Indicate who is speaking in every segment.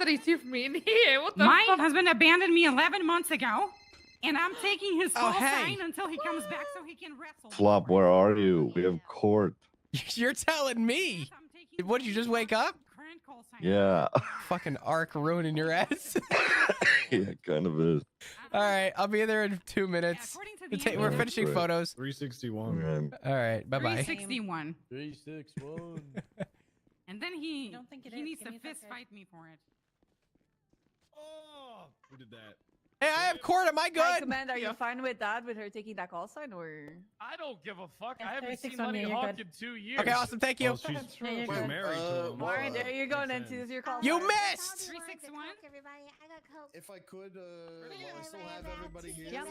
Speaker 1: that received me in here. What the
Speaker 2: My
Speaker 1: fuck?
Speaker 2: husband abandoned me 11 months ago, and I'm taking his call
Speaker 3: hey.
Speaker 2: sign until he comes back so he can wrestle.
Speaker 4: Flop, where are you? We have court.
Speaker 3: You're telling me. What, did you just wake up?
Speaker 4: Yeah.
Speaker 3: Fucking arc ruining your ass.
Speaker 4: Yeah, kind of is.
Speaker 3: All right, I'll be there in 2 minutes. We're finishing
Speaker 4: Great.
Speaker 3: photos.
Speaker 5: 361.
Speaker 4: Man.
Speaker 3: All right, bye-bye.
Speaker 2: 361.
Speaker 5: 361.
Speaker 2: And then he needs
Speaker 6: Can
Speaker 2: to
Speaker 6: you
Speaker 2: fist
Speaker 6: fuck
Speaker 2: fight me for it.
Speaker 5: Oh, who did that?
Speaker 3: Hey, I have court. Am I
Speaker 6: Hi,
Speaker 3: good?
Speaker 6: Commander, are you fine with that? With her taking that call sign, or?
Speaker 1: I don't give a fuck.
Speaker 6: Yeah,
Speaker 1: I haven't seen
Speaker 6: 361,
Speaker 1: Money
Speaker 6: you're
Speaker 1: Hawk
Speaker 6: good.
Speaker 1: in 2 years.
Speaker 3: Okay, awesome. Thank you.
Speaker 5: Oh, she's
Speaker 6: you're good.
Speaker 5: married to him.
Speaker 6: Alright, there you go, Nancy. This is your call.
Speaker 3: You
Speaker 6: sign.
Speaker 3: missed.
Speaker 2: 361.
Speaker 7: Everybody, I got coke.
Speaker 5: If I could, while I still have everybody here,
Speaker 6: Yep.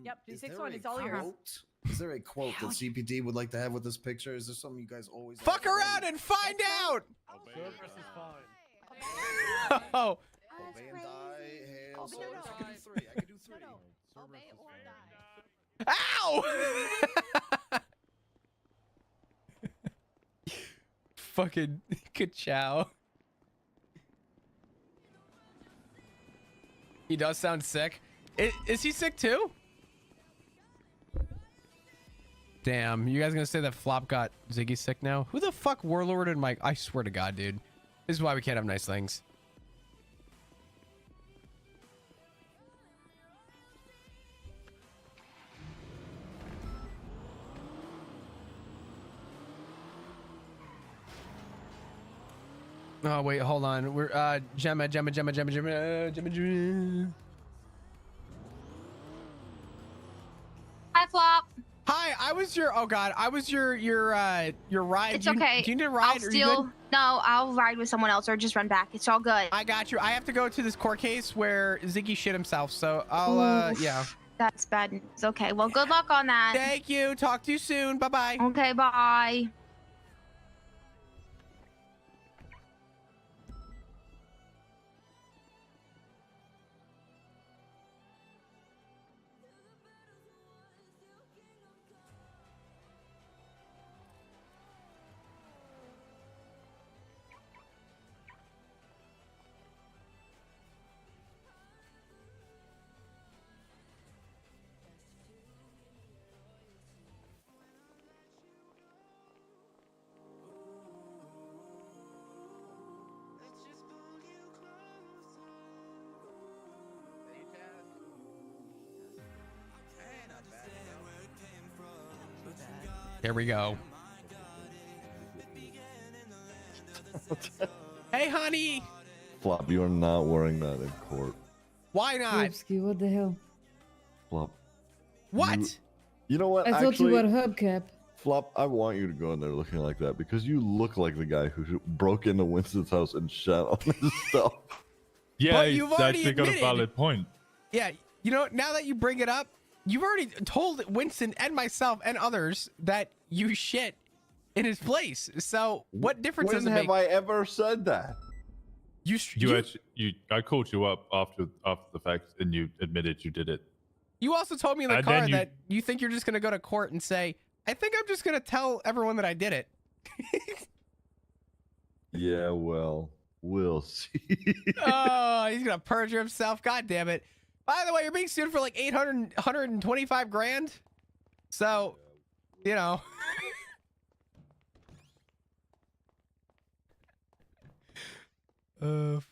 Speaker 6: Yep,
Speaker 5: is
Speaker 6: 361,
Speaker 5: there
Speaker 6: it's all
Speaker 5: a
Speaker 6: yours.
Speaker 5: quote? Is there a quote that CPD would like to have with this picture? Is there something you guys always
Speaker 3: Fuck around and find out.
Speaker 5: Cerberus is fine.
Speaker 3: Oh.
Speaker 5: Obey and die, hail,
Speaker 7: Obey
Speaker 5: Cerberus.
Speaker 7: or
Speaker 5: I could
Speaker 7: die.
Speaker 5: do three. I could do three.
Speaker 7: Obey or die.
Speaker 3: Ow! Fucking ka-chow. He does sound sick. Is he sick too? Damn, you guys gonna say that Flop got Ziggy sick now? Who the fuck warlorded Mike? I swear to God, dude. This is why we can't have nice things. Oh wait, hold on. We're Gemma.
Speaker 8: Hi, Flop.
Speaker 3: Hi, I was your I was your ride.
Speaker 8: It's okay.
Speaker 3: Do you need a ride? Are you good?
Speaker 8: No, I'll ride with someone else or just run back. It's all good.
Speaker 3: I got you. I have to go to this court case where Ziggy shit himself, so I'll
Speaker 8: Oof,
Speaker 3: yeah.
Speaker 8: That's bad news. Okay, well, good luck on that.
Speaker 3: Thank you. Talk to you soon. Bye-bye.
Speaker 8: Okay, bye.
Speaker 3: Here we go. Hey, honey.
Speaker 4: Flop, you are not wearing that in court.
Speaker 3: Why not?
Speaker 9: Oopsie, what the hell?
Speaker 4: Flop.
Speaker 3: What?
Speaker 4: You know what?
Speaker 9: I thought
Speaker 4: Actually,
Speaker 9: you were hubcap.
Speaker 4: Flop, I want you to go in there looking like that because you look like the guy who broke into Winston's house and shot all his stuff.
Speaker 10: Yeah,
Speaker 3: But you've
Speaker 10: it's
Speaker 3: already
Speaker 10: actually got a
Speaker 3: admitted-
Speaker 10: valid point.
Speaker 3: Yeah, you know, now that you bring it up, you've already told Winston and myself and others that you shit in his place. So what difference
Speaker 4: When
Speaker 3: does it
Speaker 4: have
Speaker 3: make?
Speaker 4: I ever said that?
Speaker 10: I called you up after the fact, and you admitted you did it.
Speaker 3: You also told me in the
Speaker 10: And
Speaker 3: car
Speaker 10: then
Speaker 3: that you think you're just going to go to court and say, I think I'm just going to tell everyone that I did it.
Speaker 4: Yeah, well, we'll see.
Speaker 3: Oh, he's going to perjure himself. God damn it. By the way, you're being sued for like 125 grand. So, you know.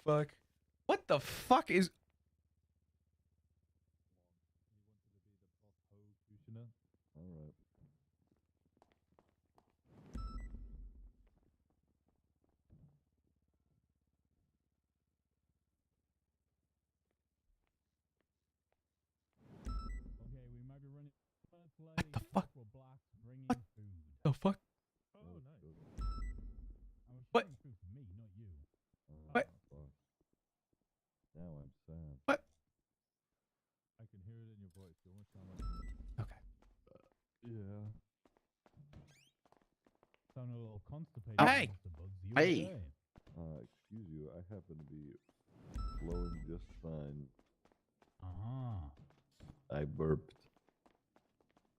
Speaker 3: Fuck. What the fuck is...
Speaker 4: All right.
Speaker 3: What the fuck? What the fuck? What? What?
Speaker 4: Now I'm sad.
Speaker 3: What?
Speaker 10: I can hear it in your voice. You almost sound like
Speaker 3: Okay.
Speaker 4: Yeah.
Speaker 10: sound a little constipated.
Speaker 3: Oh, hey.
Speaker 11: Hey.
Speaker 4: Excuse you, I happen to be flowing just fine.
Speaker 10: Uh-huh.
Speaker 4: I burped.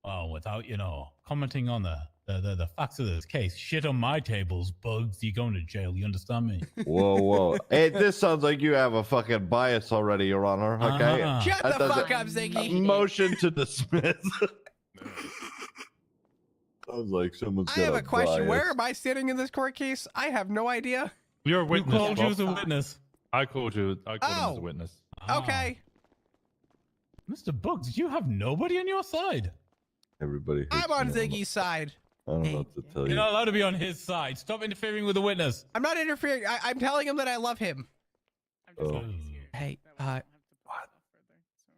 Speaker 10: Well, without, commenting on the facts of this case, shit on my tables, Bugs, you're going to jail, you understand me?
Speaker 4: Whoa. Hey, this sounds like you have a fucking bias already, Your Honor. Okay.
Speaker 10: Uh-huh.
Speaker 3: Shut
Speaker 4: That
Speaker 3: the fuck
Speaker 4: doesn't-
Speaker 3: up, Ziggy.
Speaker 4: Motion to dismiss. Sounds like someone's
Speaker 3: I
Speaker 4: got
Speaker 3: have a question.
Speaker 4: bias.
Speaker 3: Where am I sitting in this court case? I have no idea.
Speaker 9: You're a
Speaker 10: Who
Speaker 9: witness.
Speaker 10: called you
Speaker 9: Bob.
Speaker 10: as a witness?
Speaker 9: I called him as
Speaker 3: Oh.
Speaker 9: a witness.
Speaker 10: Ah.
Speaker 3: Okay.
Speaker 10: Mr. Bugs, you have nobody on your side.
Speaker 4: Everybody. hates
Speaker 3: I'm on
Speaker 4: me.
Speaker 3: Ziggy's side.
Speaker 4: I don't know what to tell
Speaker 10: You're
Speaker 4: you.
Speaker 10: not allowed to be on his side. Stop interfering with the witness.
Speaker 3: I'm not interfering. I'm telling him that I love him.
Speaker 4: Oh.
Speaker 3: Hey,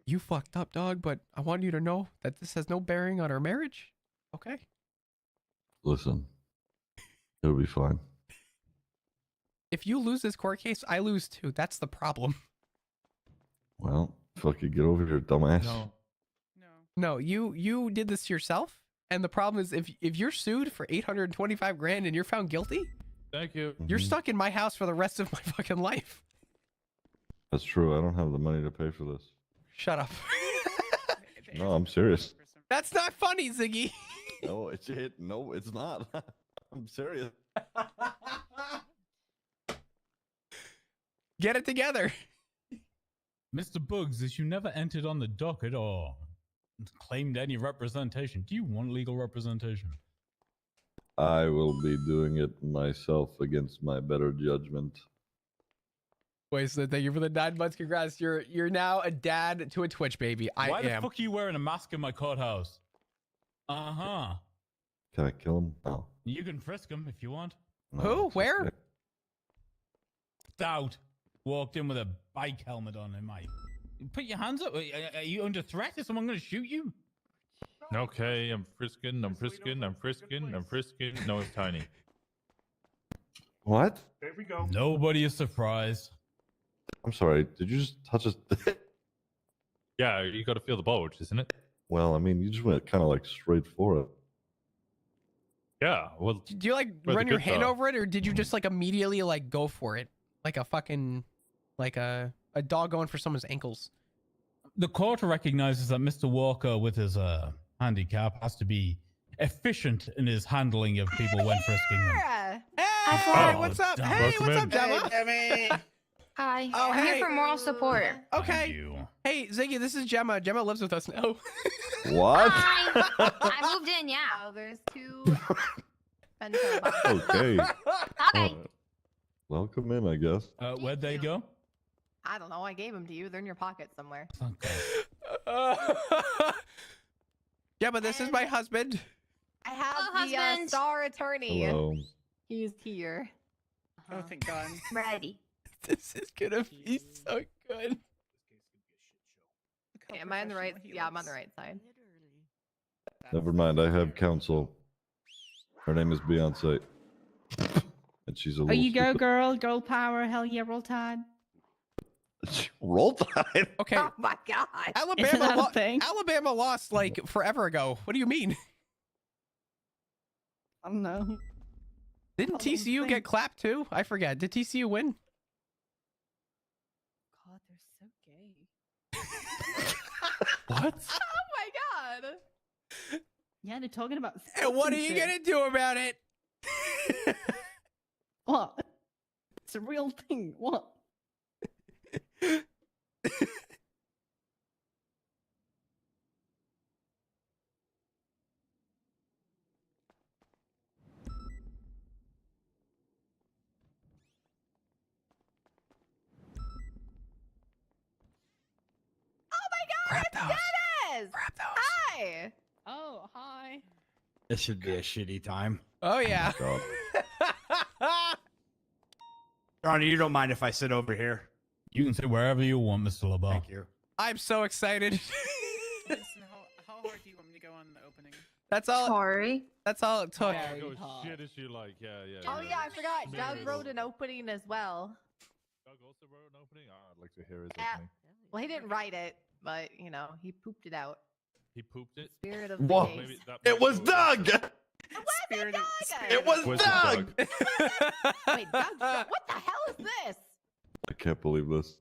Speaker 3: you fucked up, dog, but I want you to know that this has no bearing on our marriage. Okay?
Speaker 4: Listen, it'll be fine.
Speaker 3: If you lose this court case, I lose too. That's the problem.
Speaker 4: Well, fucking get over here, dumbass.
Speaker 3: No, you did this to yourself. And the problem is if you're sued for 825 grand and you're found guilty,
Speaker 9: Thank you.
Speaker 3: you're
Speaker 4: Mhm.
Speaker 3: stuck in my house for the rest of my fucking life.
Speaker 4: That's true. I don't have the money to pay for this.
Speaker 3: Shut up.
Speaker 4: No, I'm serious.
Speaker 3: That's not funny, Ziggy.
Speaker 4: No, it's it. No, it's not. I'm serious.
Speaker 3: Get it together.
Speaker 10: Mr. Bugs, as you never entered on the docket or claimed any representation, do you want legal representation?
Speaker 4: I will be doing it myself against my better judgment.
Speaker 3: Wasted. Thank you for the 9 months. Congrats. You're now a dad to a Twitch baby.
Speaker 10: Why the
Speaker 3: am.
Speaker 10: fuck are you wearing a mask in my courthouse? Uh-huh.
Speaker 4: Can I kill him? No.
Speaker 10: You can frisk him if you want.
Speaker 4: No,
Speaker 3: Who?
Speaker 4: it's
Speaker 3: Where?
Speaker 4: okay.
Speaker 10: Stout walked in with a bike helmet on him, mate. Put your hands up. Are you under threat? Is someone going to shoot you?
Speaker 9: Okay, I'm frisking. No, it's tiny.
Speaker 4: What?
Speaker 10: Nobody is surprised.
Speaker 4: I'm sorry. Did you just touch us?
Speaker 9: Yeah, you got to feel the bulge, isn't it?
Speaker 4: Well, I mean, you just went kind of like straight for it.
Speaker 9: Yeah. Well,
Speaker 3: Do you like
Speaker 9: Where's
Speaker 3: run
Speaker 9: the
Speaker 3: your
Speaker 9: good
Speaker 3: hand
Speaker 9: stuff?
Speaker 3: over it, or did you just like immediately like go for it, like a fucking like a dog going for someone's ankles?
Speaker 10: The court recognizes that Mr. Walker, with his handicap, has to be efficient in his handling of people when frisking them.
Speaker 3: Hey,
Speaker 9: Oh,
Speaker 3: what's up?
Speaker 10: damn.
Speaker 3: Hey, what's up,
Speaker 9: Welcome
Speaker 3: Gemma?
Speaker 8: Hi.
Speaker 3: Oh,
Speaker 8: I'm
Speaker 3: hey.
Speaker 8: here for moral support.
Speaker 10: Thank
Speaker 3: Okay.
Speaker 10: you.
Speaker 3: Hey, Ziggy, this is Gemma. Gemma lives with us now.
Speaker 4: What?
Speaker 8: Hi. I moved in, yeah.
Speaker 6: Oh, there's two bento boxes.
Speaker 4: Okay.
Speaker 8: Hi.
Speaker 4: Welcome in, I guess.
Speaker 10: Where'd they go?
Speaker 6: I don't know. I gave them to you. They're in your pocket somewhere.
Speaker 10: Okay.
Speaker 3: Yeah, but this is my husband.
Speaker 6: I have
Speaker 8: Hello,
Speaker 6: the
Speaker 8: husband.
Speaker 6: star attorney.
Speaker 4: Hello.
Speaker 6: He's here.
Speaker 2: Oh, thank God.
Speaker 8: Ready.
Speaker 3: This is gonna be so good.
Speaker 6: Am I on the right? Yeah, I'm on the right side.
Speaker 4: Never mind. I have counsel. Her name is Beyonce. And she's a
Speaker 2: Oh,
Speaker 4: little
Speaker 2: you go,
Speaker 4: stupid.
Speaker 2: girl. Girl power. Hell yeah, roll tide.
Speaker 4: Roll Tide?
Speaker 3: Okay,
Speaker 6: Oh my god.
Speaker 3: Alabama,
Speaker 2: that a thing?
Speaker 3: Alabama lost like forever ago. What do you mean?
Speaker 2: I don't know.
Speaker 3: Didn't
Speaker 2: Oh,
Speaker 3: TCU get
Speaker 2: thanks.
Speaker 3: clapped too? I forget. Did TCU win?
Speaker 6: God, they're so gay.
Speaker 3: What?
Speaker 6: Oh my god.
Speaker 2: Yeah, they're talking about.
Speaker 3: And what are
Speaker 2: sex
Speaker 3: you
Speaker 2: and
Speaker 3: gonna
Speaker 2: shit.
Speaker 3: do about it?
Speaker 2: What? It's a real thing. What?
Speaker 3: Grab those.
Speaker 6: Yes.
Speaker 3: Grab those.
Speaker 6: Hi.
Speaker 2: Oh, hi.
Speaker 11: This should be a shitty time.
Speaker 3: Oh yeah.
Speaker 4: God.
Speaker 11: Ronnie, you don't mind if I sit over here?
Speaker 10: You can sit wherever you want, Mr. LeBar.
Speaker 11: Thank you.
Speaker 3: I'm so excited.
Speaker 2: How hard do you want me to go on the opening?
Speaker 3: That's all.
Speaker 8: Sorry.
Speaker 3: That's all it took.
Speaker 2: Very
Speaker 9: Go
Speaker 2: hard.
Speaker 9: shit as you like. Yeah.
Speaker 6: Oh yeah, I forgot. Doug wrote an opening as well.
Speaker 9: Doug also wrote an opening. Oh, I'd like to hear his
Speaker 6: Yeah.
Speaker 9: opening.
Speaker 6: Well, he didn't write it, but you know, he pooped it out.
Speaker 9: He pooped it.
Speaker 6: Spirit of
Speaker 4: Whoa.
Speaker 6: the case.
Speaker 9: Maybe that
Speaker 4: It
Speaker 9: might
Speaker 4: was
Speaker 9: go-
Speaker 4: Doug!
Speaker 6: Spirit of
Speaker 4: It was
Speaker 9: Was it
Speaker 4: Doug!
Speaker 9: Doug?
Speaker 6: Wait, Doug, what the hell is this?
Speaker 4: I can't believe this.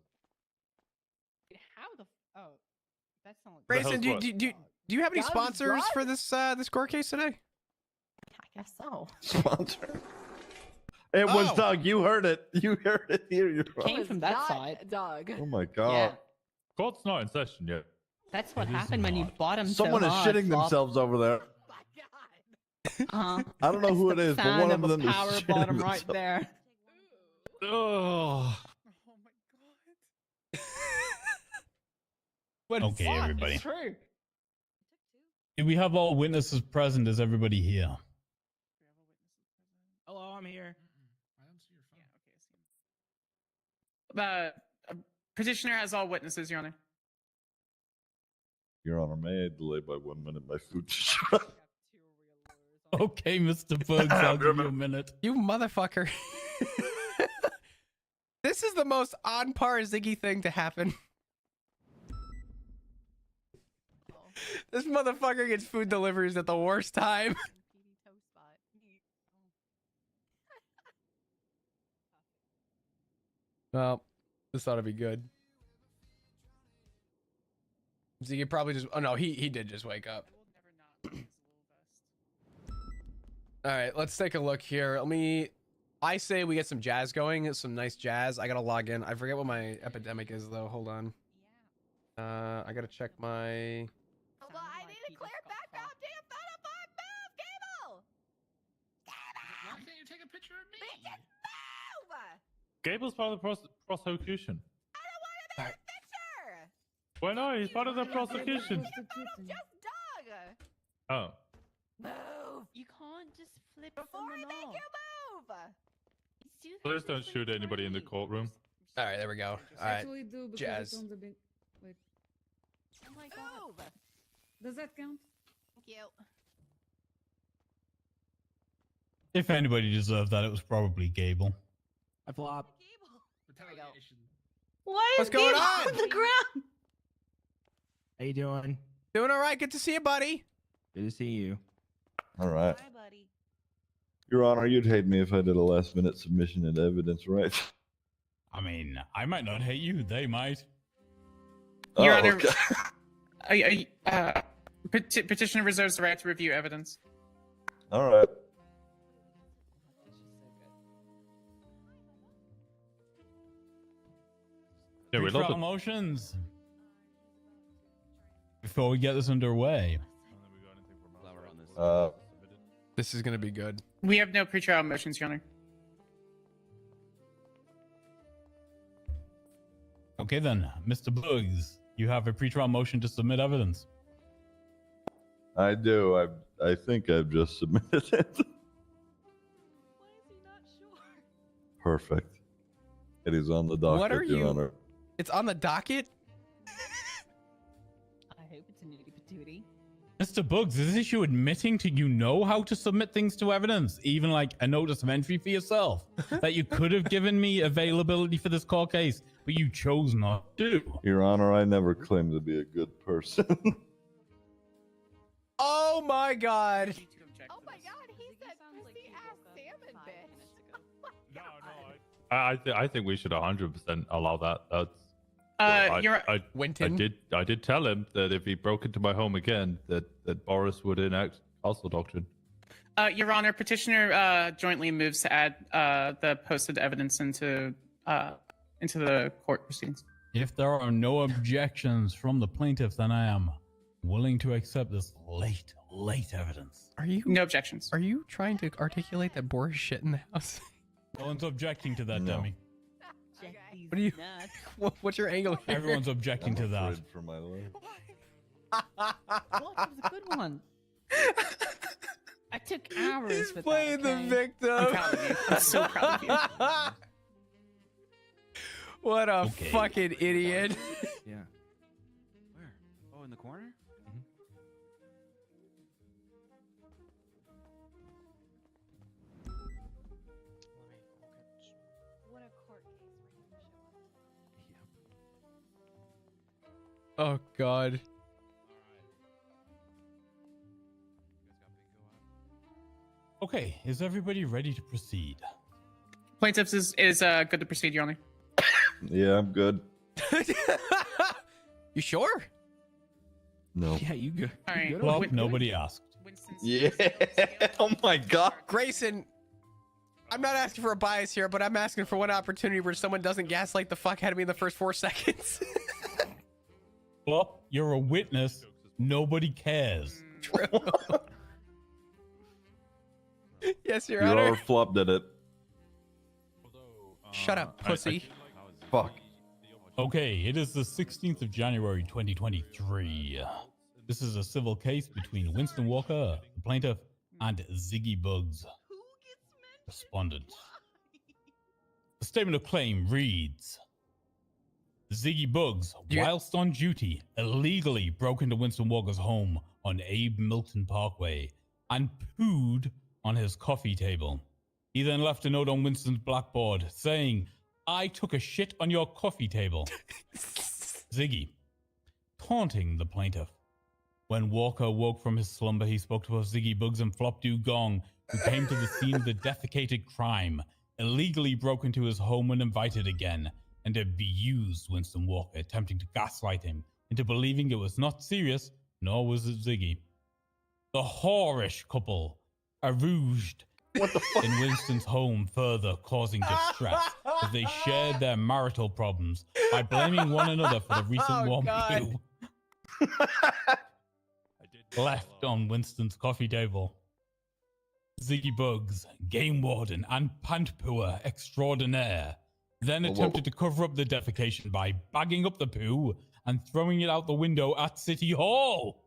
Speaker 2: How the? Oh, that's not.
Speaker 9: The hell's
Speaker 3: Grayson,
Speaker 9: what?
Speaker 3: Do you have any
Speaker 6: Doug's
Speaker 3: sponsors
Speaker 6: blood?
Speaker 3: for this court case today?
Speaker 6: I guess so.
Speaker 4: Sponsor. It was
Speaker 3: Oh.
Speaker 4: Doug. You heard it. You heard it here. You're
Speaker 6: It was
Speaker 12: from that
Speaker 6: not
Speaker 12: side.
Speaker 6: Doug.
Speaker 4: Oh my god.
Speaker 12: Yeah.
Speaker 9: Court's not in session yet.
Speaker 12: That's what
Speaker 9: It is
Speaker 12: happened when you
Speaker 9: not.
Speaker 12: bought him
Speaker 4: Someone
Speaker 12: so
Speaker 4: is
Speaker 12: hard,
Speaker 4: shitting
Speaker 12: Flop.
Speaker 4: themselves over there.
Speaker 12: Uh-huh.
Speaker 4: I don't know who it
Speaker 12: That's
Speaker 4: is,
Speaker 12: the
Speaker 4: but
Speaker 12: sound
Speaker 4: one of
Speaker 12: a
Speaker 4: them is
Speaker 12: power
Speaker 4: shitting
Speaker 12: bottom right
Speaker 4: themselves.
Speaker 12: there.
Speaker 9: Oh.
Speaker 3: What
Speaker 10: Okay,
Speaker 3: fuck?
Speaker 10: everybody.
Speaker 12: It's true.
Speaker 10: Do we have all witnesses present? Is everybody here?
Speaker 11: Hello, I'm here.
Speaker 2: Petitioner has all witnesses, Your Honor.
Speaker 4: Your Honor, may I delay by 1 minute my food?
Speaker 10: Okay, Mr. Bugs, I'll give you a minute.
Speaker 3: You motherfucker. This is the most on par Ziggy thing to happen. This motherfucker gets food deliveries at the worst time. Well, this ought to be good. Ziggy probably just... Oh, no, he did just wake up. All right, let's take a look here. I say we get some jazz going, some nice jazz. I gotta log in. I forget what my epidemic is though. Hold on. I gotta check my...
Speaker 6: Hold on, I need a clear background. Damn, move, Gable!
Speaker 1: Why can't you take a picture of me?
Speaker 6: Bitches, move!
Speaker 9: Gable's part of the prosecution.
Speaker 6: I don't want to take a picture!
Speaker 9: Why not? He's part of the prosecution.
Speaker 6: Just Doug!
Speaker 9: Oh.
Speaker 6: Move!
Speaker 12: You can't just flip
Speaker 6: Before I
Speaker 12: someone
Speaker 6: make
Speaker 12: off.
Speaker 6: you move!
Speaker 9: Please don't shoot anybody in the courtroom.
Speaker 3: All right, there we go. All right, jazz.
Speaker 6: Oh my god. Move!
Speaker 12: Does that count?
Speaker 6: Thank you.
Speaker 10: If anybody deserved that, it was probably Gable.
Speaker 11: I flop.
Speaker 1: Retaliation.
Speaker 12: Why
Speaker 3: What's going on?
Speaker 12: the ground?
Speaker 11: How you doing?
Speaker 3: Doing all right. Good to see you, buddy.
Speaker 11: Good to see you.
Speaker 4: All right.
Speaker 6: Hi, buddy.
Speaker 4: Your Honor, you'd hate me if I did a last-minute submission and evidence, right?
Speaker 10: I mean, I might not hate you. They might.
Speaker 2: Your
Speaker 4: Oh,
Speaker 2: Honor,
Speaker 4: okay.
Speaker 2: petitioner reserves the right to review evidence.
Speaker 4: All right.
Speaker 9: Yeah, we love
Speaker 10: Pretrial
Speaker 9: it.
Speaker 10: motions. Before we get this underway.
Speaker 3: This is gonna be good.
Speaker 2: We have no pretrial motions, Your Honor.
Speaker 10: Okay then, Mr. Bugs, you have a pretrial motion to submit evidence.
Speaker 4: I do. I think I've just submitted it. Perfect. It is on the docket,
Speaker 3: What are
Speaker 4: Your
Speaker 3: you-
Speaker 4: Honor.
Speaker 3: It's on the docket.
Speaker 12: I hope it's a nudie patootie.
Speaker 10: Mr. Bugs, is this you admitting to you know how to submit things to evidence? Even like a notice of entry for yourself? That you could have given me availability for this court case, but you chose not to.
Speaker 4: Your Honor, I never claimed to be a good person.
Speaker 3: Oh my god.
Speaker 6: Oh my god, he's that pussy ass salmon bitch.
Speaker 9: No, no. I think we should 100% allow that. That's.
Speaker 2: Your
Speaker 3: Winton.
Speaker 9: I did tell him that if he broke into my home again, that Boris would enact castle doctrine.
Speaker 2: Your Honor, petitioner jointly moves to add the posted evidence into the court proceedings.
Speaker 10: If there are no objections from the plaintiff, then I am willing to accept this late evidence.
Speaker 3: Are you
Speaker 2: No objections.
Speaker 3: Are you trying to articulate that Boris shit in the house?
Speaker 10: No one's objecting to that,
Speaker 4: No.
Speaker 10: dummy.
Speaker 3: What are you? What's your angle here?
Speaker 10: Everyone's objecting to that.
Speaker 4: Afraid for my life.
Speaker 12: What? That was a good one. I took hours
Speaker 3: He's
Speaker 12: for
Speaker 3: playing
Speaker 12: that.
Speaker 3: the
Speaker 12: okay?
Speaker 2: I'm
Speaker 3: victim.
Speaker 2: proud of you. I'm so proud of you.
Speaker 3: What a
Speaker 10: Okay.
Speaker 3: fucking idiot.
Speaker 11: Yeah. Where? Oh, in the corner?
Speaker 6: What a court case where you show up.
Speaker 3: Oh god.
Speaker 10: Okay, is everybody ready to proceed?
Speaker 2: Plaintiff is good to proceed, Your Honor.
Speaker 4: Yeah, I'm good.
Speaker 3: You sure?
Speaker 4: No.
Speaker 11: Yeah, you good.
Speaker 2: All right.
Speaker 10: Well, nobody asked.
Speaker 4: Yeah. Oh my god.
Speaker 3: Grayson, I'm not asking for a bias here, but I'm asking for one opportunity where someone doesn't gaslight the fuck out of me in the first 4 seconds.
Speaker 10: Well, you're a witness. Nobody cares.
Speaker 3: True. Yes, Your
Speaker 4: You
Speaker 3: Honor.
Speaker 4: are flopped at it.
Speaker 3: Shut up, pussy.
Speaker 4: Fuck.
Speaker 10: Okay, it is the 16th of January, 2023. This is a civil case between Winston Walker, the plaintiff, and Ziggy Bugs, respondent. The statement of claim reads: Ziggy Bugs, whilst on duty, illegally broke into Winston Walker's home on Abe Milton Parkway and pooed on his coffee table. He then left a note on Winston's blackboard saying, "I took a shit on your coffee table." Ziggy, taunting the plaintiff. When Walker woke from his slumber, he spoke to both Ziggy Bugs and Flopdo Gong, who came to the scene of the defecated crime, illegally broke into his home when invited again, and abused Winston Walker, attempting to gaslight him into believing it was not serious, nor was it Ziggy. The whorish couple arranged in Winston's home, further causing distress as they shared their marital problems by blaming one another for the recent warm poo left on Winston's coffee table. Ziggy Bugs, game warden and pant pooer extraordinaire, then attempted to cover up the defecation by bagging up the poo and throwing it out the window at City Hall.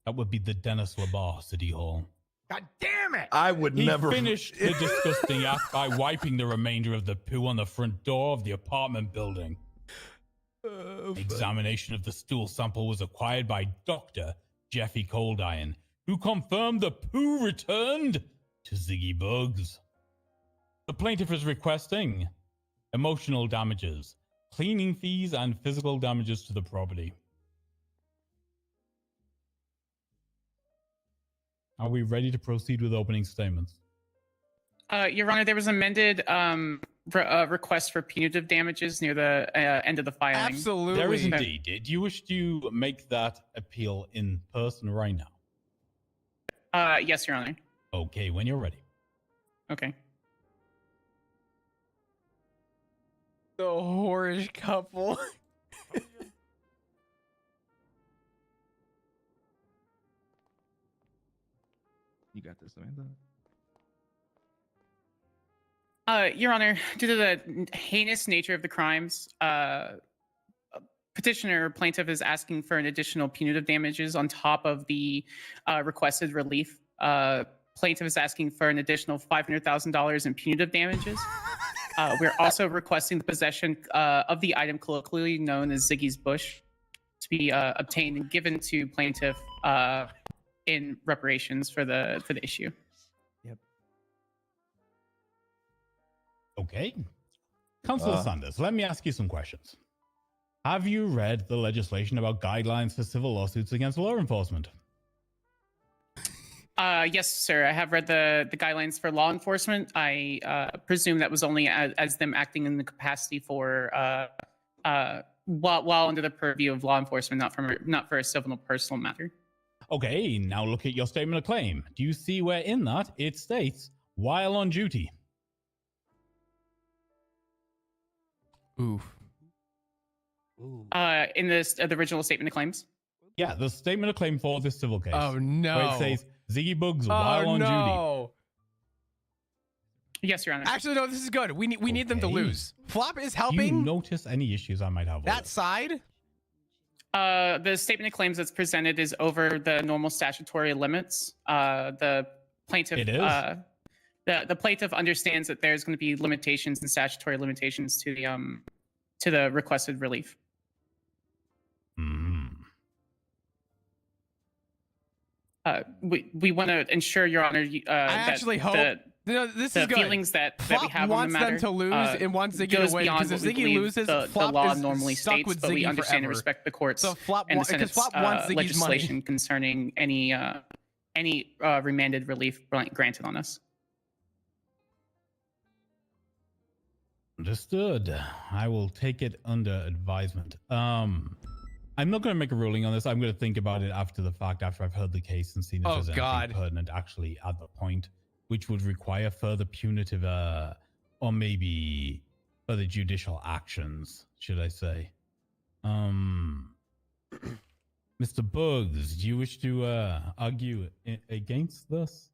Speaker 10: That would be the Dennis LaBar City Hall.
Speaker 5: God damn it!
Speaker 4: I would
Speaker 10: He
Speaker 4: never
Speaker 10: finished the disgusting act by wiping the remainder of the poo on the front door of the apartment building. Examination of the stool sample was acquired by Dr. Jeffy Coldiron, who confirmed the poo returned to Ziggy Bugs. The plaintiff is requesting emotional damages, cleaning fees, and physical damages to the property. Are we ready to proceed with opening statements?
Speaker 2: Your Honor, there was amended request for punitive damages near the end of the filing.
Speaker 3: Absolutely.
Speaker 10: There is indeed. Do you wish to make that appeal in person right now?
Speaker 2: Yes, Your Honor.
Speaker 10: Okay, when you're ready.
Speaker 2: Okay.
Speaker 3: The whorish couple.
Speaker 11: You got this, Amanda.
Speaker 2: Your Honor, due to the heinous nature of the crimes, petitioner plaintiff is asking for an additional punitive damages on top of the requested relief. Plaintiff is asking for an additional $500,000 in punitive damages. We're also requesting the possession of the item colloquially known as Ziggy's Bush to be obtained and given to plaintiff in reparations for the issue.
Speaker 10: Okay. Councilor Sanders, let me ask you some questions. Have you read the legislation about guidelines for civil lawsuits against law enforcement?
Speaker 2: Yes, sir. I have read the guidelines for law enforcement. I presume that was only as them acting in the capacity for while under the purview of law enforcement, not for a civil or personal matter.
Speaker 10: Okay, now look at your statement of claim. Do you see where in that it states while on duty?
Speaker 3: Oof.
Speaker 2: In this the original statement of claims.
Speaker 10: Yeah, the statement of claim for this civil case.
Speaker 3: Oh no.
Speaker 10: Where it says Ziggy Bugs while on duty.
Speaker 2: Yes, Your Honor.
Speaker 3: Actually, no, this is good. We need them to lose. Flop is
Speaker 10: Do you
Speaker 3: helping
Speaker 10: notice any issues I might have with
Speaker 3: that
Speaker 10: it?
Speaker 3: side.
Speaker 2: The statement of claims that's presented is over the normal statutory limits. The plaintiff
Speaker 10: It is?
Speaker 2: The plaintiff understands that there's going to be limitations and statutory limitations to the requested relief. We want to ensure, Your Honor,
Speaker 3: I actually hope this is good.
Speaker 2: feelings that we have on the matter
Speaker 3: wants them to lose and wants Ziggy
Speaker 2: goes
Speaker 3: to win,
Speaker 2: beyond
Speaker 3: because if
Speaker 2: what we
Speaker 3: Ziggy
Speaker 2: believe
Speaker 3: loses,
Speaker 2: the
Speaker 3: Flop
Speaker 2: law
Speaker 3: is
Speaker 2: normally
Speaker 3: stuck
Speaker 2: states,
Speaker 3: with
Speaker 2: but we
Speaker 3: Ziggy
Speaker 2: understand and
Speaker 3: forever.
Speaker 2: respect the courts
Speaker 3: So Flop
Speaker 2: and the
Speaker 3: because
Speaker 2: Senate's
Speaker 3: Flop wants Ziggy's
Speaker 2: legislation
Speaker 3: money.
Speaker 2: concerning any remanded relief granted on us.
Speaker 10: Understood. I will take it under advisement. I'm not going to make a ruling on this. I'm going to think about it after the fact, after I've heard the case and seen if there's anything pertinent actually at the point, which would require further punitive or maybe further judicial actions, should I say. Mr. Bugs, do you wish to argue against this?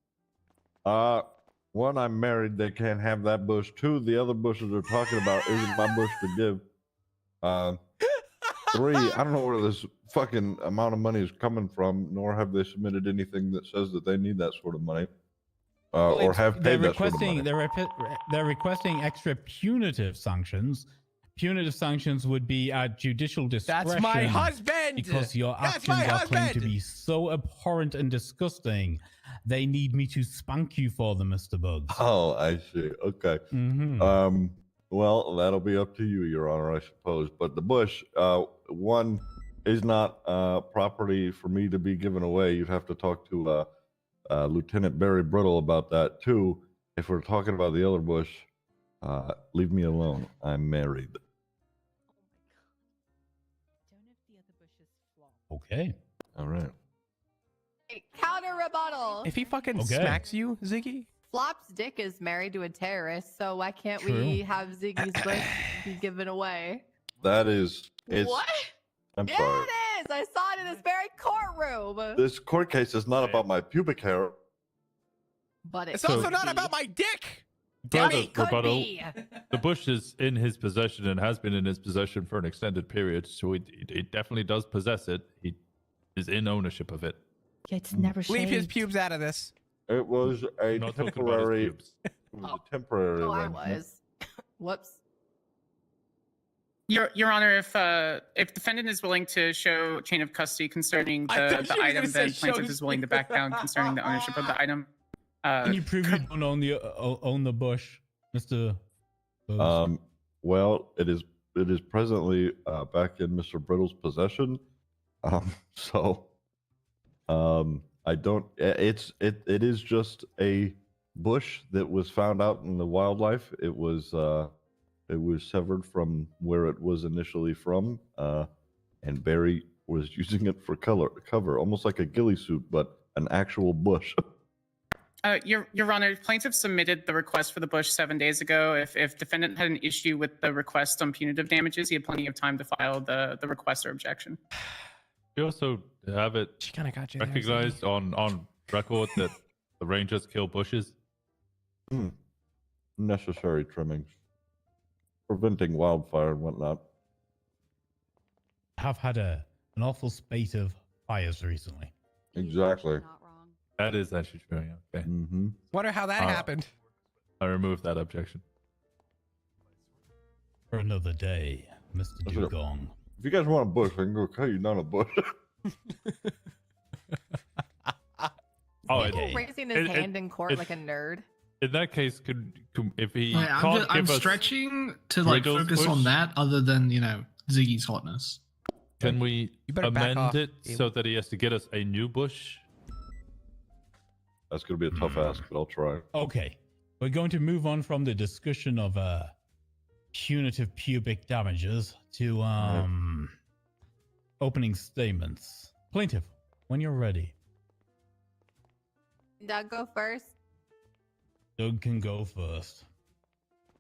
Speaker 4: One, I'm married. They can't have that bush. Two, the other bushes they're talking about isn't my bush to give. Three, I don't know where this fucking amount of money is coming from, nor have they submitted anything that says that they need that sort of money, or have paid that sort of money.
Speaker 10: They're requesting extra punitive sanctions. Punitive sanctions would be at judicial discretion.
Speaker 3: That's my husband!
Speaker 10: Because your actions are claimed to be so abhorrent and disgusting, they need me to spank you for them, Mr. Bugs.
Speaker 4: Oh, I see. Okay. Well, that'll be up to you, Your Honor, I suppose. But the bush, one, is not property for me to be given away. You'd have to talk to Lieutenant Barry Brittle about that. Two, if we're talking about the other bush, leave me alone. I'm married.
Speaker 10: Okay.
Speaker 4: All right.
Speaker 6: Counter rebuttal.
Speaker 3: If he fucking smacks you, Ziggy?
Speaker 6: Flop's dick is married to a terrorist, so why can't we have Ziggy's bush be given away?
Speaker 4: That is...
Speaker 6: What?
Speaker 4: I'm sorry.
Speaker 6: It is! I saw it in this very courtroom.
Speaker 4: This court case is not about my pubic hair.
Speaker 6: But
Speaker 3: it's also not about my dick!
Speaker 9: Rebuttal. The bush is in his possession and has been in his possession for an extended period, so he definitely does possess it. He is in ownership of it.
Speaker 12: Yeah, it's never
Speaker 3: Leave his pubes out of this.
Speaker 4: It was a
Speaker 9: Not talking about his
Speaker 4: temporary...
Speaker 9: pubes.
Speaker 4: It was a temporary
Speaker 6: I
Speaker 4: arrangement.
Speaker 6: was. Whoops.
Speaker 2: Your Honor, if defendant is willing to show chain of custody concerning the item, then plaintiff is willing to back down concerning the ownership of the item.
Speaker 10: Can you prove you don't own the bush, Mr. Bugs?
Speaker 4: Well, it is presently back in Mr. Brittle's possession. I don't. It is just a bush that was found out in the wildlife. It was severed from where it was initially from, and Barry was using it for cover, almost like a ghillie suit, but an actual bush.
Speaker 2: Your Honor, plaintiff submitted the request for the bush 7 days ago. If defendant had an issue with the request on punitive damages, he had plenty of time to file the request or objection.
Speaker 9: We also have it recognized on record that the Rangers kill bushes.
Speaker 4: Necessary trimmings, preventing wildfire and whatnot.
Speaker 10: Have had an awful spate of fires recently.
Speaker 4: Exactly.
Speaker 9: That is actually true. Yeah. Okay.
Speaker 3: Wonder how that happened.
Speaker 9: I removed that objection.
Speaker 10: For another day, Mr. Dugong.
Speaker 4: If you guys want a bush, I can go cut you down a bush.
Speaker 6: Raising his hand in court like a nerd.
Speaker 9: In that case, could if he
Speaker 1: Wait,
Speaker 9: can't
Speaker 1: I'm
Speaker 9: give us
Speaker 1: stretching to like
Speaker 9: Riddle's
Speaker 1: focus
Speaker 9: bush,
Speaker 1: on that, other than Ziggy's hotness.
Speaker 9: Can we
Speaker 3: better back off,
Speaker 9: amend it so that he has to get us a new bush?
Speaker 4: That's going to be a tough ask, but I'll try.
Speaker 10: Okay. We're going to move on from the discussion of punitive pubic damages to opening statements. Plaintiff, when you're ready.
Speaker 6: Doug, go first.
Speaker 10: Doug can go first.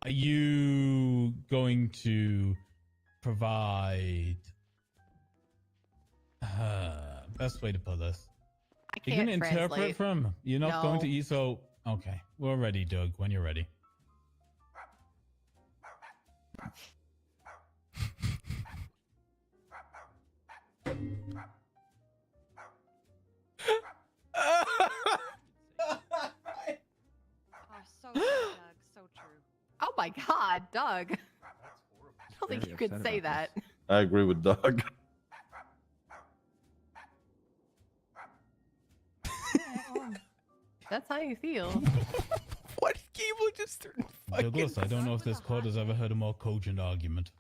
Speaker 10: Are you going to provide... best way to put this. You're going to interpret from him. You're not going to eat, so... Okay, we're ready, Doug, when you're ready.
Speaker 8: So true, Doug. So true.
Speaker 6: Oh my God, Doug. I don't think you could say that.
Speaker 4: I agree with Doug.
Speaker 6: That's how you feel.
Speaker 3: What Gable just threw?
Speaker 10: Douglas, I don't know if this court has ever heard a more cogent argument.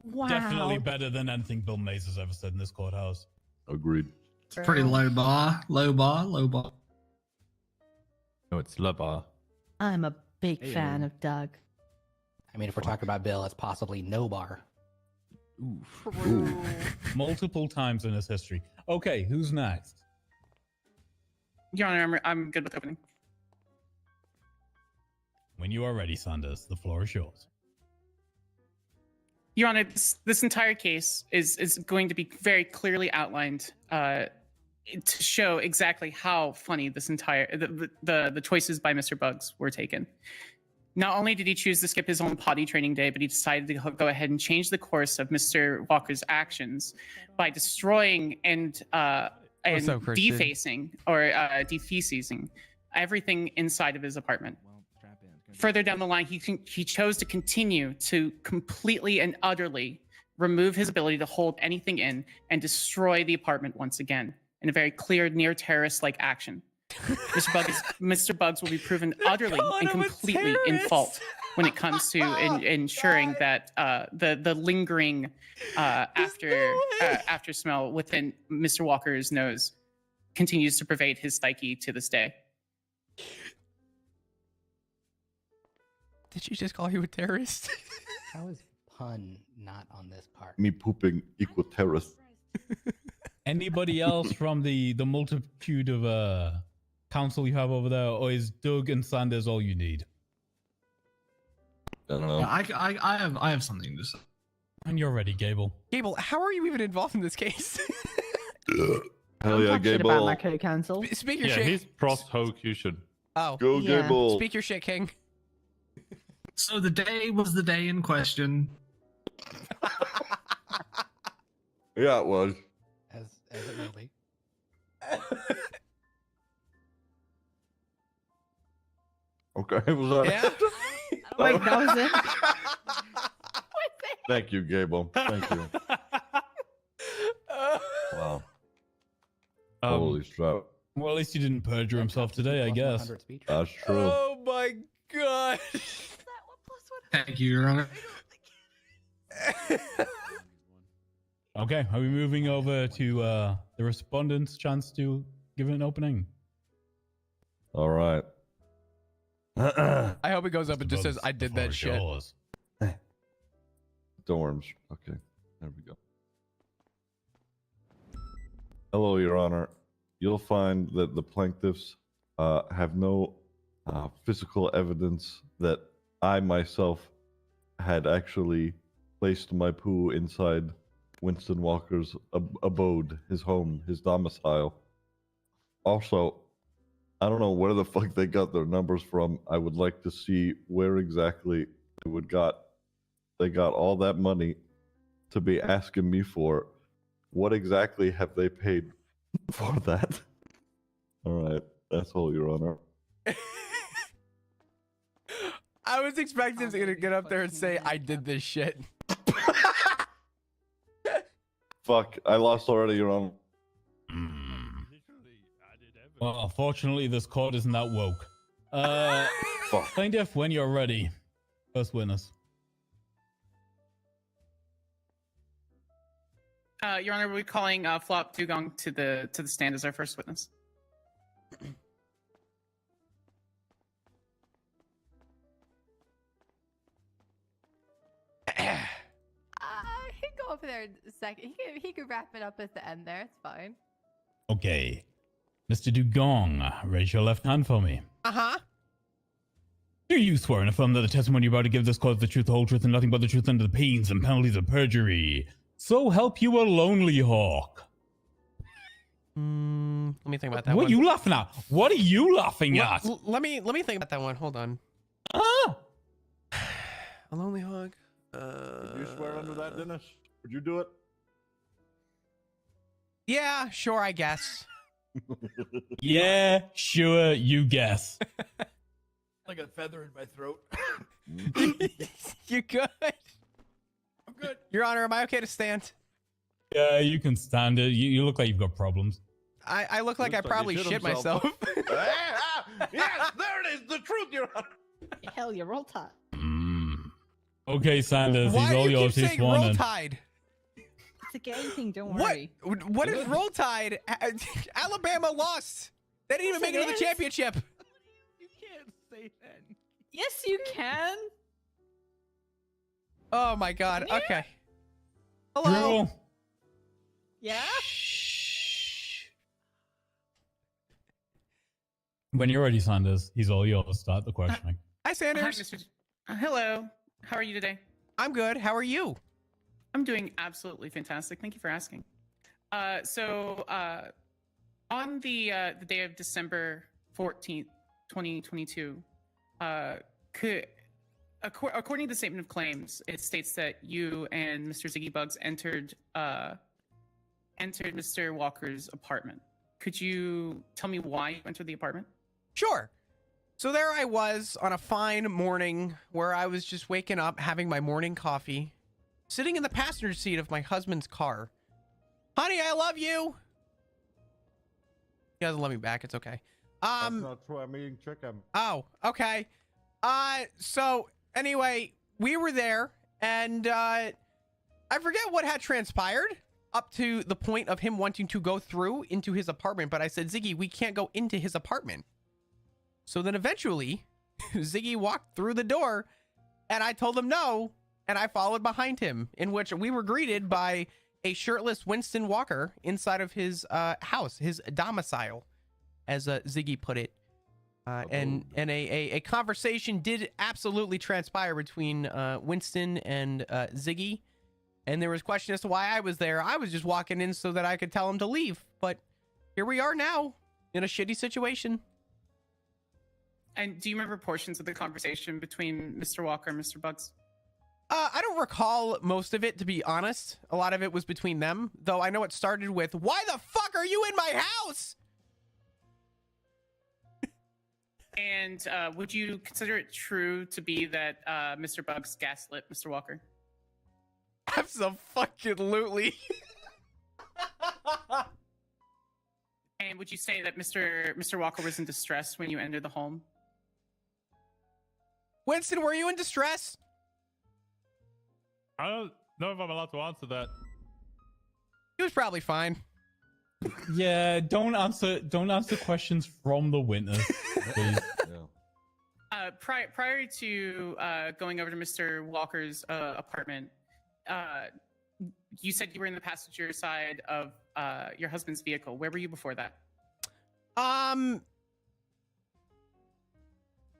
Speaker 12: Wow.
Speaker 10: Definitely better than anything Bill Mays has ever said in this courthouse.
Speaker 4: Agreed.
Speaker 1: It's pretty low bar. Low bar.
Speaker 9: No, it's La Bar.
Speaker 12: I'm a big fan of Doug.
Speaker 13: I mean, if we're talking about Bill, it's possibly no bar.
Speaker 6: True.
Speaker 10: Multiple times in his history. Okay, who's next?
Speaker 2: Your Honor, I'm good with opening.
Speaker 10: When you are ready, Sanders, the floor is yours.
Speaker 2: Your Honor, this entire case is going to be very clearly outlined to show exactly how funny this entire the choices by Mr. Bugs were taken. Not only did he choose to skip his own potty training day, but he decided to go ahead and change the course of Mr. Walker's actions by destroying and defacing or defeces everything inside of his apartment. Further down the line, he chose to continue to completely and utterly remove his ability to hold anything in and destroy the apartment once again in a very clear, near terrorist-like action. Mr. Bugs will be proven utterly and completely in fault when it comes to ensuring that the lingering after smell within Mr. Walker's nose continues to pervade his psyche to this day.
Speaker 3: Did you just call you a terrorist?
Speaker 12: How is pun not on this part?
Speaker 4: Me pooping equal terrorist.
Speaker 10: Anybody else from the multitude of council you have over there, or is Doug and Sanders all you need?
Speaker 4: I don't know.
Speaker 1: Yeah, I have something to say.
Speaker 10: And you're ready, Gable.
Speaker 3: Gable, how are you even involved in this case?
Speaker 4: Hell yeah, Gable.
Speaker 12: my co-counsel.
Speaker 3: Speak your
Speaker 9: Yeah,
Speaker 3: shit.
Speaker 9: he's prosecution.
Speaker 3: Oh,
Speaker 4: Go
Speaker 12: Yeah.
Speaker 4: Gable.
Speaker 3: speak your shit, King.
Speaker 1: So the day was the day in question.
Speaker 4: Yeah, it was.
Speaker 12: As it will be.
Speaker 4: Okay, was that?
Speaker 3: Yeah.
Speaker 12: Wait, that was it?
Speaker 4: Thank you, Gable. Thank you. Wow. Holy crap.
Speaker 10: Well, at least he didn't perjure himself today, I guess.
Speaker 4: That's true.
Speaker 3: Oh my god.
Speaker 1: Thank you, Your Honor.
Speaker 10: Okay, are we moving over to the respondent's chance to give an opening?
Speaker 4: All right.
Speaker 3: I hope it goes up and just says,
Speaker 10: Bugs,
Speaker 3: I
Speaker 10: the
Speaker 3: did
Speaker 10: floor
Speaker 3: that
Speaker 10: is
Speaker 3: shit.
Speaker 10: yours.
Speaker 4: Dorms. Okay, there we go. Hello, Your Honor. You'll find that the plaintiffs have no physical evidence that I myself had actually placed my poo inside Winston Walker's abode, his home, his domicile. Also, I don't know where the fuck they got their numbers from. I would like to see where exactly they got all that money to be asking me for. What exactly have they paid for that? All right, that's all, Your Honor.
Speaker 3: I was expecting him to get up there and say, I did this shit.
Speaker 4: Fuck, I lost already, Your Honor.
Speaker 10: Well, unfortunately, this court isn't that woke.
Speaker 4: Fuck.
Speaker 10: Plaintiff, when you're ready. First witness.
Speaker 2: Your Honor, we're calling Flop Dugong to the stand as our first witness.
Speaker 6: He can go over there in a second. He could wrap it up at the end there. It's fine.
Speaker 10: Okay. Mr. Dugong, raise your left hand for me.
Speaker 3: Uh-huh.
Speaker 10: Do you swear and affirm that the testimony you're about to give this court is the truth, the whole truth, and nothing but the truth under the pains and penalties of perjury? So help you a lonely hawk.
Speaker 3: Let me think about that
Speaker 10: What
Speaker 3: one.
Speaker 10: are you laughing at? What are you laughing at?
Speaker 3: Let me think about that one. Hold on.
Speaker 10: Ah!
Speaker 3: A lonely hog.
Speaker 4: Did you swear under that, Dennis? Would you do it?
Speaker 3: Yeah, sure, I guess.
Speaker 10: Yeah, sure, you guess.
Speaker 11: Like a feather in my throat.
Speaker 3: You good?
Speaker 11: I'm good.
Speaker 3: Your Honor, am I okay to stand?
Speaker 10: Yeah, you can stand it. You look like you've got problems.
Speaker 3: I look like I
Speaker 4: Looks like he
Speaker 3: probably
Speaker 4: shit
Speaker 3: shit
Speaker 4: himself.
Speaker 3: myself.
Speaker 4: Yes, there it is, the truth, Your Honor.
Speaker 12: Hell, you're roll tide.
Speaker 10: Okay, Sanders,
Speaker 3: Why
Speaker 10: he's
Speaker 3: do
Speaker 10: all
Speaker 3: you
Speaker 10: yours.
Speaker 3: keep
Speaker 10: He's
Speaker 3: saying roll
Speaker 10: sworn in.
Speaker 3: tide?
Speaker 12: It's a game thing, don't
Speaker 3: What?
Speaker 12: worry.
Speaker 3: What is roll tide? Alabama lost. They didn't even
Speaker 12: Yes,
Speaker 3: make it to
Speaker 12: it
Speaker 3: the
Speaker 12: is.
Speaker 3: championship.
Speaker 11: You can't say that.
Speaker 12: Yes, you can.
Speaker 3: Oh my god. Okay. Hello.
Speaker 10: Drew.
Speaker 12: Yeah?
Speaker 10: When you're ready, Sanders, he's all yours. Start the questioning.
Speaker 3: Hi,
Speaker 2: Hi,
Speaker 3: Sanders.
Speaker 2: Mr. Hello. How are you today?
Speaker 3: I'm good. How are you?
Speaker 2: I'm doing absolutely fantastic. Thank you for asking. On the day of December 14th, 2022, according to the statement of claims, it states that you and Mr. Ziggy Bugs entered Mr. Walker's apartment. Could you tell me why you entered the apartment?
Speaker 3: Sure. So there I was on a fine morning where I was just waking up, having my morning coffee, sitting in the passenger seat of my husband's car. Honey, I love you. He doesn't love me back. It's okay.
Speaker 4: That's not true. I'm eating chicken.
Speaker 3: Oh, okay. So anyway, we were there, and I forget what had transpired up to the point of him wanting to go through into his apartment, but I said, Ziggy, we can't go into his apartment. So then eventually, Ziggy walked through the door, and I told him no, and I followed behind him, in which we were greeted by a shirtless Winston Walker inside of his house, his domicile, as Ziggy put it. And a conversation did absolutely transpire between Winston and Ziggy. And there was question as to why I was there. I was just walking in so that I could tell him to leave. But here we are now in a shitty situation.
Speaker 2: And do you remember portions of the conversation between Mr. Walker and Mr. Bugs?
Speaker 3: I don't recall most of it, to be honest. A lot of it was between them, though I know it started with, "Why the fuck are you in my house?"
Speaker 2: And would you consider it true to be that Mr. Bugs gaslit Mr. Walker?
Speaker 3: Absolutely.
Speaker 2: And would you say that Mr. Walker was in distress when you entered the home?
Speaker 3: Winston, were you in distress?
Speaker 9: I don't know if I'm allowed to answer that.
Speaker 3: He was probably fine.
Speaker 10: Yeah, don't answer questions from the witness, please.
Speaker 2: Prior to going over to Mr. Walker's apartment, you said you were in the passenger side of your husband's vehicle. Where were you before that?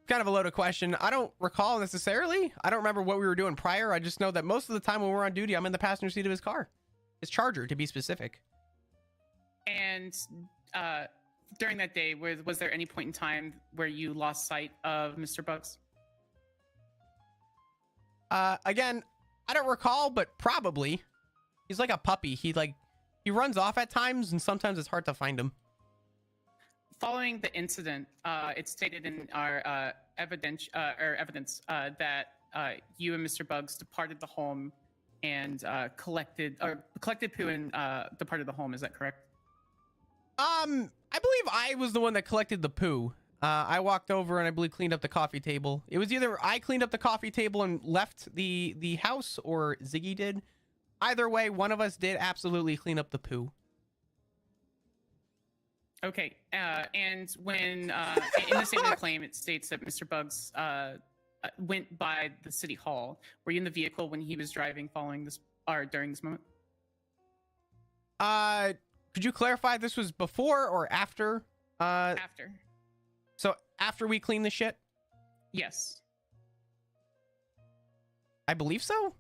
Speaker 3: Kind of a loaded question. I don't recall necessarily. I don't remember what we were doing prior. I just know that most of the time when we're on duty, I'm in the passenger seat of his car. His Charger, to be specific.
Speaker 2: And during that day, was there any point in time where you lost sight of Mr. Bugs?
Speaker 3: Again, I don't recall, but probably. He's like a puppy. He runs off at times, and sometimes it's hard to find him.
Speaker 2: Following the incident, it's stated in our evidence that you and Mr. Bugs departed the home and collected poo and departed the home. Is that correct?
Speaker 3: I believe I was the one that collected the poo. I walked over and I believe cleaned up the coffee table. It was either I cleaned up the coffee table and left the house, or Ziggy did. Either way, one of us did absolutely clean up the poo.
Speaker 2: Okay, and when in the statement of claim, it states that Mr. Bugs went by the city hall. Were you in the vehicle when he was driving, following this or during this moment?
Speaker 3: Could you clarify if this was before or after?
Speaker 2: After.
Speaker 3: So after we cleaned the shit?
Speaker 2: Yes.
Speaker 3: I believe so.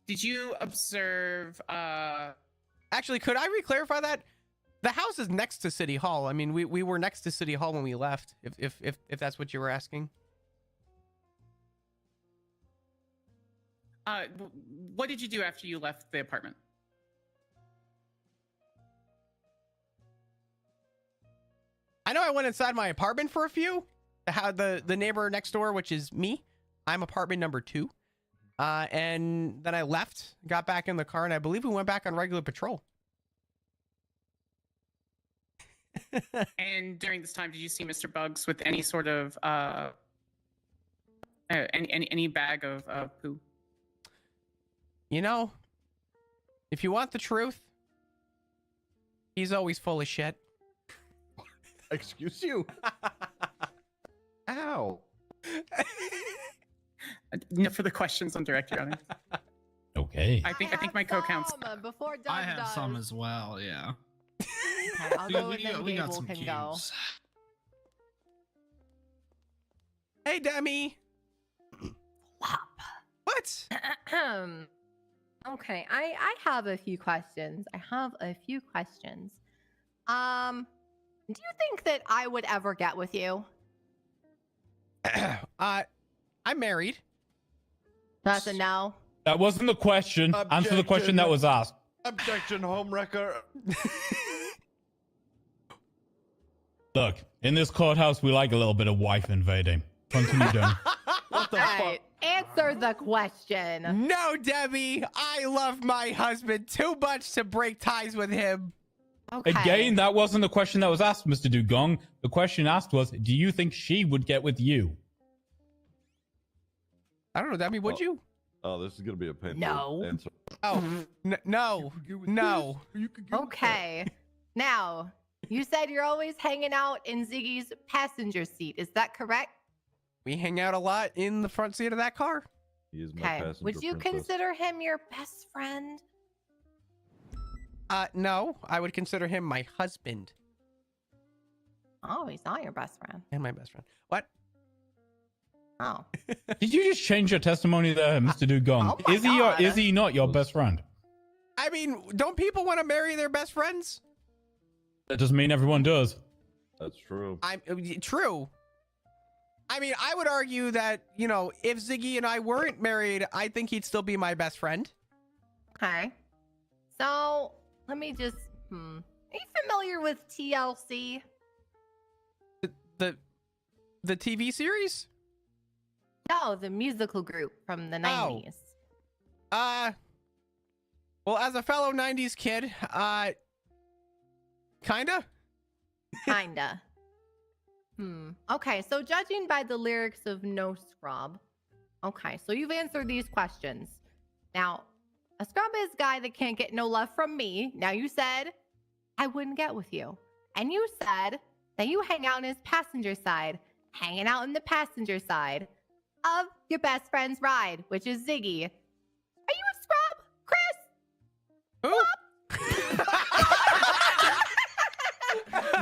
Speaker 2: Did you observe?
Speaker 3: Actually, could I re-clarify that? The house is next to City Hall. I mean, we were next to City Hall when we left. If that's what you were asking.
Speaker 2: What did you do after you left the apartment?
Speaker 3: I know I went inside my apartment for a few. The neighbor next door, which is me. I'm apartment number 2. And then I left, got back in the car, and I believe we went back on regular patrol.
Speaker 2: And during this time, did you see Mr. Bugs with any sort of any bag of poo?
Speaker 3: You know, if you want the truth, he's always full of shit.
Speaker 4: Excuse you. Ow.
Speaker 2: No further questions on direct, Your Honor.
Speaker 10: No. Okay.
Speaker 2: I think my co counts.
Speaker 6: Before Doug
Speaker 1: I have
Speaker 6: does.
Speaker 1: some as well. Yeah.
Speaker 6: Okay, I'll go and then Gable can go.
Speaker 3: Hey, Demi. What?
Speaker 6: Okay, I have a few questions. Do you think that I would ever get with you?
Speaker 3: I'm married.
Speaker 6: That's a no.
Speaker 10: That wasn't the question. Answer the question that was asked.
Speaker 4: Objection, homewrecker.
Speaker 10: Look, in this courthouse, we like a little bit of wife invading. Continue, Demi.
Speaker 4: What the
Speaker 6: Hey, answer the question.
Speaker 3: No, Debbie. I love my husband too much to break ties with him.
Speaker 6: Okay.
Speaker 10: Again, that wasn't the question that was asked, Mr. Dugong. The question asked was, do you think she would get with you?
Speaker 3: I don't know, Debbie. Would you?
Speaker 4: Oh, this is gonna be a painful
Speaker 6: No.
Speaker 4: answer.
Speaker 3: Oh, no. No.
Speaker 6: Okay. Now, you said you're always hanging out in Ziggy's passenger seat. Is that correct?
Speaker 3: We hang out a lot in the front seat of that car.
Speaker 4: He is my
Speaker 6: Okay.
Speaker 4: passenger
Speaker 6: Would you
Speaker 4: princess.
Speaker 6: consider him your best friend?
Speaker 3: No. I would consider him my husband
Speaker 6: Oh, he's not your best friend.
Speaker 3: and my best friend. What?
Speaker 6: Oh.
Speaker 10: Did you just change your testimony there, Mr. Dugong?
Speaker 6: Oh my
Speaker 10: Is he or
Speaker 6: God.
Speaker 10: is he not your best friend?
Speaker 3: I mean, don't people want to marry their best friends?
Speaker 10: That doesn't mean everyone does.
Speaker 4: That's true.
Speaker 3: True. I mean, I would argue that, you know, if Ziggy and I weren't married, I think he'd still be my best friend.
Speaker 6: Okay. So, let me just, Are you familiar with TLC?
Speaker 3: The TV series?
Speaker 6: No, the musical group from the 90s.
Speaker 3: Well, as a fellow 90s kid, kinda.
Speaker 6: Kinda. Okay, so judging by the lyrics of No Scrub, okay, so you've answered these questions. Now, a scrub is a guy that can't get no love from me. Now, you said I wouldn't get with you. And you said that you hang out in his passenger side, hanging out in the passenger side of your best friend's ride, which is Ziggy. Are you a scrub, Chris?
Speaker 3: Who?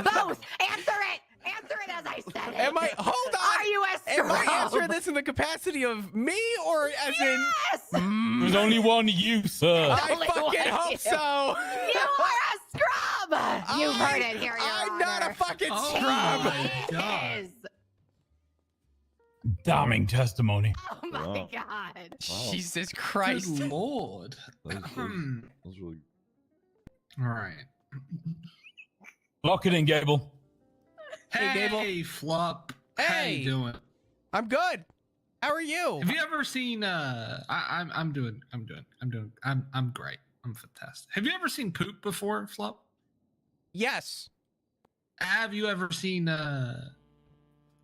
Speaker 6: Both. Answer it. Answer it as I said it.
Speaker 3: Hold on.
Speaker 6: Are you a scrub?
Speaker 3: Am I answering this in the capacity of me or as in?
Speaker 6: Yes.
Speaker 10: There's only one you, sir.
Speaker 3: I
Speaker 6: Only
Speaker 3: fucking
Speaker 6: one
Speaker 3: hope
Speaker 6: you.
Speaker 3: so.
Speaker 6: You are a scrub. You've heard it here, Your
Speaker 3: I'm
Speaker 6: Honor.
Speaker 3: not a fucking
Speaker 1: Oh
Speaker 3: scrub.
Speaker 1: my God.
Speaker 6: Is.
Speaker 10: Damning testimony.
Speaker 6: Oh my
Speaker 4: Wow.
Speaker 6: God.
Speaker 3: Jesus Christ.
Speaker 1: Good Lord.
Speaker 4: That was really.
Speaker 1: All right.
Speaker 10: Lock it in, Gable.
Speaker 3: Hey, Gable.
Speaker 1: Hey, Flop. How
Speaker 3: Hey.
Speaker 1: you doing?
Speaker 3: I'm good. How are you?
Speaker 1: Have you ever seen? I'm great. I'm fantastic. Have you ever seen poop before, Flop?
Speaker 3: Yes.
Speaker 1: Have you ever seen an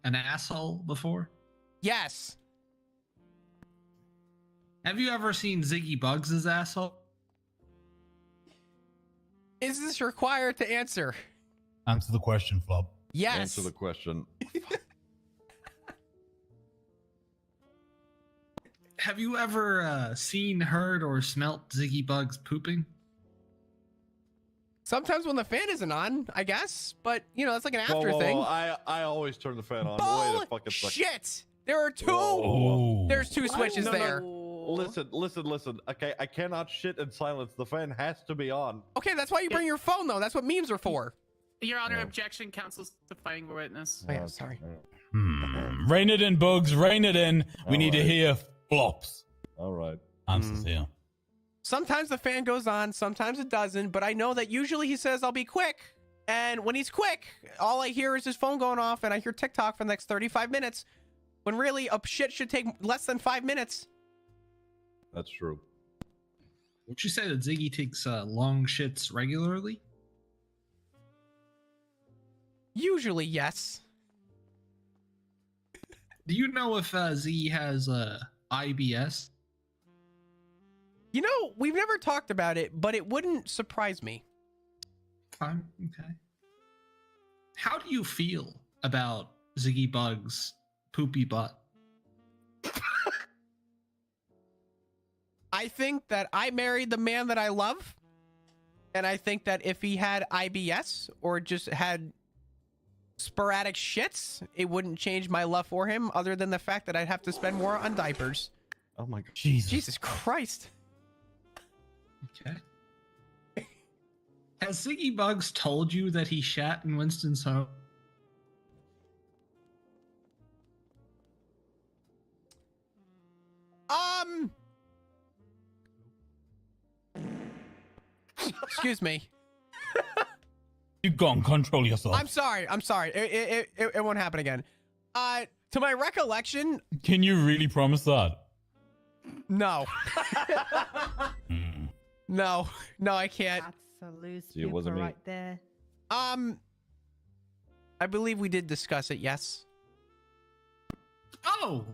Speaker 1: asshole before?
Speaker 3: Yes.
Speaker 1: Have you ever seen Ziggy Bugs' asshole?
Speaker 3: Is this required to answer?
Speaker 10: Answer the question, Flop.
Speaker 3: Yes.
Speaker 4: Answer the question.
Speaker 1: Have you ever seen, heard, or smelt Ziggy Bugs pooping?
Speaker 3: Sometimes when the fan isn't on, I guess. But, you know, that's like an after thing.
Speaker 4: I always turn the fan on. Wait a fucking second.
Speaker 3: Shit. There are two.
Speaker 10: Oh.
Speaker 3: There's two switches
Speaker 4: No, no.
Speaker 3: there.
Speaker 4: Listen. Okay, I cannot shit in silence. The fan has to be on.
Speaker 3: Okay, that's why you bring your phone, though. That's what memes are for.
Speaker 2: Your Honor,
Speaker 4: Oh.
Speaker 2: objection. Counsel's defining witness.
Speaker 3: Oh, yeah, sorry.
Speaker 10: Rein it in, Bugs. Rein it in. We need to
Speaker 4: Alright.
Speaker 10: hear Flops.
Speaker 4: All right.
Speaker 10: Answers here.
Speaker 3: Sometimes the fan goes on, sometimes it doesn't, but I know that usually he says, I'll be quick. And when he's quick, all I hear is his phone going off, and I hear TikTok for the next 35 minutes, when really a shit should take less than 5 minutes.
Speaker 4: That's true.
Speaker 1: Would you say that Ziggy takes long shits regularly?
Speaker 3: Usually, yes.
Speaker 1: Do you know if Ziggy has IBS?
Speaker 3: You know, we've never talked about it, but it wouldn't surprise me.
Speaker 1: Fine. Okay. How do you feel about Ziggy Bug's poopy butt?
Speaker 3: I think that I married the man that I love. And I think that if he had IBS or just had sporadic shits, it wouldn't change my love for him other than the fact that I'd have to spend more on diapers.
Speaker 4: Oh my god.
Speaker 3: Jesus Christ.
Speaker 1: Okay. Has Ziggy Bugs told you that he shat in Winston's home?
Speaker 3: Excuse me.
Speaker 10: You go and control yourself.
Speaker 3: I'm sorry. It won't happen again. To my recollection,
Speaker 10: Can you really promise that?
Speaker 3: no.
Speaker 10: Hmm.
Speaker 3: No, I can't.
Speaker 6: That's a loose
Speaker 4: See, it wasn't me.
Speaker 6: right there.
Speaker 3: I believe we did discuss it, yes.
Speaker 1: Oh!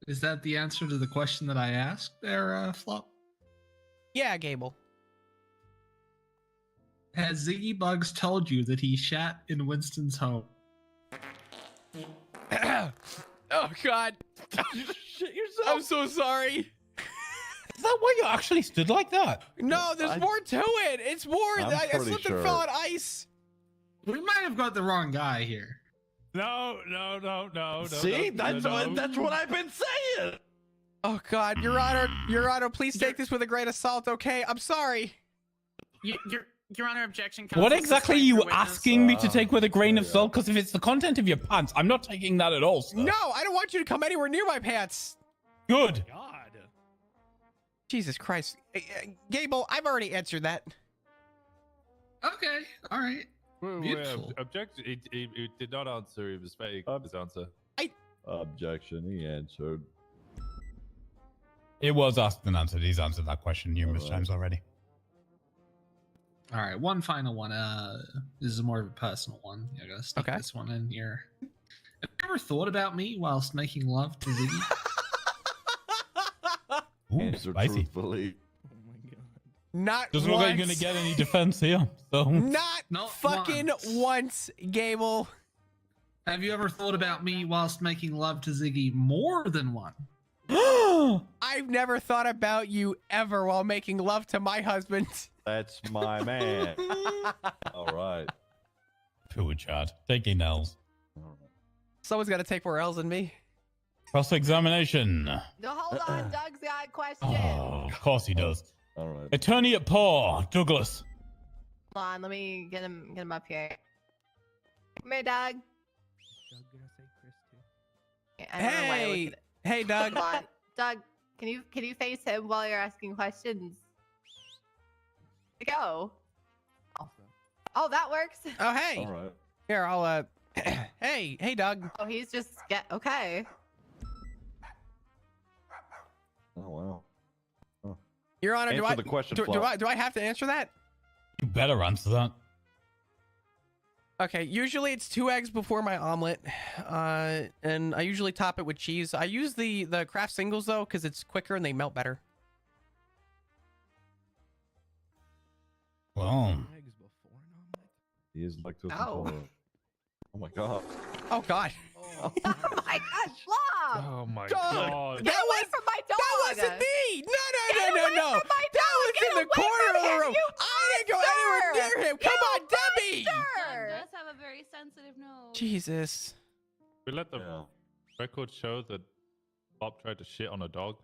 Speaker 1: Is that the answer to the question that I asked there, Flop?
Speaker 3: Yeah, Gable.
Speaker 1: Has Ziggy Bugs told you that he shat in Winston's home?
Speaker 3: Oh, God.
Speaker 10: Shit yourself.
Speaker 3: I'm so sorry.
Speaker 10: Is that why you actually stood like that?
Speaker 3: No, there's more to it. It's more.
Speaker 4: I'm
Speaker 3: I
Speaker 4: pretty
Speaker 3: slipped
Speaker 4: sure.
Speaker 3: and fell on ice.
Speaker 1: We might have got the wrong guy here.
Speaker 9: No.
Speaker 4: See, that's what I've been saying.
Speaker 3: Oh, God. Your Honor, please take this with a grain of salt, okay? I'm sorry.
Speaker 2: Your Honor, objection.
Speaker 10: What
Speaker 2: counsel
Speaker 10: exactly are
Speaker 2: suspect
Speaker 10: you
Speaker 2: for witness.
Speaker 10: asking me to take with a grain of salt? Because if it's the content of your pants, I'm not taking that at all, sir.
Speaker 3: No, I don't want you to come anywhere near my pants.
Speaker 10: Good.
Speaker 11: God.
Speaker 3: Jesus Christ. Gable, I've already answered that.
Speaker 1: Okay, all right. Beautiful.
Speaker 9: Objection. He did not answer. He was vague. His answer.
Speaker 4: Objection. He answered.
Speaker 10: It was asked and answered. He's answered that question numerous
Speaker 4: Alright.
Speaker 10: times already.
Speaker 1: All right, one final one. This is more of a personal one. I gotta stick
Speaker 3: Okay.
Speaker 1: this one in here. Have you ever thought about me whilst making love to Ziggy?
Speaker 10: Ooh,
Speaker 4: Answer
Speaker 10: spicy.
Speaker 4: truthfully.
Speaker 11: Oh my god.
Speaker 3: Not
Speaker 10: Doesn't
Speaker 3: once.
Speaker 10: look like you're going to get any defense here. So.
Speaker 3: Not
Speaker 1: Not
Speaker 3: fucking once, Gable.
Speaker 1: Have you ever thought about me whilst making love to Ziggy more than one?
Speaker 3: I've never thought about you ever while making love to my husband.
Speaker 4: That's my man. All right.
Speaker 10: Poor Chad. Taking L's.
Speaker 4: All right.
Speaker 3: Someone's got to take more L's than me.
Speaker 10: Cross-examination.
Speaker 6: No, hold on. Doug's got a question.
Speaker 10: Oh, of course he does.
Speaker 4: All right.
Speaker 10: Attorney at paw, Douglas.
Speaker 6: Hold on. Let me get him up here. Come here, Doug.
Speaker 11: Doug gonna say Chris too.
Speaker 6: I don't know why I looked at
Speaker 3: Hey, Doug.
Speaker 6: Hold on. Doug, can you face him while you're asking questions? Go. Oh, that works.
Speaker 3: Oh, hey.
Speaker 4: All right.
Speaker 3: Here, I'll, hey, Doug.
Speaker 6: Oh, he's just okay.
Speaker 4: Oh wow.
Speaker 3: Your Honor,
Speaker 4: Answer the question,
Speaker 3: do
Speaker 4: Fluff.
Speaker 3: I have to answer that?
Speaker 10: You better answer that.
Speaker 3: Okay, usually it's 2 eggs before my omelet, and I usually top it with cheese. I use the Kraft singles though because it's quicker and they melt better.
Speaker 10: Well,
Speaker 11: Eggs before an omelet?
Speaker 4: He is lactose
Speaker 6: Ow.
Speaker 4: intolerant. Oh my god.
Speaker 3: Oh God,
Speaker 6: Oh my God, Flop!
Speaker 9: Oh my
Speaker 3: Dog.
Speaker 9: god.
Speaker 6: Get away from my dog!
Speaker 3: that wasn't me!
Speaker 6: Get
Speaker 3: No!
Speaker 6: away from my
Speaker 3: That
Speaker 6: dog!
Speaker 3: was
Speaker 6: Get
Speaker 3: in the
Speaker 6: away
Speaker 3: corner
Speaker 6: from
Speaker 3: of the
Speaker 6: him,
Speaker 3: room.
Speaker 6: you
Speaker 3: I didn't go anywhere
Speaker 6: monster!
Speaker 3: near him. Come
Speaker 6: You
Speaker 3: on, Debbie!
Speaker 6: monster!
Speaker 7: Doug does have a very sensitive nose.
Speaker 3: Jesus.
Speaker 9: We let the
Speaker 4: Yeah.
Speaker 9: record show that Bob tried to shit on a dog.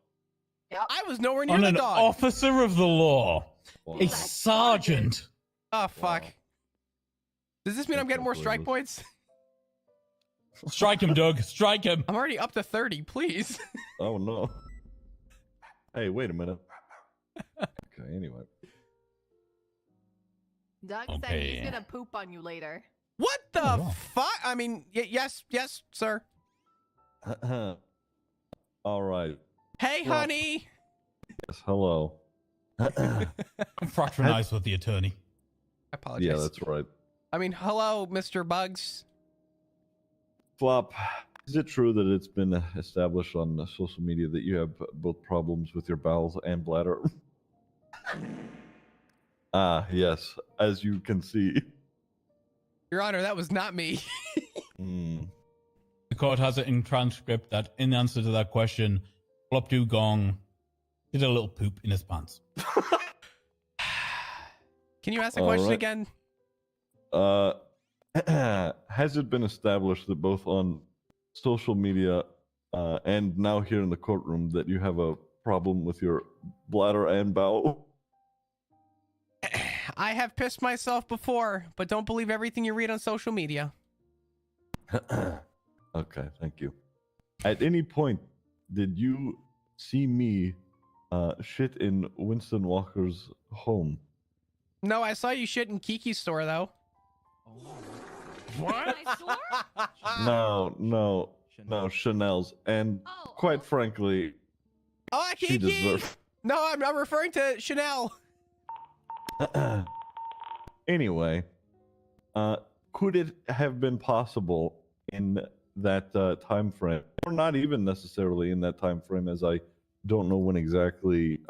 Speaker 3: I was nowhere near
Speaker 10: on
Speaker 3: the
Speaker 10: an
Speaker 3: dog.
Speaker 10: officer of the law,
Speaker 4: Wow.
Speaker 10: a sergeant.
Speaker 3: Oh fuck.
Speaker 4: Wow.
Speaker 3: Does this mean I'm getting more strike points?
Speaker 10: Strike him, Doug. Strike him.
Speaker 3: I'm already up to 30. Please.
Speaker 4: Oh no. Hey, wait a minute. Okay. Anyway.
Speaker 6: Doug said
Speaker 10: Okay.
Speaker 6: he's gonna poop on you later.
Speaker 3: What the
Speaker 10: Oh, wow.
Speaker 3: fuck? I mean, yes, sir.
Speaker 4: All right.
Speaker 3: Hey,
Speaker 4: Well-
Speaker 3: honey.
Speaker 4: Yes. Hello.
Speaker 10: Fraternize with the attorney.
Speaker 3: I apologize.
Speaker 4: Yeah, that's right.
Speaker 3: I mean, hello, Mr. Bugs.
Speaker 4: Flop, is it true that it's been established on social media that you have both problems with your bowels and bladder? Yes, as you can see.
Speaker 3: Your Honor, that was not me.
Speaker 4: Mm.
Speaker 10: court has it in transcript that in answer to that question, Flop Dugong did a little poop in his pants.
Speaker 3: Can you ask the question again?
Speaker 4: Has it been established that both on social media and now here in the courtroom that you have a problem with your bladder and bowel?
Speaker 3: I have pissed myself before, but don't believe everything you read on social media.
Speaker 4: Okay, thank you. At any point, did you see me shit in Winston Walker's home?
Speaker 3: No, I saw you shit in Kiki's store, though.
Speaker 11: What?
Speaker 4: No, Chanel's. And quite frankly,
Speaker 3: Oh,
Speaker 4: she
Speaker 3: Kiki!
Speaker 4: deserves...
Speaker 3: No, I'm referring to Chanel.
Speaker 4: Anyway, could it have been possible in that time frame, or not even necessarily in that time frame, as I don't know when exactly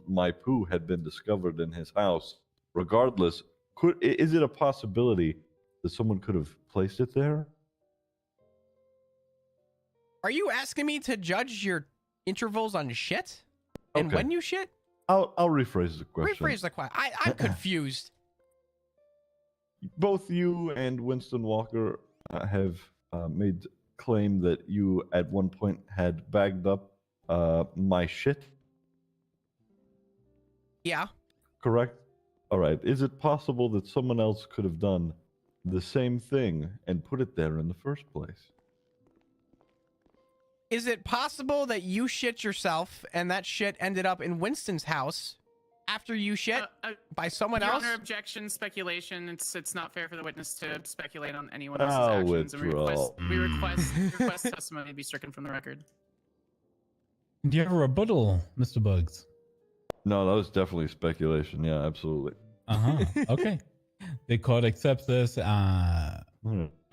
Speaker 4: my poo had been discovered in his house. Regardless, is it a possibility that someone could have placed it there?
Speaker 3: Are you asking me to judge your intervals on shit and
Speaker 4: Okay.
Speaker 3: when you shit?
Speaker 4: I'll rephrase the question.
Speaker 3: Rephrase the question. I'm confused.
Speaker 4: Both you and Winston Walker have made claim that you at one point had bagged up my shit.
Speaker 3: Yeah.
Speaker 4: Correct? All right. Is it possible that someone else could have done the same thing and put it there in the first place?
Speaker 3: Is it possible that you shit yourself and that shit ended up in Winston's house after you shit by someone
Speaker 2: Your
Speaker 3: else?
Speaker 2: Honor, objection, speculation. It's not fair for the witness to speculate on anyone else's
Speaker 4: I'll
Speaker 2: actions. And
Speaker 4: withdraw.
Speaker 2: we request testimony to be stricken from the record.
Speaker 10: Do you have a rebuttal, Mr. Bugs?
Speaker 4: No, that was definitely speculation. Yeah, absolutely.
Speaker 10: Okay. The court accepts this.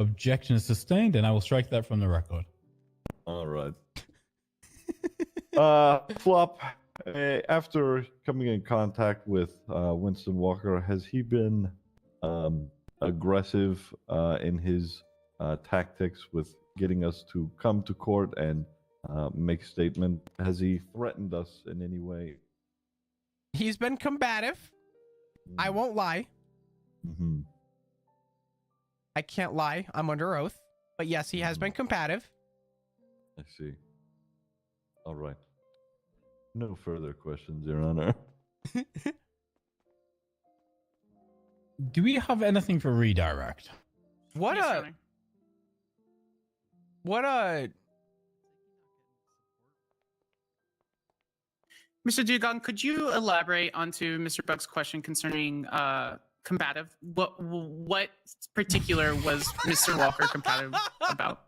Speaker 10: Objection is sustained, and I will strike that from the record.
Speaker 4: All right. Flop, after coming in contact with Winston Walker, has he been aggressive in his tactics with getting us to come to court and make a statement? Has he threatened us in any way?
Speaker 3: He's been combative. I won't lie.
Speaker 4: Mm-hmm.
Speaker 3: I can't lie. I'm under oath. But yes, he has been combative.
Speaker 4: I see. All right. No further questions, Your Honor.
Speaker 10: Do we have anything for redirect?
Speaker 3: What
Speaker 2: Yes, Your
Speaker 3: a...
Speaker 2: Honor.
Speaker 3: What a...
Speaker 2: Mr. Dugong, could you elaborate onto Mr. Buck's question concerning combative? What particular was Mr. Walker combative about?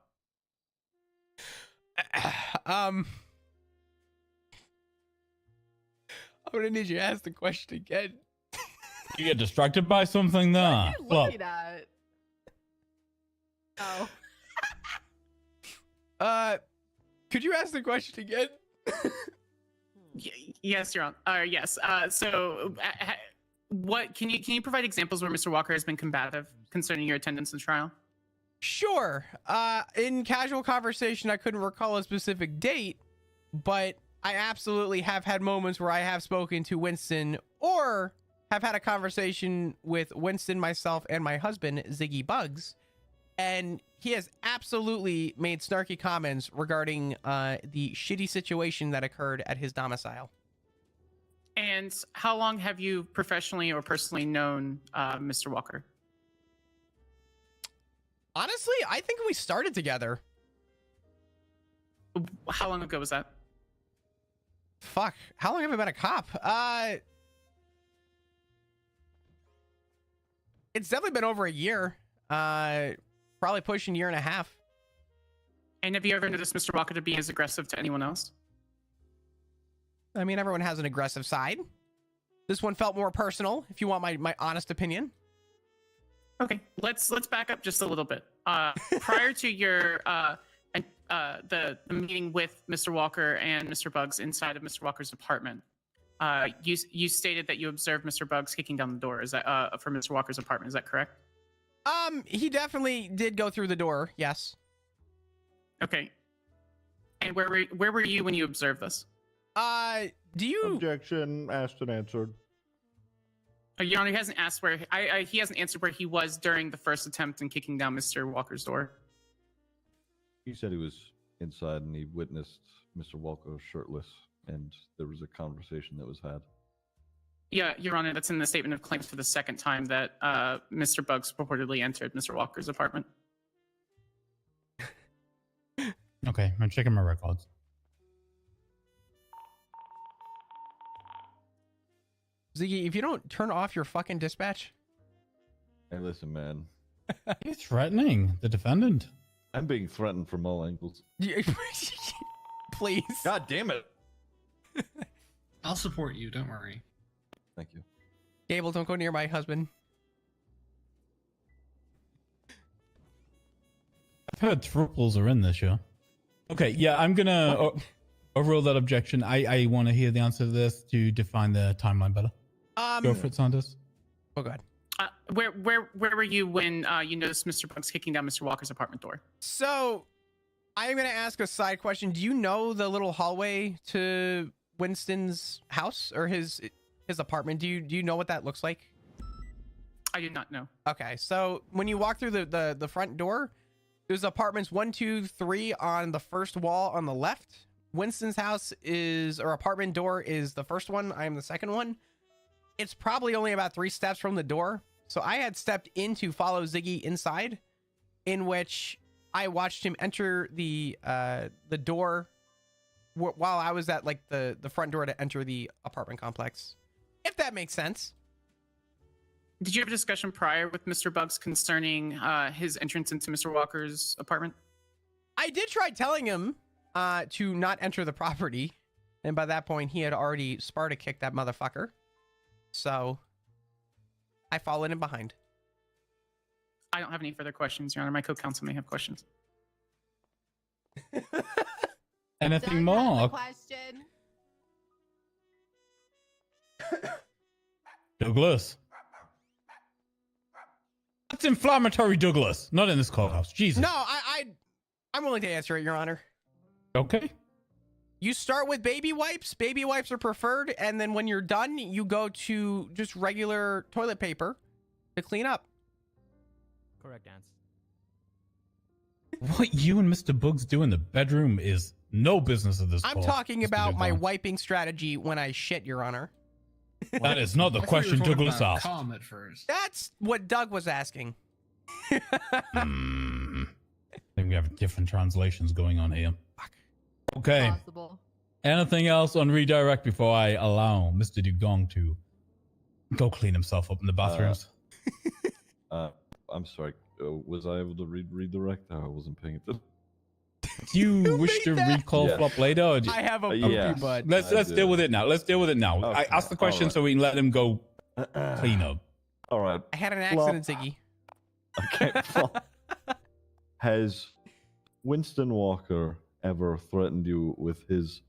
Speaker 3: I'm gonna need you to ask the question again.
Speaker 10: You get distracted by something there.
Speaker 6: What are you
Speaker 10: Flop.
Speaker 6: looking at? Oh.
Speaker 3: Could you ask the question again?
Speaker 2: Yes, Your Honor. Yes. What can you provide examples where Mr. Walker has been combative concerning your attendance in trial?
Speaker 3: Sure. In casual conversation, I couldn't recall a specific date, but I absolutely have had moments where I have spoken to Winston or have had a conversation with Winston, myself, and my husband, Ziggy Bugs. And he has absolutely made snarky comments regarding the shitty situation that occurred at his domicile.
Speaker 2: And how long have you professionally or personally known Mr. Walker?
Speaker 3: Honestly, I think we started together.
Speaker 2: How long ago was that?
Speaker 3: Fuck. How long have I been a cop? It's definitely been over a year. Probably pushing a year and a half.
Speaker 2: And have you ever noticed Mr. Walker to be as aggressive to anyone else?
Speaker 3: I mean, everyone has an aggressive side. This one felt more personal, if you want my honest opinion.
Speaker 2: Okay, let's back up just a little bit. Prior to your the meeting with Mr. Walker and Mr. Bugs inside of Mr. Walker's apartment, you stated that you observed Mr. Bugs kicking down the door. Is that for Mr. Walker's apartment? Is that correct?
Speaker 3: He definitely did go through the door. Yes.
Speaker 2: Okay. And where were you when you observed this?
Speaker 3: Do you?
Speaker 4: Objection asked and answered.
Speaker 2: Your Honor, he hasn't asked where he hasn't answered where he was during the first attempt in kicking down Mr. Walker's door.
Speaker 4: He said he was inside and he witnessed Mr. Walker shirtless, and there was a conversation that was had.
Speaker 2: Yeah, Your Honor, that's in the statement of claims for the second time that Mr. Bugs purportedly entered Mr. Walker's apartment.
Speaker 10: Okay, I'm checking my records.
Speaker 3: Ziggy, if you don't turn off your fucking dispatch.
Speaker 4: Hey, listen, man.
Speaker 10: You're threatening the defendant.
Speaker 4: I'm being threatened from all angles.
Speaker 3: Please.
Speaker 4: God damn it.
Speaker 1: I'll support you. Don't worry.
Speaker 4: Thank you.
Speaker 3: Gable, don't go near my husband.
Speaker 10: I've heard triples are in this, yeah. Okay, yeah, I'm gonna overrule that objection. I want to hear the answer to this to define the timeline better. Go for it, Sanders.
Speaker 3: Oh god.
Speaker 2: Where were you when you noticed Mr. Bugs kicking down Mr. Walker's apartment door?
Speaker 3: So, I'm gonna ask a side question. Do you know the little hallway to Winston's house or his apartment? Do you know what that looks like?
Speaker 2: I do not know.
Speaker 3: Okay, so when you walk through the front door, there's apartments 1, 2, 3 on the first wall on the left. Winston's house apartment door is the first one. I am the second one. It's probably only about 3 steps from the door. So I had stepped in to follow Ziggy inside, in which I watched him enter the door while I was at like the front door to enter the apartment complex. If that makes sense.
Speaker 2: Did you have a discussion prior with Mr. Bugs concerning his entrance into Mr. Walker's apartment?
Speaker 3: I did try telling him to not enter the property, and by that point he had already Sparta kicked that motherfucker. So I followed him behind.
Speaker 2: I don't have any further questions, Your Honor. My co-counsel may have questions.
Speaker 10: Anything
Speaker 6: Doug has a
Speaker 10: more?
Speaker 6: question.
Speaker 10: Douglas. That's inflammatory, Douglas. Not in this courthouse. Jesus.
Speaker 3: No, I'm willing to answer it, Your Honor.
Speaker 10: Okay.
Speaker 3: You start with baby wipes. Baby wipes are preferred, and then when you're done, you go to just regular toilet paper to clean up.
Speaker 12: Correct answer.
Speaker 10: What you and Mr. Bugs do in the bedroom is no business of this
Speaker 3: I'm
Speaker 10: court,
Speaker 3: talking
Speaker 10: Mr.
Speaker 3: about my
Speaker 10: Duggan.
Speaker 3: wiping strategy when I shit, Your Honor.
Speaker 10: That is not the
Speaker 1: I thought you
Speaker 10: question
Speaker 1: were talking
Speaker 10: Douglas
Speaker 1: about
Speaker 10: asked.
Speaker 1: calm at first.
Speaker 3: That's what Doug was asking.
Speaker 10: I think we have different translations going on here. Okay.
Speaker 6: Possible.
Speaker 10: Anything else on redirect before I allow Mr. Dugong to go clean himself up in the bathrooms?
Speaker 4: I'm sorry. Was I able to redirect? I wasn't paying attention.
Speaker 10: Do you wish to
Speaker 3: that?
Speaker 10: recall
Speaker 4: Yes.
Speaker 10: flop later? Or do
Speaker 3: I have a
Speaker 4: yeah.
Speaker 3: poopy butt.
Speaker 10: let's deal with it now. Let's deal with it now. I
Speaker 4: Okay,
Speaker 10: asked the question
Speaker 4: alright.
Speaker 10: so we can let him go clean up.
Speaker 4: All right.
Speaker 3: I had an
Speaker 4: Flop.
Speaker 3: accident, Ziggy.
Speaker 4: Okay. Flop. Has Winston Walker ever threatened you with his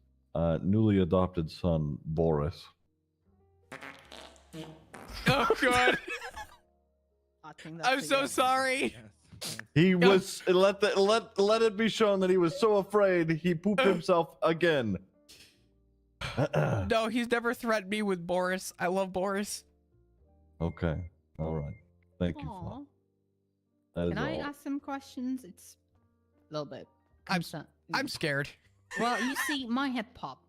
Speaker 4: newly adopted son, Boris?
Speaker 3: Oh god.
Speaker 12: I think that's
Speaker 3: I'm
Speaker 12: a
Speaker 3: so
Speaker 12: yes.
Speaker 3: sorry.
Speaker 4: He was let it be shown that he was so afraid he pooped himself again.
Speaker 3: No, he's never threatened me with Boris. I love Boris.
Speaker 4: Okay. All right. Thank you.
Speaker 12: Aw.
Speaker 4: Flop. That is
Speaker 12: Can I
Speaker 4: all.
Speaker 12: ask some questions? It's a little bit.
Speaker 3: I'm
Speaker 12: concern-
Speaker 3: I'm scared.
Speaker 12: Well, you see, my head popped.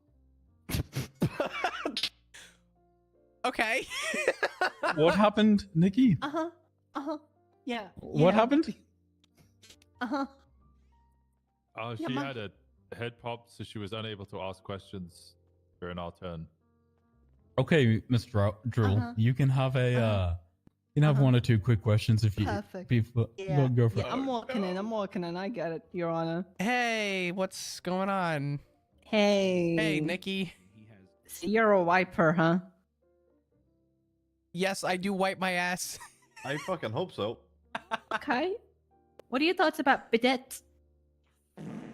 Speaker 3: Okay.
Speaker 10: What happened, Nikki?
Speaker 12: Yeah.
Speaker 10: What happened?
Speaker 9: Oh, she
Speaker 12: Yeah,
Speaker 9: had a head pop, so she was unable to ask questions during our turn.
Speaker 10: Okay, Mr. Drool, you can have a you can have one or two quick questions if you
Speaker 12: Perfect.
Speaker 10: before
Speaker 12: Yeah.
Speaker 10: go for
Speaker 12: Yeah,
Speaker 10: it.
Speaker 12: I'm walking in. I get it, Your Honor.
Speaker 3: Hey, what's going on?
Speaker 12: Hey.
Speaker 3: Hey, Nikki.
Speaker 12: So you're a wiper, huh?
Speaker 3: Yes, I do wipe my ass.
Speaker 4: I fucking hope so.
Speaker 12: Okay. What are your thoughts about bidets?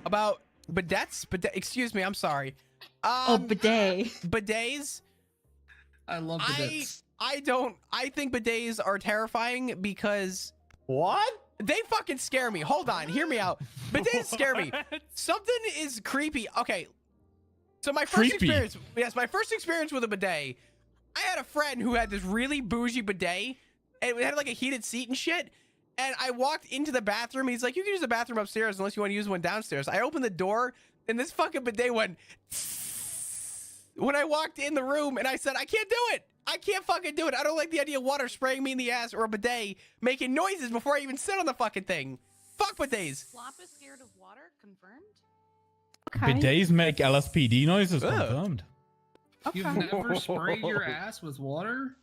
Speaker 3: About bidets? Excuse me, I'm sorry.
Speaker 12: Bidet.
Speaker 3: Bidets?
Speaker 1: I love the bits.
Speaker 3: I think bidets are terrifying because
Speaker 4: What?
Speaker 3: They fucking scare me. Hold on, hear me out. Bidets scare me. Something is creepy. Okay, so my first experience, my first experience with a bidet, I had a friend who had this really bougie bidet, and it had like a heated seat and shit. And I walked into the bathroom. He's like, "You can use the bathroom upstairs unless you want to use one downstairs." I opened the door, and this fucking bidet went when I walked in the room, and I said, "I can't do it. I can't fucking do it. I don't like the idea of water spraying me in the ass or a bidet making noises before I even sit on the fucking thing. Fuck bidets."
Speaker 7: Flop is scared of water. Confirmed.
Speaker 6: Okay.
Speaker 10: Bidets make LSPD noises.
Speaker 3: Ugh.
Speaker 10: Confirmed.
Speaker 1: You've never sprayed your ass with water?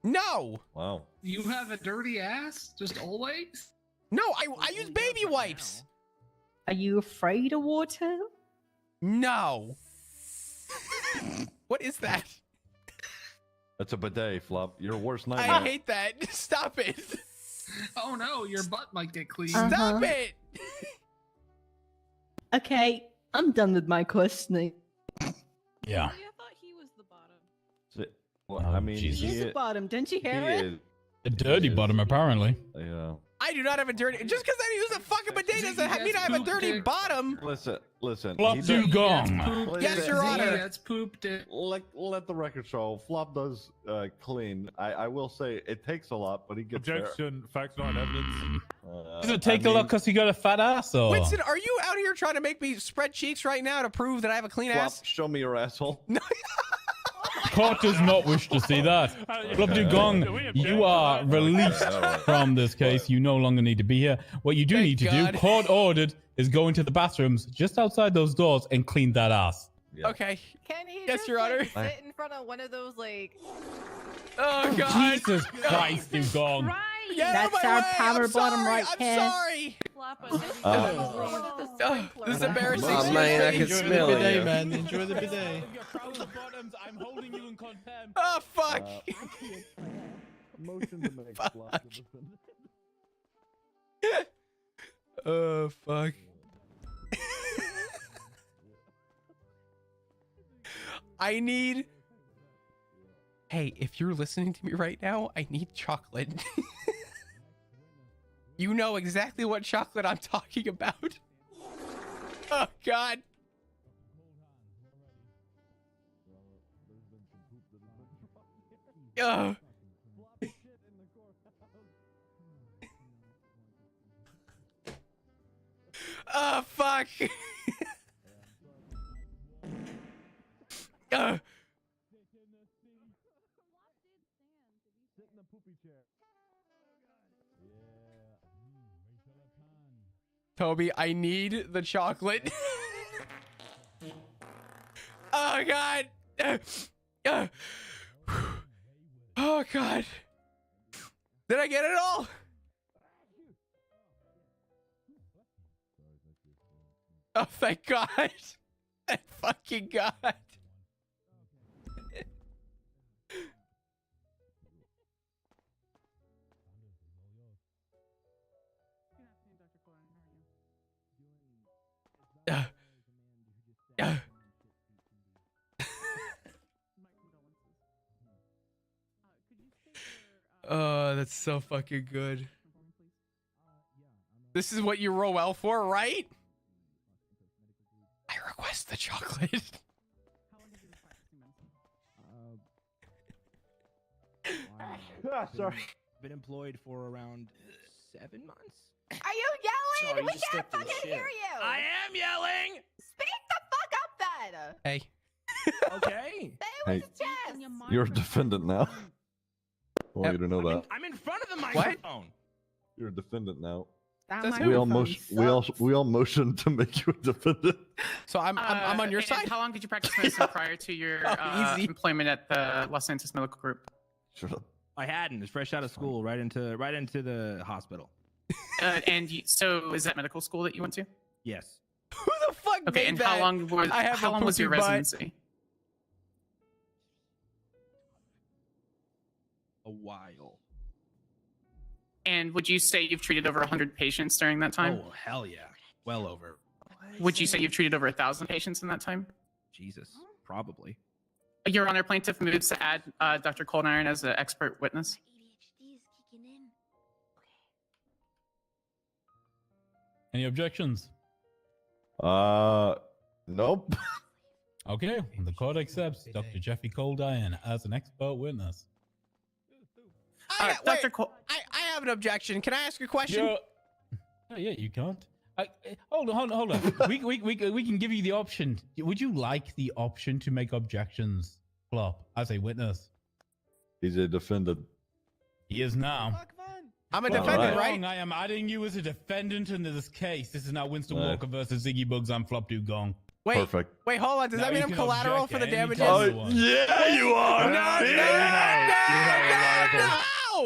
Speaker 3: No.
Speaker 4: Wow.
Speaker 1: You have a dirty ass? Just always?
Speaker 3: No, I use baby wipes.
Speaker 12: Are you afraid of water?
Speaker 3: No. What is that?
Speaker 4: That's a bidet, Flop. Your worst nightmare.
Speaker 3: I hate that. Stop it.
Speaker 1: Oh no, your butt might get clean.
Speaker 3: Stop it.
Speaker 12: Okay, I'm done with my questioning.
Speaker 10: Yeah.
Speaker 7: I thought he was the bottom.
Speaker 4: Well,
Speaker 10: Oh,
Speaker 4: I mean,
Speaker 10: Jesus.
Speaker 12: He's the bottom. Didn't you hear it?
Speaker 4: is,
Speaker 10: A dirty bottom, apparently.
Speaker 4: yeah.
Speaker 3: I do not have a dirty. Just because I use a fucking bidet doesn't mean I have a dirty bottom.
Speaker 4: Listen.
Speaker 10: Flop
Speaker 4: he
Speaker 10: do
Speaker 4: does-
Speaker 10: gong.
Speaker 3: Yes, Your Honor.
Speaker 1: That's pooped it.
Speaker 4: Let the record show. Flop does clean. I will say it takes a lot, but he gets there.
Speaker 9: Objection. Facts not evidence.
Speaker 10: Does it take a lot because you got a fat ass, or?
Speaker 3: Winston, are you out here trying to make me spread cheeks right now to prove that I have a clean
Speaker 4: Flop,
Speaker 3: ass?
Speaker 4: show me your asshole.
Speaker 10: Court does not wish to see that. Flop do gong, you are released from this case. You no longer need to be here. What you do
Speaker 3: Thank
Speaker 10: need to
Speaker 3: God.
Speaker 10: do, court ordered, is go into the bathrooms just outside those doors and clean that ass.
Speaker 4: Yeah.
Speaker 3: Okay.
Speaker 6: Can he
Speaker 3: Yes,
Speaker 6: just
Speaker 3: Your Honor.
Speaker 6: like, sit in front of one of those like?
Speaker 3: Oh God.
Speaker 10: Jesus Christ, do gong.
Speaker 7: Right.
Speaker 3: Get out of
Speaker 12: That's
Speaker 3: my
Speaker 12: our
Speaker 3: way.
Speaker 12: power
Speaker 3: I'm
Speaker 12: bottom
Speaker 3: sorry.
Speaker 12: right
Speaker 3: I'm
Speaker 12: hand.
Speaker 3: sorry.
Speaker 7: Flop
Speaker 6: One of the
Speaker 3: This is
Speaker 6: sprinklers.
Speaker 3: embarrassing.
Speaker 5: Oh, man, I can
Speaker 3: Excuse me.
Speaker 5: smell it.
Speaker 11: bidet, man. Enjoy the bidet.
Speaker 10: I'm holding you in contempt.
Speaker 3: Oh fuck.
Speaker 4: Motion to make
Speaker 3: Fuck.
Speaker 4: Flop the defendant.
Speaker 3: Oh fuck. I need. Hey, if you're listening to me right now, I need chocolate. You know exactly what chocolate I'm talking about. Oh God. Ugh. Oh fuck. Ugh. Toby, I need the chocolate. Oh God. Oh God. Did I get it all? Oh, thank God. Thank fucking God. Oh, that's so fucking good. This is what you roll well for, right? I request the chocolate.
Speaker 4: Sorry.
Speaker 11: Been employed for around 7 months.
Speaker 6: Are you yelling?
Speaker 5: Sorry,
Speaker 6: We
Speaker 5: you just
Speaker 6: can't
Speaker 5: stepped in the
Speaker 6: fucking
Speaker 5: shit.
Speaker 6: hear you.
Speaker 11: I am yelling.
Speaker 6: Speak the fuck up then.
Speaker 3: Hey.
Speaker 11: Okay.
Speaker 6: Say it
Speaker 4: Hey.
Speaker 6: with your chest.
Speaker 4: You're a defendant now. I want you to know that.
Speaker 11: I'm in front of the microphone.
Speaker 4: You're a defendant now.
Speaker 6: That
Speaker 3: That's-
Speaker 4: We all
Speaker 6: microphone
Speaker 4: motion. We all motioned to make you a defendant.
Speaker 3: So I'm on your
Speaker 2: and
Speaker 3: side.
Speaker 2: How long did you practice medicine prior to your
Speaker 3: Oh, easy.
Speaker 2: employment at the Los Santos Medical Group?
Speaker 4: Shut up.
Speaker 11: I hadn't. It's fresh out of school, right into the hospital.
Speaker 2: So is that medical school that you went to?
Speaker 11: Yes.
Speaker 3: Who the fuck
Speaker 2: Okay,
Speaker 3: made
Speaker 2: and
Speaker 3: that? I have
Speaker 2: how
Speaker 3: a
Speaker 2: long was your
Speaker 3: poopy butt.
Speaker 2: residency?
Speaker 11: A while.
Speaker 2: And would you say you've treated over 100 patients during that time?
Speaker 11: Oh hell yeah. Well over.
Speaker 2: Would you say you've treated over 1,000 patients in that time?
Speaker 11: Jesus. Probably.
Speaker 2: Your Honor, plaintiff moves to add Dr. Coldiron as an expert witness.
Speaker 10: Any objections?
Speaker 4: Nope.
Speaker 10: Okay, the court accepts Dr. Jeffy Coldian as an expert witness.
Speaker 2: Dr. Cole.
Speaker 3: I have an objection. Can I ask a question?
Speaker 10: Oh, yeah, you can't. Hold on. we can give you the option. Would you like the option to make objections, Flop, as a witness?
Speaker 4: He's a defendant.
Speaker 10: He is now.
Speaker 3: I'm a
Speaker 4: Well,
Speaker 3: defendant,
Speaker 4: right.
Speaker 3: right?
Speaker 10: I am adding you as a defendant into this case. This is now Winston
Speaker 4: Right.
Speaker 10: Walker versus Ziggy Bugs. I'm Flop Dugong.
Speaker 3: Wait,
Speaker 4: Perfect.
Speaker 3: wait, hold on. Does
Speaker 10: Now
Speaker 3: that mean
Speaker 10: you
Speaker 3: I'm
Speaker 10: can
Speaker 3: collateral
Speaker 10: object
Speaker 3: for the
Speaker 10: at any
Speaker 3: damages?
Speaker 10: time.
Speaker 4: Oh, yeah, you are.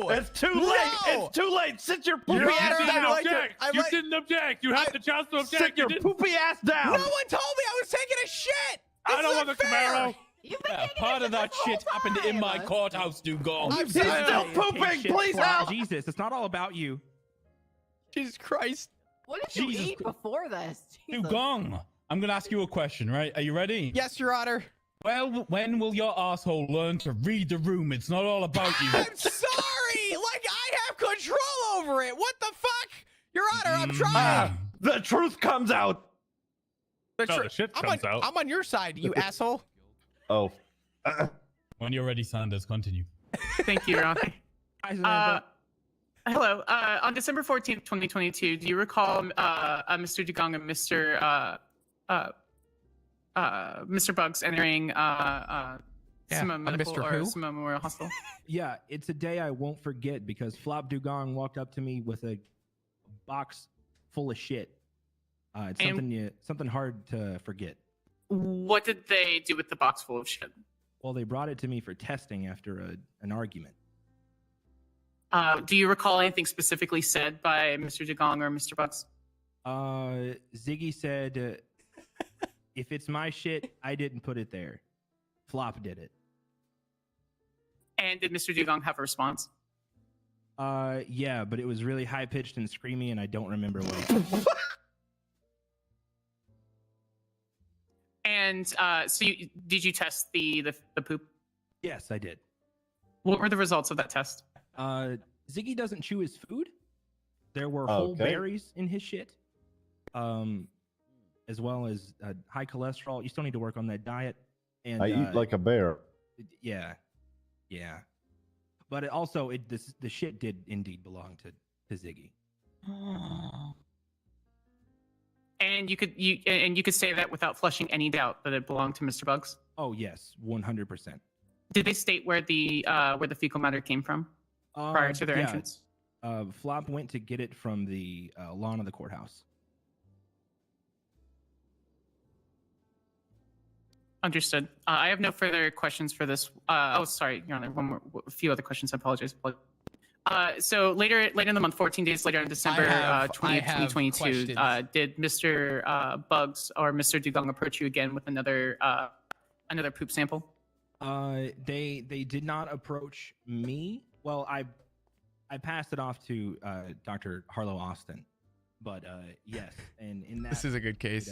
Speaker 3: No!
Speaker 4: It's too late.
Speaker 3: No!
Speaker 4: It's too late. Sit your poopy
Speaker 3: Your
Speaker 4: ass
Speaker 3: Honor,
Speaker 4: down.
Speaker 3: I'd like to- I'd
Speaker 9: You
Speaker 3: like-
Speaker 9: didn't object. You had the chance to object.
Speaker 4: Sit your poopy ass down.
Speaker 3: No one told me I was taking a shit!
Speaker 9: I
Speaker 3: This
Speaker 9: don't
Speaker 3: is
Speaker 9: want the
Speaker 3: unfair!
Speaker 9: Camaro.
Speaker 6: You've been
Speaker 10: Yeah,
Speaker 6: taking
Speaker 10: part
Speaker 6: a
Speaker 10: of that
Speaker 6: shit
Speaker 10: shit
Speaker 6: this whole
Speaker 10: happened in my
Speaker 6: time.
Speaker 10: courthouse, Dugong.
Speaker 3: I'm
Speaker 4: He's
Speaker 3: sorry.
Speaker 4: still pooping. Please help.
Speaker 11: Jesus, it's not all about you.
Speaker 3: Jesus Christ.
Speaker 6: What did you
Speaker 10: Jesus
Speaker 6: eat before this? Jesus.
Speaker 10: Dugong, I'm going to ask you a question, right? Are you ready?
Speaker 3: Yes, Your Honor.
Speaker 10: Well, when will your asshole learn to read the room? It's not all about you.
Speaker 3: I'm sorry! Like, I have control over it! What the fuck? Your Honor, I'm trying!
Speaker 4: The truth comes out.
Speaker 3: The
Speaker 9: No, the shit comes out.
Speaker 3: I'm on your side, you asshole.
Speaker 4: Oh.
Speaker 10: When you're ready, Sanders, continue.
Speaker 2: Thank you, Your Honor. Hello. On December 14th, 2022, do you recall Mr. Dugong and Mr. Bugs entering Simone Medical
Speaker 3: Mr.
Speaker 2: or
Speaker 3: Who?
Speaker 2: Simone Memorial Hospital?
Speaker 11: Yeah, it's a day I won't forget because Flop Dugong walked up to me with a box full of shit. It's
Speaker 2: And-
Speaker 11: something hard to forget.
Speaker 2: What did they do with the box full of shit?
Speaker 11: Well, they brought it to me for testing after an argument.
Speaker 2: Do you recall anything specifically said by Mr. Dugong or Mr. Bugs?
Speaker 11: Ziggy said, if it's my shit, I didn't put it there. Flop did it.
Speaker 2: And did Mr. Dugong have a response?
Speaker 11: Yeah, but it was really high pitched and screamy, and I don't remember what.
Speaker 2: And did you test the poop?
Speaker 11: Yes, I did.
Speaker 2: What were the results of that test?
Speaker 11: Ziggy doesn't chew his food. There were whole
Speaker 4: Okay.
Speaker 11: berries in his shit, as well as high cholesterol. You still need to work on that diet. And
Speaker 4: I eat like a bear.
Speaker 11: yeah. But the shit did indeed belong to Ziggy.
Speaker 2: And you could say that without flushing any doubt that it belonged to Mr. Bugs.
Speaker 11: Oh yes, 100%.
Speaker 2: Did they state where the fecal matter came from prior to their entrance?
Speaker 11: Flop went to get it from the lawn of the courthouse.
Speaker 2: Understood. I have no further questions for this. Sorry, Your Honor. A few other questions. I apologize. So later in the month, 14 days later, on December 20th, 2022, did Mr. Bugs or Mr. Dugong approach you again with another poop sample?
Speaker 11: They did not approach me. Well, I passed it off to Dr. Harlow Austin, but yes, and in that
Speaker 3: This is a good case.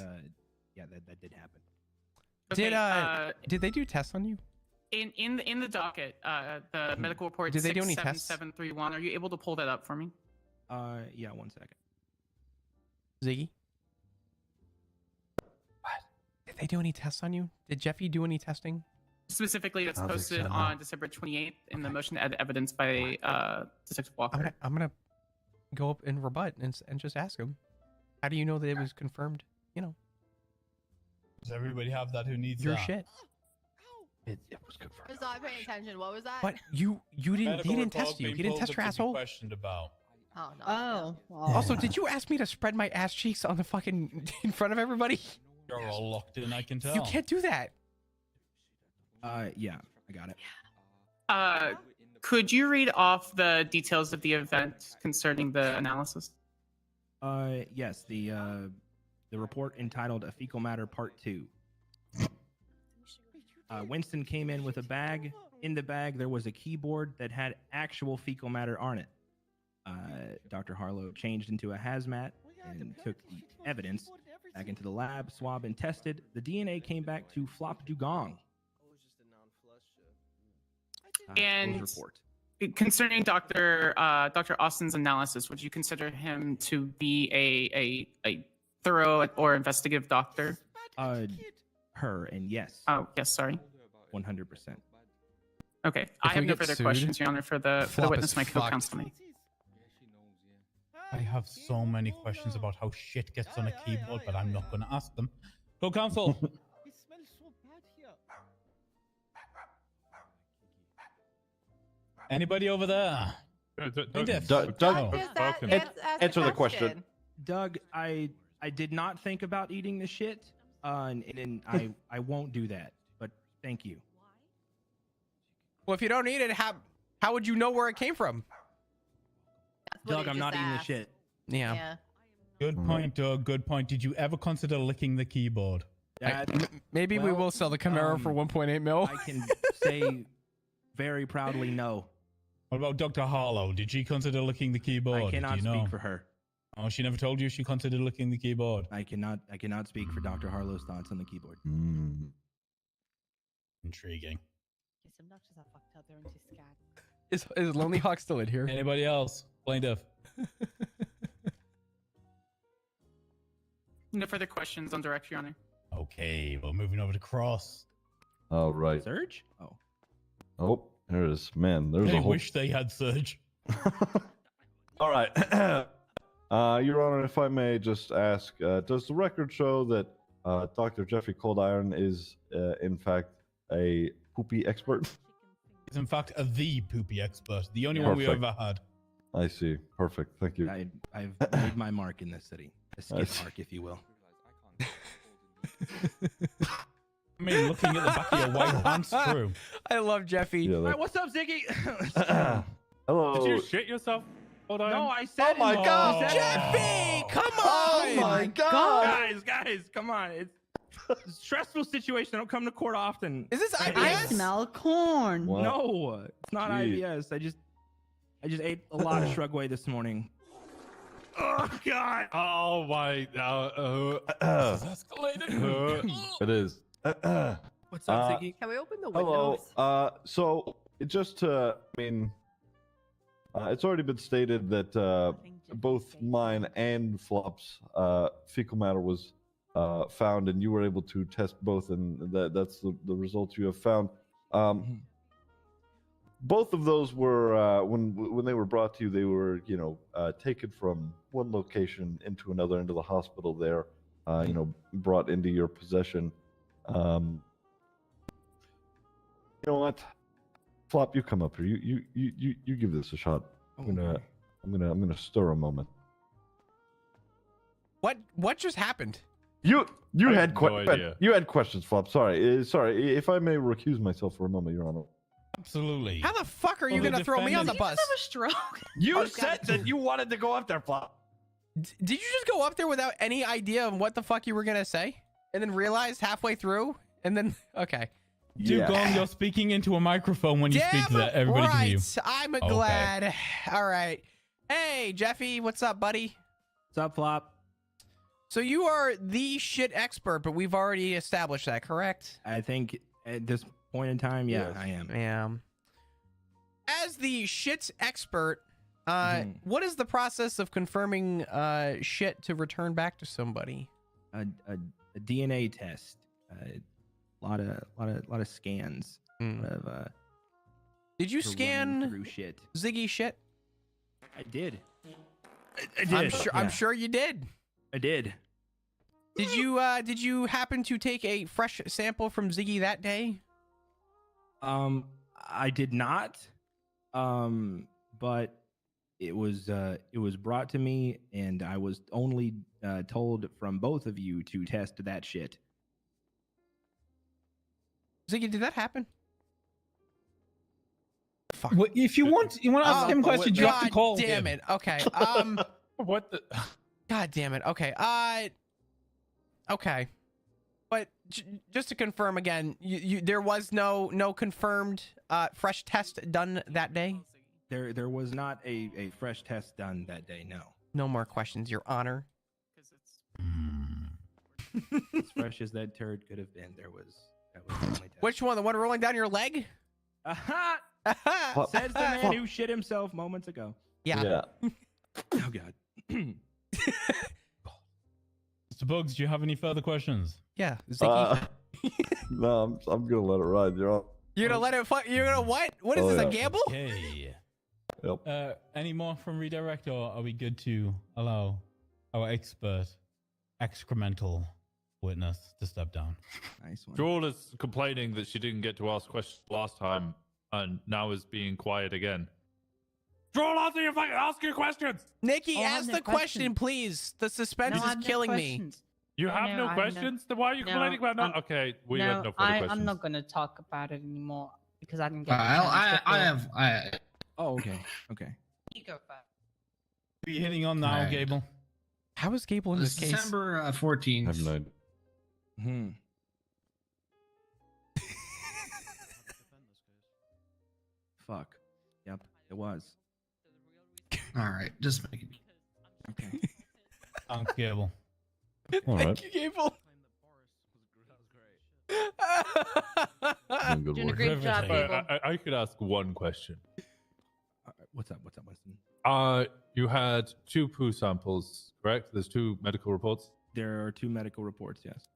Speaker 11: Yeah, that did happen.
Speaker 2: Okay,
Speaker 3: Did they do tests on you?
Speaker 2: in the docket, the medical report
Speaker 3: Did they do any tests?
Speaker 2: 67731. Are you able to pull that up for me?
Speaker 11: Yeah, 1 second.
Speaker 3: Ziggy? What? Did they do any tests on you? Did Jeffy do any testing?
Speaker 2: Specifically, it's
Speaker 4: I don't think
Speaker 2: posted
Speaker 4: so, no.
Speaker 2: on December 28th in the motion to add evidence by Detective Walker.
Speaker 3: I'm gonna go up and rebut and just ask him. How do you know that it was confirmed?
Speaker 10: Does everybody have that who needs
Speaker 3: Your
Speaker 10: that?
Speaker 3: shit.
Speaker 4: It was confirmed.
Speaker 6: I was not paying attention. What was that?
Speaker 3: But you didn't.
Speaker 10: Medical
Speaker 3: He didn't
Speaker 10: report
Speaker 3: test you.
Speaker 10: being
Speaker 3: He didn't
Speaker 10: pulled
Speaker 3: test
Speaker 10: up
Speaker 3: your
Speaker 10: to be
Speaker 3: asshole.
Speaker 10: questioned about.
Speaker 6: Oh no.
Speaker 12: Oh.
Speaker 3: Also, did you ask me to spread my ass cheeks on the fucking in front of everybody?
Speaker 10: You're all locked in, I can tell.
Speaker 3: You can't do that.
Speaker 11: Yeah, I got it.
Speaker 2: Could you read off the details of the event concerning the analysis?
Speaker 11: Yes, the report entitled "A Fecal Matter Part 2." Winston came in with a bag. In the bag, there was a keyboard that had actual fecal matter on it. Dr. Harlow changed into a hazmat and took the evidence back into the lab, swab, and tested. The DNA came back to Flop Dugong.
Speaker 2: And
Speaker 11: Report.
Speaker 2: concerning Dr. Austin's analysis, would you consider him to be a thorough or investigative doctor?
Speaker 11: Her, and yes.
Speaker 2: Oh, yes, sorry.
Speaker 11: 100%.
Speaker 2: Okay, I
Speaker 3: we
Speaker 2: have no
Speaker 3: get
Speaker 2: further
Speaker 3: sued,
Speaker 2: questions, Your Honor, for the
Speaker 3: Flop
Speaker 2: witness
Speaker 3: is
Speaker 2: my
Speaker 3: fucked.
Speaker 2: co-counsel me.
Speaker 10: I have so many questions about how shit gets on a keyboard, but I'm not going to ask them. Go, counsel.
Speaker 12: It smells so bad here.
Speaker 10: Anybody over there? Plaintiff.
Speaker 4: Doug, answer the question.
Speaker 11: Doug, I did not think about eating the shit, and I won't do that. But thank you.
Speaker 3: Well, if you don't eat it, how would you know where it came from?
Speaker 11: Doug, I'm not eating the shit.
Speaker 3: Yeah.
Speaker 10: Good point, Doug. Good point. Did you ever consider licking the keyboard?
Speaker 3: Maybe we
Speaker 11: well,
Speaker 3: will sell the Camaro for 1.8 mil.
Speaker 11: I can say very proudly no.
Speaker 10: What about Dr. Harlow? Did she consider licking the keyboard?
Speaker 11: I cannot
Speaker 10: Do you know?
Speaker 11: speak for her.
Speaker 10: Oh, she never told you she considered licking the keyboard.
Speaker 11: I cannot speak for Dr. Harlow's thoughts on the keyboard.
Speaker 10: Intriguing.
Speaker 12: Some doctors are fucked up. They're into scat.
Speaker 3: Is Lonely Hawk still in here?
Speaker 10: Anybody else? Plaintiff.
Speaker 2: No further questions on direct, Your Honor.
Speaker 10: Okay, well, moving over to Cross.
Speaker 4: All right.
Speaker 11: Surge? Oh.
Speaker 4: Oh, there it is. Man, there's
Speaker 10: I
Speaker 4: a whole.
Speaker 10: wish they had Surge.
Speaker 4: All right. Your Honor, if I may just ask, does the record show that Dr. Jeffrey Coldiron is, in fact, a poopy expert?
Speaker 10: He's, in fact, the poopy expert. The only one we
Speaker 4: Perfect.
Speaker 10: ever had.
Speaker 4: I see. Perfect. Thank you.
Speaker 11: I've made my mark in this city. A skid mark, if you will.
Speaker 10: I mean, looking at the back of your white pants, true.
Speaker 3: I love Jeffy.
Speaker 4: Yeah,
Speaker 11: All right, what's up, Ziggy?
Speaker 4: Hello.
Speaker 9: Did you shit yourself? Hold on.
Speaker 11: No, I said
Speaker 3: Oh my
Speaker 11: it.
Speaker 3: God,
Speaker 11: I said it.
Speaker 3: Jeffy! Come on!
Speaker 4: Oh my God!
Speaker 11: Guys, come on. It's a stressful situation. I don't come to court often.
Speaker 3: Is this
Speaker 12: I
Speaker 3: IBS?
Speaker 12: smell corn.
Speaker 4: What?
Speaker 11: No, it's not
Speaker 4: Jeez.
Speaker 11: IBS. I just ate a lot of Shrugway this morning. Oh God!
Speaker 9: Oh my.
Speaker 10: Escalated.
Speaker 4: It is.
Speaker 11: What's up, Ziggy?
Speaker 6: Can we open the
Speaker 4: Hello.
Speaker 6: windows?
Speaker 4: So just to, it's already been stated that both mine and Flop's fecal matter was found, and you were able to test both, and that's the results you have found. Both of those were when they were brought to you, they were taken from one location into another, into the hospital there, brought into your possession. You know what, Flop, you come up here. You give this a shot. I'm gonna stir a moment.
Speaker 3: What just happened?
Speaker 4: You
Speaker 9: I
Speaker 4: had
Speaker 9: have no idea.
Speaker 4: you had questions, Flop. Sorry, if I may recuse myself for a moment, Your Honor.
Speaker 10: Absolutely.
Speaker 3: How the fuck are you
Speaker 10: Well, the
Speaker 3: gonna throw me on the
Speaker 10: defendant-
Speaker 3: bus?
Speaker 8: Have a stroke.
Speaker 4: You said that you wanted to go up there, Flop.
Speaker 3: Did you just go up there without any idea of what the fuck you were gonna say, and then realized halfway through, and then okay?
Speaker 10: Dugong, you're speaking into a microphone when you speak to that. Everybody can hear you.
Speaker 3: I'm
Speaker 10: Okay.
Speaker 3: glad. All right. Hey, Jeffy, what's up, buddy?
Speaker 11: What's up, Flop?
Speaker 3: So you are the shit expert, but we've already established that, correct?
Speaker 11: I think at this point in time, yeah,
Speaker 4: Yes.
Speaker 11: I am.
Speaker 3: Yeah. As the shit expert,
Speaker 11: Mhm.
Speaker 3: what is the process of confirming shit to return back to somebody?
Speaker 11: A DNA test. A lot of scans.
Speaker 3: Mm.
Speaker 11: Lot of,
Speaker 3: Did you
Speaker 11: for running
Speaker 3: scan
Speaker 11: through shit?
Speaker 3: Ziggy shit?
Speaker 11: I did. I did.
Speaker 3: I'm
Speaker 11: yeah,
Speaker 3: sure you did.
Speaker 11: I did.
Speaker 3: Did you happen to take a fresh sample from Ziggy that day?
Speaker 11: I did not. But it was brought to me, and I was only told from both of you to test that shit.
Speaker 3: Ziggy, did that happen? Fuck.
Speaker 10: Well, if you want to ask him questions, you have to call
Speaker 3: damn
Speaker 10: him.
Speaker 3: it. Okay.
Speaker 9: What the?
Speaker 3: God damn it. Okay. Okay. But just to confirm again, there was no confirmed fresh test done that day.
Speaker 11: There was not a fresh test done that day. No.
Speaker 3: No more questions, Your Honor.
Speaker 11: As fresh as that turd could have been, that was the only test.
Speaker 3: Which one? The one rolling down your leg?
Speaker 11: Aha! Says the man who shit himself moments ago.
Speaker 4: Yeah.
Speaker 11: Oh God.
Speaker 10: Mr. Bugs, do you have any further questions?
Speaker 3: Yeah. Ziggy.
Speaker 4: No, I'm gonna let it ride.
Speaker 3: You're gonna let it fuck? You're gonna what? What is
Speaker 4: Oh,
Speaker 3: this?
Speaker 4: yeah.
Speaker 3: A gamble?
Speaker 10: Okay.
Speaker 4: Yep.
Speaker 10: Any more from redirect, or are we good to allow our expert, excremental witness to step down?
Speaker 11: Nice one.
Speaker 9: Joel is complaining that she didn't get to ask questions last time and now is being quiet again. Joel, ask your questions!
Speaker 3: Nikki,
Speaker 12: Oh, I have
Speaker 3: ask
Speaker 12: no
Speaker 3: the question,
Speaker 12: questions.
Speaker 3: please. The suspense
Speaker 12: No, I
Speaker 3: is
Speaker 12: have no
Speaker 3: killing me.
Speaker 12: questions.
Speaker 9: You have no
Speaker 12: I have
Speaker 9: questions? Then why are you complaining about no?
Speaker 12: I'm-
Speaker 9: Okay, we have no further questions.
Speaker 12: I'm not going to talk about it anymore because I didn't get.
Speaker 1: I
Speaker 11: Oh, okay. Okay.
Speaker 12: You go first.
Speaker 10: Who are you hitting on now,
Speaker 1: Alright.
Speaker 10: Gable?
Speaker 3: How is Gable in this case?
Speaker 1: December 14th.
Speaker 4: Have no.
Speaker 11: Hmm. Fuck. Yep. It was.
Speaker 1: All right, just making.
Speaker 11: Okay.
Speaker 10: Thanks, Gable.
Speaker 4: All right.
Speaker 3: Thank you, Gable.
Speaker 4: Good
Speaker 6: Doing a
Speaker 4: work.
Speaker 6: great job,
Speaker 10: Riveting.
Speaker 6: Gable.
Speaker 9: I could ask one question.
Speaker 11: What's up? What's up, Winston?
Speaker 9: You had 2 poo samples, correct? There's 2 medical reports.
Speaker 11: There are 2 medical reports. Yes.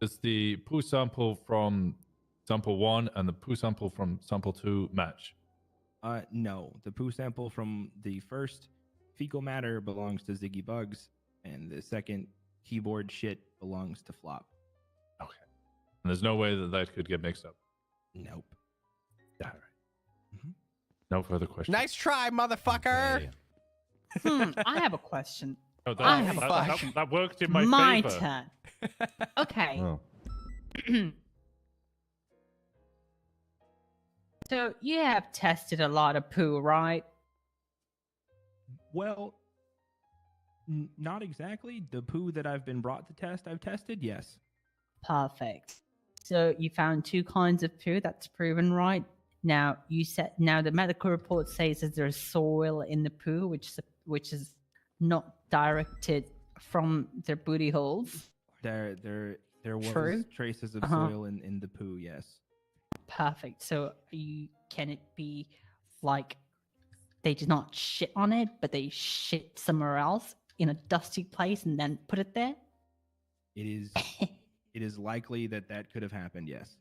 Speaker 9: Does the poo sample from sample 1 and the poo sample from sample 2 match?
Speaker 11: No. The poo sample from the first fecal matter belongs to Ziggy Bugs, and the second keyboard shit belongs to Flop.
Speaker 9: Okay. And there's no way that that could get mixed up.
Speaker 11: Nope.
Speaker 9: All right. No further questions.
Speaker 3: Nice try, motherfucker.
Speaker 10: Okay.
Speaker 12: I have a question.
Speaker 9: Oh,
Speaker 12: I have a
Speaker 9: that worked in my
Speaker 12: My
Speaker 9: favor.
Speaker 12: turn. Okay.
Speaker 4: Oh.
Speaker 12: So you have tested a lot of poo, right?
Speaker 11: Well, not exactly. The poo that I've been brought to test, I've tested. Yes.
Speaker 12: Perfect. So you found 2 kinds of poo. That's proven, right? Now the medical report says that there's soil in the poo, which is not directed from their booty holes.
Speaker 11: There was
Speaker 12: True.
Speaker 11: traces of
Speaker 12: Uh-huh.
Speaker 11: soil in the poo. Yes.
Speaker 12: Perfect. So can it be like they did not shit on it, but they shit somewhere else in a dusty place and then put it there?
Speaker 11: It is. It is likely that could have happened. Yes.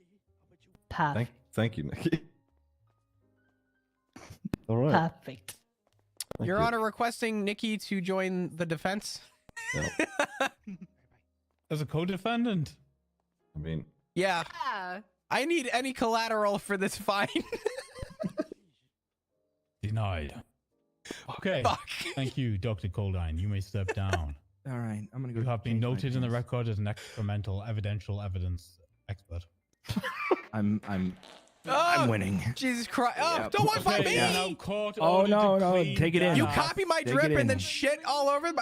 Speaker 12: Perfect.
Speaker 4: Thank you, Nikki. All right.
Speaker 12: Perfect.
Speaker 4: Thank
Speaker 3: Your
Speaker 4: you.
Speaker 3: Honor, requesting Nikki to join the defense.
Speaker 10: As a co-defendant.
Speaker 4: I mean,
Speaker 3: Yeah.
Speaker 6: Yeah.
Speaker 3: I need any collateral for this fine.
Speaker 10: Denied. Okay.
Speaker 3: Fuck.
Speaker 10: Thank you, Dr. Coldine. You may step down.
Speaker 11: All right. I'm gonna go.
Speaker 10: You have been
Speaker 11: change my
Speaker 10: noted in the
Speaker 11: pants.
Speaker 10: record as an experimental evidential evidence expert.
Speaker 11: I'm
Speaker 3: Oh,
Speaker 11: winning.
Speaker 3: Jesus Christ. Oh,
Speaker 11: Yeah.
Speaker 3: don't wipe my
Speaker 10: Okay,
Speaker 3: me.
Speaker 10: now court
Speaker 11: Oh,
Speaker 10: ordered
Speaker 11: no,
Speaker 10: to
Speaker 11: no,
Speaker 10: clean
Speaker 11: take it in.
Speaker 3: You
Speaker 10: gas.
Speaker 3: copy my
Speaker 11: Take it
Speaker 3: drip and
Speaker 11: in.
Speaker 3: then shit all over.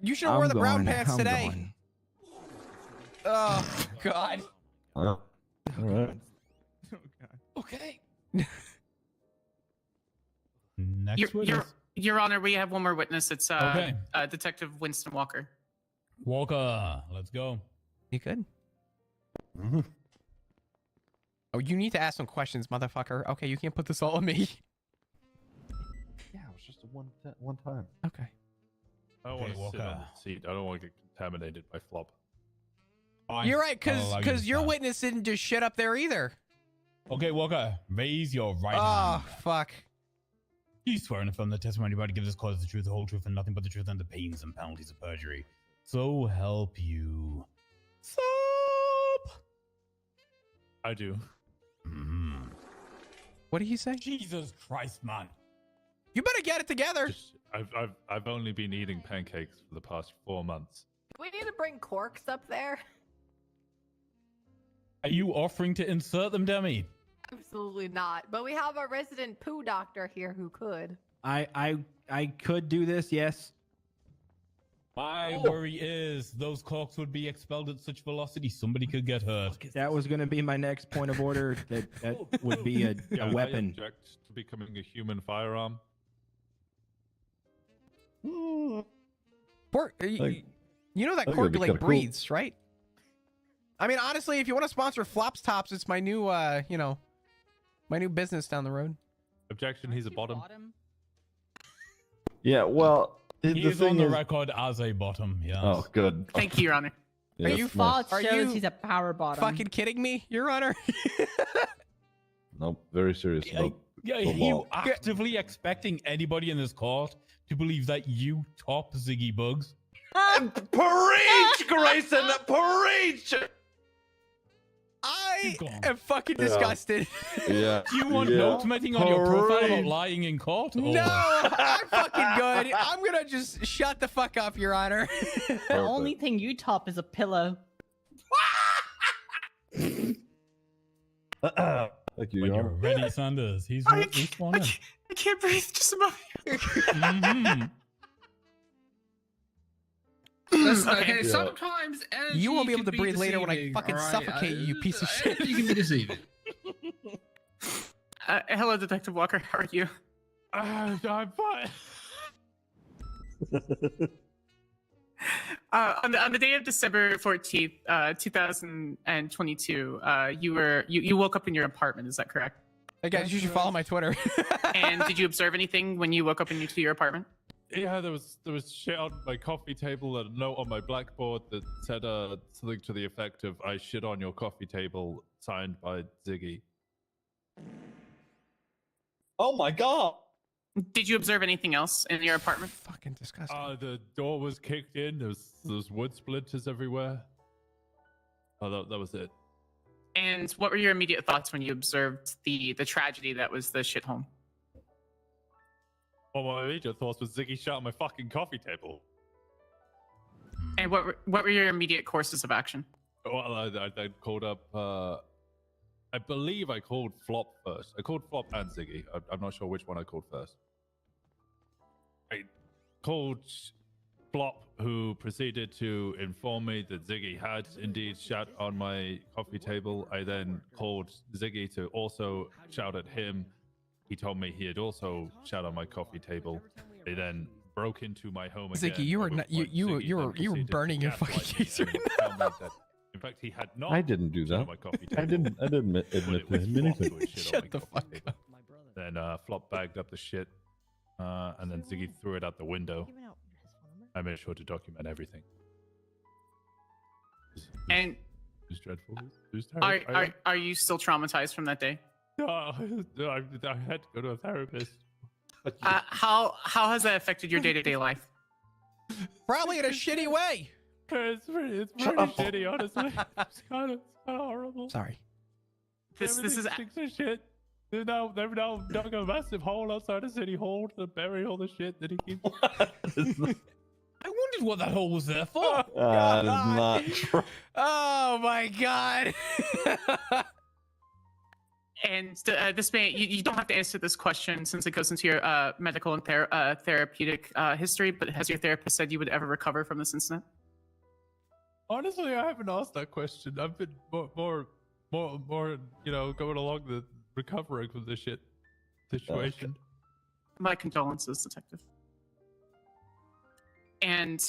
Speaker 3: You should have
Speaker 11: I'm
Speaker 3: worn the brown
Speaker 11: going.
Speaker 3: pants
Speaker 11: I'm
Speaker 3: today.
Speaker 11: going.
Speaker 3: Oh God.
Speaker 4: all right.
Speaker 11: Oh God.
Speaker 3: Okay.
Speaker 10: Next
Speaker 2: Your,
Speaker 10: witness.
Speaker 2: Your Honor, we have one more witness. It's
Speaker 10: Okay.
Speaker 2: Detective Winston Walker.
Speaker 10: Walker, let's go.
Speaker 3: You good?
Speaker 4: Mm-hmm.
Speaker 3: Oh, you need to ask some questions, motherfucker. Okay, you can't put this all on me.
Speaker 4: Yeah, it was just a one time.
Speaker 3: Okay.
Speaker 9: I don't
Speaker 10: Okay,
Speaker 9: want to sit on
Speaker 10: Walker.
Speaker 9: the seat. I don't want to get contaminated by Flop.
Speaker 10: Fine.
Speaker 3: You're right,
Speaker 10: I'll allow you
Speaker 3: because
Speaker 10: to
Speaker 3: your
Speaker 10: stand.
Speaker 3: witness didn't just shit up there either.
Speaker 10: Okay, Walker, raise your right
Speaker 3: Oh
Speaker 10: hand.
Speaker 3: fuck.
Speaker 10: You swear and affirm the testimony about to give this cause the truth, the whole truth, and nothing but the truth, and the pains and penalties of perjury. So help you. Sup?
Speaker 9: I do.
Speaker 10: Mhm.
Speaker 3: What did he say?
Speaker 10: Jesus Christ, man.
Speaker 3: You better get it together.
Speaker 9: Just, I've only been eating pancakes for the past 4 months.
Speaker 6: Do we need to bring corks up there?
Speaker 10: Are you offering to insert them, Demi?
Speaker 6: Absolutely not. But we have a resident poo doctor here who could.
Speaker 11: I could do this. Yes.
Speaker 10: My worry is those corks would be expelled at such velocity somebody could get hurt.
Speaker 11: That was going to be my next point of order. That would be a
Speaker 9: Yeah, I
Speaker 11: weapon.
Speaker 9: object to becoming a human firearm.
Speaker 3: Pork,
Speaker 4: Like-
Speaker 3: you know that
Speaker 4: I think
Speaker 3: cork
Speaker 4: that'd be
Speaker 3: like
Speaker 4: kinda cool.
Speaker 3: breathes, right? I mean, honestly, if you want to sponsor Flops Tops, it's my new, my new business down the road.
Speaker 9: Objection, he's a bottom.
Speaker 4: Yeah, well,
Speaker 10: He
Speaker 4: the
Speaker 10: is
Speaker 4: thing
Speaker 10: on the
Speaker 4: is.
Speaker 10: record as a bottom. Yes.
Speaker 4: Oh, good.
Speaker 2: Thank you, Your Honor.
Speaker 4: Yeah,
Speaker 12: His
Speaker 4: that's
Speaker 12: fart
Speaker 3: Are
Speaker 12: shows
Speaker 3: you
Speaker 12: he's a power bottom.
Speaker 3: fucking kidding me, Your Honor?
Speaker 4: Nope, very serious about
Speaker 10: Yeah,
Speaker 4: the
Speaker 10: are you
Speaker 4: law.
Speaker 10: actively expecting anybody in this court to believe that you top Ziggy Bugs?
Speaker 4: Preach, Grayson! Preach!
Speaker 3: I
Speaker 10: Keep going.
Speaker 3: am fucking
Speaker 4: Yeah.
Speaker 3: disgusted.
Speaker 4: Yeah.
Speaker 10: Do you want
Speaker 4: yeah.
Speaker 10: note making on your profile about
Speaker 4: Preach.
Speaker 10: lying in court? Or-
Speaker 3: No, I'm fucking good. I'm gonna just shut the fuck up, Your Honor.
Speaker 12: The only thing you top is a pillow.
Speaker 4: Thank you,
Speaker 10: When
Speaker 4: Your
Speaker 10: you're
Speaker 4: Honor.
Speaker 10: ready, Sanders. He's sworn in.
Speaker 2: I can't breathe. Just a moment.
Speaker 10: Mhm.
Speaker 1: Listen,
Speaker 2: Okay.
Speaker 1: okay,
Speaker 4: Yeah.
Speaker 1: sometimes energy
Speaker 3: You won't be able
Speaker 1: can
Speaker 3: to breathe later when I
Speaker 1: deceiving,
Speaker 3: fucking
Speaker 1: all right?
Speaker 3: suffocate you, you piece of shit.
Speaker 1: You can be deceiving.
Speaker 2: Hello, Detective Walker. How are you?
Speaker 9: I'm fine.
Speaker 2: On the day of December 14th, 2022, you woke up in your apartment. Is that correct?
Speaker 3: Hey guys, you should follow my Twitter.
Speaker 2: And did you observe anything when you woke up into your apartment?
Speaker 9: Yeah, there was shit on my coffee table and a note on my blackboard that said something to the effect of "I shit on your coffee table," signed by Ziggy.
Speaker 4: Oh my god!
Speaker 2: Did you observe anything else in your apartment?
Speaker 3: Fucking disgusting.
Speaker 9: The door was kicked in. There's wood splinters everywhere. Oh, that was it.
Speaker 2: And what were your immediate thoughts when you observed the tragedy that was the shit home?
Speaker 9: Well, my immediate thoughts was Ziggy shot on my fucking coffee table.
Speaker 2: And what were your immediate courses of action?
Speaker 9: Well, I called up. I believe I called Flop first. I called Flop and Ziggy. I'm not sure which one I called first. I called Flop, who proceeded to inform me that Ziggy had indeed shot on my coffee table. I then called Ziggy to also shout at him. He told me he had also shot on my coffee table. They then broke into my home again.
Speaker 3: Ziggy, you were not, you were burning your fucking case right now.
Speaker 9: In fact, he had not.
Speaker 4: I didn't do
Speaker 9: shit on
Speaker 4: that.
Speaker 9: my coffee table.
Speaker 4: I didn't admit
Speaker 9: But
Speaker 4: to
Speaker 9: it was
Speaker 4: him
Speaker 9: Flop
Speaker 4: anything.
Speaker 9: who had shit on
Speaker 3: Shut
Speaker 9: my
Speaker 3: the
Speaker 9: coffee
Speaker 3: fuck
Speaker 9: table.
Speaker 3: up.
Speaker 9: Then Flop bagged up the shit, and then Ziggy threw it out the window. I made sure to document everything.
Speaker 2: And
Speaker 9: It was dreadful. It was terrible.
Speaker 2: are you still traumatized from that day?
Speaker 9: No, I had to go to a therapist.
Speaker 2: How has that affected your day-to-day life?
Speaker 3: Probably in a shitty way.
Speaker 9: It's pretty shitty, honestly. It's kind of horrible.
Speaker 3: Sorry.
Speaker 2: This is
Speaker 9: Everything stinks of shit. They've now dug a massive hole outside of City Hall to bury all the shit that he keeps.
Speaker 10: I wondered what that hole was there for.
Speaker 4: That is not true.
Speaker 3: Oh my god.
Speaker 2: And this may you don't have to answer this question since it goes into your medical and therapeutic history. But has your therapist said you would ever recover from this incident?
Speaker 9: Honestly, I haven't asked that question. I've been more, going along the recovering from this shit situation.
Speaker 2: My condolences, Detective. And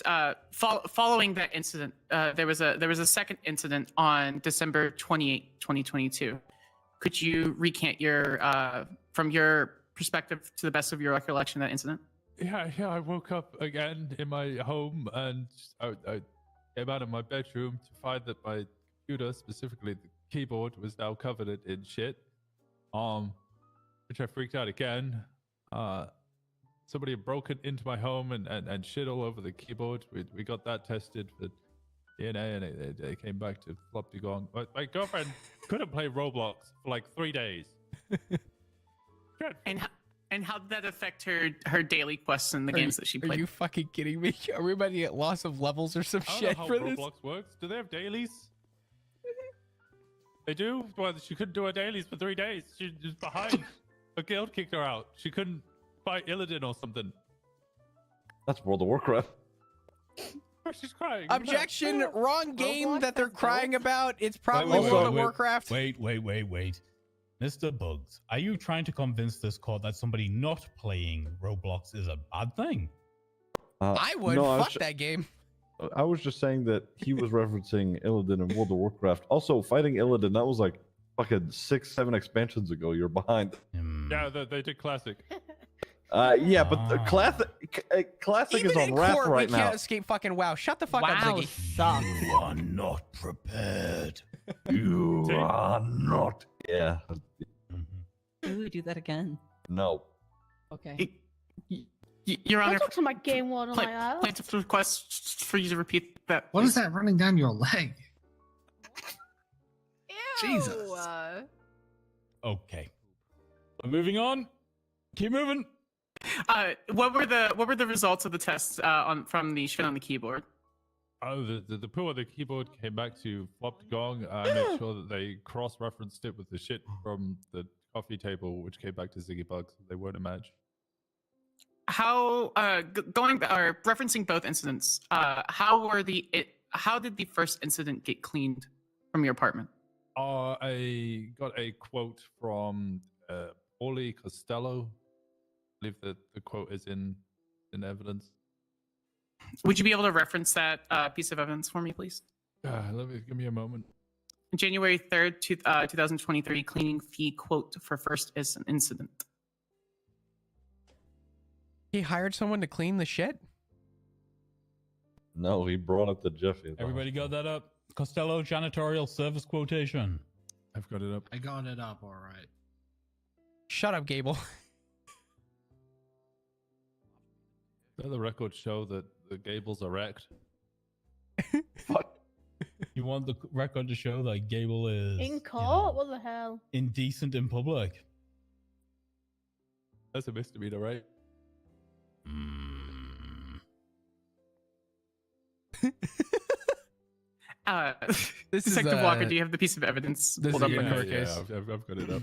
Speaker 2: following that incident, there was a second incident on December 28, 2022. Could you recant from your perspective to the best of your recollection, that incident?
Speaker 9: Yeah. I woke up again in my home and I came out of my bedroom to find that my computer, specifically the keyboard, was now covered in shit. Which I freaked out again. Somebody had broken into my home and shit all over the keyboard. We got that tested for DNA, and they came back to Flop Gong. My girlfriend couldn't play Roblox for like 3 days.
Speaker 2: And how did that affect her daily quests in the games that she played?
Speaker 3: Are you fucking kidding me? Are we about to get loss of levels or some
Speaker 9: I don't
Speaker 3: shit
Speaker 9: know how
Speaker 3: for this?
Speaker 9: Roblox works. Do they have dailies? They do? Well, she couldn't do her dailies for 3 days. She was behind. A guild kicked her out. She couldn't fight Illidan or something.
Speaker 4: That's World of Warcraft.
Speaker 9: She's crying.
Speaker 3: Objection! Wrong game
Speaker 12: Roblox
Speaker 3: that they're
Speaker 12: has
Speaker 3: crying
Speaker 12: gold?
Speaker 3: about. It's probably
Speaker 4: wait,
Speaker 3: World of
Speaker 10: wait,
Speaker 3: Warcraft.
Speaker 10: Wait. Mr. Bugs, are you trying to convince this court that somebody not playing Roblox is a bad thing?
Speaker 3: I would.
Speaker 4: No,
Speaker 3: Fuck that game.
Speaker 4: I was just saying that he was referencing Illidan in World of Warcraft. Also, fighting Illidan, that was like fucking 6-7 expansions ago. You're behind.
Speaker 9: Yeah, they did classic.
Speaker 4: Yeah, but the classic is
Speaker 3: Even
Speaker 4: on
Speaker 3: in
Speaker 4: wrap
Speaker 3: court,
Speaker 4: right
Speaker 3: we can't
Speaker 4: now.
Speaker 3: escape fucking WoW. Shut the fuck up,
Speaker 12: Wow
Speaker 3: Ziggy.
Speaker 12: sucks.
Speaker 10: You are not prepared.
Speaker 4: You
Speaker 9: See?
Speaker 4: are not. Yeah.
Speaker 12: Ooh, do that again.
Speaker 4: No.
Speaker 12: Okay.
Speaker 2: Your
Speaker 7: Don't
Speaker 2: Honor,
Speaker 7: talk to my game warden like that.
Speaker 2: plaintiff requests for you to repeat that.
Speaker 1: What is that running down your leg?
Speaker 6: Ew.
Speaker 1: Jesus.
Speaker 10: Okay. We're moving on. Keep moving.
Speaker 2: What were the results of the test from the shit on the keyboard?
Speaker 9: Oh, the poo on the keyboard came back to flopped gong. I made sure that they cross-referenced it with the shit from the coffee table, which came back to Ziggy Bugs. They weren't a match.
Speaker 2: How referencing both incidents? How did the first incident get cleaned from your apartment?
Speaker 9: I got a quote from Paulie Costello. I believe that the quote is in evidence.
Speaker 2: Would you be able to reference that piece of evidence for me, please?
Speaker 9: Give me a moment.
Speaker 2: January 3rd, 2023, cleaning fee quote for first incident.
Speaker 3: He hired someone to clean the shit?
Speaker 4: No, he brought it to Jeffy.
Speaker 10: Everybody got that up? Costello janitorial service quotation.
Speaker 9: I've got it up.
Speaker 1: I got it up, all right.
Speaker 3: Shut up, Gable.
Speaker 9: Let the records show that the Gables are wrecked.
Speaker 10: You want the record to show that Gable is
Speaker 7: In court? What the hell?
Speaker 10: indecent in public?
Speaker 9: That's a misdemeanor, right?
Speaker 3: This is,
Speaker 2: Detective Walker, do you have the piece of evidence
Speaker 3: this
Speaker 2: pulled
Speaker 3: is
Speaker 2: up?
Speaker 3: a court case.
Speaker 9: I've got it up.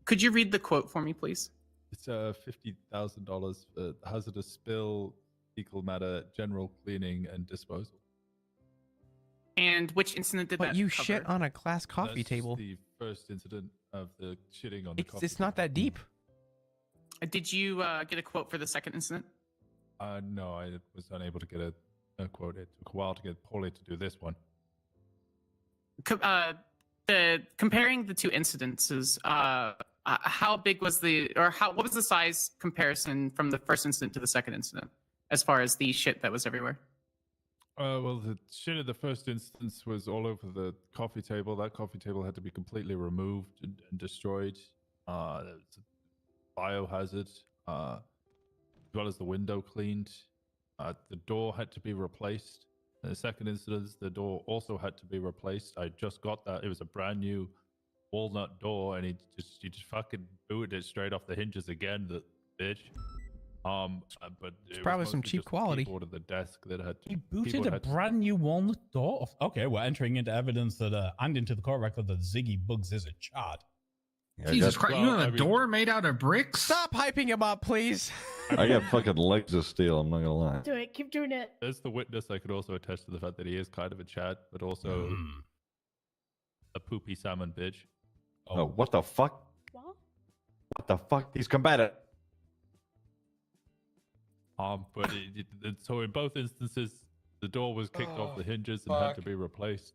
Speaker 2: Could you read the quote for me, please?
Speaker 9: It's $50,000 for hazardous spill, fecal matter, general cleaning, and disposal.
Speaker 2: And which incident did
Speaker 3: But
Speaker 2: that
Speaker 3: you
Speaker 2: cover?
Speaker 3: shit on a glass coffee
Speaker 9: That's
Speaker 3: table.
Speaker 9: the first incident of the shitting on the coffee.
Speaker 3: It's not that deep.
Speaker 2: Did you get a quote for the second incident?
Speaker 9: No, I was unable to get a quote. It took a while to get Paulie to do this one.
Speaker 2: Comparing the two incidences, how big was what was the size comparison from the first incident to the second incident, as far as the shit that was everywhere?
Speaker 9: Well, the shit in the first instance was all over the coffee table. That coffee table had to be completely removed and destroyed. It's a biohazard, as well as the window cleaned. The door had to be replaced. In the second instance, the door also had to be replaced. I just got that. It was a brand new walnut door, and he just fucking booted it straight off the hinges again. The bitch. But
Speaker 3: It's probably some cheap quality.
Speaker 9: Keyboard at the desk that had.
Speaker 10: He booted
Speaker 9: keyboard
Speaker 10: a
Speaker 9: had to-
Speaker 10: brand new walnut door. Okay, we're entering into evidence that, and into the court record that Ziggy Bugs is a chad.
Speaker 1: Jesus Christ, you
Speaker 9: well,
Speaker 1: have
Speaker 9: I
Speaker 1: a
Speaker 9: mean-
Speaker 1: door made out of bricks?
Speaker 3: Stop hyping him up, please.
Speaker 4: I got fucking legs of steel. I'm not gonna lie.
Speaker 7: Do it. Keep doing it.
Speaker 9: As the witness, I could also attest to the fact that he is kind of a Chad, but also a poopy salmon bitch.
Speaker 4: Oh, what the fuck?
Speaker 7: What?
Speaker 4: What the fuck? He's combative.
Speaker 9: But so in both instances, the door was kicked off the hinges and had to be replaced.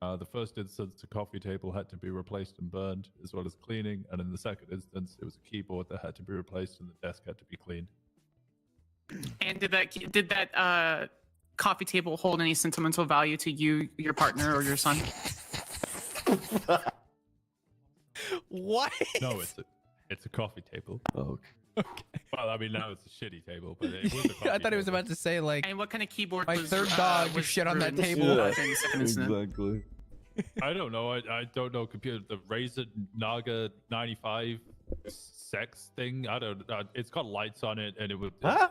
Speaker 9: The first instance, the coffee table had to be replaced and burned, as well as cleaning. And in the second instance, it was a keyboard that had to be replaced and the desk had to be cleaned.
Speaker 2: And did that coffee table hold any sentimental value to you, your partner, or your son?
Speaker 3: What?
Speaker 9: No, it's a coffee table.
Speaker 4: Oh,
Speaker 9: Well, I mean, now it's a shitty table, but it was a coffee
Speaker 3: I thought he was
Speaker 9: table.
Speaker 3: about to say, like,
Speaker 2: And what kind of keyboard?
Speaker 3: my
Speaker 2: was,
Speaker 3: third dog
Speaker 2: was
Speaker 3: shit on that
Speaker 2: ruined,
Speaker 3: table.
Speaker 2: during the second incident?
Speaker 4: exactly.
Speaker 9: I don't know. I don't know computer. The Razer Naga 95 sex thing. I don't. It's got lights on it, and it would.
Speaker 4: Huh?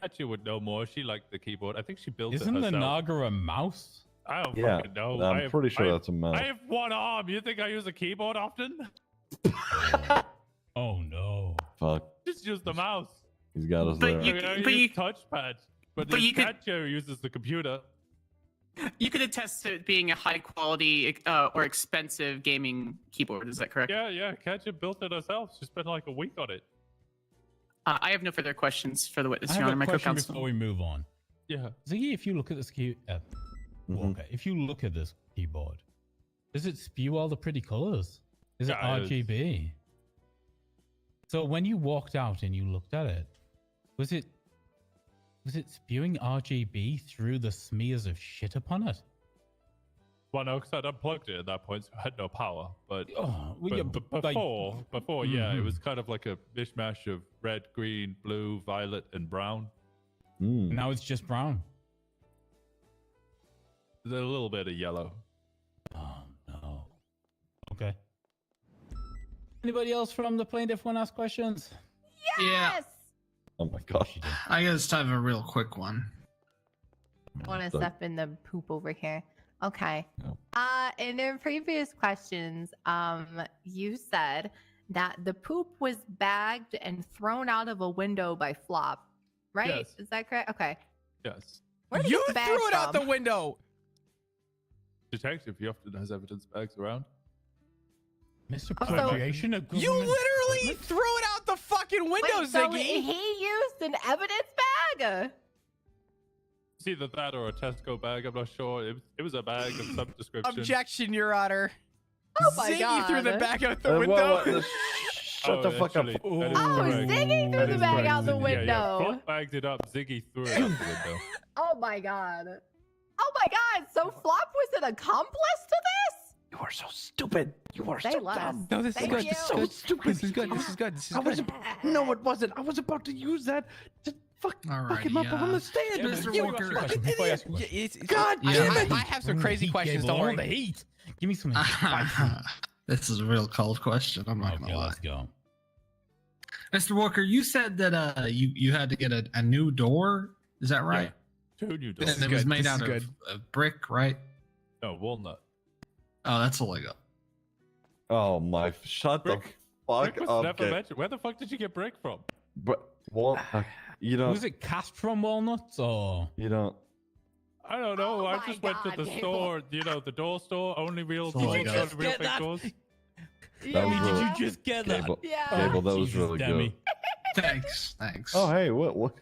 Speaker 9: Katya would know more. She liked the keyboard. I think she built
Speaker 10: Isn't
Speaker 9: it
Speaker 10: the
Speaker 9: herself.
Speaker 10: Naga a mouse?
Speaker 9: I don't
Speaker 4: Yeah,
Speaker 9: fucking know.
Speaker 4: I'm pretty sure that's a mouse.
Speaker 9: I have one arm. You think I use a keyboard often?
Speaker 10: Oh no.
Speaker 4: Fuck.
Speaker 9: Just use the mouse.
Speaker 4: He's got us
Speaker 2: But
Speaker 4: there.
Speaker 2: you-
Speaker 9: I
Speaker 2: but
Speaker 9: use
Speaker 2: you-
Speaker 9: touchpad. But
Speaker 2: but you could-
Speaker 9: Katya uses the computer.
Speaker 2: You could attest to it being a high quality or expensive gaming keyboard. Is that correct?
Speaker 9: Yeah. Katya built it herself. She spent like a week on it.
Speaker 2: I have no further questions for the witness,
Speaker 10: I
Speaker 2: Your
Speaker 10: have
Speaker 2: Honor.
Speaker 10: a
Speaker 2: My
Speaker 10: question
Speaker 2: co-counsel.
Speaker 10: before we move on.
Speaker 9: Yeah.
Speaker 10: Ziggy, if you look at this Walker, if you look at this keyboard, does it spew all the pretty colors? Is it
Speaker 9: Yeah,
Speaker 10: RGB? So when you walked out and you looked at it, was it spewing RGB through the smears of shit upon it?
Speaker 9: Well, no, because I'd unplugged it at that point, so I had no power. But,
Speaker 10: like,
Speaker 9: before, yeah, it was kind of like a mishmash of red, green, blue, violet, and brown.
Speaker 10: Now it's just brown.
Speaker 9: There's a little bit of yellow.
Speaker 10: Oh no. Okay. Anybody else from the plaintiff want to ask questions?
Speaker 6: Yes.
Speaker 4: Oh my gosh.
Speaker 1: I guess time for a real quick one.
Speaker 6: I want to
Speaker 4: So-
Speaker 6: step in the poop over here. Okay.
Speaker 4: No.
Speaker 6: In their previous questions, you said that the poop was bagged and thrown out of a window by Flop, right?
Speaker 9: Yes.
Speaker 6: Is that correct? Okay.
Speaker 9: Yes.
Speaker 6: Where did
Speaker 3: You
Speaker 6: this bag
Speaker 3: threw it out
Speaker 6: from?
Speaker 3: the window.
Speaker 9: Detective, he often has evidence bags around.
Speaker 10: Mr.
Speaker 6: Also-
Speaker 10: Appropriation of
Speaker 3: You
Speaker 10: government
Speaker 3: literally
Speaker 10: equipment?
Speaker 3: threw it out the fucking window,
Speaker 6: Wait, so
Speaker 3: Ziggy.
Speaker 6: he used an evidence bag?
Speaker 9: It's either that or a Tesco bag. I'm not sure. It was a bag of some description.
Speaker 3: Objection, Your Honor.
Speaker 6: Oh my
Speaker 3: Ziggy threw the
Speaker 6: God.
Speaker 3: bag out the
Speaker 4: Whoa,
Speaker 3: window.
Speaker 4: whoa, shut the fuck up.
Speaker 9: actually, that is
Speaker 6: Oh,
Speaker 9: correct.
Speaker 6: Ziggy threw
Speaker 9: That
Speaker 6: the
Speaker 9: is
Speaker 6: bag
Speaker 9: correct.
Speaker 6: out the
Speaker 9: Yeah,
Speaker 6: window.
Speaker 9: Yeah, Flop bagged it up. Ziggy threw it out the window.
Speaker 6: Oh my God. Oh my God. So Flop was an accomplice to this?
Speaker 5: You are so stupid. You are
Speaker 6: Say
Speaker 5: so
Speaker 6: less.
Speaker 5: dumb.
Speaker 3: No, this is
Speaker 6: Thank
Speaker 3: good.
Speaker 6: you.
Speaker 3: This is
Speaker 5: So
Speaker 3: good.
Speaker 5: stupid.
Speaker 3: This is good. This is good. This is
Speaker 5: I was
Speaker 3: good.
Speaker 5: no, it wasn't. I was about to use that to fuck him up on the stand.
Speaker 10: Yeah,
Speaker 1: Mr.
Speaker 10: you
Speaker 1: Walker.
Speaker 10: ask your question before I ask your question.
Speaker 5: God
Speaker 1: Yeah.
Speaker 5: damn it.
Speaker 3: I have some
Speaker 10: Bring the
Speaker 3: crazy
Speaker 10: heat,
Speaker 3: questions.
Speaker 10: Gable,
Speaker 3: Don't
Speaker 10: all the
Speaker 3: worry.
Speaker 10: heat. Give me something spicy.
Speaker 1: This is a real cold question. I'm not
Speaker 10: Okay,
Speaker 1: gonna lie.
Speaker 10: let's go.
Speaker 1: Mr. Walker, you said that you had to get a new door. Is that right?
Speaker 9: Yeah. 2 new
Speaker 1: And
Speaker 9: doors.
Speaker 1: it was
Speaker 3: good.
Speaker 1: made
Speaker 3: This
Speaker 1: out
Speaker 3: is good.
Speaker 1: of brick, right?
Speaker 9: No, walnut.
Speaker 1: Oh, that's a Lego.
Speaker 4: Oh my! Shut the
Speaker 9: Brick-
Speaker 4: fuck
Speaker 9: Brick was
Speaker 4: up.
Speaker 9: never
Speaker 4: Gabe.
Speaker 9: mentioned. Where the fuck did you get brick from?
Speaker 4: But you know,
Speaker 10: Was it cast from walnuts or?
Speaker 4: you know.
Speaker 9: I don't know.
Speaker 6: Oh
Speaker 9: I
Speaker 6: my
Speaker 9: just went to
Speaker 6: God,
Speaker 9: the
Speaker 6: Gable.
Speaker 9: store. You know, the door store. Only real
Speaker 1: Oh my
Speaker 9: doors.
Speaker 1: God.
Speaker 9: Only real
Speaker 10: Get
Speaker 9: big
Speaker 10: that?
Speaker 9: doors.
Speaker 4: That was
Speaker 10: Did
Speaker 4: really-
Speaker 10: you just get that?
Speaker 4: Gable,
Speaker 6: Yeah.
Speaker 4: Gable, that was
Speaker 10: Jesus,
Speaker 4: really
Speaker 10: Demi.
Speaker 4: good.
Speaker 1: Thanks.
Speaker 4: Oh hey, what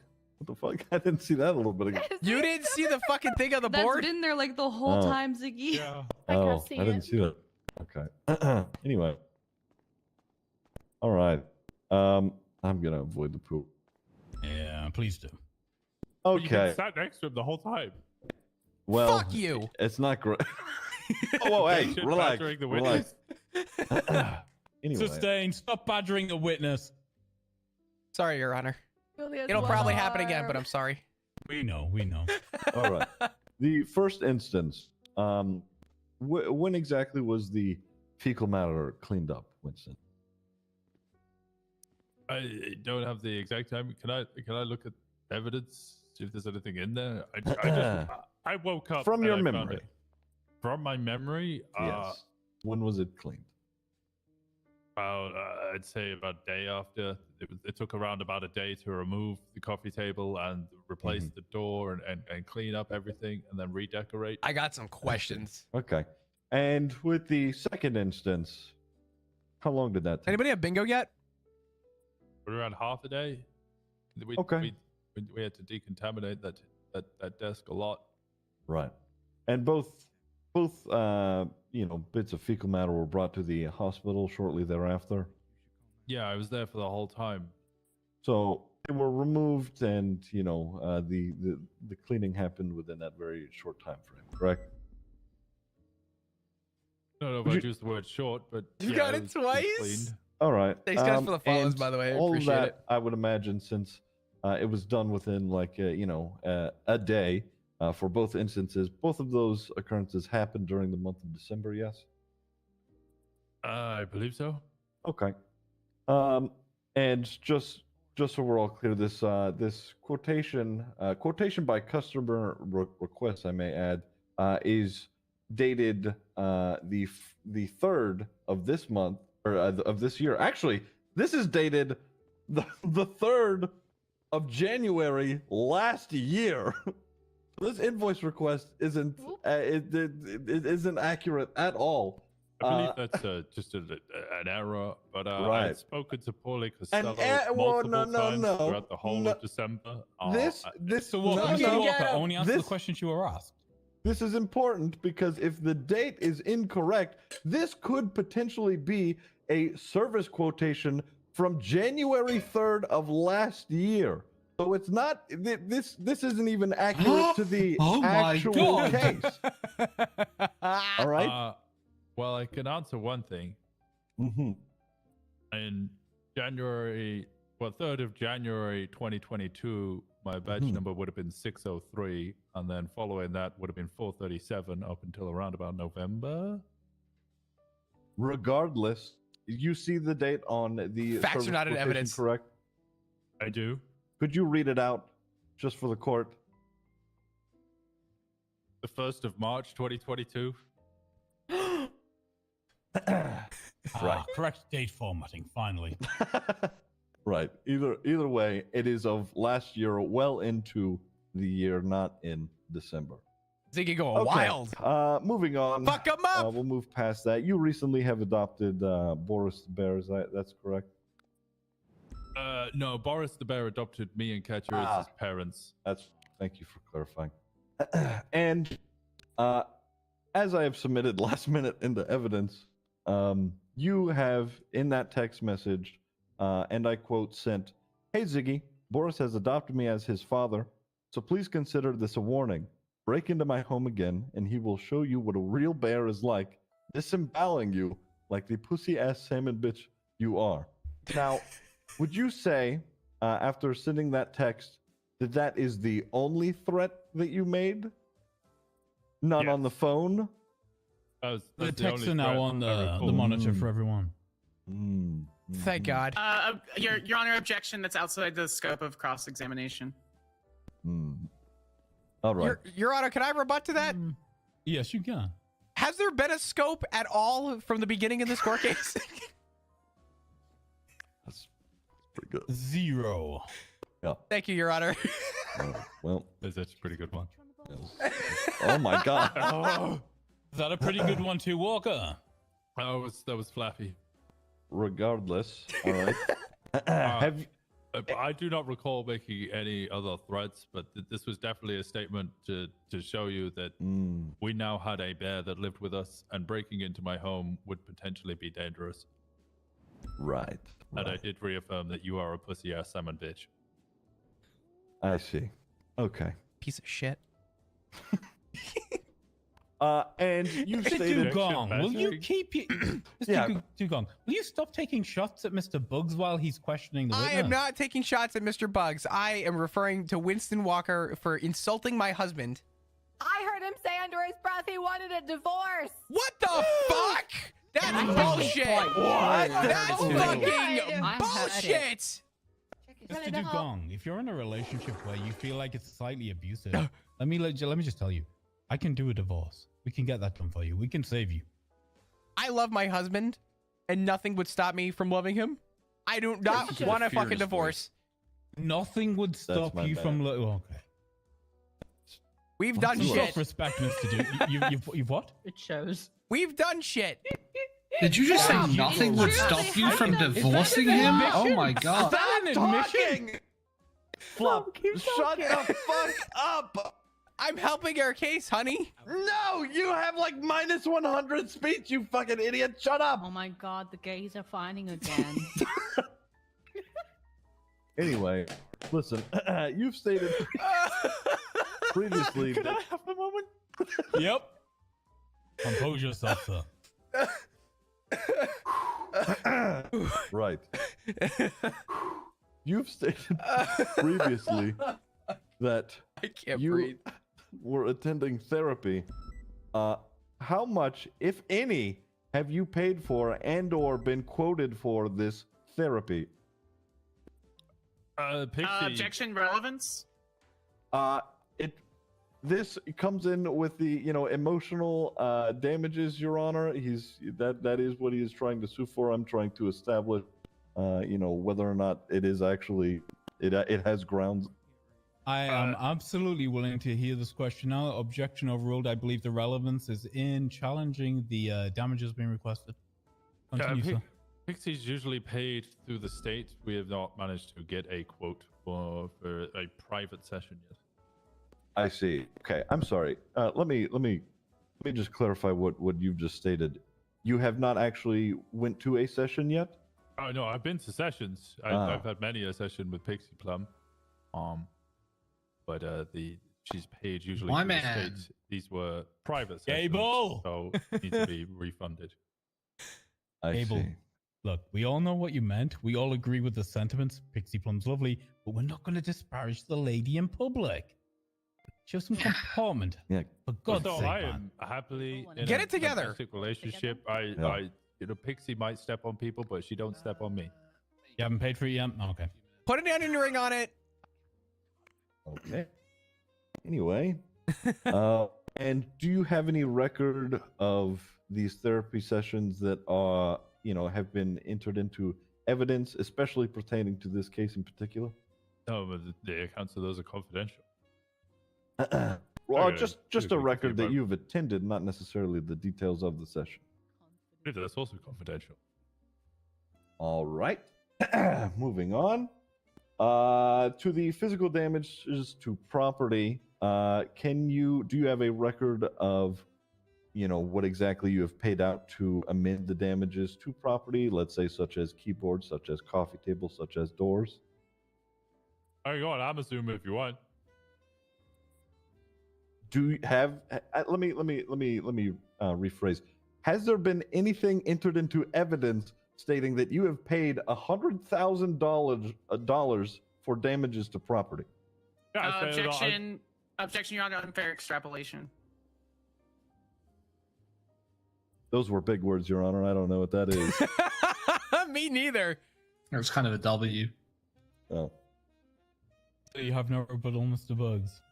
Speaker 4: the fuck? I didn't see that a little bit ago.
Speaker 3: You didn't see the fucking thing on the
Speaker 8: That's
Speaker 3: board?
Speaker 8: been there like the whole
Speaker 4: Oh.
Speaker 8: time, Ziggy.
Speaker 9: Yeah.
Speaker 7: I can't
Speaker 4: Oh,
Speaker 7: see
Speaker 4: I didn't
Speaker 7: it.
Speaker 4: see that. Okay. Anyway. All right. I'm gonna avoid the poop.
Speaker 10: Yeah, please do.
Speaker 9: But you've been
Speaker 4: Okay.
Speaker 9: sat next to him the whole time.
Speaker 4: Well,
Speaker 3: Fuck you.
Speaker 4: it's not great. Oh, hey,
Speaker 9: Shit
Speaker 4: relax.
Speaker 9: badgering the
Speaker 4: Relax.
Speaker 9: witness.
Speaker 4: Anyway.
Speaker 10: Sustained. Stop badgering a witness.
Speaker 3: Sorry, Your Honor.
Speaker 6: Really as
Speaker 3: It'll probably happen
Speaker 6: well.
Speaker 3: again, but I'm sorry.
Speaker 10: We know. We know.
Speaker 4: All right. The first instance. When exactly was the fecal matter cleaned up, Winston?
Speaker 9: I don't have the exact time. Can I look at evidence? See if there's anything in there. I woke up
Speaker 4: From
Speaker 9: and
Speaker 4: your
Speaker 9: I found
Speaker 4: memory.
Speaker 9: it. From my memory.
Speaker 4: Yes. When was it cleaned?
Speaker 9: About I'd say about a day after. It took around about a day to remove the coffee table and replace
Speaker 4: Mm-hmm.
Speaker 9: the door and clean up everything and then redecorate.
Speaker 3: I got some questions.
Speaker 4: Okay. And with the second instance, how long did that take?
Speaker 3: Anybody have bingo yet?
Speaker 9: For around half a day.
Speaker 4: Okay.
Speaker 9: We had to decontaminate that desk a lot.
Speaker 4: Right. And both bits of fecal matter were brought to the hospital shortly thereafter.
Speaker 9: Yeah, I was there for the whole time.
Speaker 4: So they were removed, and the cleaning happened within that very short time frame. Correct.
Speaker 9: I don't know if
Speaker 4: Would
Speaker 9: I'd
Speaker 4: you-
Speaker 9: use the word short, but
Speaker 3: You
Speaker 9: yeah,
Speaker 3: got it
Speaker 9: was
Speaker 3: twice?
Speaker 9: cleaned.
Speaker 4: All right.
Speaker 3: Thanks, guys, for the follows,
Speaker 4: and
Speaker 3: by the way. I
Speaker 4: all of
Speaker 3: appreciate
Speaker 4: that,
Speaker 3: it.
Speaker 4: I would imagine, since it was done within a day for both instances. Both of those occurrences happened during the month of December. Yes.
Speaker 9: I believe so.
Speaker 4: Okay. And just so we're all clear, this quotation by customer request, I may add, is dated the 3rd of this month or of this year. Actually, this is dated the 3rd of January last year. This invoice request isn't it isn't accurate at all.
Speaker 9: I believe that's just an error, but
Speaker 4: Right.
Speaker 9: I've spoken to Paulie
Speaker 4: Well,
Speaker 9: multiple
Speaker 4: no,
Speaker 9: times
Speaker 4: no.
Speaker 9: throughout the whole
Speaker 4: No.
Speaker 9: of December.
Speaker 4: This
Speaker 10: So Walker,
Speaker 4: no,
Speaker 10: Mr.
Speaker 4: no.
Speaker 10: Walker, only answer the
Speaker 4: This-
Speaker 10: questions you were asked.
Speaker 4: This is important because if the date is incorrect, this could potentially be a service quotation from January 3rd of last year. So it's not this isn't even accurate to the
Speaker 1: Oh my
Speaker 4: actual
Speaker 1: God.
Speaker 4: case. All right.
Speaker 9: Well, I can answer one thing.
Speaker 4: Mm-hmm.
Speaker 9: In January, 3rd of January 2022, my badge
Speaker 4: Mhm.
Speaker 9: number would have been 603, and then following that would have been 437 up until around about November.
Speaker 4: Regardless, you see the date on the
Speaker 3: Facts are
Speaker 4: service
Speaker 3: not in
Speaker 4: quotation,
Speaker 3: evidence.
Speaker 4: correct?
Speaker 9: I do.
Speaker 4: Could you read it out just for the court?
Speaker 9: The 1st of March 2022.
Speaker 10: Ah, correct date formatting, finally.
Speaker 4: Right. Either way, it is of last year, well into the year, not in December.
Speaker 3: Ziggy going
Speaker 4: Okay,
Speaker 3: wild.
Speaker 4: moving on.
Speaker 3: Fuck 'em up.
Speaker 4: We'll move past that. You recently have adopted Boris the Bear. That's correct?
Speaker 9: No, Boris the Bear adopted me and Catcher as his parents.
Speaker 4: Thank you for clarifying. And as I have submitted last minute into evidence, you have in that text message, and I quote, sent, "Hey Ziggy, Boris has adopted me as his father, so please consider this a warning. Break into my home again, and he will show you what a real bear is like, disemboweling you like the pussy-ass salmon bitch you are." Now, would you say, after sending that text, that is the only threat that you made? None on the phone?
Speaker 10: The texts are now on the monitor for everyone.
Speaker 3: Thank God.
Speaker 2: Your Honor, objection. That's outside the scope of cross-examination.
Speaker 4: All right.
Speaker 3: Your Honor, can I rebut to that?
Speaker 10: Yes, you can.
Speaker 3: Has there been a scope at all from the beginning of this court case?
Speaker 4: That's pretty good.
Speaker 10: 0.
Speaker 4: Yeah.
Speaker 3: Thank you, Your Honor.
Speaker 4: Well,
Speaker 9: that's a pretty good one.
Speaker 4: Oh my God.
Speaker 10: Oh, is that a pretty good one too, Walker?
Speaker 9: That was flappy.
Speaker 4: Regardless, all right.
Speaker 9: I do not recall making any other threats, but this was definitely a statement to show you that we now had a bear that lived with us, and breaking into my home would potentially be dangerous.
Speaker 4: Right.
Speaker 9: And I did reaffirm that you are a pussy-ass salmon bitch.
Speaker 4: I see. Okay.
Speaker 3: Piece of shit.
Speaker 4: And you stated,
Speaker 10: Dugong, will you keep you, Mr. Dugong? Will you stop taking shots at Mr. Bugs while he's questioning the witness?
Speaker 3: I am not taking shots at Mr. Bugs. I am referring to Winston Walker for insulting my husband.
Speaker 6: I heard him say under his breath he wanted a divorce.
Speaker 3: What the fuck? That's bullshit.
Speaker 4: What?
Speaker 3: That's fucking bullshit.
Speaker 10: Mr. Dugong, if you're in a relationship where you feel like it's slightly abusive, let me just tell you, I can do a divorce. We can get that done for you. We can save you.
Speaker 3: I love my husband, and nothing would stop me from loving him. I do not want a fucking divorce.
Speaker 10: Nothing would stop you from. Okay.
Speaker 3: We've done shit.
Speaker 10: Self-respect, Mr. Duke. You've what?
Speaker 12: It shows.
Speaker 3: We've done shit.
Speaker 1: Did you just say nothing would stop you from divorcing him? Oh my God.
Speaker 10: Is that an admission?
Speaker 4: Flop, shut the fuck up.
Speaker 3: I'm helping our case, honey.
Speaker 4: No, you have like -100 speech, you fucking idiot. Shut up.
Speaker 12: Oh my God, the gays are fighting again.
Speaker 4: Anyway, listen, you've stated previously
Speaker 3: Could
Speaker 4: that...
Speaker 3: I have a moment?
Speaker 10: Yep. Compose yourself, sir.
Speaker 4: Right. You've stated previously that
Speaker 3: I can't
Speaker 4: you
Speaker 3: breathe.
Speaker 4: were attending therapy. How much, if any, have you paid for and or been quoted for this therapy?
Speaker 9: Pixie.
Speaker 2: Objection, relevance.
Speaker 4: This comes in with the emotional damages, Your Honor. That is what he is trying to sue for. I'm trying to establish whether or not it is actually it has grounds.
Speaker 10: I am absolutely willing to hear this question now. Objection overruled. I believe the relevance is in challenging the damages being requested. Continue, sir.
Speaker 9: Pixie's usually paid through the state. We have not managed to get a quote for a private session yet.
Speaker 4: I see. Okay, I'm sorry. Let me just clarify what you've just stated. You have not actually went to a session yet?
Speaker 9: Oh no, I've been to sessions. I've had many a session with Pixie Plum. But she's paid usually
Speaker 1: My
Speaker 9: to the
Speaker 1: man.
Speaker 9: state. These were private sessions,
Speaker 10: Gable!
Speaker 9: so need to be refunded.
Speaker 4: I
Speaker 10: Abel,
Speaker 4: see.
Speaker 10: look, we all know what you meant. We all agree with the sentiments. Pixie Plum's lovely, but we're not going to disparage the lady in public. Show some comportment.
Speaker 4: Yeah.
Speaker 10: For God's
Speaker 9: So
Speaker 10: sake,
Speaker 9: I
Speaker 10: man.
Speaker 9: am happily in
Speaker 3: Get
Speaker 9: a
Speaker 3: it together.
Speaker 9: domestic relationship.
Speaker 4: Yeah.
Speaker 9: Pixie might step on people, but she don't step on me.
Speaker 10: You haven't paid for it yet? Okay.
Speaker 3: Put an onion ring on it.
Speaker 4: Okay. Anyway, and do you have any record of these therapy sessions that are, have been entered into evidence, especially pertaining to this case in particular?
Speaker 9: No, but the accounts of those are confidential.
Speaker 4: Well,
Speaker 9: Okay,
Speaker 4: just a
Speaker 9: okay,
Speaker 4: record that
Speaker 9: but-
Speaker 4: you've attended, not necessarily the details of the session.
Speaker 9: That's also confidential.
Speaker 4: All right. Moving on. To the physical damages to property, do you have a record of, what exactly you have paid out to amend the damages to property, let's say such as keyboards, such as coffee tables, such as doors?
Speaker 9: Hang on, I'm assuming if you want.
Speaker 4: Do you have, let me rephrase. Has there been anything entered into evidence stating that you have paid $100,000 for damages to property?
Speaker 9: Yeah, I said it all-
Speaker 2: Objection, Your Honor, unfair extrapolation.
Speaker 4: Those were big words, Your Honor. I don't know what that is.
Speaker 3: Me neither.
Speaker 1: It was kind of a W.
Speaker 4: Oh.
Speaker 10: So you have no rebuttal, Mr. Bugs.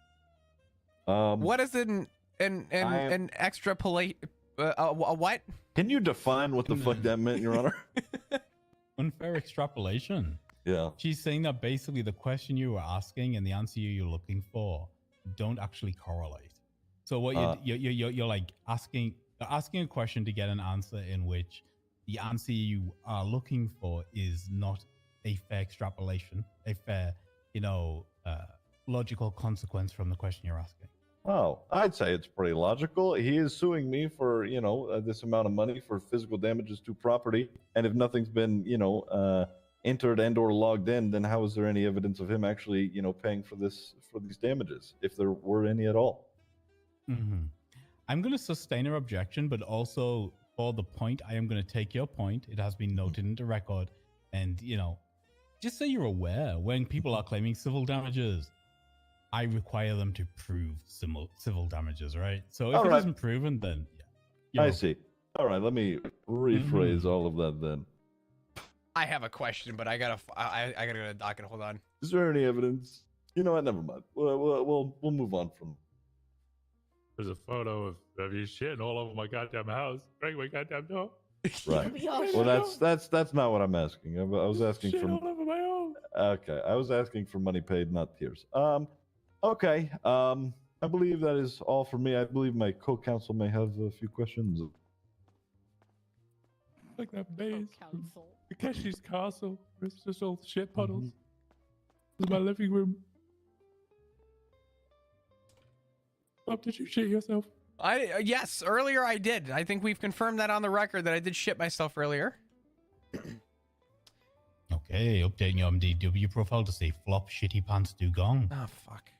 Speaker 3: What is an extrapolate? What?
Speaker 4: Can you define what the fuck that meant, Your Honor?
Speaker 10: Unfair extrapolation.
Speaker 4: Yeah.
Speaker 10: She's saying that basically the question you were asking and the answer you're looking for don't actually correlate. So what you're like asking a question to get an answer in which the answer you are looking for is not a fair extrapolation, a fair, logical consequence from the question you're asking.
Speaker 4: Oh, I'd say it's pretty logical. He is suing me for, this amount of money for physical damages to property. And if nothing's been, entered and or logged in, then how is there any evidence of him actually, paying for these damages, if there were any at all?
Speaker 10: Mm-hmm. I'm going to sustain her objection, but also for the point, I am going to take your point. It has been noted into record. And, just so you're aware, when people are claiming civil damages, I require them to prove civil damages, right? So if it isn't proven, then yeah.
Speaker 4: I see. All right, let me rephrase all of that then.
Speaker 3: I have a question, but I gotta go to the docket. Hold on.
Speaker 4: Is there any evidence? You know what? Never mind. We'll move on from.
Speaker 9: There's a photo of you shitting all over my goddamn house. Break my goddamn door.
Speaker 4: Right. Well, that's not what I'm asking. I was asking
Speaker 9: Shit
Speaker 4: for.
Speaker 9: all over my own.
Speaker 4: Okay, I was asking for money paid, not tears. Okay. I believe that is all for me. I believe my co-counsel may have a few questions.
Speaker 9: Like that maze. Takeshi's castle. It's just all shit puddles. This is my living room. Bob, did you shit yourself?
Speaker 3: Yes, earlier I did. I think we've confirmed that on the record that I did shit myself earlier.
Speaker 10: Okay, updating your MDW profile to say flop shitty pants do gong.
Speaker 3: Oh, fuck.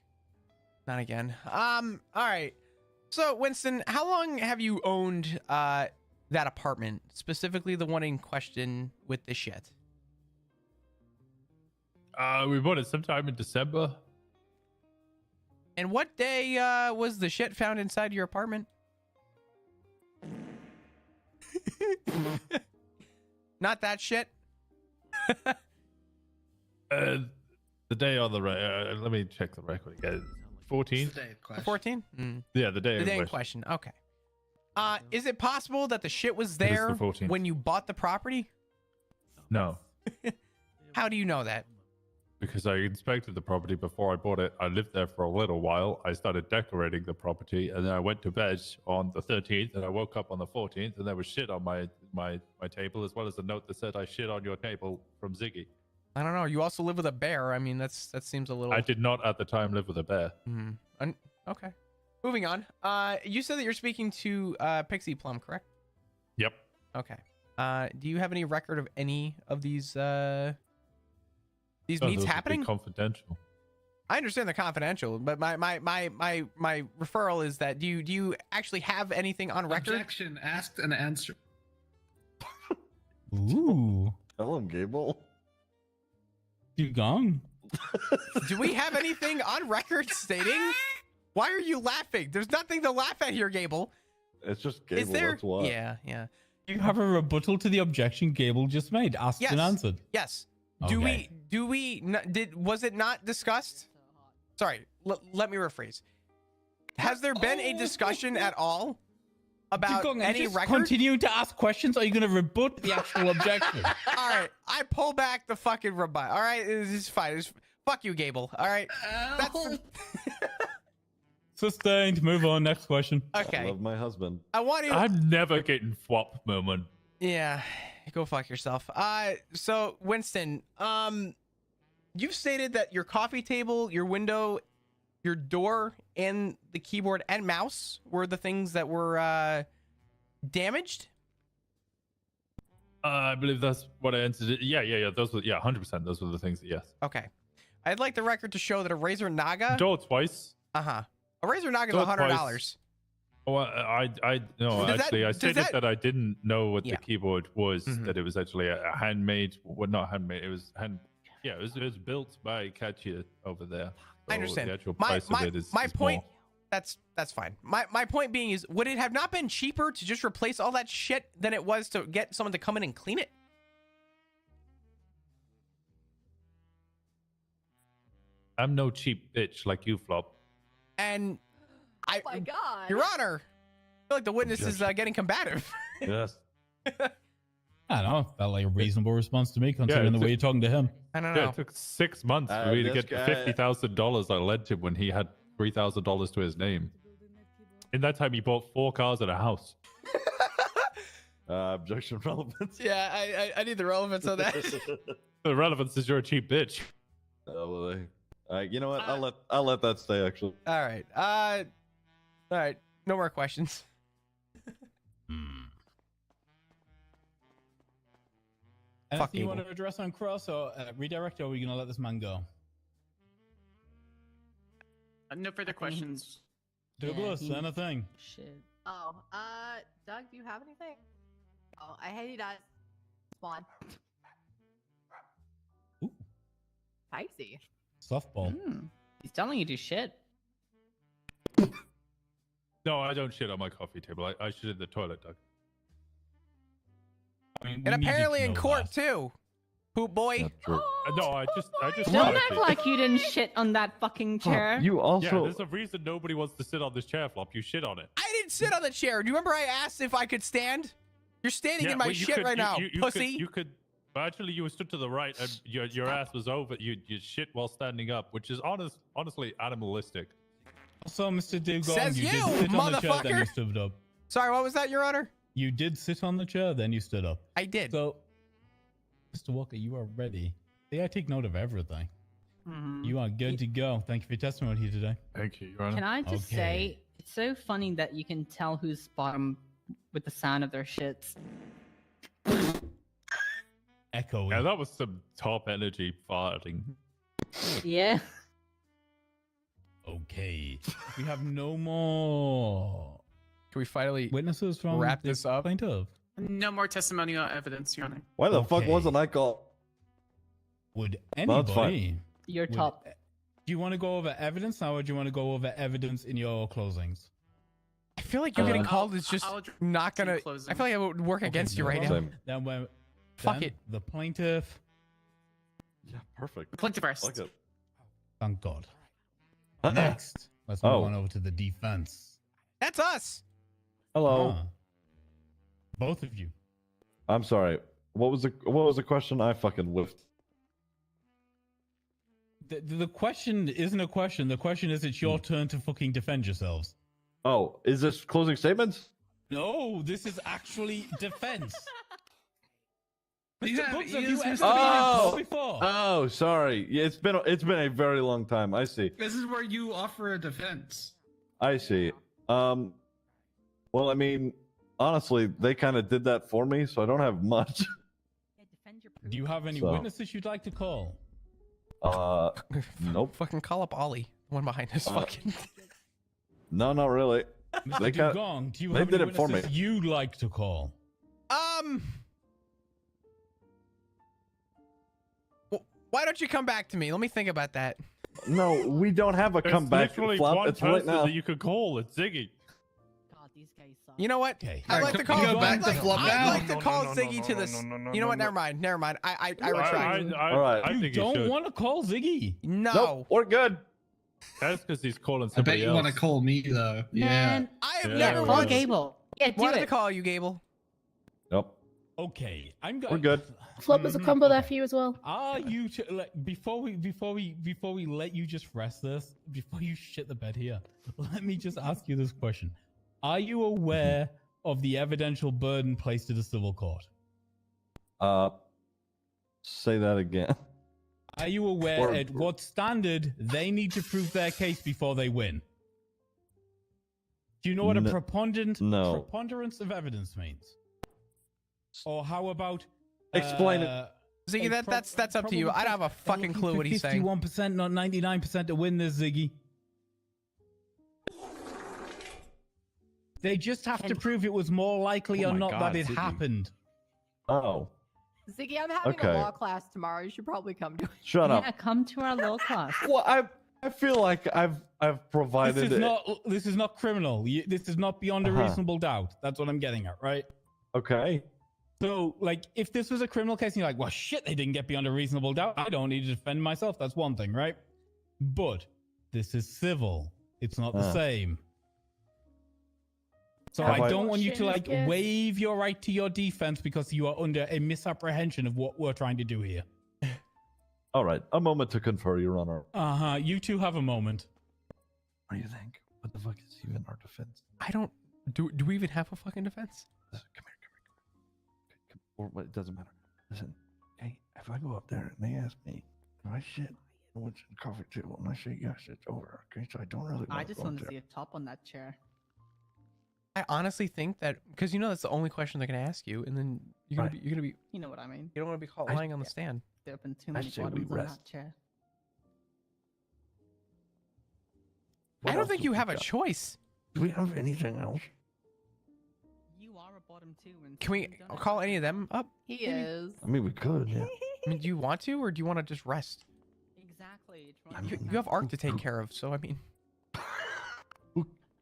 Speaker 3: Not again. All right. So, Winston, how long have you owned that apartment? Specifically the one in question with the shit?
Speaker 9: We bought it sometime in December.
Speaker 3: And what day was the shit found inside your apartment? Not that shit?
Speaker 9: The day on the let me check the record again. 14th?
Speaker 3: 14? Mm.
Speaker 9: Yeah, the day.
Speaker 3: The day in question. Okay. Is it possible that the shit was
Speaker 9: is
Speaker 3: there
Speaker 9: the 14th.
Speaker 3: when you bought the property?
Speaker 9: No,
Speaker 3: How do you know that?
Speaker 9: because I inspected the property before I bought it. I lived there for a little while. I started decorating the property, and then I went to bed on the 13th, and I woke up on the 14th, and there was shit on my table, as well as a note that said, "I shit on your table" from Ziggy.
Speaker 3: I don't know. You also live with a bear. I mean, that seems a little.
Speaker 9: I did not at the time live with a bear.
Speaker 3: Okay. Moving on. You said that you're speaking to Pixie Plum, correct?
Speaker 9: Yep.
Speaker 3: Okay. Do you have any record of any of these
Speaker 9: No,
Speaker 3: meets
Speaker 9: those would be
Speaker 3: happening?
Speaker 9: confidential.
Speaker 3: I understand they're confidential, but my referral is that do you actually have anything on record?
Speaker 1: Objection asked and answered.
Speaker 10: Ooh.
Speaker 4: Tell him, Gable.
Speaker 10: You gone?
Speaker 3: Do we have anything on record stating? Why are you laughing? There's nothing to laugh at here, Gable.
Speaker 4: It's just Gable.
Speaker 3: Is there?
Speaker 4: That's why.
Speaker 3: Yeah.
Speaker 10: You have a rebuttal to the objection Gable just made, asked and answered.
Speaker 3: Yes.
Speaker 10: Okay.
Speaker 3: Was it not discussed? Sorry, let me rephrase. Has there been a discussion at all about any
Speaker 10: just
Speaker 3: record?
Speaker 10: Continue to ask questions, or are you going to rebut the actual objection?
Speaker 3: All right, I pull back the fucking rebut. All right, it's fine. Fuck you, Gable. All right.
Speaker 10: Sustained. Move on. Next question.
Speaker 3: Okay.
Speaker 4: I love my husband.
Speaker 3: I want you.
Speaker 9: I'm never getting flop moment.
Speaker 3: Yeah, go fuck yourself. So Winston, you've stated that your coffee table, your window, your door, and the keyboard and mouse were the things that were damaged.
Speaker 9: I believe that's what I answered. Yeah. Those were 100%. Those were the things. Yes.
Speaker 3: Okay. I'd like the record to show that a Razor Naga.
Speaker 9: Door twice.
Speaker 3: A Razor Naga is
Speaker 9: Door
Speaker 3: $100.
Speaker 9: Oh, I no.
Speaker 3: Does
Speaker 9: Actually, I stated that I didn't know what
Speaker 3: Yeah.
Speaker 9: the keyboard was. That it was actually a handmade. Well, not handmade. It was hand. Yeah, it was built by Katya over there.
Speaker 3: I understand.
Speaker 9: The actual price of it is
Speaker 3: my
Speaker 9: is
Speaker 3: point.
Speaker 9: more.
Speaker 3: That's fine. My point being is, would it have not been cheaper to just replace all that shit than it was to get someone to come in and clean it?
Speaker 9: I'm no cheap bitch like you, Flop.
Speaker 3: And
Speaker 6: Oh my god.
Speaker 3: Your Honor, I feel like the witness is getting combative.
Speaker 9: Yes.
Speaker 10: I don't know. Felt like a reasonable response to me, considering the way you're talking to him.
Speaker 3: I don't
Speaker 9: Yeah,
Speaker 3: know.
Speaker 9: it took 6 months for me to
Speaker 4: this
Speaker 9: get
Speaker 4: guy-
Speaker 9: $50,000 I lent him when he had $3,000 to his name. In that time, he bought 4 cars and a house.
Speaker 4: Objection relevance.
Speaker 3: Yeah, I need the relevance on that.
Speaker 9: The relevance is you're a cheap bitch.
Speaker 4: Oh, well, you know what? I'll let that stay. Actually.
Speaker 3: All right. All right. No more questions.
Speaker 10: Anything you want to address on Cross or redirect, or are we going to let this man go?
Speaker 2: No further questions.
Speaker 10: Douglas, anything?
Speaker 12: Shit.
Speaker 6: Oh, Doug, do you have anything? Oh, I hate he does. Spawn.
Speaker 10: Ooh.
Speaker 6: Spicy.
Speaker 10: Softball.
Speaker 12: He's telling you to shit.
Speaker 9: No, I don't shit on my coffee table. I shit in the toilet, Doug.
Speaker 10: I mean,
Speaker 3: And apparently in court too. Poop boy.
Speaker 9: No, I just.
Speaker 12: Don't act like you didn't shit on that fucking chair.
Speaker 4: You also.
Speaker 9: Yeah, there's a reason nobody wants to sit on this chair, Flop. You shit on it.
Speaker 3: I didn't sit on the chair. Do you remember I asked if I could stand? You're standing in my
Speaker 9: well, you
Speaker 3: shit
Speaker 9: could-
Speaker 3: right now,
Speaker 9: you
Speaker 3: pussy.
Speaker 9: You could. Well, actually, you were stood to the right, and your ass was over. You shit while standing up, which is honestly animalistic.
Speaker 10: So, Mr. Dugon,
Speaker 3: Says
Speaker 10: you did
Speaker 3: you,
Speaker 10: sit on the chair, then you
Speaker 3: motherfucker.
Speaker 10: stood up.
Speaker 3: Sorry, what was that, Your Honor?
Speaker 10: You did sit on the chair, then you stood up.
Speaker 3: I did.
Speaker 10: So, Mr. Walker, you are ready. See, I take note of everything. You are good to go. Thank you for your testimony here today.
Speaker 9: Thank you, Your Honor.
Speaker 12: Can I just say, it's so funny that you can tell who's bottom with the sound of their shits.
Speaker 10: Echoing.
Speaker 9: Yeah, that was some top energy farting.
Speaker 12: Yeah.
Speaker 10: Okay. We have no more.
Speaker 3: Can we finally
Speaker 10: witnesses from
Speaker 3: wrap
Speaker 10: the
Speaker 3: this up?
Speaker 10: plaintiff?
Speaker 2: No more testimonial evidence, Your Honor.
Speaker 4: Why the fuck wasn't I called?
Speaker 10: Would
Speaker 4: That's fine.
Speaker 10: anybody?
Speaker 12: Your top.
Speaker 10: Do you want to go over evidence now, or do you want to go over evidence in your closings?
Speaker 3: I feel like you getting called is just
Speaker 2: I'll
Speaker 3: not gonna. I
Speaker 2: closing.
Speaker 3: feel like it would work against you right now.
Speaker 4: Same.
Speaker 10: Then when
Speaker 3: Fuck
Speaker 10: then
Speaker 3: it.
Speaker 10: The plaintiff.
Speaker 4: Yeah, perfect.
Speaker 2: Plaintiff first.
Speaker 4: Like it.
Speaker 10: Thank God. Next, let's move on over to the defense.
Speaker 3: That's us.
Speaker 4: Hello.
Speaker 10: Both of you.
Speaker 4: I'm sorry. What was the question? I fucking whiffed.
Speaker 10: The question isn't a question. The question is, it's your turn to fucking defend yourselves.
Speaker 4: Oh, is this closing statements?
Speaker 10: No, this is actually defense.
Speaker 1: Yeah,
Speaker 10: Mr. Books, have
Speaker 1: he
Speaker 10: you
Speaker 1: is
Speaker 10: ever
Speaker 1: Mr.
Speaker 10: been in
Speaker 4: Oh.
Speaker 10: court before?
Speaker 4: Oh, sorry. Yeah, it's been a very long time. I see.
Speaker 1: This is where you offer a defense.
Speaker 4: I see. Well, I mean, honestly, they kind of did that for me, so I don't have much.
Speaker 10: Do you have any
Speaker 4: So-
Speaker 10: witnesses you'd like to call?
Speaker 4: Nope.
Speaker 3: Fucking call up Ollie, the one behind us. Fucking.
Speaker 4: No, not really.
Speaker 10: Mr.
Speaker 4: They kinda-
Speaker 10: Dugong, do you
Speaker 4: they
Speaker 10: have
Speaker 4: did
Speaker 10: any
Speaker 4: it for me.
Speaker 10: witnesses you'd like to call?
Speaker 3: Why don't you come back to me? Let me think about that.
Speaker 4: No, we don't have a
Speaker 9: There's
Speaker 4: comeback.
Speaker 9: literally
Speaker 4: Flop.
Speaker 9: one
Speaker 4: It's right
Speaker 9: person
Speaker 4: now.
Speaker 9: that you could call. It's Ziggy.
Speaker 12: God, these guys suck.
Speaker 3: You know what?
Speaker 10: Okay.
Speaker 3: I'd like to call.
Speaker 1: go back to Flop
Speaker 3: I'd
Speaker 1: now.
Speaker 3: like to call Ziggy to this. You know what? Never mind. Never mind. I retract.
Speaker 4: All right.
Speaker 9: I
Speaker 10: You
Speaker 9: think
Speaker 10: don't
Speaker 9: should.
Speaker 10: want to call Ziggy?
Speaker 3: No.
Speaker 4: Nope, we're good.
Speaker 9: That's because he's calling
Speaker 1: I bet
Speaker 9: somebody
Speaker 1: you
Speaker 9: else.
Speaker 1: want to call me though.
Speaker 12: Man,
Speaker 3: I have
Speaker 9: Yeah.
Speaker 3: never
Speaker 12: call
Speaker 3: once
Speaker 12: Gable. Yeah, do
Speaker 3: wanted to
Speaker 12: it.
Speaker 3: call you, Gable.
Speaker 4: Nope.
Speaker 10: Okay, I'm going.
Speaker 4: We're good.
Speaker 7: Flop, there's a combo there for you as well.
Speaker 10: Are you like before we let you just rest this before you shit the bed here? Let me just ask you this question: are you aware of the evidential burden placed at a civil court?
Speaker 4: Say that again.
Speaker 10: Are you aware
Speaker 4: Or-
Speaker 10: at what standard they need to prove their case before they win? Do you know what a
Speaker 4: No.
Speaker 10: preponderance of evidence means? Or how about
Speaker 4: Explain it.
Speaker 3: Ziggy, that's up to you. I don't have a fucking clue what he's saying.
Speaker 10: 51%, not 99% to win this, Ziggy. They just have to prove it was more likely
Speaker 9: Oh
Speaker 10: or
Speaker 9: my
Speaker 10: not
Speaker 9: God,
Speaker 10: that it
Speaker 9: Ziggy.
Speaker 10: happened.
Speaker 4: Oh,
Speaker 6: Ziggy, I'm having
Speaker 4: Okay.
Speaker 6: a law class tomorrow. You should probably come to it.
Speaker 4: shut
Speaker 12: Yeah,
Speaker 4: up.
Speaker 12: come to our law class.
Speaker 4: Well, I feel like I've provided
Speaker 10: This is not criminal. This is not beyond a
Speaker 4: Uh-huh.
Speaker 10: reasonable doubt. That's what I'm getting at, right?
Speaker 4: Okay.
Speaker 10: So, like, if this was a criminal case and you're like, well, shit, they didn't get beyond a reasonable doubt, I don't need to defend myself. That's one thing, right? But this is civil. It's not the same. So
Speaker 4: Have
Speaker 10: I
Speaker 4: I-
Speaker 10: don't want you to, like,
Speaker 7: Yes.
Speaker 10: waive your right to your defense because you are under a misapprehension of what we're trying to do here.
Speaker 4: All right. A moment to confer, Your Honor.
Speaker 10: Uh-huh. You two have a moment.
Speaker 4: What do you think? What the fuck is even our defense?
Speaker 3: I don't. Do we even have a fucking defense?
Speaker 4: Listen, come here. Or what? It doesn't matter. Listen, hey, if I go up there and they ask me, do I shit on what's in the coffee table? And I say yes, it's over. Okay, so I don't really.
Speaker 12: I just
Speaker 4: go
Speaker 12: want
Speaker 4: up
Speaker 12: to
Speaker 4: there.
Speaker 12: see a top on that chair.
Speaker 3: I honestly think that because you know that's the only question they're gonna ask you, and then you're
Speaker 4: Right.
Speaker 3: gonna be
Speaker 12: You know what I mean?
Speaker 3: you don't want to be caught
Speaker 4: I-
Speaker 3: lying on the stand.
Speaker 12: There have been too
Speaker 4: I
Speaker 12: many
Speaker 4: say we
Speaker 12: bottoms on
Speaker 4: rest.
Speaker 12: that chair.
Speaker 4: What
Speaker 3: I don't
Speaker 4: else
Speaker 3: think
Speaker 4: have
Speaker 3: you
Speaker 4: we
Speaker 3: have a
Speaker 4: got?
Speaker 3: choice.
Speaker 4: Do we have anything else?
Speaker 12: You are a bottom too. And
Speaker 3: Can we
Speaker 12: you've done it
Speaker 3: call
Speaker 12: right.
Speaker 3: any of them up?
Speaker 6: He is.
Speaker 4: I mean, we could, yeah.
Speaker 3: I mean, do you want to, or do you want to just rest?
Speaker 12: Exactly.
Speaker 3: You have Ark to take care of, so I mean,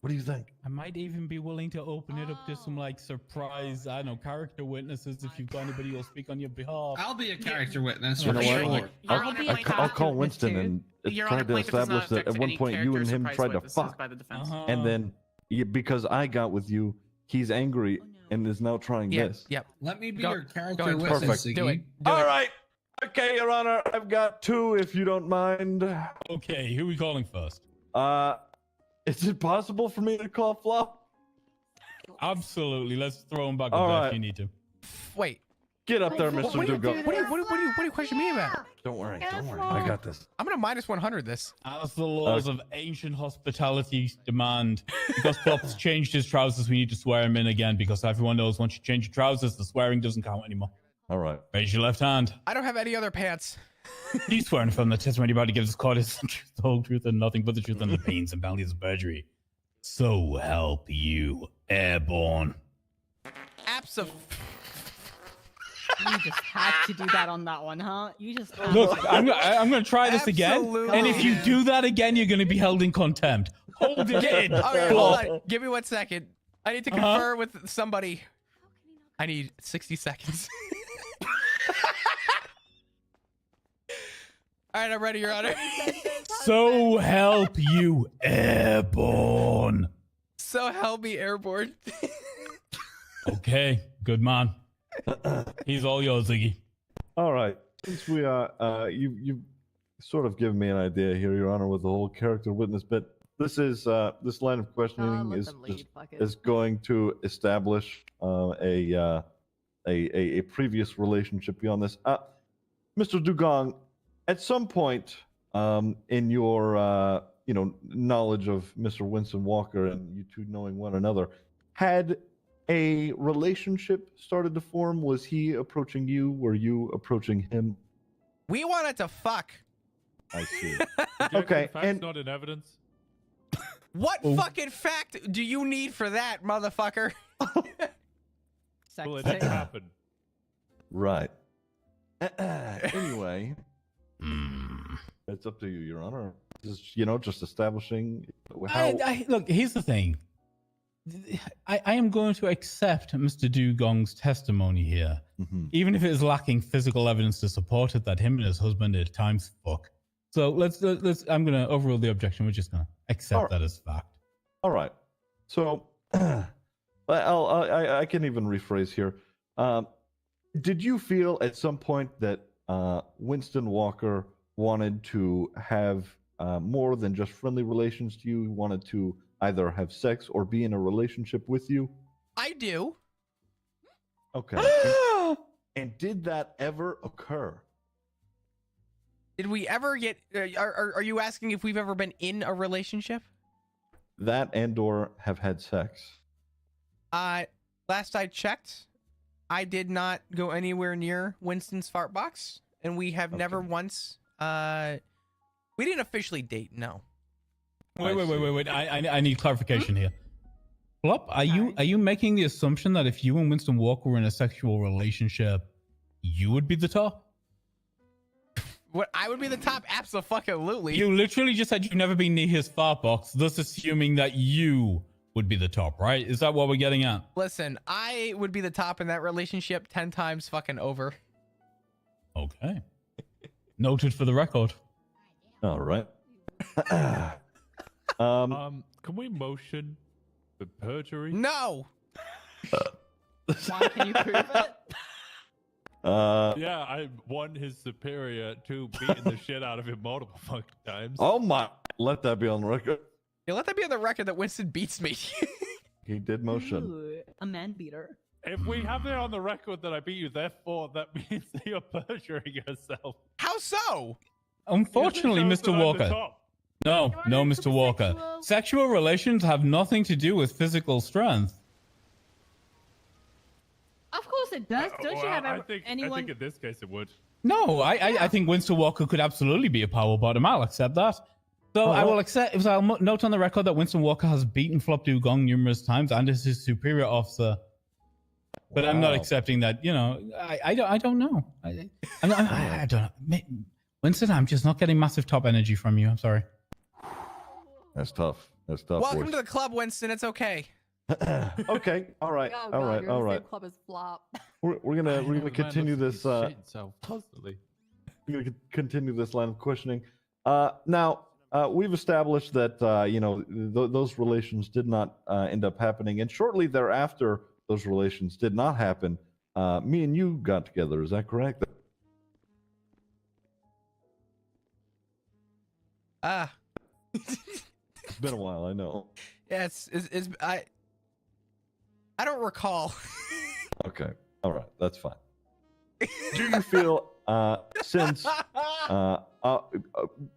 Speaker 4: What do you think?
Speaker 10: I might even be willing to open it up to some, like, surprise, I don't know, character witnesses if you've got anybody who'll speak on your behalf.
Speaker 1: I'll be a character witness.
Speaker 4: You know
Speaker 1: for
Speaker 4: what?
Speaker 1: sure.
Speaker 4: Like,
Speaker 2: Your
Speaker 4: I'll,
Speaker 2: Honor,
Speaker 4: I'll,
Speaker 2: point
Speaker 4: I'll
Speaker 2: out
Speaker 4: call
Speaker 2: to
Speaker 4: Winston
Speaker 2: Mr.
Speaker 4: and
Speaker 2: Your Honor,
Speaker 4: try to
Speaker 2: plaintiff does not
Speaker 4: establish that
Speaker 2: object
Speaker 4: at
Speaker 2: to
Speaker 4: one
Speaker 2: any
Speaker 4: point you
Speaker 2: character
Speaker 4: and him
Speaker 2: surprise
Speaker 4: tried to
Speaker 2: witnesses
Speaker 4: fuck.
Speaker 2: by the defense.
Speaker 10: Uh-huh.
Speaker 4: And then, because I got with you, he's angry and is now trying
Speaker 3: yeah,
Speaker 4: this.
Speaker 3: yep.
Speaker 1: Let me be
Speaker 3: Go-
Speaker 1: your character
Speaker 3: ahead.
Speaker 1: witness,
Speaker 4: Perfect.
Speaker 1: Ziggy.
Speaker 3: Do it. Do
Speaker 4: All
Speaker 3: it.
Speaker 4: right. Okay, Your Honor. I've got two, if you don't mind.
Speaker 10: Okay, who are we calling first?
Speaker 4: Is it possible for me to call Flop?
Speaker 10: Absolutely. Let's throw him back
Speaker 4: All
Speaker 10: up there
Speaker 4: right.
Speaker 10: if you need to.
Speaker 3: Wait.
Speaker 4: Get up there,
Speaker 7: Wait,
Speaker 4: Mr.
Speaker 7: what do you
Speaker 4: Dugo.
Speaker 7: do?
Speaker 3: What do you question me about?
Speaker 4: Don't worry.
Speaker 6: Get
Speaker 4: Don't worry.
Speaker 6: Flop.
Speaker 4: I got this.
Speaker 3: I'm gonna minus 100 this.
Speaker 10: As the laws of ancient hospitality demand, because Flop's changed his trousers, we need to swear him in again because everyone knows once you change your trousers, the swearing doesn't count anymore.
Speaker 4: All right.
Speaker 10: Raise your left hand.
Speaker 3: I don't have any other pants.
Speaker 10: Do you swear in front of the testimony about to give this court is the truth, the whole truth, and nothing but the truth and the pains and penalties of perjury? So help you, Airborne.
Speaker 3: Absolutely.
Speaker 12: You just had to do that on that one, huh? You just had
Speaker 10: Look,
Speaker 12: to.
Speaker 10: I'm going to try this again,
Speaker 3: Absolutely.
Speaker 10: and if you do that again, you're going to be held in contempt. Hold it in.
Speaker 3: Okay,
Speaker 10: Flop.
Speaker 3: hold on. Give me 1 second. I need to
Speaker 10: Uh-huh.
Speaker 3: confer with somebody. I need 60 seconds. All right, I'm ready, Your Honor.
Speaker 10: So help you, Airborne.
Speaker 3: So help me, Airborne.
Speaker 10: Okay, good man. He's all yours, Ziggy.
Speaker 4: All right. Since we are, you sort of given me an idea here, Your Honor, with the whole character witness bit. This is this line of questioning
Speaker 6: let
Speaker 4: is
Speaker 6: them lead, fuck it.
Speaker 4: is going to establish a previous relationship beyond this. Mr. Dugong, at some point in your knowledge of Mr. Winston Walker and you two knowing one another, had a relationship started to form? Was he approaching you? Were you approaching him?
Speaker 3: We wanted to fuck.
Speaker 4: I see.
Speaker 9: Okay,
Speaker 4: and
Speaker 9: and not in evidence.
Speaker 3: What fucking fact do you need for that, motherfucker?
Speaker 9: Well, it didn't happen.
Speaker 4: right. Anyway, it's up to you, Your Honor. Just establishing how.
Speaker 10: Look, here's the thing. I am going to accept Mr. Dugong's testimony here, even if it is lacking physical evidence to support it that him and his husband at times fuck. So let's. I'm going to overrule the objection. We're just going to accept that as fact.
Speaker 4: All right. So, I can even rephrase here. Did you feel at some point that Winston Walker wanted to have more than just friendly relations to you? He wanted to either have sex or be in a relationship with you?
Speaker 3: I do.
Speaker 4: Okay. and did that ever occur?
Speaker 3: Did we ever get? Are you asking if we've ever been in a relationship?
Speaker 4: That and/or have had sex?
Speaker 3: Last I checked, I did not go anywhere near Winston's fart box, and we have never once. We didn't officially date. No.
Speaker 10: Wait. I need clarification here. Flop, are you making the assumption that if you and Winston Walker were in a sexual relationship, you would be the top?
Speaker 3: What, I would be the top? Absolutely.
Speaker 10: You literally just said you've never been near his fart box, thus assuming that you would be the top, right? Is that what we're getting at?
Speaker 3: Listen, I would be the top in that relationship 10 times fucking over.
Speaker 10: Okay. Noted for the record.
Speaker 4: All right.
Speaker 9: Can we motion for perjury?
Speaker 3: No.
Speaker 12: Why can you prove it?
Speaker 9: Yeah, I won his superior to beating the shit out of him multiple fucking times.
Speaker 4: Oh my! Let that be on the record.
Speaker 3: Yeah, let that be on the record that Winston beats me.
Speaker 4: He did motion.
Speaker 12: Ooh, a man beater.
Speaker 9: If we have it on the record that I beat you, therefore that means that you're perjuring yourself.
Speaker 3: How so?
Speaker 10: Unfortunately, Mr. Walker. No, Mr. Walker. Sexual relations have nothing to do with physical strength.
Speaker 7: Of course it does. Don't you have anyone?
Speaker 9: I think in this case it would.
Speaker 10: No, I think Winston Walker could absolutely be a power bottom. I'll accept that. So I will accept. I'll note on the record that Winston Walker has beaten Flop Dugong numerous times and is his superior officer. But I'm not accepting that. I don't know. I don't know. Winston, I'm just not getting massive top energy from you. I'm sorry.
Speaker 4: That's tough.
Speaker 3: Welcome
Speaker 4: boys.
Speaker 3: to the club, Winston. It's okay.
Speaker 4: Okay. All right.
Speaker 6: Oh,
Speaker 4: all
Speaker 6: God,
Speaker 4: right.
Speaker 6: you're
Speaker 4: All
Speaker 6: in the
Speaker 4: right.
Speaker 6: same club as Flop.
Speaker 4: We're gonna continue this.
Speaker 9: Constantly.
Speaker 4: We're gonna continue this line of questioning. Now we've established that those relations did not end up happening, and shortly thereafter, those relations did not happen. Me and you got together. Is that correct? It's been a while. I know.
Speaker 3: Yeah, I don't recall.
Speaker 4: Okay. All right. That's fine. Do you feel, since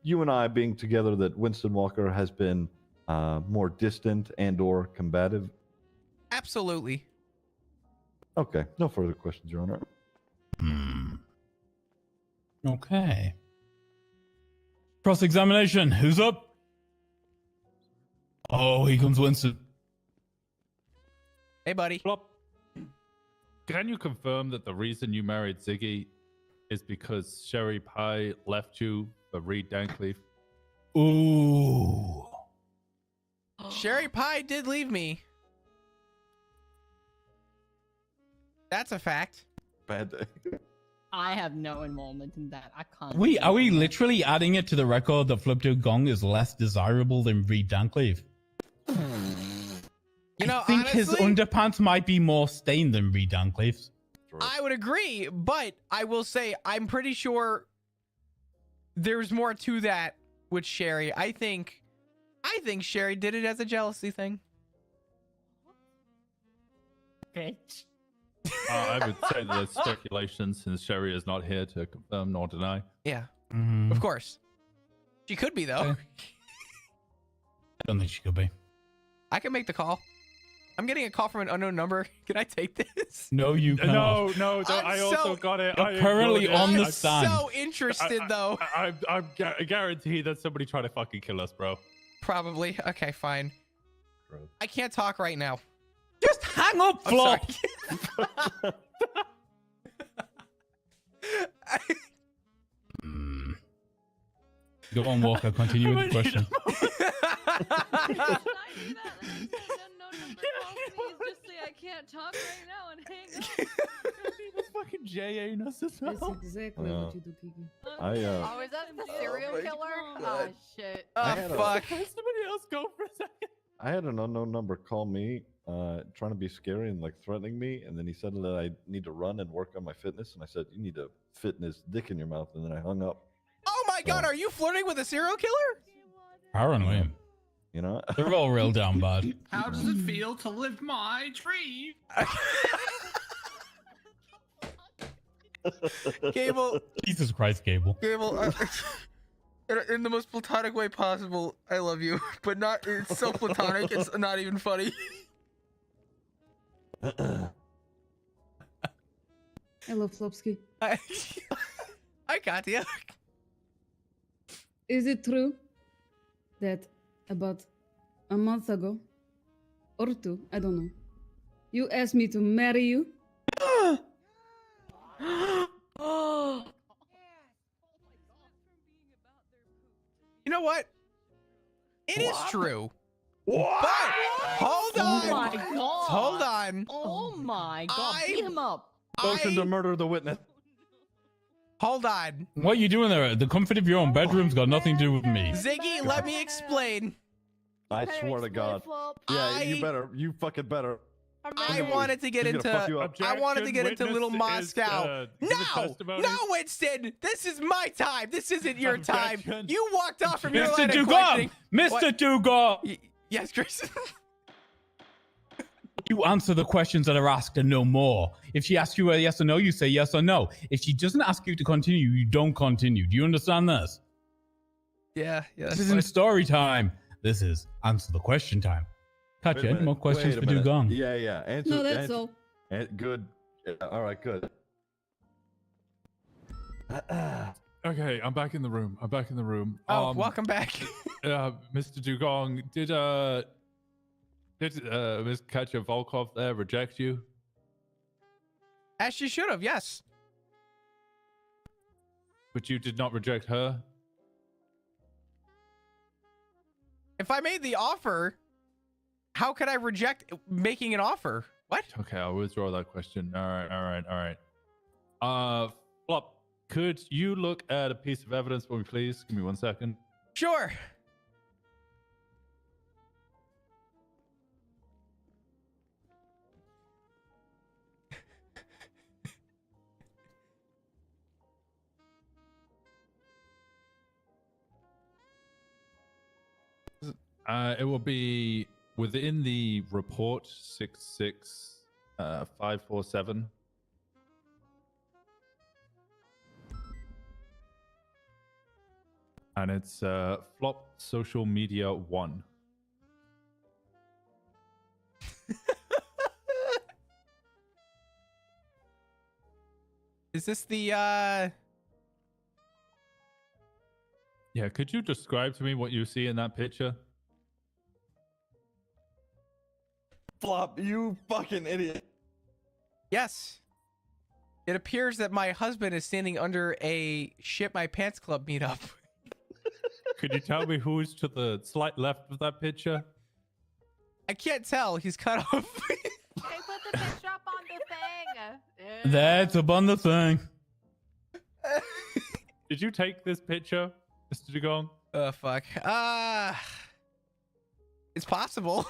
Speaker 4: you and I being together, that Winston Walker has been more distant and/or combative?
Speaker 3: Absolutely.
Speaker 4: Okay. No further questions, Your Honor.
Speaker 10: Okay. Cross-examination. Who's up? Oh, here comes Winston.
Speaker 3: Hey, buddy.
Speaker 9: Flop. Can you confirm that the reason you married Ziggy is because Sherry Pie left you for Reed Dancleaf?
Speaker 10: Ooh.
Speaker 3: Sherry Pie did leave me. That's a fact.
Speaker 4: Bad day.
Speaker 12: I have no involvement in that. I can't.
Speaker 10: Are we literally adding it to the record that Flip Gong is less desirable than Reed Dancleaf? I think his underpants might be more stained than Reed Dancleaf's.
Speaker 3: I would agree, but I will say I'm pretty sure there's more to that with Sherry. I think Sherry did it as a jealousy thing.
Speaker 12: Bitch.
Speaker 9: I would say that there's speculation since Sherry is not here to confirm nor deny.
Speaker 3: Yeah,
Speaker 10: Mm-hmm.
Speaker 3: of course. She could be, though.
Speaker 10: I don't think she could be.
Speaker 3: I can make the call. I'm getting a call from an unknown number. Can I take this?
Speaker 10: No, you cannot.
Speaker 9: No. I also got it.
Speaker 10: You're currently on the
Speaker 3: I'm
Speaker 10: stand.
Speaker 3: so interested, though.
Speaker 9: I'm guaranteed that somebody trying to fucking kill us, bro.
Speaker 3: Probably. Okay, fine.
Speaker 4: Bro.
Speaker 3: I can't talk right now.
Speaker 10: Just hang up,
Speaker 3: I'm
Speaker 10: Flop.
Speaker 3: sorry.
Speaker 10: Go on, Walker. Continue with the question.
Speaker 7: Just say I can't talk right now and hang up.
Speaker 9: He was fucking JAing us as well.
Speaker 7: That's exactly what you do, Kiki.
Speaker 6: Oh, is that the serial killer? Oh, shit.
Speaker 3: Oh, fuck.
Speaker 9: Somebody else go for a second.
Speaker 4: I had an unknown number call me, trying to be scary and like threatening me, and then he said that I need to run and work on my fitness, and I said you need to fitness dick in your mouth, and then I hung up.
Speaker 3: Oh my god, are you flirting with a serial killer?
Speaker 10: Apparently.
Speaker 4: You know,
Speaker 10: They're all real down bad.
Speaker 1: How does it feel to live my dream?
Speaker 3: Gable.
Speaker 10: Jesus Christ, Gable.
Speaker 3: Gable, in the most platonic way possible, I love you, but not. It's so platonic. It's not even funny.
Speaker 7: Hello, Flopsky.
Speaker 3: I got you.
Speaker 7: Is it true that about a month ago or two, I don't know, you asked me to marry you?
Speaker 3: You know what? It is true.
Speaker 4: What?
Speaker 3: But hold on.
Speaker 12: Oh my god.
Speaker 3: Hold on.
Speaker 12: Oh my god. Beat him up.
Speaker 4: Motion to murder the witness.
Speaker 3: Hold on.
Speaker 10: What are you doing there? The comfort of your own bedroom's got nothing to do with me.
Speaker 3: Ziggy, let me explain.
Speaker 4: I swear to God. Yeah, you fucking better.
Speaker 3: I wanted to get
Speaker 4: He's
Speaker 3: into.
Speaker 4: gonna fuck you up.
Speaker 3: I wanted to get into
Speaker 9: Witness
Speaker 3: Little
Speaker 9: is,
Speaker 3: Moscow.
Speaker 9: give a
Speaker 3: No,
Speaker 9: testimony.
Speaker 3: no, Winston. This is my time. This isn't your time.
Speaker 9: Objection.
Speaker 3: You walked off from your
Speaker 10: Mr.
Speaker 3: line of
Speaker 10: Dugong!
Speaker 3: questioning.
Speaker 10: Mr.
Speaker 3: What?
Speaker 10: Dugong!
Speaker 3: Yes, Chris.
Speaker 10: You answer the questions that are asked and no more. If she asks you a yes or no, you say yes or no. If she doesn't ask you to continue, you don't continue. Do you understand this?
Speaker 3: Yeah.
Speaker 10: This isn't story time. This is answer the question time. Katya, any more questions for Dugong?
Speaker 4: Yeah. Answer,
Speaker 7: No, that's all.
Speaker 4: Good. Yeah, all right, good.
Speaker 9: Okay, I'm back in the room.
Speaker 3: Oh, welcome back.
Speaker 9: Mr. Dugong, did Miss Katya Volkov there reject you?
Speaker 3: As she should have, yes.
Speaker 9: But you did not reject her?
Speaker 3: If I made the offer, how could I reject making an offer? What?
Speaker 9: Okay, I'll withdraw that question. All right. Flop, could you look at a piece of evidence for me, please? Give me 1 second.
Speaker 3: Sure.
Speaker 9: It will be within the report 66547. And it's Flop Social Media 1.
Speaker 3: Is this the
Speaker 9: Yeah, could you describe to me what you see in that picture?
Speaker 4: Flop, you fucking idiot.
Speaker 3: Yes. It appears that my husband is standing under a Shit My Pants Club meetup.
Speaker 9: Could you tell me who's to the slight left of that picture?
Speaker 3: I can't tell. He's cut off.
Speaker 6: Hey, put the picture up on the thing.
Speaker 10: That's up on the thing.
Speaker 9: Did you take this picture, Mr. Dugong?
Speaker 3: Oh, fuck. It's possible.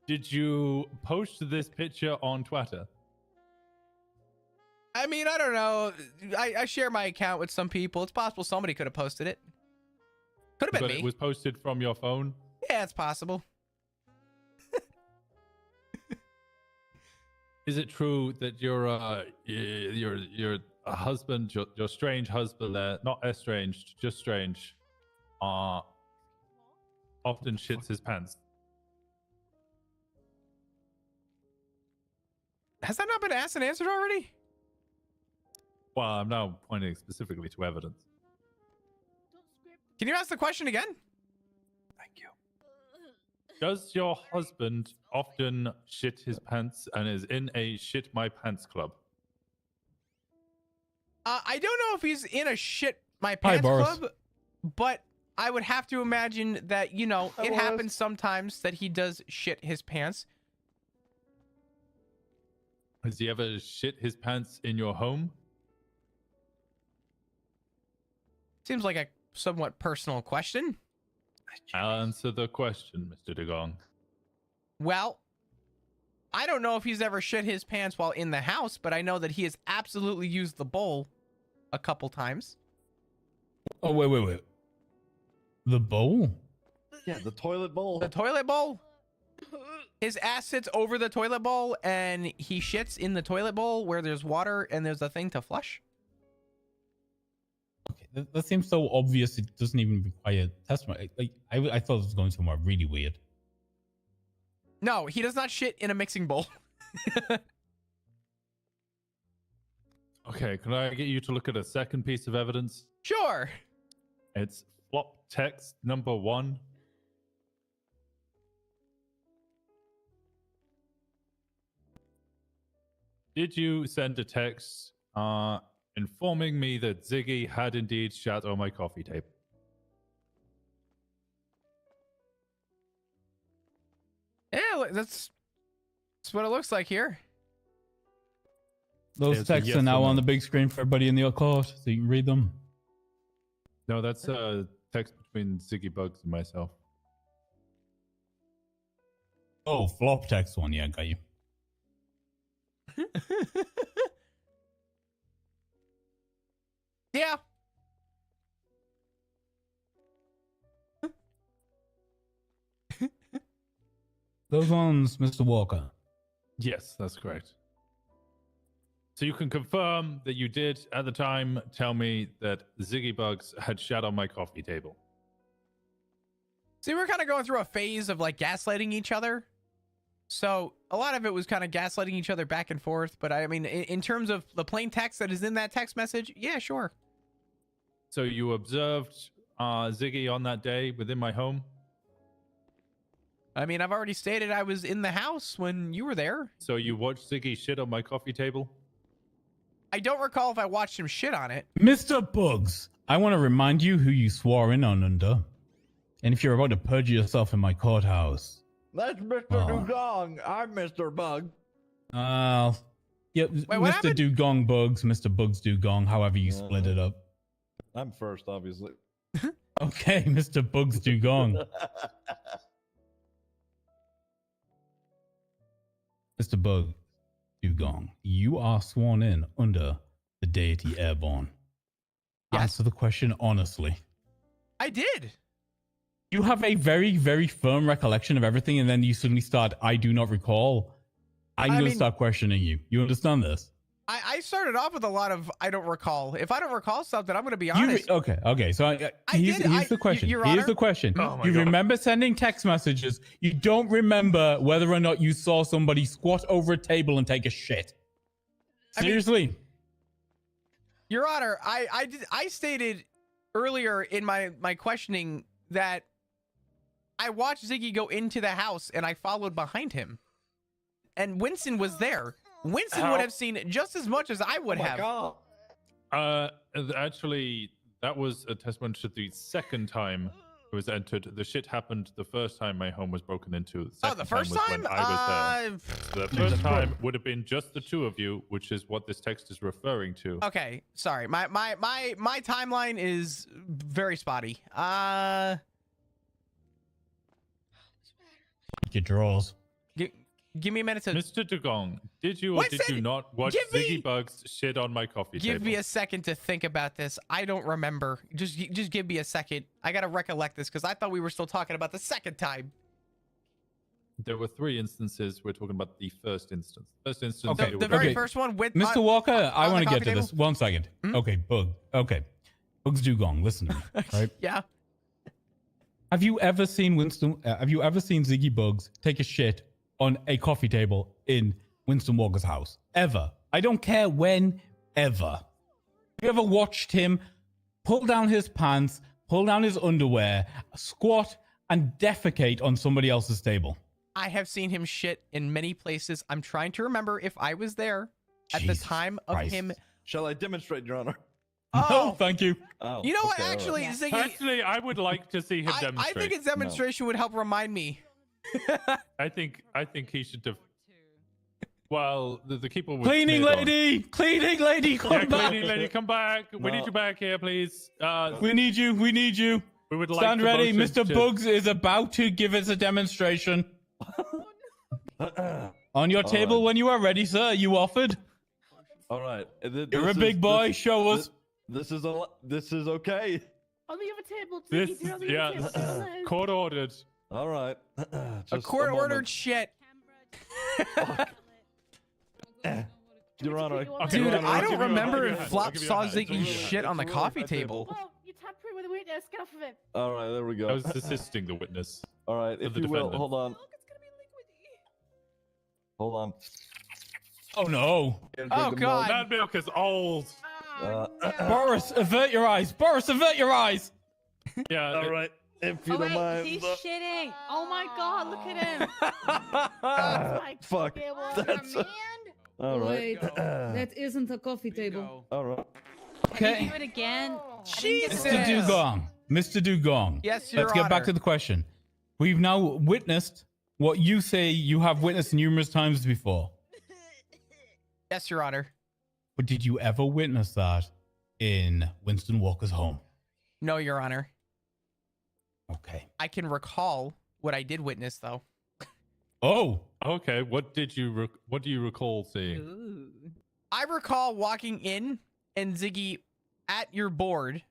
Speaker 9: Did you post this picture on Twitter?
Speaker 3: I mean, I don't know. I share my account with some people. It's possible somebody could have posted it. Could have been
Speaker 9: But
Speaker 3: me.
Speaker 9: it was posted from your phone?
Speaker 3: Yeah, it's possible.
Speaker 9: Is it true that your husband, your strange husband, not estranged, just strange, often shits his pants?
Speaker 3: Has that not been asked and answered already?
Speaker 9: Well, I'm now pointing specifically to evidence.
Speaker 3: Can you ask the question again?
Speaker 9: Thank you. Does your husband often shit his pants and is in a shit my pants club?
Speaker 3: I don't know if he's in a shit my
Speaker 10: Hi,
Speaker 3: pants
Speaker 10: Boris.
Speaker 3: club, but I would have to imagine that, you know,
Speaker 4: Hi,
Speaker 3: it
Speaker 4: Boris.
Speaker 3: happens sometimes that he does shit his pants.
Speaker 9: Has he ever shit his pants in your home?
Speaker 3: Seems like a somewhat personal question.
Speaker 9: Answer the question, Mr. Dugong.
Speaker 3: Well, I don't know if he's ever shit his pants while in the house, but I know that he has absolutely used the bowl a couple times.
Speaker 10: Oh, wait. The bowl?
Speaker 4: Yeah, the toilet bowl.
Speaker 3: The toilet bowl? His ass sits over the toilet bowl and he shits in the toilet bowl where there's water and there's a thing to flush.
Speaker 10: Okay, that seems so obvious. It doesn't even require testimony. Like, I thought it was going somewhere really weird.
Speaker 3: No, he does not shit in a mixing bowl.
Speaker 9: Okay, can I get you to look at a second piece of evidence?
Speaker 3: Sure.
Speaker 9: It's flop text number 1. Did you send a text informing me that Ziggy had indeed shat on my coffee table?
Speaker 3: Yeah, that's what it looks like here.
Speaker 10: Those
Speaker 9: It's a
Speaker 10: texts
Speaker 9: yes
Speaker 10: are now
Speaker 9: or
Speaker 10: on
Speaker 9: no.
Speaker 10: the big screen for everybody in the court, so you can read them.
Speaker 9: No, that's a text between Ziggy Bugs and myself.
Speaker 10: Oh, flop text one. Yeah, got you.
Speaker 3: Yeah.
Speaker 10: Those ones, Mr. Walker.
Speaker 9: Yes, that's correct. So you can confirm that you did at the time tell me that Ziggy Bugs had shat on my coffee table.
Speaker 3: See, we're kind of going through a phase of like gaslighting each other. So a lot of it was kind of gaslighting each other back and forth. But I mean, in terms of the plain text that is in that text message, yeah, sure.
Speaker 9: So you observed Ziggy on that day within my home?
Speaker 3: I mean, I've already stated I was in the house when you were there.
Speaker 9: So you watched Ziggy shit on my coffee table?
Speaker 3: I don't recall if I watched him shit on it.
Speaker 10: Mr. Bugs, I want to remind you who you swore in on under. And if you're about to perjure yourself in my courthouse.
Speaker 4: That's Mr.
Speaker 10: Oh.
Speaker 4: Dugong. I'm Mr. Bug.
Speaker 10: Yeah,
Speaker 3: Wait, what
Speaker 10: Mr.
Speaker 3: happened?
Speaker 10: Dugong Bugs, Mr. Bugs Dugong, however you split it up.
Speaker 4: I'm first, obviously.
Speaker 10: Okay, Mr. Bugs Dugong. Mr. Bug Dugong, you are sworn in under the deity Airborne.
Speaker 3: Yes.
Speaker 10: Answer the question honestly.
Speaker 3: I did.
Speaker 10: You have a very, very firm recollection of everything, and then you suddenly start, I do not recall. I'm going to
Speaker 3: mean-
Speaker 10: start questioning you. You understand this?
Speaker 3: I started off with a lot of I don't recall. If I don't recall something, I'm going to be honest.
Speaker 10: Okay. So here's the question.
Speaker 3: Your
Speaker 10: Here's
Speaker 3: Honor?
Speaker 10: the question.
Speaker 9: Oh my
Speaker 10: You
Speaker 9: God.
Speaker 10: remember sending text messages. You don't remember whether or not you saw somebody squat over a table and take a shit.
Speaker 3: I mean-
Speaker 10: Seriously.
Speaker 3: Your Honor, I stated earlier in my questioning that I watched Ziggy go into the house and I followed behind him. And Winston was there. Winston would have seen just as much as I would have.
Speaker 9: Actually, that was a testament to the second time it was entered. The shit happened the first time my home was broken into. The second
Speaker 3: The first
Speaker 9: was
Speaker 3: time?
Speaker 9: when I was there. The first time would have been just the two of you, which is what this text is referring to.
Speaker 3: Okay, sorry. My timeline is very spotty.
Speaker 10: Your drawers.
Speaker 3: Give me a minute to
Speaker 9: Mr. Dugong, did you or did
Speaker 3: Winston,
Speaker 9: you not watch
Speaker 3: give me-
Speaker 9: Ziggy Bugs shit on my coffee
Speaker 3: give
Speaker 9: table?
Speaker 3: me a second to think about this. I don't remember. Just give me a second. I gotta recollect this because I thought we were still talking about the second time.
Speaker 9: There were 3 instances. We're talking about the first instance. First instance.
Speaker 10: Okay,
Speaker 9: you
Speaker 3: The
Speaker 9: would
Speaker 3: very
Speaker 10: okay.
Speaker 3: first one with
Speaker 10: Mr. Walker, I
Speaker 3: on
Speaker 10: want
Speaker 3: the
Speaker 10: to get
Speaker 3: coffee
Speaker 10: to this.
Speaker 3: table?
Speaker 10: 1 second.
Speaker 3: Hmm?
Speaker 10: Okay, Bug. Okay. Bugs Dugong, listen to me, right?
Speaker 3: Yeah.
Speaker 10: Have you ever seen Ziggy Bugs take a shit on a coffee table in Winston Walker's house. Ever. I don't care when, ever. Have you ever watched him pull down his pants, pull down his underwear, squat, and defecate on somebody else's table?
Speaker 3: I have seen him shit in many places. I'm trying to remember if I was there at the
Speaker 10: Jesus
Speaker 3: time of
Speaker 10: Christ.
Speaker 3: him.
Speaker 4: Shall I demonstrate, Your Honor?
Speaker 10: No,
Speaker 3: Oh.
Speaker 10: thank you.
Speaker 4: Oh,
Speaker 3: You know what?
Speaker 4: okay, all right.
Speaker 3: Actually,
Speaker 12: Yeah.
Speaker 3: Ziggy,
Speaker 9: Actually, I would like to see him
Speaker 3: I
Speaker 9: demonstrate.
Speaker 3: think a demonstration would help remind me.
Speaker 9: I think he should have. Well, the people with
Speaker 10: Cleaning
Speaker 9: smeared on-
Speaker 10: lady! Cleaning lady, come
Speaker 9: Yeah,
Speaker 10: back!
Speaker 9: cleaning lady, come back. We need
Speaker 4: No.
Speaker 9: you back here, please.
Speaker 10: We need you, we need you.
Speaker 9: We would like
Speaker 10: Stand
Speaker 9: to
Speaker 10: ready,
Speaker 9: motion
Speaker 10: Mr.
Speaker 9: to-
Speaker 10: Bugs is about to give us a demonstration. On your
Speaker 4: All
Speaker 10: table
Speaker 4: right.
Speaker 10: when you are ready, sir. You offered.
Speaker 4: All right.
Speaker 10: You're a big boy. Show us.
Speaker 4: This is okay.
Speaker 8: On the other table,
Speaker 9: This,
Speaker 8: Ziggy, on the
Speaker 9: yeah,
Speaker 8: other table.
Speaker 9: court ordered.
Speaker 4: All right.
Speaker 3: A
Speaker 4: Just
Speaker 3: court-ordered
Speaker 4: moment.
Speaker 3: shit.
Speaker 4: Your Honor,
Speaker 8: Dude,
Speaker 3: Dude,
Speaker 4: Your Honor,
Speaker 3: I
Speaker 9: I'll
Speaker 3: don't
Speaker 9: give you a
Speaker 3: remember
Speaker 9: hand.
Speaker 3: if
Speaker 9: I'll
Speaker 3: Flop
Speaker 9: give you a
Speaker 3: saw
Speaker 9: hand. It's
Speaker 3: Ziggy
Speaker 9: really
Speaker 3: shit
Speaker 9: bad.
Speaker 3: on the
Speaker 9: It's really
Speaker 3: coffee
Speaker 9: bad
Speaker 3: table.
Speaker 8: Well, you're tampering with the witness. Get off of him.
Speaker 4: All right, there we go.
Speaker 9: I was assisting the witness.
Speaker 4: All right,
Speaker 9: of
Speaker 4: if
Speaker 9: the
Speaker 4: you will,
Speaker 9: defendant.
Speaker 4: hold on. Hold on.
Speaker 10: Oh no.
Speaker 4: Here,
Speaker 3: Oh,
Speaker 4: drink the
Speaker 3: God.
Speaker 9: That milk is old.
Speaker 10: Boris, avert your eyes. Boris, avert your eyes.
Speaker 9: Yeah.
Speaker 4: milk. All right, if you
Speaker 12: Oh
Speaker 4: don't
Speaker 12: wait,
Speaker 4: mind.
Speaker 12: he's shitting. Oh my god, look at him.
Speaker 8: Like,
Speaker 4: Fuck.
Speaker 8: okay, well,
Speaker 4: That's all right.
Speaker 7: Wait, that isn't a coffee table.
Speaker 4: All right.
Speaker 12: Can
Speaker 10: Okay.
Speaker 12: you do it again?
Speaker 3: Jesus.
Speaker 10: Mr. Dugong. Mr. Dugong.
Speaker 3: Yes, Your
Speaker 10: Let's get back
Speaker 3: Honor.
Speaker 10: to the question. We've now witnessed what you say you have witnessed numerous times before.
Speaker 3: Yes, Your Honor.
Speaker 10: But did you ever witness that in Winston Walker's home?
Speaker 3: No, Your Honor.
Speaker 10: Okay.
Speaker 3: I can recall what I did witness, though.
Speaker 10: Oh.
Speaker 9: Okay. What do you recall seeing?
Speaker 12: Ooh.
Speaker 3: I recall walking in and Ziggy at your board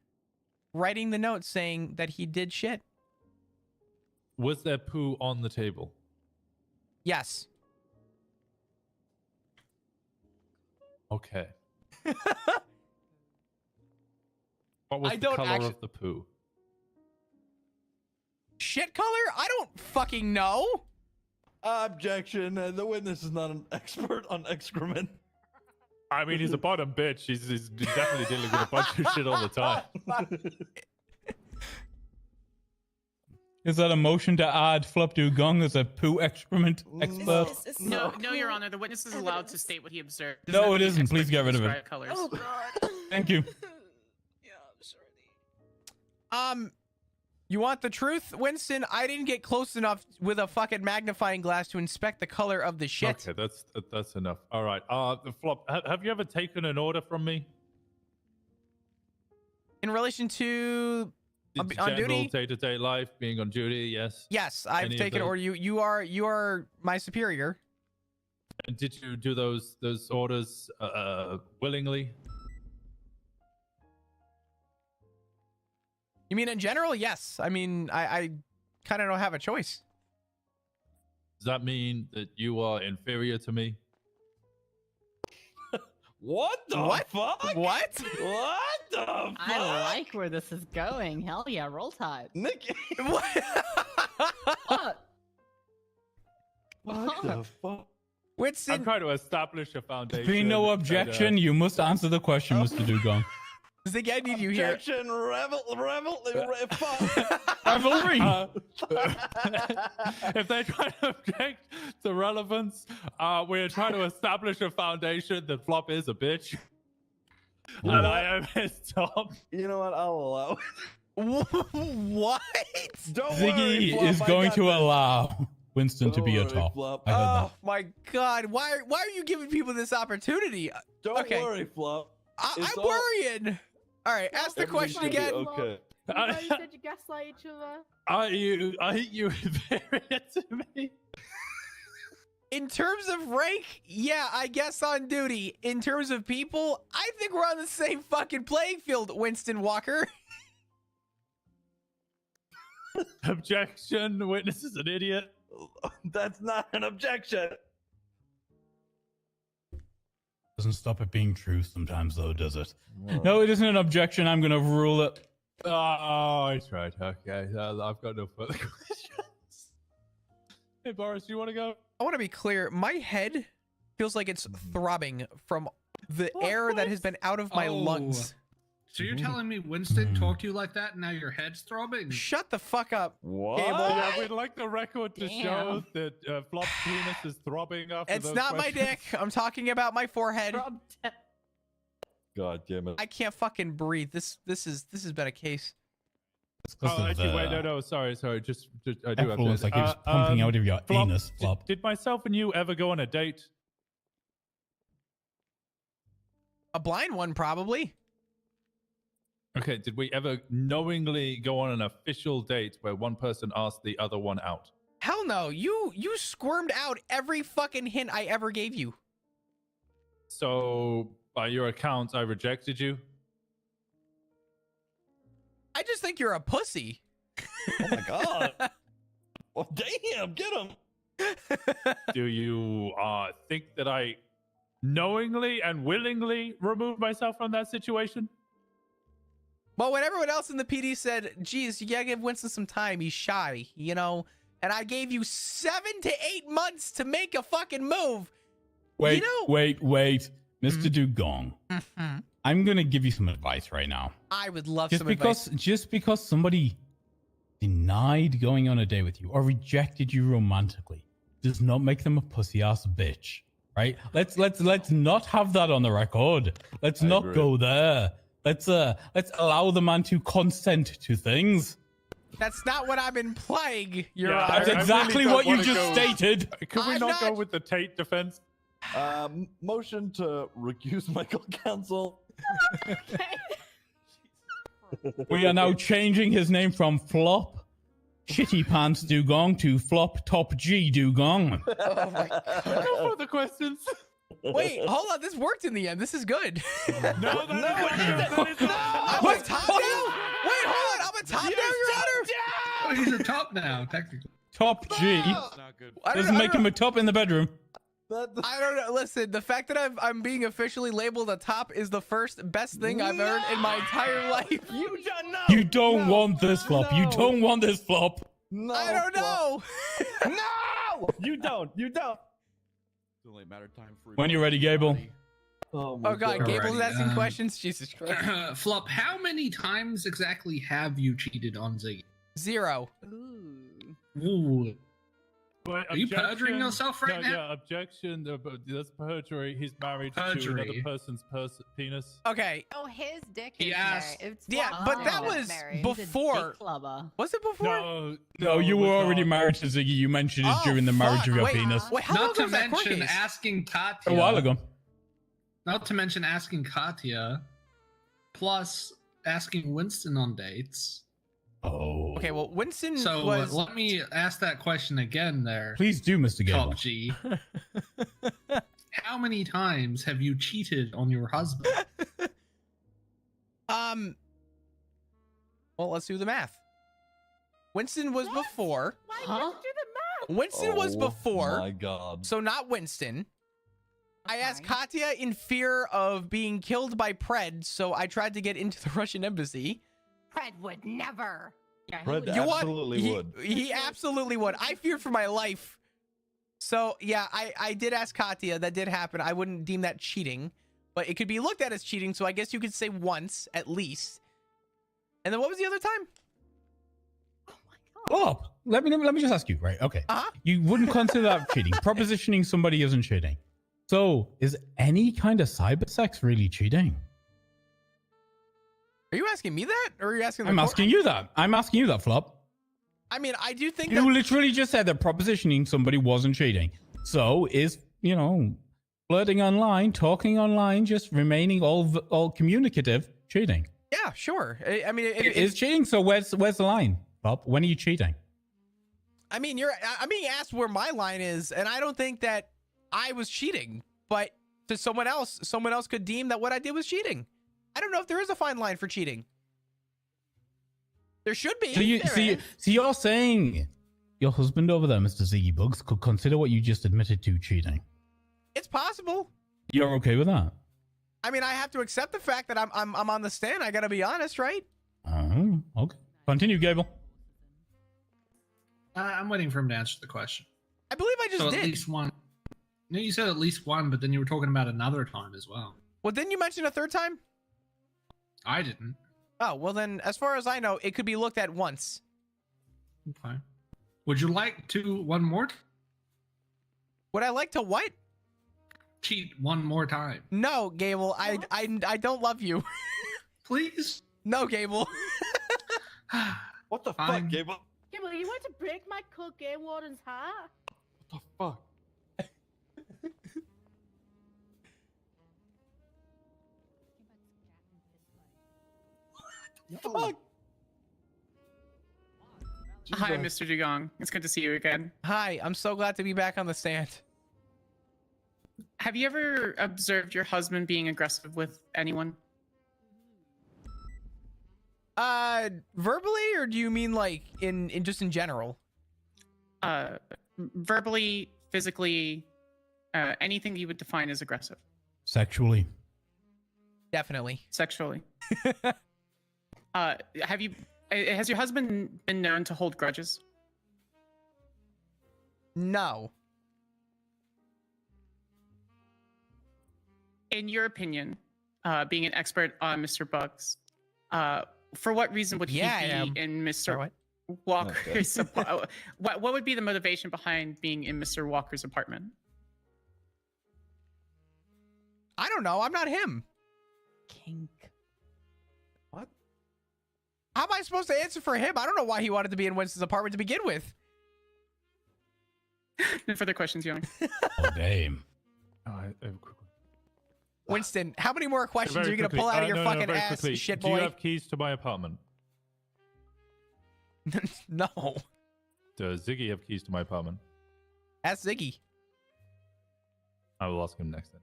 Speaker 3: writing the note saying that he did shit.
Speaker 9: Was there poo on the table?
Speaker 3: Yes.
Speaker 9: Okay. What was
Speaker 3: I
Speaker 9: the
Speaker 3: don't
Speaker 9: color
Speaker 3: actu-
Speaker 9: of the poo?
Speaker 3: Shit color? I don't fucking know.
Speaker 4: Objection. The witness is not an expert on excrement.
Speaker 9: I mean, he's a bottom bitch. He's definitely dealing with a bunch of shit all the time.
Speaker 10: Is that a motion to add Flop Dugong as a poo excrement expert?
Speaker 2: No, Your Honor. The witness is allowed to state what he observed. Does
Speaker 10: No,
Speaker 2: not
Speaker 10: it
Speaker 2: mean he's
Speaker 10: isn't.
Speaker 2: expert
Speaker 10: Please
Speaker 2: to
Speaker 10: get rid of it.
Speaker 2: describe Colors.
Speaker 8: Oh, God.
Speaker 10: Thank you.
Speaker 3: You want the truth, Winston? I didn't get close enough with a fucking magnifying glass to inspect the color of the shit.
Speaker 9: Okay, that's enough. All right. The Flop. Have you ever taken an order from me?
Speaker 3: In relation to on
Speaker 9: General
Speaker 3: duty?
Speaker 9: day-to-day life, being on duty. Yes.
Speaker 3: Yes, I've
Speaker 9: Any of
Speaker 3: taken
Speaker 9: those?
Speaker 3: order. You are my superior.
Speaker 9: And did you do those orders willingly?
Speaker 3: You mean in general? Yes. I mean, I kind of don't have a choice.
Speaker 9: Does that mean that you are inferior to me?
Speaker 4: What the
Speaker 3: What?
Speaker 4: fuck?
Speaker 3: What?
Speaker 4: What the fuck?
Speaker 12: I like where this is going. Hell yeah, roll tide.
Speaker 4: Nick.
Speaker 3: What?
Speaker 12: What?
Speaker 4: What the fuck?
Speaker 9: I'm
Speaker 3: Winston,
Speaker 9: trying to establish a foundation.
Speaker 10: Being no
Speaker 9: and,
Speaker 10: objection, you must answer the question, Mr. Dugong.
Speaker 3: Ziggy, I need you here.
Speaker 4: Objection, fuck.
Speaker 10: Revelry.
Speaker 9: if they try to object to relevance, we're trying to establish a foundation that Flop is a bitch. And I am his top.
Speaker 4: You know what? I'll allow it.
Speaker 3: What?
Speaker 4: Don't worry,
Speaker 10: Ziggy
Speaker 4: Flop,
Speaker 10: is
Speaker 4: I
Speaker 10: going
Speaker 4: got
Speaker 10: to
Speaker 4: this.
Speaker 10: allow Winston to
Speaker 4: Don't
Speaker 10: be a
Speaker 4: worry,
Speaker 10: top.
Speaker 4: Flop.
Speaker 10: I heard
Speaker 3: Oh my God! Why are you giving people this opportunity?
Speaker 4: Don't
Speaker 3: Okay.
Speaker 4: worry, Flop.
Speaker 3: I'm
Speaker 4: It's all-
Speaker 3: worrying. All right, ask the
Speaker 4: Everything's
Speaker 3: question
Speaker 4: gonna be
Speaker 3: again.
Speaker 4: Okay.
Speaker 8: You know, you said you gaslight each other.
Speaker 9: Are you inferior to me?
Speaker 3: In terms of rank, yeah, I guess on duty. In terms of people, I think we're on the same fucking playing field, Winston Walker.
Speaker 9: Objection. Witness is an idiot.
Speaker 4: That's not an objection.
Speaker 10: Doesn't stop it being true sometimes, though, does it? No, it isn't an objection. I'm going to rule it.
Speaker 9: Oh, I tried. Okay, I've got no further questions. Hey, Boris, you want to go?
Speaker 3: I want to be clear. My head feels like it's throbbing from the air that has been out of my lungs.
Speaker 1: So you're telling me Winston talked to you like that and now your head's throbbing?
Speaker 3: Shut the fuck up.
Speaker 4: What?
Speaker 3: Gable.
Speaker 9: Yeah, we'd like the record to show that Flop's penis is throbbing after
Speaker 3: It's
Speaker 9: those
Speaker 3: not my
Speaker 9: questions.
Speaker 3: dick. I'm talking about my forehead.
Speaker 4: God damn it.
Speaker 3: I can't fucking breathe. This has been a case.
Speaker 9: Oh, actually, wait, no, sorry. Just I do have
Speaker 10: Effluence,
Speaker 9: to.
Speaker 10: like it's pumping out of your
Speaker 9: Flop,
Speaker 10: anus, Flop.
Speaker 9: Did myself and you ever go on a date?
Speaker 3: A blind one, probably.
Speaker 9: Okay, did we ever knowingly go on an official date where one person asked the other one out?
Speaker 3: Hell no. You squirmed out every fucking hint I ever gave you.
Speaker 9: So, by your account, I rejected you?
Speaker 3: I just think you're a pussy.
Speaker 4: Oh my god. Well, damn, get him.
Speaker 9: Do you think that I knowingly and willingly removed myself from that situation?
Speaker 3: Well, when everyone else in the PD said, geez, you gotta give Winston some time, he's shy, you know? And I gave you 7 to 8 months to make a fucking move.
Speaker 10: Wait,
Speaker 3: you know,
Speaker 10: wait, Mr. Dugong. I'm gonna give you some advice right now.
Speaker 3: I would love
Speaker 10: Just
Speaker 3: some
Speaker 10: because,
Speaker 3: advice.
Speaker 10: just because somebody denied going on a date with you or rejected you romantically does not make them a pussy ass bitch, right? Let's not have that on the record. Let's
Speaker 4: I
Speaker 10: not
Speaker 4: agree.
Speaker 10: go there. Let's allow the man to consent to things.
Speaker 3: That's not what I'm implying, Your
Speaker 9: Yeah,
Speaker 3: Honor.
Speaker 10: That's exactly
Speaker 9: don't
Speaker 10: what you
Speaker 9: wanna
Speaker 10: just
Speaker 9: go-
Speaker 10: stated.
Speaker 9: Could we
Speaker 3: I'm
Speaker 9: not go
Speaker 3: not-
Speaker 9: with the Tate defense?
Speaker 4: Motion to recuse Michael Council.
Speaker 10: We are now changing his name from Flop Shitty Pants Dugong to Flop Top G Dugong.
Speaker 3: Oh my God.
Speaker 9: No further questions.
Speaker 3: Wait, hold on. This worked in the end. This is good.
Speaker 9: No, that is not.
Speaker 3: I'm a top now? Wait, hold on. I'm a top now, Your Honor?
Speaker 1: Oh, he's a top now, technically.
Speaker 10: Top G.
Speaker 9: Not good.
Speaker 3: I don't
Speaker 10: Doesn't
Speaker 3: know-
Speaker 10: make him a top in the bedroom.
Speaker 3: I don't know. Listen, the fact that I'm being officially labeled a top is the first best thing I've earned in my entire life.
Speaker 10: You don't want this Flop. You don't want this Flop.
Speaker 4: No,
Speaker 3: I don't know.
Speaker 4: No! You don't.
Speaker 13: It's only a matter of time for
Speaker 10: When you're ready, Gable.
Speaker 3: Oh God, Gable's
Speaker 1: Alrighty,
Speaker 3: asking questions. Jesus Christ.
Speaker 1: Flop, how many times exactly have you cheated on Z?
Speaker 3: 0.
Speaker 1: Ooh.
Speaker 9: Wait,
Speaker 1: Are you
Speaker 9: objection.
Speaker 1: perjuring yourself right
Speaker 9: No,
Speaker 1: now?
Speaker 9: Yeah, objection. That's perjury. He's married to
Speaker 1: Perjury.
Speaker 9: another person's penis.
Speaker 3: Okay.
Speaker 6: Oh, his dick
Speaker 1: He
Speaker 6: is
Speaker 1: asked-
Speaker 6: married. It's
Speaker 3: Yeah,
Speaker 6: Flop's
Speaker 3: but
Speaker 6: dick
Speaker 3: that
Speaker 6: that's
Speaker 3: was
Speaker 6: married.
Speaker 3: before. Was it before?
Speaker 9: No,
Speaker 10: No, you
Speaker 9: it
Speaker 10: were
Speaker 9: was
Speaker 10: already
Speaker 9: not.
Speaker 10: married to Ziggy. You mentioned it
Speaker 3: Oh,
Speaker 10: during the marriage
Speaker 3: fuck.
Speaker 10: of your
Speaker 3: Wait,
Speaker 10: penis.
Speaker 3: Wait, how
Speaker 1: Not
Speaker 3: long
Speaker 1: to
Speaker 3: was that court
Speaker 1: mention
Speaker 3: case?
Speaker 1: asking Katya.
Speaker 10: A while ago.
Speaker 1: Not to mention asking Katya, plus asking Winston on dates.
Speaker 10: Oh.
Speaker 3: Okay, well, Winston
Speaker 1: So
Speaker 3: was.
Speaker 1: let me ask that question again there,
Speaker 10: Please do, Mr. Gable.
Speaker 1: Top G. How many times have you cheated on your husband?
Speaker 3: Well, let's do the math. Winston was before.
Speaker 8: Why did you do the math?
Speaker 3: Winston was before.
Speaker 4: My God.
Speaker 3: So not Winston. I asked Katya in fear of being killed by Pred, so I tried to get into the Russian embassy.
Speaker 6: Fred would never.
Speaker 4: Fred
Speaker 3: You what?
Speaker 4: absolutely would.
Speaker 3: He absolutely would. I feared for my life. So yeah, I did ask Katya. That did happen. I wouldn't deem that cheating, but it could be looked at as cheating. So I guess you could say once at least. And then what was the other time?
Speaker 10: Oh, let me just ask you, right? Okay.
Speaker 3: Uh-huh.
Speaker 10: You wouldn't consider that cheating. Propositioning somebody isn't cheating. So is any kind of cyber sex really cheating?
Speaker 3: Are you asking me that, or are you asking?
Speaker 10: I'm asking you that. I'm asking you that, Flop.
Speaker 3: I mean, I do think
Speaker 10: You
Speaker 3: that.
Speaker 10: literally just said that propositioning somebody wasn't cheating. So is, flirting online, talking online, just remaining all communicative cheating?
Speaker 3: Yeah, sure. I mean,
Speaker 10: It is cheating. So where's the line, Flop? When are you cheating?
Speaker 3: I mean, I'm being asked where my line is, and I don't think that I was cheating. But to someone else could deem that what I did was cheating. I don't know if there is a fine line for cheating. There should be.
Speaker 10: So you're saying your husband over there, Mr. Ziggy Bugs, could consider what you just admitted to cheating?
Speaker 3: It's possible.
Speaker 10: You're okay with that?
Speaker 3: I mean, I have to accept the fact that I'm on the stand. I gotta be honest, right?
Speaker 10: Oh, okay. Continue, Gable.
Speaker 1: I'm waiting for him to answer the question.
Speaker 3: I believe I just
Speaker 1: so
Speaker 3: did.
Speaker 1: At least one. No, you said at least one, but then you were talking about another time as well.
Speaker 3: Well, didn't you mention a third time?
Speaker 1: I didn't.
Speaker 3: Oh, well then, as far as I know, it could be looked at once.
Speaker 1: Okay. Would you like to one more?
Speaker 3: Would I like to what?
Speaker 1: Cheat one more time.
Speaker 3: No, Gable. I don't love you.
Speaker 1: Please.
Speaker 3: No, Gable.
Speaker 4: What the
Speaker 1: Fine.
Speaker 4: fuck, Gable?
Speaker 8: Gable, you want to break my cook game warden's heart?
Speaker 4: What the fuck?
Speaker 3: Fuck.
Speaker 2: Hi, Mr. Dugong. It's good to see you again.
Speaker 3: Hi, I'm so glad to be back on the stand.
Speaker 2: Have you ever observed your husband being aggressive with anyone?
Speaker 3: Verbally, or do you mean like in just in general?
Speaker 2: Verbally, physically, anything that you would define as aggressive.
Speaker 10: Sexually.
Speaker 3: Definitely.
Speaker 2: Sexually. Has your husband been known to hold grudges?
Speaker 3: No.
Speaker 2: In your opinion, being an expert on Mr. Bugs, for what reason would he
Speaker 3: Yeah, I
Speaker 2: be
Speaker 3: am.
Speaker 2: in Mr.
Speaker 3: Sorry,
Speaker 2: Walker's apartment? What would be the motivation behind being in Mr. Walker's apartment?
Speaker 3: I don't know. I'm not him.
Speaker 12: Kink.
Speaker 3: What? How am I supposed to answer for him? I don't know why he wanted to be in Winston's apartment to begin with.
Speaker 2: No further questions, Young.
Speaker 10: Oh, damn.
Speaker 3: Winston, how many more questions
Speaker 9: Very
Speaker 3: are you going to
Speaker 9: quickly.
Speaker 3: pull out of your
Speaker 9: No,
Speaker 3: fucking
Speaker 9: very
Speaker 3: ass,
Speaker 9: quickly.
Speaker 3: shit
Speaker 9: Do you
Speaker 3: boy?
Speaker 9: have keys to my apartment?
Speaker 3: No.
Speaker 9: Does Ziggy have keys to my apartment?
Speaker 3: Ask Ziggy.
Speaker 9: I will ask him next then.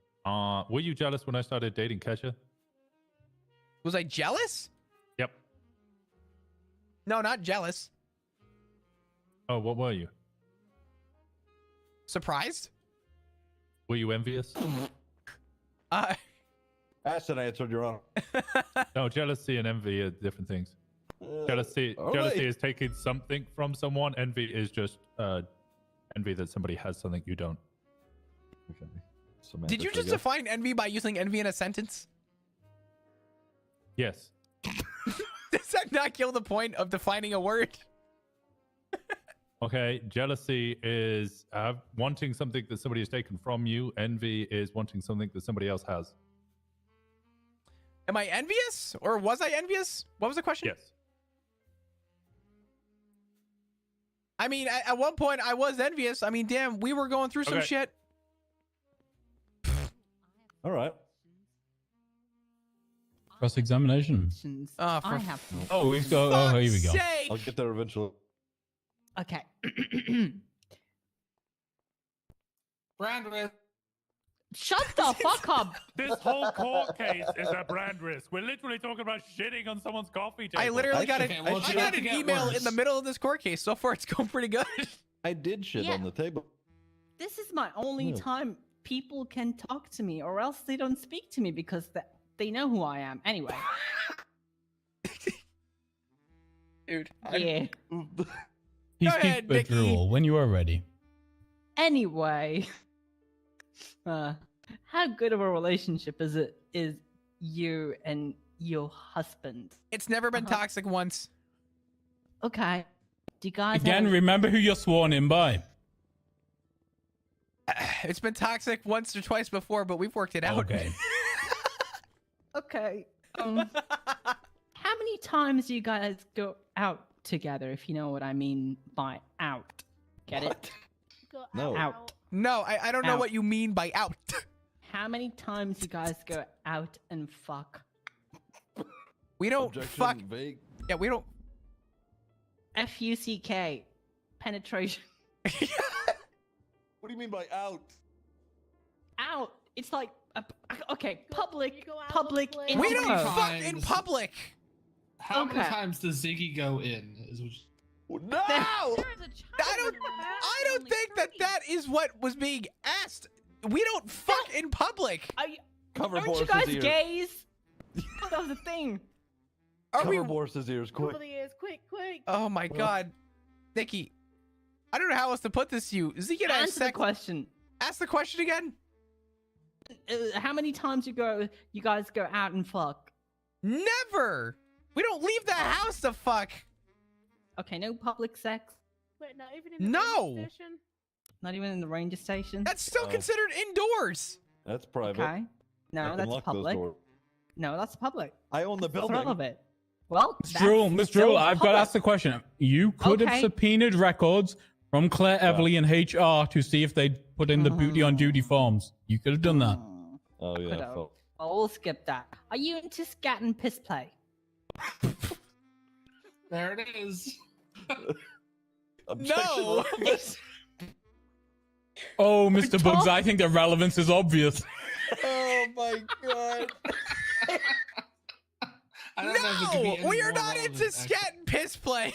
Speaker 9: Were you jealous when I started dating Kesha?
Speaker 3: Was I jealous?
Speaker 9: Yep.
Speaker 3: No, not jealous.
Speaker 9: Oh, what were you?
Speaker 3: Surprised?
Speaker 9: Were you envious?
Speaker 4: Asked and answered, Your Honor.
Speaker 9: No, jealousy and envy are different things. Jealousy is taking something from someone. Envy is just envy that somebody has something you don't.
Speaker 4: Okay.
Speaker 3: Did you just define envy by using envy in a sentence?
Speaker 9: Yes.
Speaker 3: Does that not kill the point of defining a word?
Speaker 9: Okay, jealousy is wanting something that somebody has taken from you. Envy is wanting something that somebody else has.
Speaker 3: Am I envious? Or was I envious? What was the question?
Speaker 9: Yes.
Speaker 3: I mean, at one point I was envious. I mean, damn, we were going through some
Speaker 9: Okay.
Speaker 3: shit.
Speaker 4: All right.
Speaker 10: Cross-examination.
Speaker 12: I have.
Speaker 10: Oh, we've got... Oh, here we go.
Speaker 4: I'll get there eventually.
Speaker 12: Okay.
Speaker 1: Brand
Speaker 12: Shut the fuck up.
Speaker 9: This whole court case is a brand risk. We're literally talking about shitting on someone's coffee table.
Speaker 3: I literally got
Speaker 1: Okay, well,
Speaker 3: I
Speaker 1: it's
Speaker 3: got
Speaker 1: about to
Speaker 3: an
Speaker 1: get
Speaker 3: email
Speaker 1: worse.
Speaker 3: in the middle of this court case. So far, it's going pretty good.
Speaker 4: I did shit
Speaker 12: Yeah.
Speaker 4: on the table.
Speaker 12: This is my only
Speaker 4: Yeah.
Speaker 12: time people can talk to me, or else they don't speak to me because they know who I am. Anyway.
Speaker 2: Dude.
Speaker 12: Yeah.
Speaker 10: Please
Speaker 3: ahead,
Speaker 10: keep the
Speaker 3: Nikki.
Speaker 10: drool when you are ready.
Speaker 12: Anyway. How good of a relationship is you and your husband?
Speaker 3: It's never been toxic once.
Speaker 12: Okay. Do you guys
Speaker 10: Again,
Speaker 12: have...
Speaker 10: remember who you're sworn in by.
Speaker 3: It's been toxic once or twice before, but we've worked it out.
Speaker 10: Okay.
Speaker 12: Okay. How many times do you guys go out together, if you know what I mean by out? Get it?
Speaker 8: Go
Speaker 4: No.
Speaker 12: Out.
Speaker 3: No, I don't know
Speaker 12: Out.
Speaker 3: what you mean by out.
Speaker 12: How many times you guys go out and fuck?
Speaker 3: We don't
Speaker 4: Objection,
Speaker 3: fuck.
Speaker 4: vague.
Speaker 3: Yeah, we don't.
Speaker 12: F-U-C-K. Penetration.
Speaker 4: What do you mean by out?
Speaker 12: Out. It's like, okay,
Speaker 8: You
Speaker 12: public,
Speaker 8: go out
Speaker 12: public.
Speaker 8: with
Speaker 3: We
Speaker 8: How
Speaker 3: don't
Speaker 8: many
Speaker 3: fuck in
Speaker 1: times?
Speaker 3: public.
Speaker 1: How many
Speaker 12: Okay.
Speaker 1: times does Ziggy go in?
Speaker 4: No!
Speaker 3: I don't think that is what was being asked. We don't fuck in public.
Speaker 4: Cover
Speaker 12: Aren't you
Speaker 4: Boris's
Speaker 12: guys
Speaker 4: ears.
Speaker 12: gays? That was the thing.
Speaker 3: Are we?
Speaker 4: Cover Boris's ears, quick.
Speaker 8: Over the ears, quick, quick.
Speaker 3: Oh my god, Nikki. I don't know how else to put this to you. Is he gonna have
Speaker 12: Answer the
Speaker 3: sex?
Speaker 12: question.
Speaker 3: Ask the question again.
Speaker 12: How many times you guys go out and fuck?
Speaker 3: Never. We don't leave the house to fuck.
Speaker 12: Okay, no public sex.
Speaker 8: Wait, not even in the
Speaker 3: No.
Speaker 8: ranger station?
Speaker 12: Not even in the ranger station.
Speaker 3: That's still considered indoors.
Speaker 4: That's private.
Speaker 12: Okay. No, that's public. No, that's public.
Speaker 13: I own the
Speaker 12: That's
Speaker 13: building.
Speaker 12: relevant. Well,
Speaker 10: Miss Drool,
Speaker 12: that's
Speaker 10: Miss
Speaker 12: still
Speaker 10: Drool, I've got to
Speaker 12: public.
Speaker 10: ask the question. You could have
Speaker 12: Okay.
Speaker 10: subpoenaed records from Claire Everly and HR to see if they'd put in the booty on duty forms. You could have done that.
Speaker 4: Oh yeah.
Speaker 12: Could've.
Speaker 4: fuck.
Speaker 12: Well, we'll skip that. Are you into scat and piss play?
Speaker 1: There it is.
Speaker 3: No.
Speaker 10: Oh, Mr. Bugs, I think the relevance is obvious.
Speaker 3: Oh my god.
Speaker 1: I don't know if it could be
Speaker 3: No, we
Speaker 1: any
Speaker 3: are
Speaker 1: more
Speaker 3: not
Speaker 1: relevant,
Speaker 3: into
Speaker 1: actually.
Speaker 3: scat and piss play.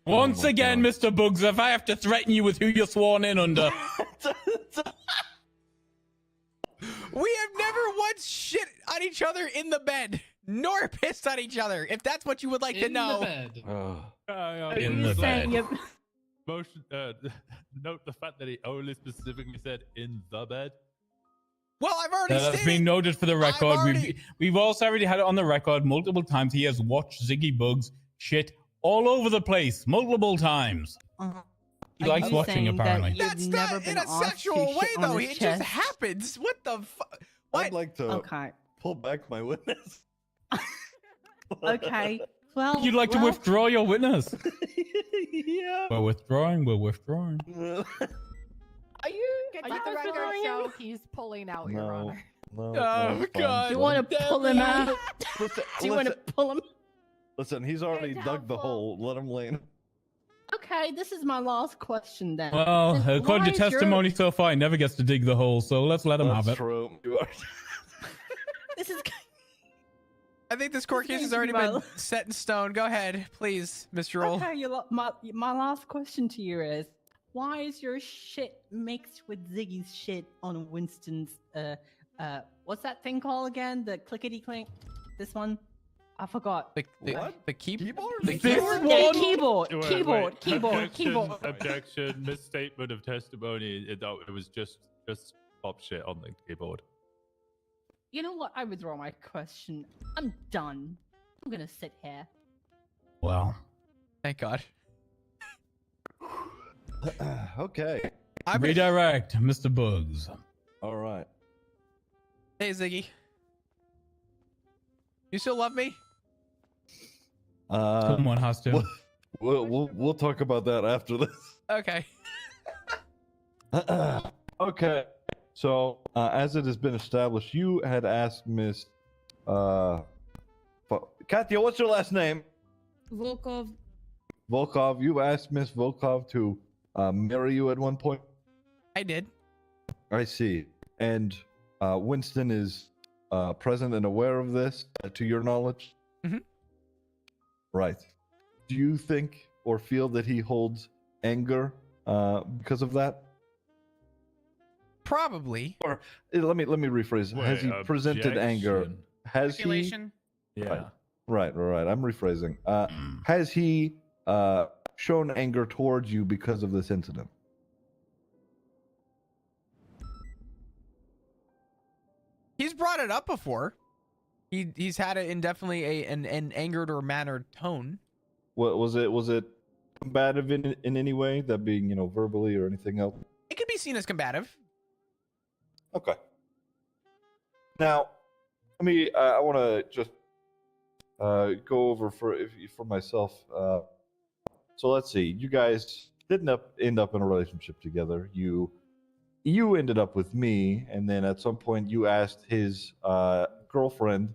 Speaker 10: Once
Speaker 4: my
Speaker 10: again,
Speaker 4: God.
Speaker 10: Mr. Bugs, if I have to threaten you with who you're sworn in under.
Speaker 3: We have never once shit on each other in the bed, nor pissed on each other. If that's what you would like to
Speaker 1: In
Speaker 3: know.
Speaker 1: the bed.
Speaker 10: In the bed.
Speaker 9: Motion. Note the fact that he only specifically said in the bed.
Speaker 3: Well, I've already
Speaker 10: That's
Speaker 3: stated.
Speaker 10: been noted for the record.
Speaker 3: already-
Speaker 10: We've also already had it on the record multiple times. He has watched Ziggy Bugs shit all over the place multiple times. He
Speaker 12: Are
Speaker 10: likes
Speaker 12: you
Speaker 10: watching,
Speaker 12: saying that
Speaker 10: apparently.
Speaker 12: you've
Speaker 3: That's
Speaker 12: never
Speaker 3: not
Speaker 12: been
Speaker 3: in a
Speaker 12: asked to
Speaker 3: sexual way,
Speaker 12: shit on
Speaker 3: though.
Speaker 12: his
Speaker 3: It
Speaker 12: chest?
Speaker 3: just happens. What the fuck? What?
Speaker 4: I'd like to
Speaker 12: Okay.
Speaker 4: pull back my witness.
Speaker 12: Okay. Well,
Speaker 10: You'd like to
Speaker 12: well,
Speaker 10: withdraw your witness?
Speaker 4: Yeah.
Speaker 10: We're withdrawing. We're withdrawing.
Speaker 12: Are you?
Speaker 6: Let the record show he's pulling out, Your
Speaker 4: No.
Speaker 6: Honor.
Speaker 4: No,
Speaker 3: Oh,
Speaker 4: that's fine,
Speaker 3: God.
Speaker 12: Do you
Speaker 4: son.
Speaker 12: want to pull him out?
Speaker 4: Listen,
Speaker 12: Do you want to pull him?
Speaker 4: listen, he's already
Speaker 8: It's
Speaker 4: dug the
Speaker 8: helpful.
Speaker 4: hole. Let him lay in.
Speaker 12: Okay, this is my last question then.
Speaker 10: Well,
Speaker 12: Then
Speaker 10: according
Speaker 12: why
Speaker 10: to
Speaker 12: is your-
Speaker 10: testimony so far, he never gets to dig the hole, so let's let him
Speaker 4: That's
Speaker 10: have it.
Speaker 4: true. You are-
Speaker 12: This is.
Speaker 3: I think this court
Speaker 12: This
Speaker 3: case
Speaker 12: is
Speaker 3: has already
Speaker 12: going to
Speaker 3: been
Speaker 12: be my-
Speaker 3: set in stone. Go ahead, please, Mr. Roll.
Speaker 12: Okay, my last question to you is, why is your shit mixed with Ziggy's shit on Winston's what's that thing called again? The clickety clink. This one, I forgot.
Speaker 3: The keyboard?
Speaker 10: This
Speaker 12: Yeah,
Speaker 10: one?
Speaker 12: keyboard,
Speaker 9: Wait,
Speaker 12: keyboard,
Speaker 9: wait.
Speaker 12: keyboard,
Speaker 9: Objection,
Speaker 12: keyboard.
Speaker 9: Objection. Misstatement of testimony. It was just pop shit on the keyboard.
Speaker 12: You know what? I withdraw my question. I'm done. I'm gonna sit here.
Speaker 10: Well,
Speaker 3: Thank God.
Speaker 4: okay.
Speaker 3: I'm
Speaker 10: redirect, Mr. Bugs.
Speaker 4: All right.
Speaker 3: Hey, Ziggy. You still love me?
Speaker 10: Someone has to.
Speaker 4: We'll talk about that after this.
Speaker 3: Okay.
Speaker 4: Okay. So, as it has been established, you had asked Miss Katya, what's your last name?
Speaker 7: Volkov.
Speaker 4: Volkov. You asked Miss Volkov to marry you at one point.
Speaker 3: I did.
Speaker 4: I see. And Winston is present and aware of this, to your knowledge?
Speaker 3: Mhm.
Speaker 4: Right. Do you think or feel that he holds anger because of that?
Speaker 3: Probably.
Speaker 4: Or let me rephrase. Has he presented anger?
Speaker 9: Objection.
Speaker 4: Has he?
Speaker 2: Speculation.
Speaker 9: Yeah.
Speaker 4: Right. I'm rephrasing. Has he shown anger towards you because of this incident?
Speaker 3: He's brought it up before. He's had it in definitely an angered or mannered tone.
Speaker 4: What was it combative in any way? That being, verbally or anything else?
Speaker 3: It could be seen as combative.
Speaker 4: Okay. Now, I want to just go over for myself. So let's see. You guys didn't end up in a relationship together. You ended up with me, and then at some point you asked his girlfriend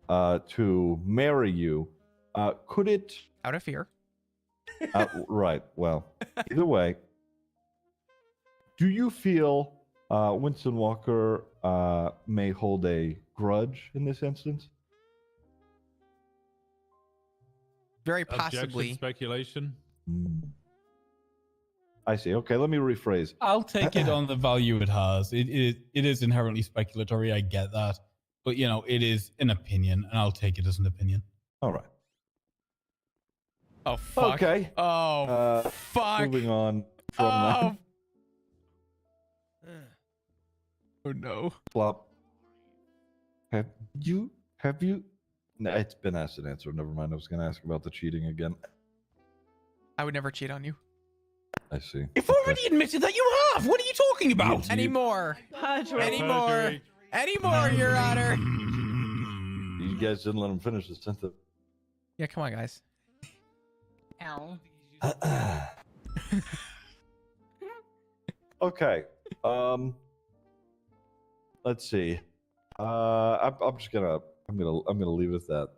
Speaker 4: to marry you. Could it?
Speaker 3: Out of fear.
Speaker 4: Right. Well, either way, do you feel Winston Walker may hold a grudge in this instance?
Speaker 3: Very
Speaker 9: Objection,
Speaker 3: possibly.
Speaker 9: speculation.
Speaker 4: I see. Okay, let me rephrase.
Speaker 10: I'll take it on the value it has. It is inherently speculatory. I get that, but it is an opinion, and I'll take it as an opinion.
Speaker 4: All right.
Speaker 3: Oh fuck.
Speaker 4: Okay.
Speaker 3: Oh fuck.
Speaker 4: Moving on from that.
Speaker 3: Oh no.
Speaker 4: Flop. Have you? No, it's been asked and answered. Never mind. I was going to ask about the cheating again.
Speaker 3: I would never cheat on you.
Speaker 4: I see.
Speaker 10: You've already admitted that you have. What are you talking about?
Speaker 3: Anymore.
Speaker 8: Perjury.
Speaker 3: Anymore. Anymore, Your Honor.
Speaker 4: You guys didn't let him finish the sentence.
Speaker 3: Yeah, come on, guys.
Speaker 12: L.
Speaker 4: Okay. Let's see. I'm just gonna leave it at that,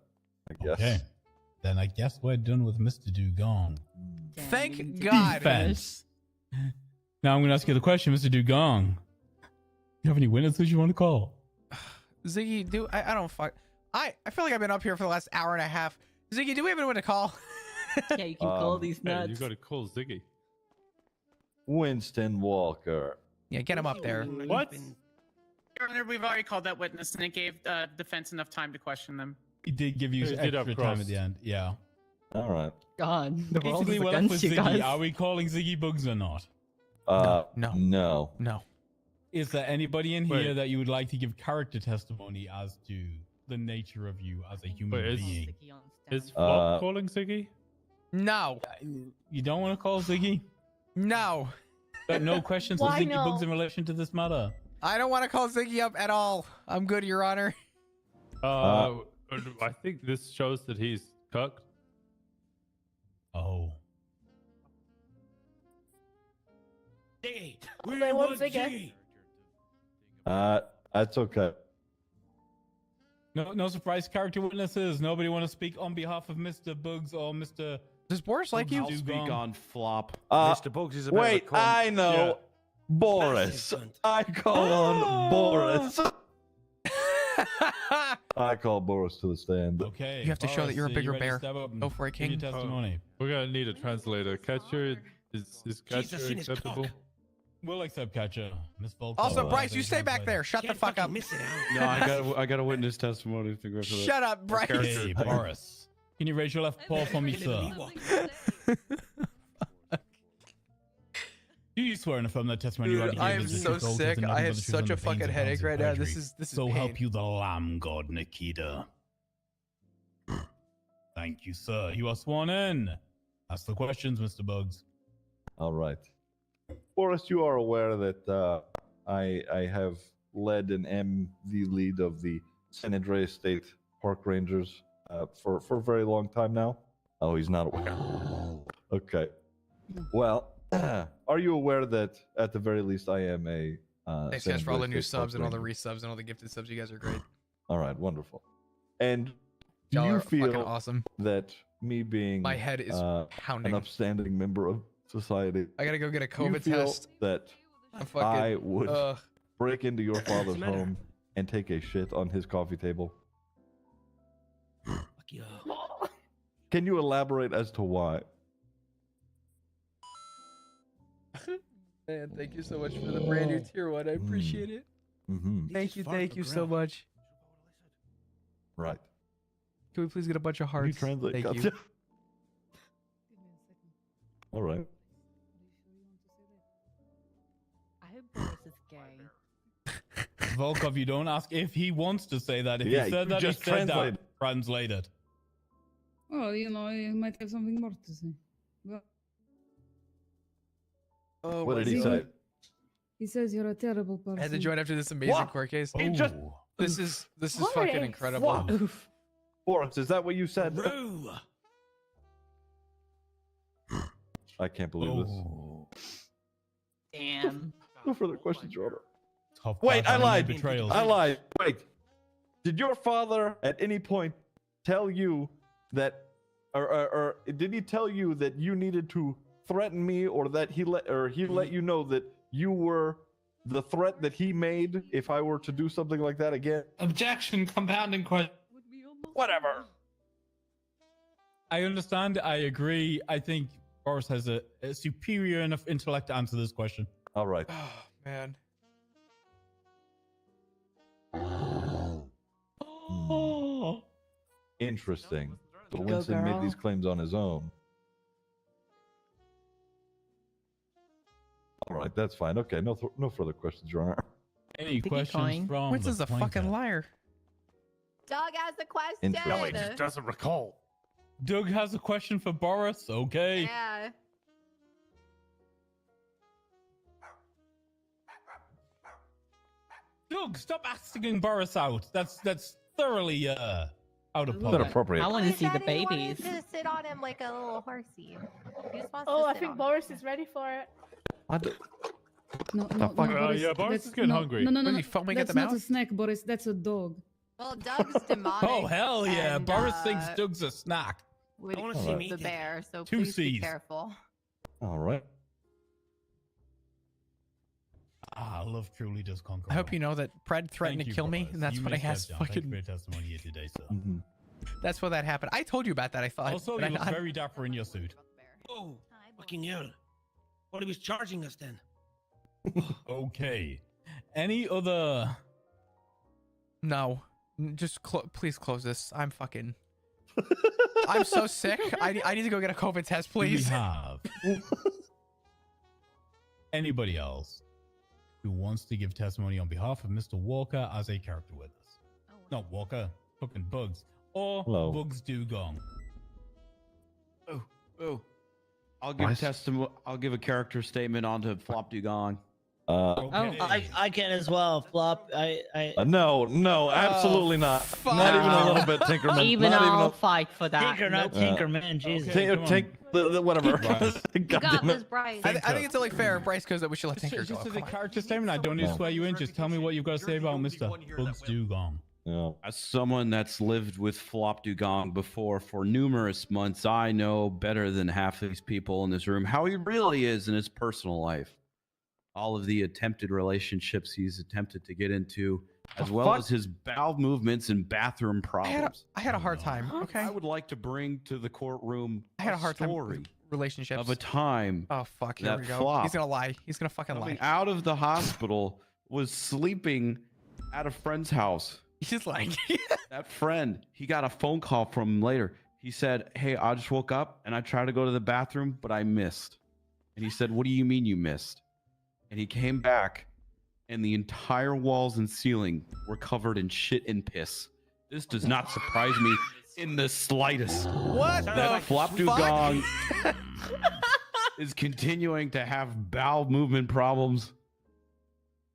Speaker 4: I guess.
Speaker 10: Okay. Then I guess we're done with Mr. Dugong.
Speaker 3: Thank God.
Speaker 10: Defense. Now I'm gonna ask you the question, Mr. Dugong. You have any witnesses you want to call?
Speaker 3: Ziggy, I don't fuck. I feel like I've been up here for the last hour and a half. Ziggy, do we have anyone to call?
Speaker 12: Yeah, you can call these
Speaker 9: Yeah,
Speaker 12: nuts.
Speaker 9: you got to call Ziggy.
Speaker 4: Winston Walker.
Speaker 3: Yeah, get him up there.
Speaker 9: What?
Speaker 2: Your Honor, we've already called that witness, and it gave defense enough time to question them.
Speaker 10: He did give you
Speaker 9: He did
Speaker 10: extra
Speaker 9: up
Speaker 10: time
Speaker 9: cross.
Speaker 10: at the end. Yeah.
Speaker 4: All right.
Speaker 12: God, the world
Speaker 10: Basically,
Speaker 12: is
Speaker 10: we're left with
Speaker 12: against you
Speaker 10: Ziggy.
Speaker 12: guys.
Speaker 10: Are we calling Ziggy Bugs or not?
Speaker 4: No.
Speaker 10: Is there anybody in here
Speaker 9: Wait.
Speaker 10: that you would like to give character testimony as to the nature of you as a human
Speaker 9: Wait,
Speaker 10: being?
Speaker 9: Is Flop calling Ziggy?
Speaker 3: No.
Speaker 10: You don't want to call Ziggy?
Speaker 3: No.
Speaker 10: But no questions for
Speaker 8: Why
Speaker 10: Ziggy
Speaker 8: no?
Speaker 10: Bugs in relation to this matter.
Speaker 3: I don't want to call Ziggy up at all. I'm good, Your Honor.
Speaker 9: I think this shows that he's cucked.
Speaker 10: Oh.
Speaker 8: They want Ziggy.
Speaker 4: That's okay.
Speaker 10: No surprise character witnesses. Nobody want to speak on behalf of Mr. Bugs or Mr.
Speaker 3: Does Boris like you?
Speaker 13: I'll speak on Flop.
Speaker 4: Mr.
Speaker 13: Bugs is about
Speaker 4: Wait, I know. Boris. I call on Boris. I call Boris to the stand.
Speaker 10: Okay.
Speaker 3: You have to show that you're a
Speaker 10: Boris,
Speaker 3: bigger
Speaker 10: you ready to
Speaker 3: bear.
Speaker 10: step up and
Speaker 3: Go for it,
Speaker 10: give your
Speaker 3: King.
Speaker 10: testimony.
Speaker 9: We're gonna need a translator. Catcher, is Catcher acceptable?
Speaker 10: We'll accept catcher. Miss Volkov.
Speaker 3: Also, Bryce, you stay back there. Shut the fuck up.
Speaker 13: No, I got a witness testimony to go for that.
Speaker 3: Shut up, Bryce.
Speaker 10: Okay, Boris. Can you raise your left paw for me, sir? Do you swear and affirm that testimony you are to
Speaker 3: Dude,
Speaker 10: give
Speaker 3: I am
Speaker 10: is the
Speaker 3: so
Speaker 10: truth, the whole truth,
Speaker 3: sick.
Speaker 10: and
Speaker 3: I
Speaker 10: nothing
Speaker 3: have
Speaker 10: but the truth
Speaker 3: such
Speaker 10: and
Speaker 3: a
Speaker 10: the
Speaker 3: fucking
Speaker 10: pains and
Speaker 3: headache
Speaker 10: pangs of
Speaker 3: right now.
Speaker 10: perjury.
Speaker 3: This is
Speaker 10: So
Speaker 3: pain.
Speaker 10: help you the Lamb God, Nikita. Thank you, sir. You are sworn in. Ask the questions, Mr. Bugs.
Speaker 4: All right. Boris, you are aware that I have led and am the lead of the San Andreas State Park Rangers for a very long time now. Oh, he's not aware. Okay. Well, are you aware that at the very least I am a
Speaker 3: Thanks,
Speaker 4: San
Speaker 3: guys, for all the
Speaker 4: Andreas
Speaker 3: new
Speaker 4: State Park
Speaker 3: subs and all the
Speaker 4: Ranger?
Speaker 3: resubs and all the gifted subs. You guys are great.
Speaker 4: All right, wonderful. And do
Speaker 3: Y'all
Speaker 4: you
Speaker 3: are fucking
Speaker 4: feel
Speaker 3: awesome.
Speaker 4: that me being
Speaker 3: My head is pounding.
Speaker 4: an upstanding member of society,
Speaker 3: I gotta go get a
Speaker 4: do you
Speaker 3: COVID
Speaker 4: feel
Speaker 3: test.
Speaker 4: that
Speaker 3: I'm fucking.
Speaker 4: I would
Speaker 3: Ugh.
Speaker 4: break into your father's
Speaker 8: the matter?
Speaker 4: home and take a shit on his coffee table? Can you elaborate as to why?
Speaker 3: Man, thank you so much for the brand new tier one. I appreciate it.
Speaker 4: Mm-hmm.
Speaker 3: Thank you so much.
Speaker 4: Right.
Speaker 3: Can we please get a bunch of
Speaker 4: Can you
Speaker 3: hearts?
Speaker 4: translate?
Speaker 3: Thank
Speaker 4: Katya?
Speaker 3: you.
Speaker 4: All right.
Speaker 6: I hope Boris is gay.
Speaker 10: Volkov, you don't ask if he wants to say that. If
Speaker 4: Yeah,
Speaker 10: he said
Speaker 4: you
Speaker 10: that,
Speaker 4: just
Speaker 10: he said
Speaker 4: translate
Speaker 10: that. Translate it.
Speaker 7: Oh, you know, you might have something more to say. Well,
Speaker 3: Oh,
Speaker 4: What did he
Speaker 7: he
Speaker 4: say?
Speaker 7: would- he says you're a terrible person.
Speaker 3: I had to join after this amazing
Speaker 4: What?
Speaker 3: court case.
Speaker 4: He just-
Speaker 10: Ooh.
Speaker 3: This is
Speaker 8: Boris,
Speaker 3: fucking incredible.
Speaker 4: what?
Speaker 7: Oof.
Speaker 4: Boris, is that what you said? I can't believe this.
Speaker 10: Ooh.
Speaker 12: Damn.
Speaker 4: No further questions, Your Honor.
Speaker 10: Tough
Speaker 4: Wait,
Speaker 10: guy
Speaker 4: I
Speaker 10: having
Speaker 4: lied.
Speaker 10: betrayals.
Speaker 4: I lied. Wait. Did your father at any point tell you that, or did he tell you that you needed to threaten me, or that he let you know that you were the threat that he made if I were to do something like that again?
Speaker 1: Objection, compounding question.
Speaker 4: Whatever.
Speaker 10: I understand. I agree. I think Boris has a superior enough intellect to answer this question.
Speaker 4: All right.
Speaker 3: Oh man.
Speaker 4: Interesting. So
Speaker 12: Go,
Speaker 4: Winston made
Speaker 12: girl.
Speaker 4: these claims on his own. All right, that's fine. Okay, no further questions, Your Honor.
Speaker 10: Any questions from
Speaker 3: What's
Speaker 10: the
Speaker 3: this, a fucking
Speaker 10: plaintiff?
Speaker 3: liar?
Speaker 6: Doug has a question.
Speaker 4: Interesting.
Speaker 8: No, he just doesn't recall.
Speaker 10: Doug has a question for Boris. Okay.
Speaker 6: Yeah.
Speaker 10: Doug, stop asking Boris out. That's thoroughly out of
Speaker 4: Not
Speaker 10: pocket.
Speaker 4: appropriate.
Speaker 12: I want
Speaker 6: He
Speaker 12: to see the
Speaker 6: said he wanted
Speaker 12: babies.
Speaker 6: to sit on him like a little horsey. He just wants
Speaker 14: Oh,
Speaker 6: to
Speaker 14: I
Speaker 6: sit
Speaker 14: think
Speaker 6: on
Speaker 14: Boris is ready for it.
Speaker 7: No,
Speaker 4: fuck?
Speaker 7: Boris,
Speaker 9: Yeah, Boris
Speaker 7: that's-
Speaker 9: is getting
Speaker 7: no,
Speaker 9: hungry.
Speaker 7: No, no, no,
Speaker 3: Was
Speaker 7: no.
Speaker 3: he foaming at
Speaker 7: That's
Speaker 3: the
Speaker 7: not a
Speaker 3: mouth?
Speaker 7: snack, Boris. That's a dog.
Speaker 6: Well, Doug's demonic.
Speaker 10: Oh hell yeah!
Speaker 6: and,
Speaker 10: Boris thinks Doug's a snack.
Speaker 6: would
Speaker 14: I wanna
Speaker 6: eat
Speaker 14: see me
Speaker 6: the
Speaker 14: eat it.
Speaker 6: bear, so
Speaker 10: Two
Speaker 6: please be
Speaker 10: Cs.
Speaker 6: careful.
Speaker 4: All right.
Speaker 10: Ah, love truly does conquer.
Speaker 3: I hope
Speaker 10: all.
Speaker 3: you know that Pred threatened
Speaker 10: Thank
Speaker 3: to
Speaker 10: you,
Speaker 3: kill me,
Speaker 10: Boris.
Speaker 3: and that's
Speaker 10: You
Speaker 3: what I
Speaker 10: may
Speaker 3: has
Speaker 10: step down. Thank you
Speaker 3: fucking.
Speaker 10: for your testimony here today, sir.
Speaker 4: Mhm.
Speaker 3: That's what that happened. I told you about that. I thought.
Speaker 10: Also,
Speaker 3: but
Speaker 10: you
Speaker 3: I
Speaker 10: look
Speaker 3: not-
Speaker 10: very dapper in your suit.
Speaker 14: Oh, fucking hell. What he was charging us then?
Speaker 10: Okay. Any other?
Speaker 3: No, just please close this. I'm fucking. I'm so sick. I need to go get a COVID test,
Speaker 10: Do we
Speaker 3: please.
Speaker 10: have anybody else who wants to give testimony on behalf of Mr. Walker as a character witness? Not Walker, fucking Bugs. Or
Speaker 4: Hello.
Speaker 10: Bugs Dugong.
Speaker 13: Oh, I'll give
Speaker 4: Nice.
Speaker 13: testimony. I'll give a character statement onto Flop Dugong.
Speaker 10: Okay.
Speaker 12: I can as well. Flop.
Speaker 4: No, absolutely not.
Speaker 3: fuck.
Speaker 4: Not even a little bit, Tinkerman.
Speaker 12: Even
Speaker 4: not
Speaker 12: I'll
Speaker 4: even
Speaker 12: fight for that.
Speaker 7: Tinker, not
Speaker 4: Nope.
Speaker 7: Tinkerman.
Speaker 10: Jesus.
Speaker 4: a,
Speaker 10: come on.
Speaker 4: take the whatever. God
Speaker 6: Got
Speaker 4: damn
Speaker 6: this,
Speaker 4: it.
Speaker 6: Bryce.
Speaker 3: I think it's only fair. If Bryce goes that we should let Tinker
Speaker 10: Just
Speaker 3: go.
Speaker 10: as a
Speaker 3: Come on.
Speaker 10: character statement, I don't need to swear you in. Just tell me what you've got to say about Mr. Bugs Dugong.
Speaker 4: Yeah.
Speaker 13: As someone that's lived with Flop Dugong before for numerous months, I know better than half of these people in this room how he really is in his personal life. All of the attempted relationships he's attempted to get into, as well
Speaker 4: fuck?
Speaker 13: as his bowel movements and bathroom problems.
Speaker 3: I had a hard time. Okay.
Speaker 13: I would like to bring to the courtroom
Speaker 3: I had a hard time
Speaker 13: story
Speaker 3: with relationships.
Speaker 13: of a time
Speaker 3: Oh fuck! Here
Speaker 13: that
Speaker 3: we go.
Speaker 13: Flop,
Speaker 3: He's gonna lie. He's gonna fucking
Speaker 13: coming
Speaker 3: lie.
Speaker 13: out of the hospital, was sleeping at a friend's house.
Speaker 3: He's like.
Speaker 13: That friend, he got a phone call from him later. He said, "Hey, I just woke up and I tried to go to the bathroom, but I missed." And he said, "What do you mean you missed?" And he came back, and the entire walls and ceiling were covered in shit and piss. This does not surprise me in the slightest.
Speaker 3: What
Speaker 13: That
Speaker 3: the
Speaker 13: Flop
Speaker 3: fuck?
Speaker 13: Dugong is continuing to have bowel movement problems.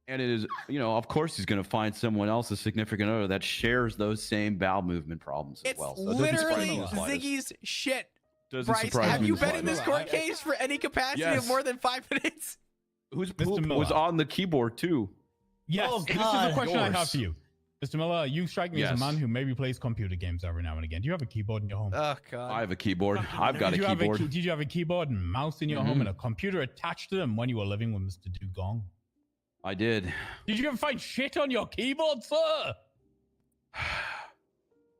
Speaker 13: And it is, of course he's going to find someone else, a significant other, that shares those same bowel movement problems as
Speaker 3: It's
Speaker 13: well. So it doesn't surprise me
Speaker 3: literally
Speaker 13: in the slightest.
Speaker 3: Ziggy's shit.
Speaker 13: Doesn't
Speaker 3: Bryce,
Speaker 13: surprise
Speaker 3: have
Speaker 13: me
Speaker 3: you
Speaker 13: in the
Speaker 3: been in this
Speaker 13: slightest.
Speaker 3: court case for any capacity of
Speaker 13: Yes.
Speaker 3: more than 5 minutes?
Speaker 13: Whose
Speaker 10: Mr.
Speaker 13: poop
Speaker 10: Miller.
Speaker 13: was on the keyboard too?
Speaker 10: Yes,
Speaker 12: Oh,
Speaker 10: this is
Speaker 12: God.
Speaker 10: a question I have
Speaker 13: Yours.
Speaker 10: for you. Mr. Miller, you strike me as a
Speaker 13: Yes.
Speaker 10: man who maybe plays computer games every now and again. Do you have a keyboard in your home?
Speaker 3: Oh god.
Speaker 13: I have a keyboard. I've got a
Speaker 10: did you
Speaker 13: keyboard.
Speaker 10: Did you have a keyboard and mouse in your home
Speaker 13: Mhm.
Speaker 10: and a computer attached to them when you were living with Mr. Dugong?
Speaker 13: I did.
Speaker 10: Did you ever find shit on your keyboard, sir?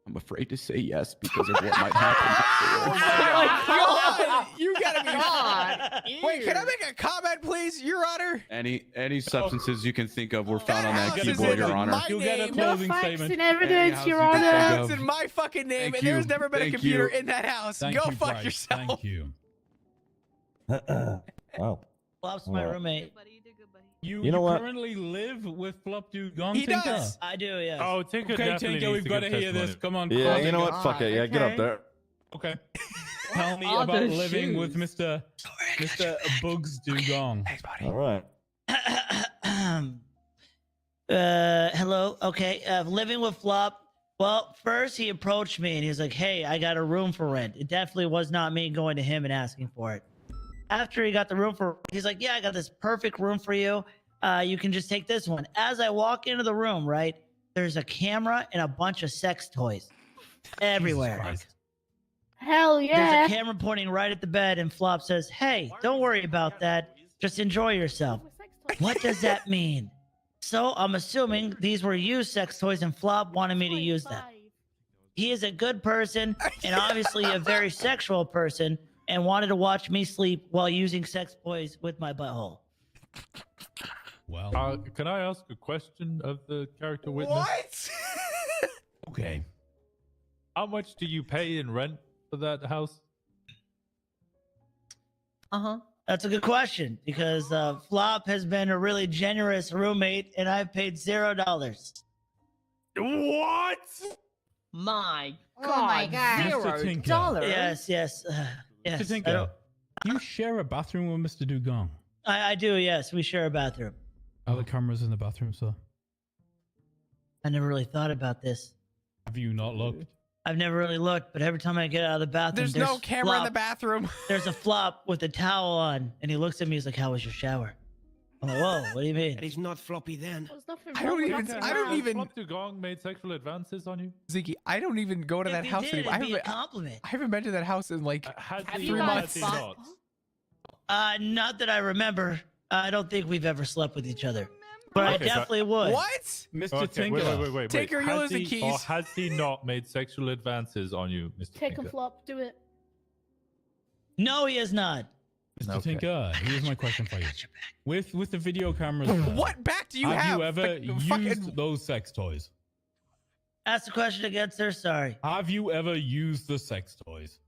Speaker 13: I'm afraid to say yes because of what might happen.
Speaker 3: Oh my god! You gotta be
Speaker 12: God.
Speaker 3: Wait, can I make a comment, please, Your Honor?
Speaker 13: Any substances you can think of were found on that
Speaker 3: That house is
Speaker 13: keyboard,
Speaker 3: in
Speaker 13: Your Honor.
Speaker 3: my
Speaker 10: You'll get a
Speaker 3: name.
Speaker 14: No
Speaker 10: closing
Speaker 14: facts
Speaker 10: statement.
Speaker 14: and evidence,
Speaker 13: house
Speaker 14: Your
Speaker 13: you can
Speaker 14: Honor.
Speaker 13: think
Speaker 3: That's
Speaker 13: of.
Speaker 3: in my fucking name,
Speaker 13: Thank
Speaker 3: and there's
Speaker 13: you.
Speaker 3: never been a
Speaker 13: Thank
Speaker 3: computer
Speaker 13: you.
Speaker 3: in that house.
Speaker 10: Thank
Speaker 3: Go
Speaker 10: you,
Speaker 3: fuck
Speaker 10: Bryce.
Speaker 3: yourself.
Speaker 10: Thank you.
Speaker 4: Wow.
Speaker 12: Flop's
Speaker 4: All
Speaker 12: my
Speaker 4: right.
Speaker 12: roommate.
Speaker 4: You know what?
Speaker 10: currently live with Flop Dugong,
Speaker 3: He
Speaker 10: Tinker?
Speaker 3: does.
Speaker 12: I do, yes.
Speaker 9: Oh, Tinker
Speaker 10: Okay,
Speaker 9: definitely
Speaker 10: Tinker,
Speaker 9: needs
Speaker 10: we've got to
Speaker 9: give
Speaker 10: hear this.
Speaker 9: testimony.
Speaker 10: Come on.
Speaker 4: Yeah,
Speaker 10: call
Speaker 4: you know
Speaker 10: Tinker.
Speaker 4: what? Fuck it. Yeah, get up there.
Speaker 10: Okay. Tell me
Speaker 12: Are
Speaker 10: about
Speaker 12: the
Speaker 10: living with
Speaker 12: shoes?
Speaker 10: Mr. Bugs Dugong.
Speaker 3: Thanks, buddy.
Speaker 4: All right.
Speaker 15: Hello. Okay. Living with Flop. Well, first he approached me and he was like, "Hey, I got a room for rent." It definitely was not me going to him and asking for it. After he got the room for, he's like, "Yeah, I got this perfect room for you. You can just take this one." As I walk into the room, right, there's a camera and a bunch of sex toys everywhere.
Speaker 10: Christ.
Speaker 14: Hell yeah.
Speaker 15: There's a camera pointing right at the bed, and Flop says, "Hey, don't worry about that. Just enjoy yourself." What does that mean? So I'm assuming these were used sex toys, and Flop wanted me to use them. He is a good person, and obviously a very sexual person, and wanted to watch me sleep while using sex toys with my butthole.
Speaker 10: Well,
Speaker 9: Can I ask a question of the character witness?
Speaker 3: What?
Speaker 10: okay.
Speaker 9: How much do you pay in rent for that house?
Speaker 15: That's a good question because Flop has been a really generous roommate, and I've paid $0.
Speaker 14: What?
Speaker 12: My
Speaker 6: Oh my God.
Speaker 10: Mr. Tinker.
Speaker 12: $0.
Speaker 15: Yes.
Speaker 10: Mr.
Speaker 15: I,
Speaker 10: Tinker,
Speaker 15: don't-
Speaker 10: you share a bathroom with Mr. Dugong.
Speaker 15: I do. Yes, we share a bathroom.
Speaker 10: Are the cameras in the bathroom, sir?
Speaker 15: I never really thought about this.
Speaker 10: Have you not looked?
Speaker 15: I've never really looked, but every time I get out of the bathroom,
Speaker 3: There's no camera in the bathroom.
Speaker 15: There's a Flop with a towel on, and he looks at me. He's like, "How was your shower?" I'm like, "Whoa, what do you mean?"
Speaker 14: And he's not floppy then.
Speaker 3: I don't even.
Speaker 9: Flop Dugong made sexual advances on you.
Speaker 3: Ziggy, I don't even go to
Speaker 15: If
Speaker 3: that
Speaker 15: he
Speaker 3: house
Speaker 15: did,
Speaker 3: anymore.
Speaker 15: it'd be a compliment.
Speaker 3: I haven't been to that house in like
Speaker 9: Has
Speaker 12: Have
Speaker 9: he
Speaker 12: you
Speaker 9: or
Speaker 12: guys
Speaker 9: has he
Speaker 12: fought?
Speaker 9: not?
Speaker 15: Not that I remember. I don't think we've ever slept with each other, but I
Speaker 9: Okay, so-
Speaker 15: definitely would.
Speaker 3: What?
Speaker 10: Mr.
Speaker 9: Okay,
Speaker 10: Tinker.
Speaker 9: wait.
Speaker 3: Tinker, you
Speaker 9: Has
Speaker 3: lose the
Speaker 9: he
Speaker 3: keys.
Speaker 9: Or has he not made sexual advances on you, Mr.
Speaker 16: Take
Speaker 9: Tinker?
Speaker 16: a flop, do it.
Speaker 15: No, he is not.
Speaker 10: Mr.
Speaker 9: Okay.
Speaker 10: Tinker, here's my question for you. With the video cameras,
Speaker 3: What back do you have?
Speaker 10: have you ever
Speaker 3: The
Speaker 10: used
Speaker 3: fucking-
Speaker 10: those sex toys?
Speaker 15: Ask the question again, sir. Sorry.
Speaker 10: Have you ever used the sex toys?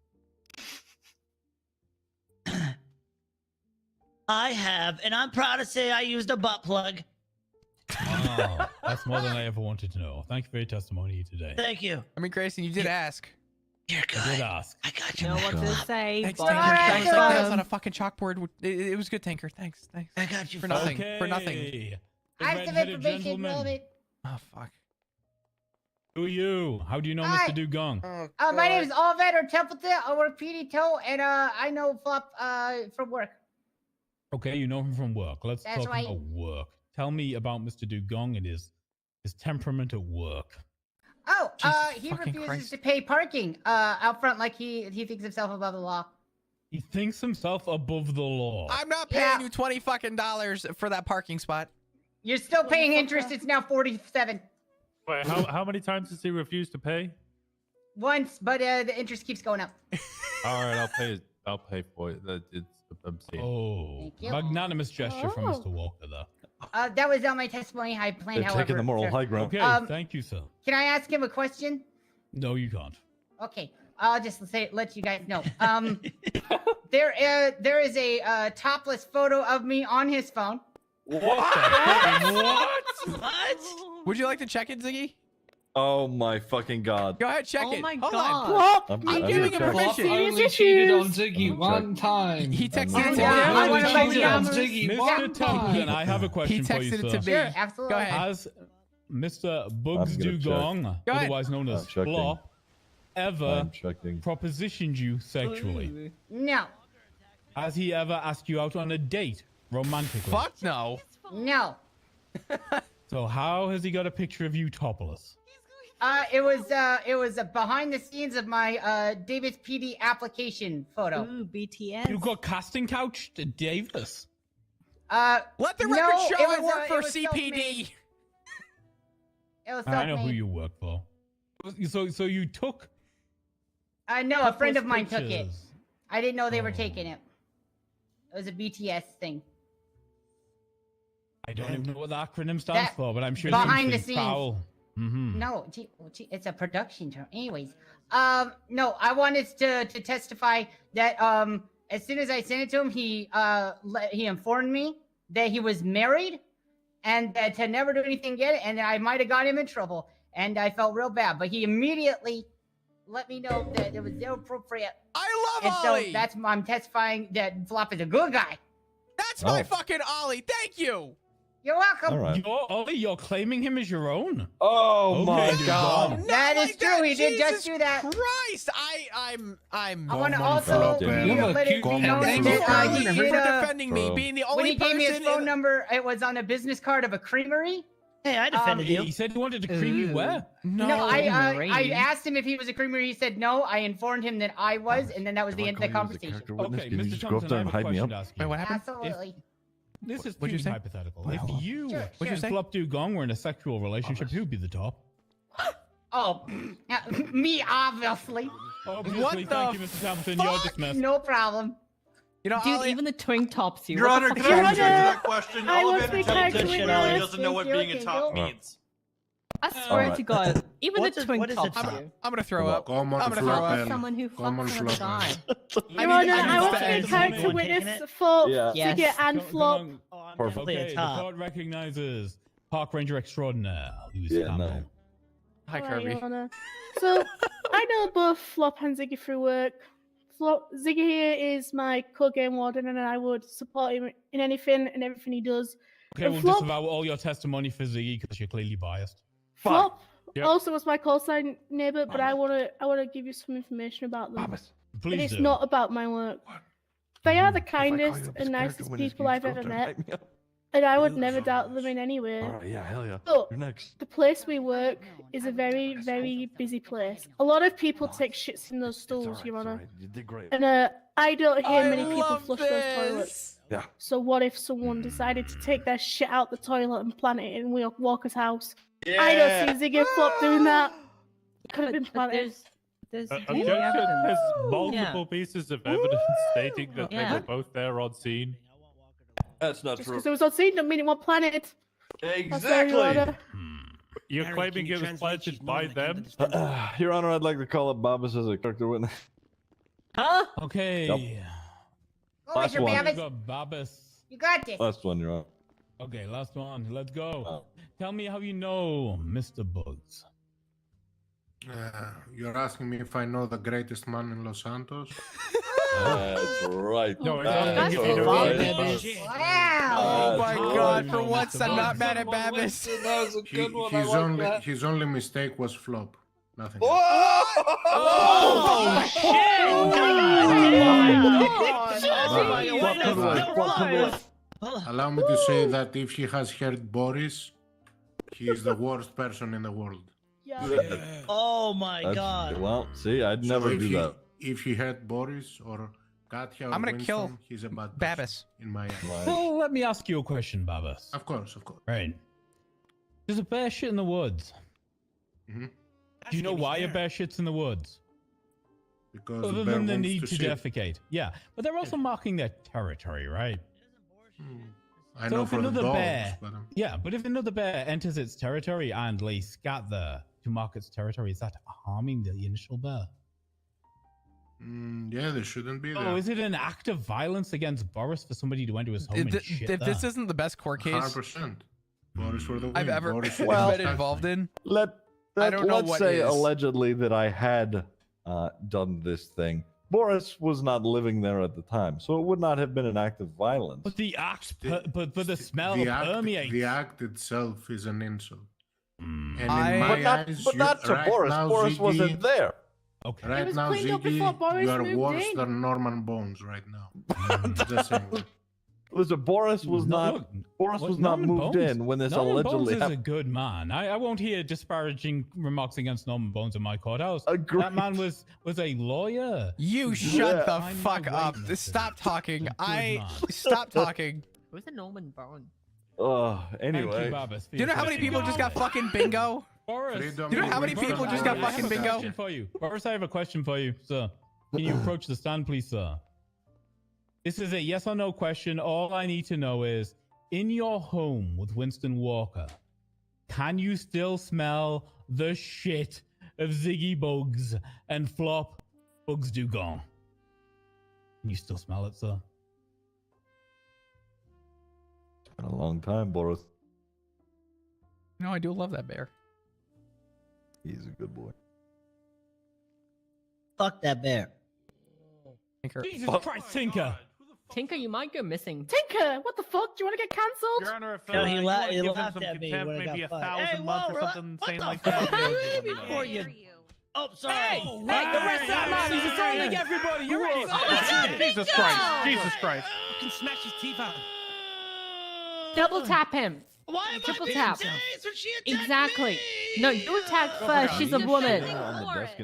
Speaker 15: I have, and I'm proud to say I used a butt plug.
Speaker 10: Oh, that's more than I ever wanted to know. Thank you for your testimony today.
Speaker 15: Thank you.
Speaker 3: I mean, Grayson, you did ask.
Speaker 15: You're good.
Speaker 10: I did ask.
Speaker 15: I got
Speaker 12: You
Speaker 15: you.
Speaker 12: know what to say.
Speaker 3: Thanks,
Speaker 12: but-
Speaker 3: Tinker.
Speaker 6: Alright,
Speaker 3: Thanks. That was
Speaker 6: um,
Speaker 3: on a fucking chalkboard. It was good, Tinker. Thanks.
Speaker 15: I got you.
Speaker 3: For nothing.
Speaker 10: Okay.
Speaker 3: For nothing.
Speaker 10: The
Speaker 6: I have some
Speaker 10: red-headed
Speaker 6: information
Speaker 10: gentleman.
Speaker 6: relevant.
Speaker 3: Oh fuck.
Speaker 10: Who are you? How do you know
Speaker 6: Hi.
Speaker 10: Mr. Dugong?
Speaker 6: My name is Oliver Templeton. I work PD Toe, and I know Flop from work.
Speaker 10: Okay, you know him from work. Let's
Speaker 6: That's
Speaker 10: talk
Speaker 6: right.
Speaker 10: about work. Tell me about Mr. Dugong and his temperament at work.
Speaker 6: Oh,
Speaker 3: Jesus
Speaker 6: he
Speaker 3: fucking
Speaker 6: refuses
Speaker 3: Christ.
Speaker 6: to pay parking out front like he thinks himself above the law.
Speaker 10: He thinks himself above the law.
Speaker 3: I'm not paying
Speaker 6: Yeah.
Speaker 3: you $20 fucking for that parking spot.
Speaker 6: You're still paying interest. It's now 47
Speaker 9: Wait, how many times has he refused to pay?
Speaker 6: once, but the interest keeps going up.
Speaker 9: All right, I'll pay for it. It's obscene.
Speaker 10: Oh,
Speaker 6: Thank you.
Speaker 10: magnanimous gesture from
Speaker 16: Oh.
Speaker 10: Mr. Walker there.
Speaker 6: That was on my testimony. I planned,
Speaker 4: They're
Speaker 6: however.
Speaker 4: taking the moral
Speaker 6: sir.
Speaker 4: high ground.
Speaker 10: Okay, thank you, sir.
Speaker 6: Can I ask him a question?
Speaker 10: No, you can't.
Speaker 6: Okay, I'll just let you guys know. There is a topless photo of me on his phone.
Speaker 3: What? Would you like to check it, Ziggy?
Speaker 4: Oh my fucking god.
Speaker 3: Go ahead, check
Speaker 12: Oh
Speaker 3: it.
Speaker 12: my
Speaker 3: Hold
Speaker 12: God.
Speaker 3: on.
Speaker 4: I'm
Speaker 3: I'm
Speaker 4: gonna
Speaker 3: giving him
Speaker 4: check.
Speaker 3: permission.
Speaker 16: Serious
Speaker 1: only cheated on
Speaker 16: issues.
Speaker 1: Ziggy
Speaker 4: I'm
Speaker 1: one time.
Speaker 3: He texted
Speaker 4: I'm
Speaker 3: it to
Speaker 6: Yeah,
Speaker 3: me.
Speaker 6: I
Speaker 1: only
Speaker 6: wanna let
Speaker 1: cheated
Speaker 6: you
Speaker 1: on
Speaker 6: know.
Speaker 1: Ziggy
Speaker 10: Mr.
Speaker 1: one
Speaker 10: Templeton,
Speaker 1: time.
Speaker 10: I have a
Speaker 3: He
Speaker 10: question for you,
Speaker 3: texted it
Speaker 10: sir.
Speaker 3: to me.
Speaker 6: Sure, absolutely.
Speaker 3: Go ahead.
Speaker 10: Has Mr. Bugs
Speaker 4: I'm gonna check.
Speaker 10: Dugong,
Speaker 3: ahead.
Speaker 10: otherwise known as
Speaker 4: I'm checking.
Speaker 10: Flop, ever
Speaker 4: I'm checking.
Speaker 10: propositioned you sexually?
Speaker 6: No,
Speaker 10: Has he ever asked you out on a date romantically?
Speaker 3: Fuck no.
Speaker 6: no.
Speaker 10: So how has he got a picture of you topless?
Speaker 6: It was behind the scenes of my Davis PD application photo.
Speaker 12: Ooh, BTS.
Speaker 10: You got casting couch to Davis.
Speaker 3: Let the record
Speaker 6: No,
Speaker 3: show
Speaker 6: it
Speaker 3: I
Speaker 6: was,
Speaker 3: work
Speaker 6: it
Speaker 3: for
Speaker 6: was
Speaker 3: CPD.
Speaker 6: self-made. It was
Speaker 10: I know who
Speaker 6: self-made.
Speaker 10: you work for. So you took.
Speaker 6: No, a friend
Speaker 10: topless
Speaker 6: of mine took it.
Speaker 10: pictures.
Speaker 6: I didn't know they were
Speaker 10: Oh.
Speaker 6: taking it. It was a BTS thing.
Speaker 10: I don't even know what the acronym stands
Speaker 6: That-
Speaker 10: for, but I'm sure
Speaker 6: behind
Speaker 10: it's
Speaker 6: the
Speaker 10: something
Speaker 6: scenes.
Speaker 10: foul. Mm-hmm.
Speaker 6: No, it's a production term. Anyways, no, I wanted to testify that as soon as I sent it to him, he informed me that he was married and that to never do anything again, and that I might have got him in trouble, and I felt real bad. But he immediately let me know that it was inappropriate.
Speaker 3: I
Speaker 6: And
Speaker 3: love
Speaker 6: so
Speaker 3: Ollie.
Speaker 6: I'm testifying that Flop is a good guy.
Speaker 3: That's my
Speaker 4: Oh.
Speaker 3: fucking Ollie. Thank you.
Speaker 6: You're welcome.
Speaker 4: All right.
Speaker 10: You're claiming him as your own.
Speaker 4: Oh
Speaker 10: Okay,
Speaker 4: my
Speaker 10: Dugong.
Speaker 4: god.
Speaker 6: That is
Speaker 3: like
Speaker 6: true.
Speaker 3: that.
Speaker 6: He did just
Speaker 3: Jesus
Speaker 6: do that.
Speaker 3: Christ. I'm.
Speaker 6: I want to
Speaker 4: my
Speaker 6: also
Speaker 4: God,
Speaker 6: let
Speaker 4: damn.
Speaker 1: You have a
Speaker 6: it
Speaker 1: cute
Speaker 6: be
Speaker 1: pen
Speaker 6: known
Speaker 1: name.
Speaker 3: Thank you
Speaker 6: that
Speaker 3: for,
Speaker 6: he did,
Speaker 3: defending me,
Speaker 4: Bro.
Speaker 3: being the
Speaker 6: when
Speaker 3: only
Speaker 6: he gave me his
Speaker 3: person
Speaker 6: phone
Speaker 3: in-
Speaker 6: number, it was on a business card of a creamery.
Speaker 15: Hey, I defended
Speaker 10: He
Speaker 15: you.
Speaker 10: said he wanted to cream you where?
Speaker 3: No,
Speaker 6: I
Speaker 12: Creamery.
Speaker 6: asked him if he was a creamery. He said no. I informed him that I was, and then that was the end of the conversation.
Speaker 10: Okay,
Speaker 4: Can you
Speaker 10: Mr.
Speaker 4: just go up
Speaker 10: Thompson,
Speaker 4: there
Speaker 10: I
Speaker 4: and
Speaker 10: have a
Speaker 4: hype me
Speaker 10: question
Speaker 4: up?
Speaker 10: to ask you.
Speaker 3: Wait, what happened?
Speaker 6: Absolutely.
Speaker 10: This is
Speaker 3: What'd you
Speaker 10: purely
Speaker 3: say?
Speaker 10: hypothetical. If
Speaker 3: Wow.
Speaker 10: you
Speaker 6: Sure,
Speaker 3: What'd you
Speaker 10: and
Speaker 3: say?
Speaker 10: Flop Dugong were in a sexual relationship, who'd be the top?
Speaker 6: Oh, me obviously.
Speaker 10: Obviously,
Speaker 3: What
Speaker 10: thank
Speaker 3: the
Speaker 10: you, Mr. Thompson. You're
Speaker 3: fuck?
Speaker 10: dismissed.
Speaker 6: No problem.
Speaker 3: You know,
Speaker 12: Dude,
Speaker 3: Ollie,
Speaker 12: even the twink tops you.
Speaker 16: Your
Speaker 12: What the
Speaker 16: Honor,
Speaker 12: fuck
Speaker 16: can I
Speaker 12: is
Speaker 16: answer
Speaker 12: that?
Speaker 16: that question? I Oliver want to be
Speaker 15: Good shit, Ollie.
Speaker 16: doesn't know what being a top
Speaker 6: Thank you.
Speaker 16: means.
Speaker 12: I swear
Speaker 4: Alright.
Speaker 12: to God, even
Speaker 15: What
Speaker 12: the
Speaker 15: is-
Speaker 12: twin
Speaker 15: what is
Speaker 12: tops
Speaker 15: it?
Speaker 12: you.
Speaker 3: I'm gonna throw up.
Speaker 5: Common
Speaker 3: I'm gonna throw
Speaker 5: flop
Speaker 3: up.
Speaker 5: and
Speaker 6: Someone who
Speaker 5: common
Speaker 6: fucks another
Speaker 5: flop
Speaker 6: guy.
Speaker 5: and-
Speaker 16: Your Honor, I want to
Speaker 15: understand.
Speaker 16: be a character
Speaker 15: Anyone taking
Speaker 16: witness
Speaker 15: it?
Speaker 16: for
Speaker 4: Yeah.
Speaker 16: Ziggy
Speaker 12: Yes.
Speaker 16: and
Speaker 10: Come
Speaker 16: Flop.
Speaker 10: on.
Speaker 15: Oh, I'm
Speaker 4: Perfect.
Speaker 15: definitely
Speaker 10: Okay,
Speaker 15: a
Speaker 10: the
Speaker 15: top.
Speaker 10: court recognizes Park Ranger Extraordinaire, who's
Speaker 4: Yeah,
Speaker 10: Campbell.
Speaker 4: no.
Speaker 3: Hi,
Speaker 16: Alright, Your
Speaker 3: Kirby.
Speaker 16: Honor. So, I know both Flop and Ziggy through work. Ziggy here is my co-game warden, and I would support him in anything and everything he does.
Speaker 10: Okay,
Speaker 16: And
Speaker 10: we'll
Speaker 16: Flop,
Speaker 10: disavow all your testimony for Ziggy because you're clearly biased.
Speaker 16: Flop
Speaker 9: Yep.
Speaker 16: also was my call sign neighbor, but I wanna give you some information about them.
Speaker 4: Babas.
Speaker 16: And
Speaker 10: Please
Speaker 16: it's
Speaker 10: do.
Speaker 16: not about my work. They are the kindest and nicest people I've ever met, and I would never doubt them in any way.
Speaker 4: Alright, yeah, hell yeah.
Speaker 16: But
Speaker 4: You're next.
Speaker 16: the place we work is a very, very busy place. A lot of people take shits in those stools, Your Honor.
Speaker 4: You did great.
Speaker 16: And I don't hear many people flush those toilets.
Speaker 4: Yeah.
Speaker 16: So what if someone decided to take their shit out the toilet and plant it in Walker's house? I don't see Ziggy and Flop doing that. Could have been planted.
Speaker 12: There's
Speaker 9: Objection.
Speaker 12: video evidence.
Speaker 9: There's multiple pieces of evidence stating that they
Speaker 12: Yeah.
Speaker 9: were both there on scene.
Speaker 4: That's not
Speaker 16: Just
Speaker 4: true.
Speaker 16: because it was on scene doesn't mean it was planted. That's all, Your Honor.
Speaker 9: You're
Speaker 14: Gary,
Speaker 9: claiming
Speaker 14: can you
Speaker 9: it was
Speaker 14: translate? She's
Speaker 9: planted by
Speaker 14: nodding again
Speaker 9: them?
Speaker 14: to the stand.
Speaker 4: Your Honor, I'd like to call up Babas as a character witness.
Speaker 12: Huh?
Speaker 10: Okay.
Speaker 4: Yep.
Speaker 6: Oh,
Speaker 4: Last
Speaker 6: Mr.
Speaker 4: one.
Speaker 10: We
Speaker 6: Babbitt,
Speaker 10: got Babas.
Speaker 6: you got this.
Speaker 4: Last one, Your Honor.
Speaker 10: Okay, last one. Let's go.
Speaker 4: Oh.
Speaker 10: Tell me how you know Mr. Bugs.
Speaker 5: You're asking me if I know the greatest man in Los Santos?
Speaker 4: That's right.
Speaker 9: No,
Speaker 4: That's
Speaker 9: it's
Speaker 4: all
Speaker 9: not.
Speaker 4: right.
Speaker 6: Wow.
Speaker 3: Oh my
Speaker 10: Oh,
Speaker 3: God!
Speaker 10: you
Speaker 3: For
Speaker 10: know,
Speaker 3: once,
Speaker 10: Mr.
Speaker 3: I'm not
Speaker 10: Bugs.
Speaker 3: mad at Babas.
Speaker 4: That was a good one. I like that.
Speaker 5: His only mistake was flop. Nothing.
Speaker 15: Oh,
Speaker 5: Allow me to say that if she has heard Boris, he is the worst person in the world.
Speaker 16: Yeah.
Speaker 15: Oh my
Speaker 4: That's-
Speaker 15: God.
Speaker 4: Well, see, I'd
Speaker 5: So
Speaker 4: never
Speaker 5: if
Speaker 4: do
Speaker 5: he,
Speaker 4: that.
Speaker 5: If he heard Boris or Katya or
Speaker 3: I'm gonna
Speaker 5: Winston,
Speaker 3: kill
Speaker 5: he's a bad person
Speaker 3: Babas.
Speaker 5: in my eyes.
Speaker 4: Right.
Speaker 10: Well, let me ask you a question, Babas.
Speaker 5: Of course, of course.
Speaker 10: Right. There's a bear shit in the woods.
Speaker 5: Mhm.
Speaker 10: Do you know why a bear shits in the woods?
Speaker 5: Because
Speaker 10: Other
Speaker 5: the bear
Speaker 10: than the
Speaker 5: wants
Speaker 10: need to
Speaker 5: shit.
Speaker 10: defecate. Yeah, but they're also marking their territory, right?
Speaker 5: I
Speaker 10: So
Speaker 5: know
Speaker 10: if
Speaker 5: for the
Speaker 10: another
Speaker 5: dogs,
Speaker 10: bear,
Speaker 5: but
Speaker 10: yeah, but if another bear enters its territory and lays scat there to mark its territory, is that harming the initial bear?
Speaker 5: yeah, they shouldn't be there.
Speaker 10: Oh, is it an act of violence against Boris for somebody to enter his home and shit
Speaker 3: If this
Speaker 10: there?
Speaker 3: isn't the best court case
Speaker 5: 100%. Boris for the win.
Speaker 3: I've ever
Speaker 5: Boris
Speaker 3: been
Speaker 5: for the
Speaker 3: involved in,
Speaker 4: Let's
Speaker 3: what
Speaker 4: say
Speaker 3: is.
Speaker 4: allegedly that I had done this thing. Boris was not living there at the time, so it would not have been an act of violence.
Speaker 10: But the act, but the smell
Speaker 5: the act,
Speaker 10: permeates.
Speaker 5: the act itself is an insult. And in
Speaker 3: I-
Speaker 5: my
Speaker 4: But
Speaker 5: eyes,
Speaker 4: not to
Speaker 5: right
Speaker 4: Boris.
Speaker 5: now,
Speaker 4: Boris
Speaker 5: Ziggy,
Speaker 4: wasn't there.
Speaker 10: Okay.
Speaker 5: Right
Speaker 16: was
Speaker 5: now,
Speaker 16: cleaned up before
Speaker 5: Ziggy,
Speaker 16: Boris
Speaker 5: you are
Speaker 16: moved
Speaker 5: worse
Speaker 16: in.
Speaker 5: than Norman Bones right now. Just saying.
Speaker 4: Listen, Boris was
Speaker 10: No,
Speaker 4: not.
Speaker 10: look,
Speaker 4: Boris
Speaker 10: what-
Speaker 4: was not
Speaker 10: Norman
Speaker 4: moved
Speaker 10: Bones-
Speaker 4: in when this
Speaker 10: Norman Bones
Speaker 4: allegedly
Speaker 10: is a
Speaker 4: happened.
Speaker 10: good man. I won't hear disparaging remarks against Norman Bones in my courthouse.
Speaker 4: Agreed.
Speaker 10: That man was a lawyer.
Speaker 3: you shut
Speaker 4: Yeah.
Speaker 3: the
Speaker 10: I'm
Speaker 3: fuck
Speaker 10: not
Speaker 3: up.
Speaker 10: witness to
Speaker 3: Stop
Speaker 10: this.
Speaker 3: talking.
Speaker 10: Good
Speaker 3: I
Speaker 10: man.
Speaker 3: stop talking.
Speaker 12: Who's a Norman Bone?
Speaker 10: Thank
Speaker 4: Anyway,
Speaker 10: you, Babas, for
Speaker 3: Do you
Speaker 10: your
Speaker 3: know how many
Speaker 10: question.
Speaker 3: people just got fucking bingo?
Speaker 10: Boris,
Speaker 5: Freedom
Speaker 3: Do you know how
Speaker 5: of
Speaker 3: many people
Speaker 5: Winston
Speaker 3: just got
Speaker 5: and
Speaker 10: I
Speaker 3: fucking
Speaker 10: have a
Speaker 3: bingo?
Speaker 10: question for you. Boris, I have a question for you, sir. Can you approach the stand, please, sir? This is a yes or no question. All I need to know is, in your home with Winston Walker, can you still smell the shit of Ziggy Bugs and Flop Bugs Dugon? Can you still smell it, sir?
Speaker 4: it's been a long time, Boris.
Speaker 3: No, I do love that bear.
Speaker 4: He's a good boy.
Speaker 15: Fuck that bear.
Speaker 3: Tinker.
Speaker 10: Jesus Christ, Tinker!
Speaker 12: Tinker, you might go missing.
Speaker 16: Tinker, what the fuck? Do you want to get cancelled?
Speaker 14: Your Honor, if
Speaker 15: No, he
Speaker 14: you
Speaker 15: la-
Speaker 14: wanna
Speaker 15: he
Speaker 14: give him
Speaker 15: laughed
Speaker 14: some
Speaker 15: at me
Speaker 14: contempt,
Speaker 15: when I
Speaker 14: maybe
Speaker 15: got
Speaker 14: 1,000
Speaker 15: fired. Hey,
Speaker 14: months
Speaker 15: whoa,
Speaker 14: or something
Speaker 15: what
Speaker 14: insane
Speaker 15: the
Speaker 14: like
Speaker 15: fuck?
Speaker 14: that.
Speaker 15: Before you. Oh, sorry.
Speaker 12: Hey, the rest of that man, he's assaulting everybody. You're ready.
Speaker 14: Jesus Christ! Jesus Christ!
Speaker 8: Fucking smash his teeth out.
Speaker 12: Double tap him.
Speaker 15: Why am
Speaker 12: Triple
Speaker 15: I being
Speaker 12: tap.
Speaker 15: tased when she attacked
Speaker 12: Exactly.
Speaker 15: me?
Speaker 12: No, you attacked first. She's a woman.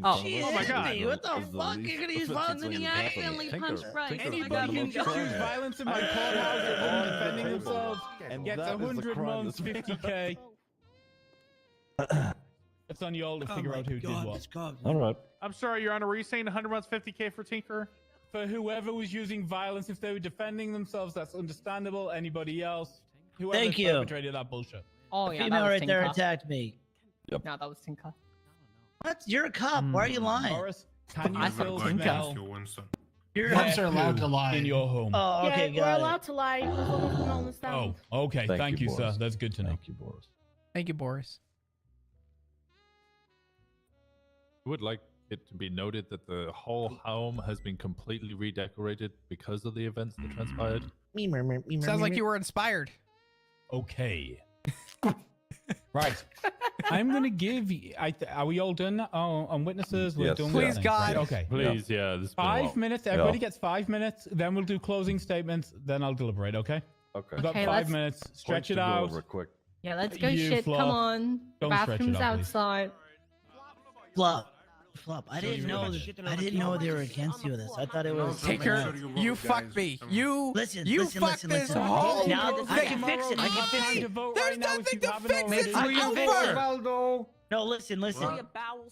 Speaker 12: Oh.
Speaker 15: She
Speaker 14: Oh my
Speaker 15: hit
Speaker 14: God.
Speaker 15: me. What the fuck? You're gonna use violence in the
Speaker 10: Anybody who choose violence in my courthouse or them defending themselves gets 100 months, 50k. It's on y'all to figure out who did what.
Speaker 4: All right.
Speaker 14: I'm sorry, Your Honor. Were you saying 100 months, 50k for Tinker?
Speaker 10: For whoever was using violence, if they were defending themselves, that's understandable. Anybody else? Whoever
Speaker 15: Thank you.
Speaker 10: perpetrated that bullshit.
Speaker 12: Oh, yeah,
Speaker 15: Female
Speaker 12: that was
Speaker 15: right there
Speaker 12: Tinker.
Speaker 15: attacked me.
Speaker 4: Yep.
Speaker 12: No, that was Tinker.
Speaker 15: What? You're a cop. Why are you lying?
Speaker 10: Boris, can you
Speaker 5: I'm
Speaker 10: still
Speaker 5: going to
Speaker 10: smell
Speaker 5: ask you, Winston.
Speaker 15: You're
Speaker 1: Cops are allowed to lie.
Speaker 10: in your home?
Speaker 15: Oh, okay,
Speaker 16: yeah, we're
Speaker 15: got it.
Speaker 16: allowed to lie as long as we're not on the stand.
Speaker 10: Oh, okay. Thank you, sir.
Speaker 4: Boris.
Speaker 10: That's good to know.
Speaker 4: Thank you, Boris.
Speaker 3: Thank you, Boris.
Speaker 9: I would like it to be noted that the whole home has been completely redecorated because of the events that transpired.
Speaker 3: Sounds like you were inspired.
Speaker 10: Okay. Right. I'm gonna give you. Are we all done on witnesses? We're
Speaker 4: Yes.
Speaker 10: done.
Speaker 3: Please,
Speaker 10: with
Speaker 3: God.
Speaker 10: Right, okay.
Speaker 9: Please, yeah. This has been a while.
Speaker 10: 5 minutes. Everybody gets 5 minutes. Then we'll do closing statements. Then I'll deliberate. Okay.
Speaker 4: Okay.
Speaker 10: We've got
Speaker 6: Okay,
Speaker 10: 5
Speaker 6: let's-
Speaker 10: minutes. Stretch
Speaker 4: Points to
Speaker 10: it
Speaker 4: go
Speaker 10: out.
Speaker 4: over quick.
Speaker 6: Yeah, let's go
Speaker 10: You
Speaker 6: shit.
Speaker 10: flop.
Speaker 6: Come on. The
Speaker 10: Don't stretch it
Speaker 6: bathroom's
Speaker 10: out, please.
Speaker 6: outside.
Speaker 15: Flop. I didn't know they were against you with this. I thought it was.
Speaker 3: Tinker, you fucked me. You
Speaker 15: Listen.
Speaker 3: you
Speaker 15: listen,
Speaker 3: fucked
Speaker 15: listen,
Speaker 3: this
Speaker 15: listen.
Speaker 3: whole
Speaker 15: Now I
Speaker 3: thing.
Speaker 15: can fix it. I can fix it.
Speaker 3: There's nothing to fix. It's over.
Speaker 15: No, listen.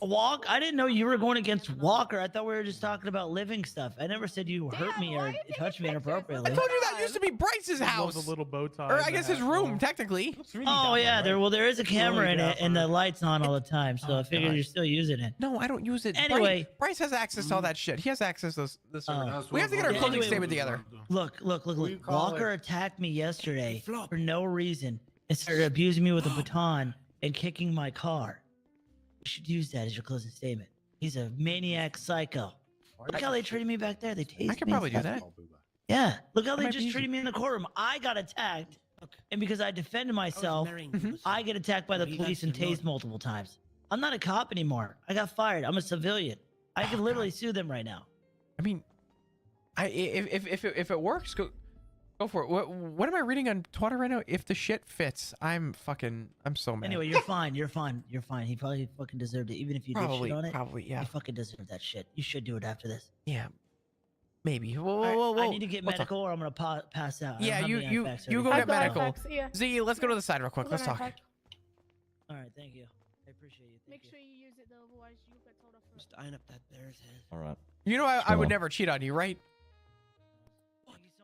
Speaker 15: Walk. I didn't know you were going against Walker. I thought we were just talking about living stuff. I never said you hurt me or touched me inappropriately.
Speaker 3: I told you that used to be Bryce's house.
Speaker 11: The little bow tie.
Speaker 3: Or I guess his room, technically.
Speaker 15: Oh yeah, there is a camera in it, and the light's on all the time. So I figured
Speaker 3: God.
Speaker 15: you're still using it.
Speaker 3: No, I don't use it.
Speaker 15: Anyway.
Speaker 3: Bryce has access to all that shit. He has access to this.
Speaker 5: That's
Speaker 3: We have to get our
Speaker 5: what
Speaker 3: closing
Speaker 15: Anyway,
Speaker 3: statement together.
Speaker 15: Look.
Speaker 5: We call
Speaker 15: Walker
Speaker 5: it-
Speaker 15: attacked me yesterday for no reason and started abusing me with a baton and kicking my car. You should use that as your closing statement. He's a maniac psycho. Look how they treated me back there. They tased me.
Speaker 3: I could
Speaker 15: and
Speaker 3: probably do
Speaker 15: stuff.
Speaker 3: that.
Speaker 15: Yeah. Look how
Speaker 3: That
Speaker 15: they
Speaker 3: might be
Speaker 15: just
Speaker 3: easy.
Speaker 15: treated me in the courtroom. I got attacked, and because I defended myself, I get attacked by the police and tased multiple times. I'm not a cop anymore. I got fired. I'm a civilian. I can literally sue them right now.
Speaker 3: I mean, if it works, go for it. What am I reading on Twitter right now? If the shit fits, I'm so mad.
Speaker 15: Anyway, you're fine. You're fine. He probably fucking deserved it. Even if you did shit on it,
Speaker 3: yeah.
Speaker 15: he fucking deserved that shit. You should do it after this.
Speaker 3: Yeah, maybe.
Speaker 15: I need to get
Speaker 3: We'll talk.
Speaker 15: medical or I'm gonna pass out. I
Speaker 3: Yeah,
Speaker 15: don't have any
Speaker 3: you
Speaker 15: IFACs or
Speaker 3: go
Speaker 15: anything.
Speaker 3: get
Speaker 16: I've got
Speaker 3: medical.
Speaker 16: IFACs, yeah.
Speaker 3: Z, let's go to the side real quick.
Speaker 16: Hold
Speaker 3: Let's
Speaker 16: on,
Speaker 3: talk.
Speaker 16: IFAC.
Speaker 15: All right, thank you. I appreciate you.
Speaker 16: Make sure you use it though, otherwise you'll get told off for it.
Speaker 11: Just eyeing up that bear's head.
Speaker 4: All right.
Speaker 3: You know, I
Speaker 4: going
Speaker 3: would
Speaker 4: on?
Speaker 3: never cheat on you, right?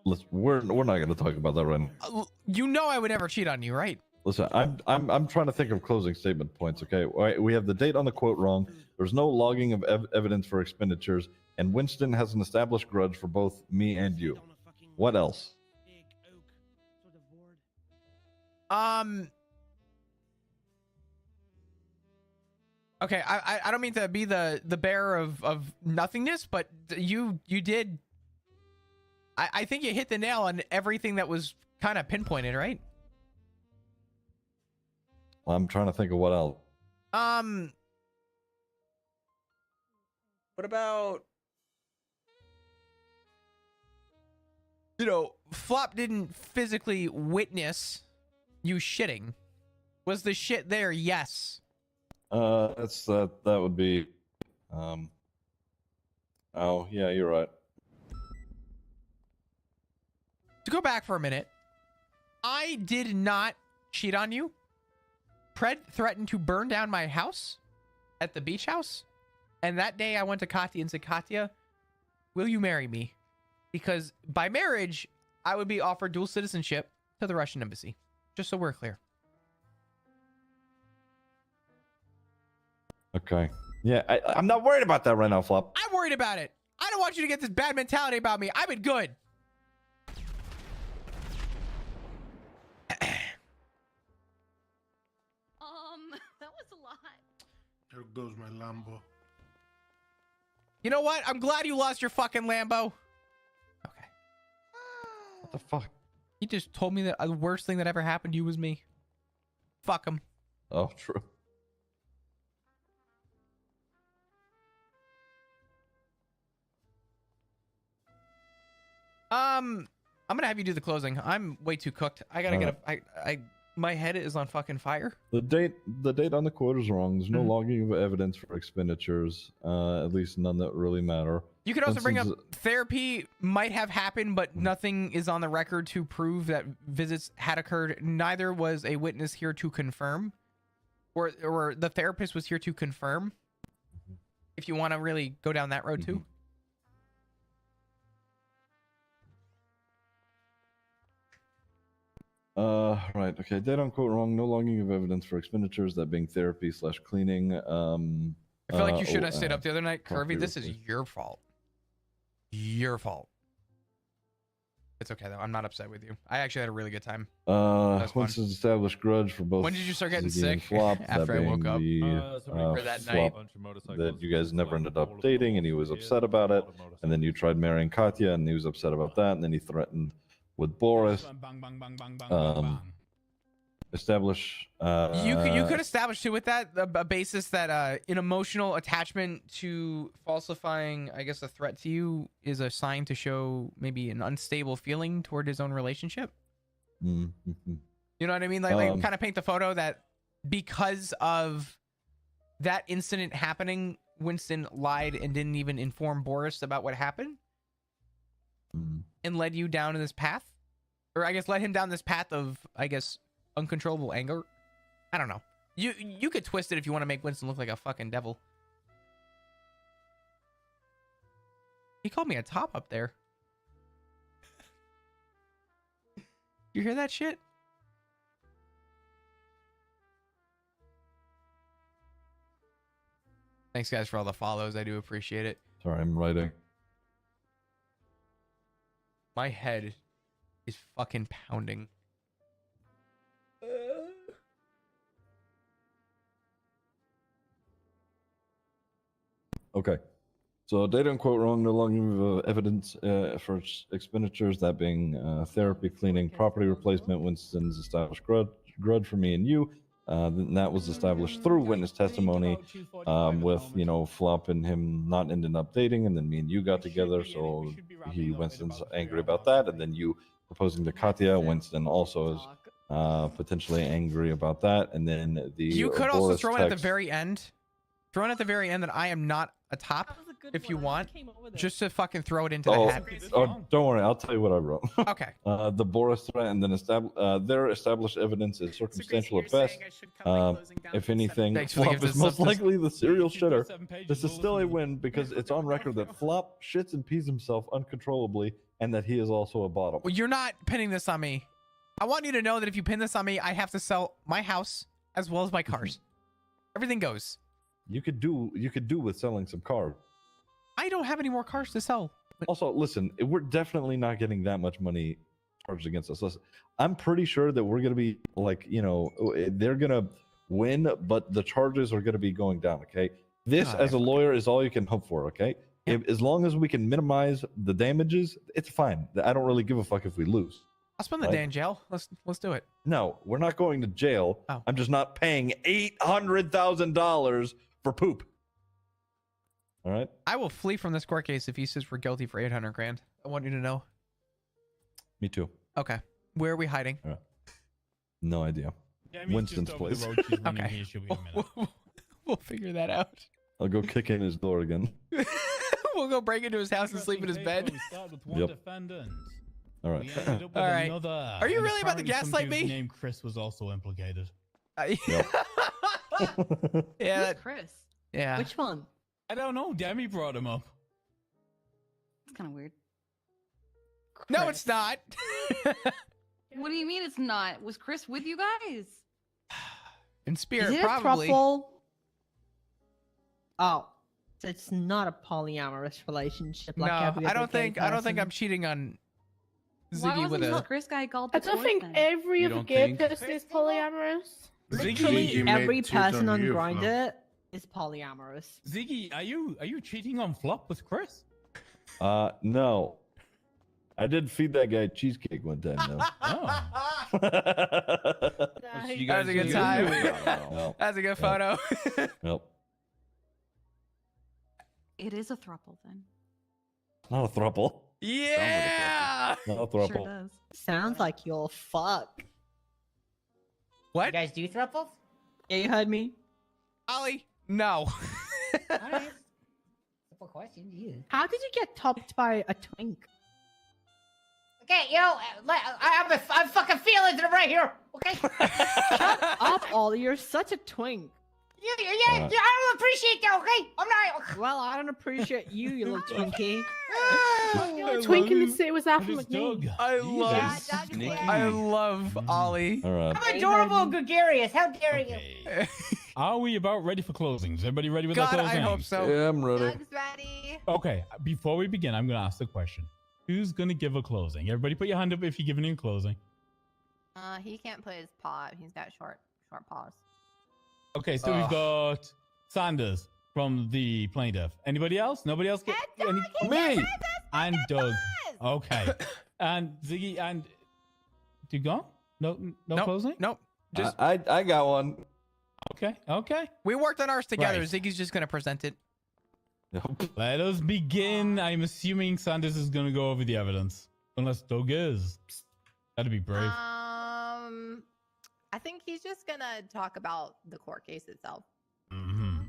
Speaker 4: Listen, we're not going to talk about that right now.
Speaker 3: You know, I would never cheat on you, right?
Speaker 4: Listen, I'm trying to think of closing statement points. Okay, all right, we have the date on the quote wrong. There's no logging of evidence for expenditures, and Winston has an established grudge for both me and you. What else?
Speaker 3: Okay, I don't mean to be the bearer of nothingness, but you did. I think you hit the nail on everything that was kind of pinpointed, right?
Speaker 4: I'm trying to think of what else.
Speaker 3: What about, you know, Flop didn't physically witness you shitting. Was the shit there? Yes.
Speaker 4: That would be. Oh yeah, you're right.
Speaker 3: To go back for a minute, I did not cheat on you. Pred threatened to burn down my house at the beach house. And that day I went to Katya and said, Katya, will you marry me? Because by marriage, I would be offered dual citizenship to the Russian embassy. Just so we're clear.
Speaker 4: Okay. Yeah, I'm not worried about that right now, Flop.
Speaker 3: I'm worried about it. I don't want you to get this bad mentality about me. I've been good.
Speaker 6: That was a lot.
Speaker 5: There goes my Lambo.
Speaker 3: You know what? I'm glad you lost your fucking Lambo. Okay.
Speaker 4: What the fuck?
Speaker 3: He just told me that the worst thing that ever happened to you was me. Fuck him.
Speaker 4: Oh, true.
Speaker 3: I'm gonna have you do the closing. I'm way too cooked. I gotta get a. My head is on fucking fire.
Speaker 4: The date on the quote is wrong. There's no logging of evidence for expenditures, at least none that really matter.
Speaker 3: You could also bring up
Speaker 4: Winston's-
Speaker 3: therapy might have happened, but nothing is on the record to prove that visits had occurred. Neither was a witness here to confirm, or the therapist was here to confirm. If you want to really go down that road too.
Speaker 4: Right. Okay. Dead on quote wrong. No logging of evidence for expenditures, that being therapy / cleaning.
Speaker 3: I feel like you should have stayed up the other night, Kirby. This is your fault. Your fault. It's okay though. I'm not upset with you. I actually had a really good time.
Speaker 4: Once it's established grudge for both.
Speaker 3: When did you start getting
Speaker 4: Ziggy and
Speaker 3: sick?
Speaker 4: Flop,
Speaker 3: After I
Speaker 4: that
Speaker 3: woke up.
Speaker 4: being
Speaker 3: For that
Speaker 4: Flop,
Speaker 3: night.
Speaker 4: that you guys never ended up dating, and he was upset about it. And then you tried marrying Katya, and he was upset about that. And then he threatened with Boris. Establish.
Speaker 3: You could establish too with that a basis that an emotional attachment to falsifying, I guess, a threat to you is a sign to show maybe an unstable feeling toward his own relationship.
Speaker 4: Mm-hmm.
Speaker 3: You know what I mean? Like kind of paint the photo that because of that incident happening, Winston lied and didn't even inform Boris about what happened, and led you down this path, or I guess led him down this path of, I guess, uncontrollable anger. I don't know. You could twist it if you want to make Winston look like a fucking devil. He called me a top up there. You hear that shit? Thanks guys for all the follows. I do appreciate it.
Speaker 4: Sorry, I'm writing.
Speaker 3: My head is fucking pounding.
Speaker 4: Okay. So data and quote wrong, no longer evidence for expenditures, that being therapy, cleaning, property replacement, Winston's established grudge for me and you. Then that was established through witness testimony with, Flop and him not ending up dating, and then me and you got together, so Winston's angry about that, and then you proposing to Katya, Winston also is potentially angry about that, and then
Speaker 3: you could also throw in at the very end. Throw in at the very end that I am not a top, if you want, just to fucking throw it into the hat.
Speaker 4: Oh, don't worry, I'll tell you what I wrote.
Speaker 3: Okay.
Speaker 4: The Boris threat, and then their established evidence is circumstantial at best. If anything, Flop is most likely the serial shitter. This is still a win because it's on record that Flop shits and pees himself uncontrollably, and that he is also a bottom.
Speaker 3: Well, you're not pinning this on me. I want you to know that if you pin this on me, I have to sell my house as well as my cars. Everything goes.
Speaker 4: You could do with selling some cars.
Speaker 3: I don't have any more cars to sell.
Speaker 4: Also, listen, we're definitely not getting that much money charged against us. Listen, I'm pretty sure that we're gonna be like, they're gonna win, but the charges are gonna be going down. Okay, this as a lawyer is all you can hope for. Okay, as long as we can minimize the damages, it's fine. I don't really give a fuck if we lose.
Speaker 3: I'll spend the day in jail. Let's do it.
Speaker 4: No, we're not going to jail.
Speaker 3: Oh.
Speaker 4: I'm just not paying $800,000 for poop. All right.
Speaker 3: I will flee from this court case if he says we're guilty for 800 grand. I want you to know.
Speaker 4: Me too.
Speaker 3: Okay. Where are we hiding?
Speaker 4: All right. No idea. Winston's place.
Speaker 3: Okay. We'll figure that out.
Speaker 4: I'll go kick in his door again.
Speaker 3: We'll go break into his house and sleep in his bed.
Speaker 4: Yep. All right.
Speaker 3: All right. Are you really about to gaslight me?
Speaker 10: Named Chris was also implicated.
Speaker 3: Yeah.
Speaker 6: Chris.
Speaker 3: Yeah.
Speaker 6: Which one?
Speaker 10: I don't know. Demi brought him up.
Speaker 17: It's kind of weird.
Speaker 3: No, it's not.
Speaker 17: What do you mean it's not? Was Chris with you guys?
Speaker 3: In spirit,
Speaker 18: Is it
Speaker 3: probably.
Speaker 18: a throuple? Oh, so it's not a polyamorous relationship. Like every
Speaker 3: I
Speaker 18: other
Speaker 3: don't
Speaker 18: gay
Speaker 3: think
Speaker 18: person.
Speaker 3: I'm cheating on
Speaker 17: Why
Speaker 3: Ziggy with
Speaker 17: wasn't
Speaker 3: a.
Speaker 17: this Chris guy called?
Speaker 16: I don't think every
Speaker 3: You
Speaker 16: other
Speaker 3: don't
Speaker 16: gay
Speaker 3: think?
Speaker 16: person is polyamorous.
Speaker 18: Literally
Speaker 10: Ziggy
Speaker 18: every
Speaker 10: made cheat on
Speaker 18: person on
Speaker 10: you,
Speaker 18: Grindr is polyamorous.
Speaker 10: Ziggy, are you cheating on Flop with Chris?
Speaker 4: No. I did feed that guy cheesecake one time, though.
Speaker 3: That was a good time. That's a good photo.
Speaker 4: Yep.
Speaker 17: It is a throuple then.
Speaker 4: Not a throuple.
Speaker 3: Yeah.
Speaker 4: Not a throuple.
Speaker 17: Sure does.
Speaker 18: Sounds like you'll fuck.
Speaker 3: What?
Speaker 15: You guys do thruples?
Speaker 18: Yeah, you heard me.
Speaker 3: Ollie, no.
Speaker 15: Alright. Simple question to you.
Speaker 18: How did you get topped by a twink?
Speaker 15: Okay, I'm fucking feeling it right here. Okay.
Speaker 18: Shut up, Ollie. You're such a twink.
Speaker 15: I don't appreciate that, okay? I'm not.
Speaker 18: Well, I don't appreciate you, you little twinkie.
Speaker 16: The only twink in the city was Alpha McNeil.
Speaker 3: I love Ollie.
Speaker 4: All right.
Speaker 15: I'm adorable and gregarious. How dare you?
Speaker 10: Are we about ready for closings? Everybody ready with
Speaker 3: God,
Speaker 10: their closings?
Speaker 3: I hope so.
Speaker 4: Yeah, I'm ready.
Speaker 6: Doug's ready.
Speaker 10: Okay, before we begin, I'm going to ask the question. Who's going to give a closing? Everybody put your hand up if you're giving a closing.
Speaker 6: He can't put his paw. He's got short paws.
Speaker 10: Okay, so we've got Sanders from the plaintiff. Anybody else? Nobody else?
Speaker 4: Me!
Speaker 10: And Doug. Okay. And Ziggy and... Do you go? No
Speaker 3: Nope,
Speaker 10: closing?
Speaker 3: Nope. Just
Speaker 4: I got one.
Speaker 10: Okay.
Speaker 3: we worked on ours together.
Speaker 10: Right.
Speaker 3: Ziggy's just gonna present it.
Speaker 10: Let us begin. I'm assuming Sanders is going to go over the evidence. Unless Doug is. That'd be brave.
Speaker 6: I think he's just gonna talk about the court case itself.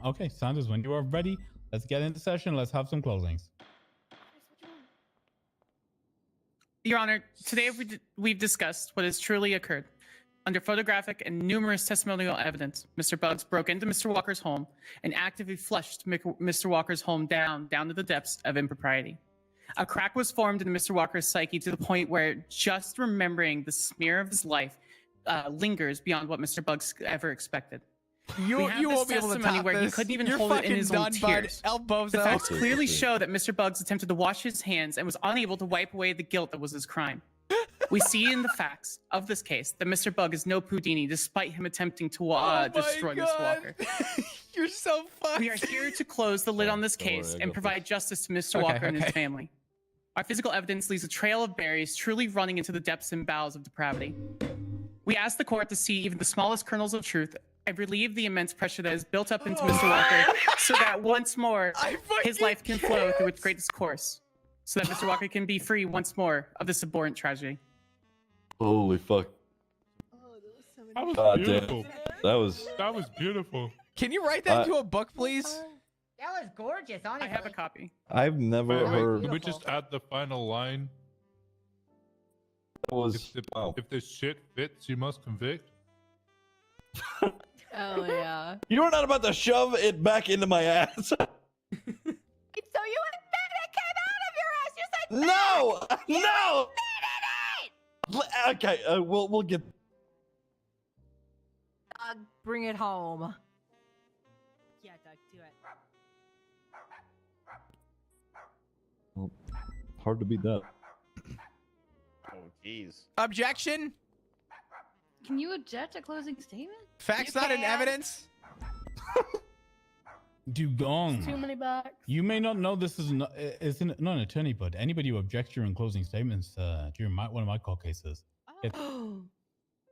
Speaker 10: Okay, Sanders, when you are ready, let's get into session. Let's have some closings.
Speaker 2: Your Honor, today we've discussed what has truly occurred. Under photographic and numerous testimonial evidence, Mr. Bugs broke into Mr. Walker's home and actively flushed Mr. Walker's home down to the depths of impropriety. A crack was formed in Mr. Walker's psyche to the point where just remembering the smear of his life lingers beyond what Mr. Bugs ever expected.
Speaker 3: You won't be able to
Speaker 2: testimony
Speaker 3: top
Speaker 2: where
Speaker 3: this.
Speaker 2: he couldn't even
Speaker 3: You're
Speaker 2: hold it in
Speaker 3: fucking
Speaker 2: his
Speaker 3: done,
Speaker 2: own tears.
Speaker 3: bud. Elbows
Speaker 2: The
Speaker 3: out.
Speaker 2: facts clearly show that Mr. Bugs attempted to wash his hands and was unable to wipe away the guilt that was his crime. We see in the facts of this case that Mr. Bug is no Houdini, despite him attempting to destroy Miss Walker.
Speaker 3: You're so fucked.
Speaker 2: We are here to close the lid on this case and provide justice to Mr. Walker and his family. Our physical evidence leaves a trail of berries truly running into the depths and bowels of depravity. We ask the court to see even the smallest kernels of truth and relieve the immense pressure that is built up into Mr. Walker so that once more his life can flow through its greatest course, so that Mr. Walker can be free once more of this abhorrent tragedy.
Speaker 4: Holy fuck.
Speaker 9: That was
Speaker 4: God
Speaker 9: beautiful.
Speaker 4: damn.
Speaker 9: That was beautiful.
Speaker 3: Can you write that into a book, please?
Speaker 15: That was gorgeous, honestly.
Speaker 2: I have a copy.
Speaker 4: I've never
Speaker 9: Wait,
Speaker 4: heard.
Speaker 9: can we just add the final line?
Speaker 4: That was
Speaker 9: If this shit fits, you must convict.
Speaker 6: Oh yeah.
Speaker 4: You're not about to shove it back into my ass.
Speaker 6: So you admit it came out of your ass. You said
Speaker 4: No!
Speaker 6: You
Speaker 4: No!
Speaker 6: admitted it!
Speaker 4: Okay, we'll get.
Speaker 6: Doug, bring it home.
Speaker 12: Yeah, Doug, do it.
Speaker 4: Well, hard to beat that.
Speaker 19: Oh, jeez.
Speaker 3: Objection.
Speaker 17: Can you object a closing statement?
Speaker 3: Facts not in evidence.
Speaker 10: Dugong.
Speaker 16: Too many backs.
Speaker 10: You may not know this is not an attorney, but anybody who objects during closing statements during one of my court cases gets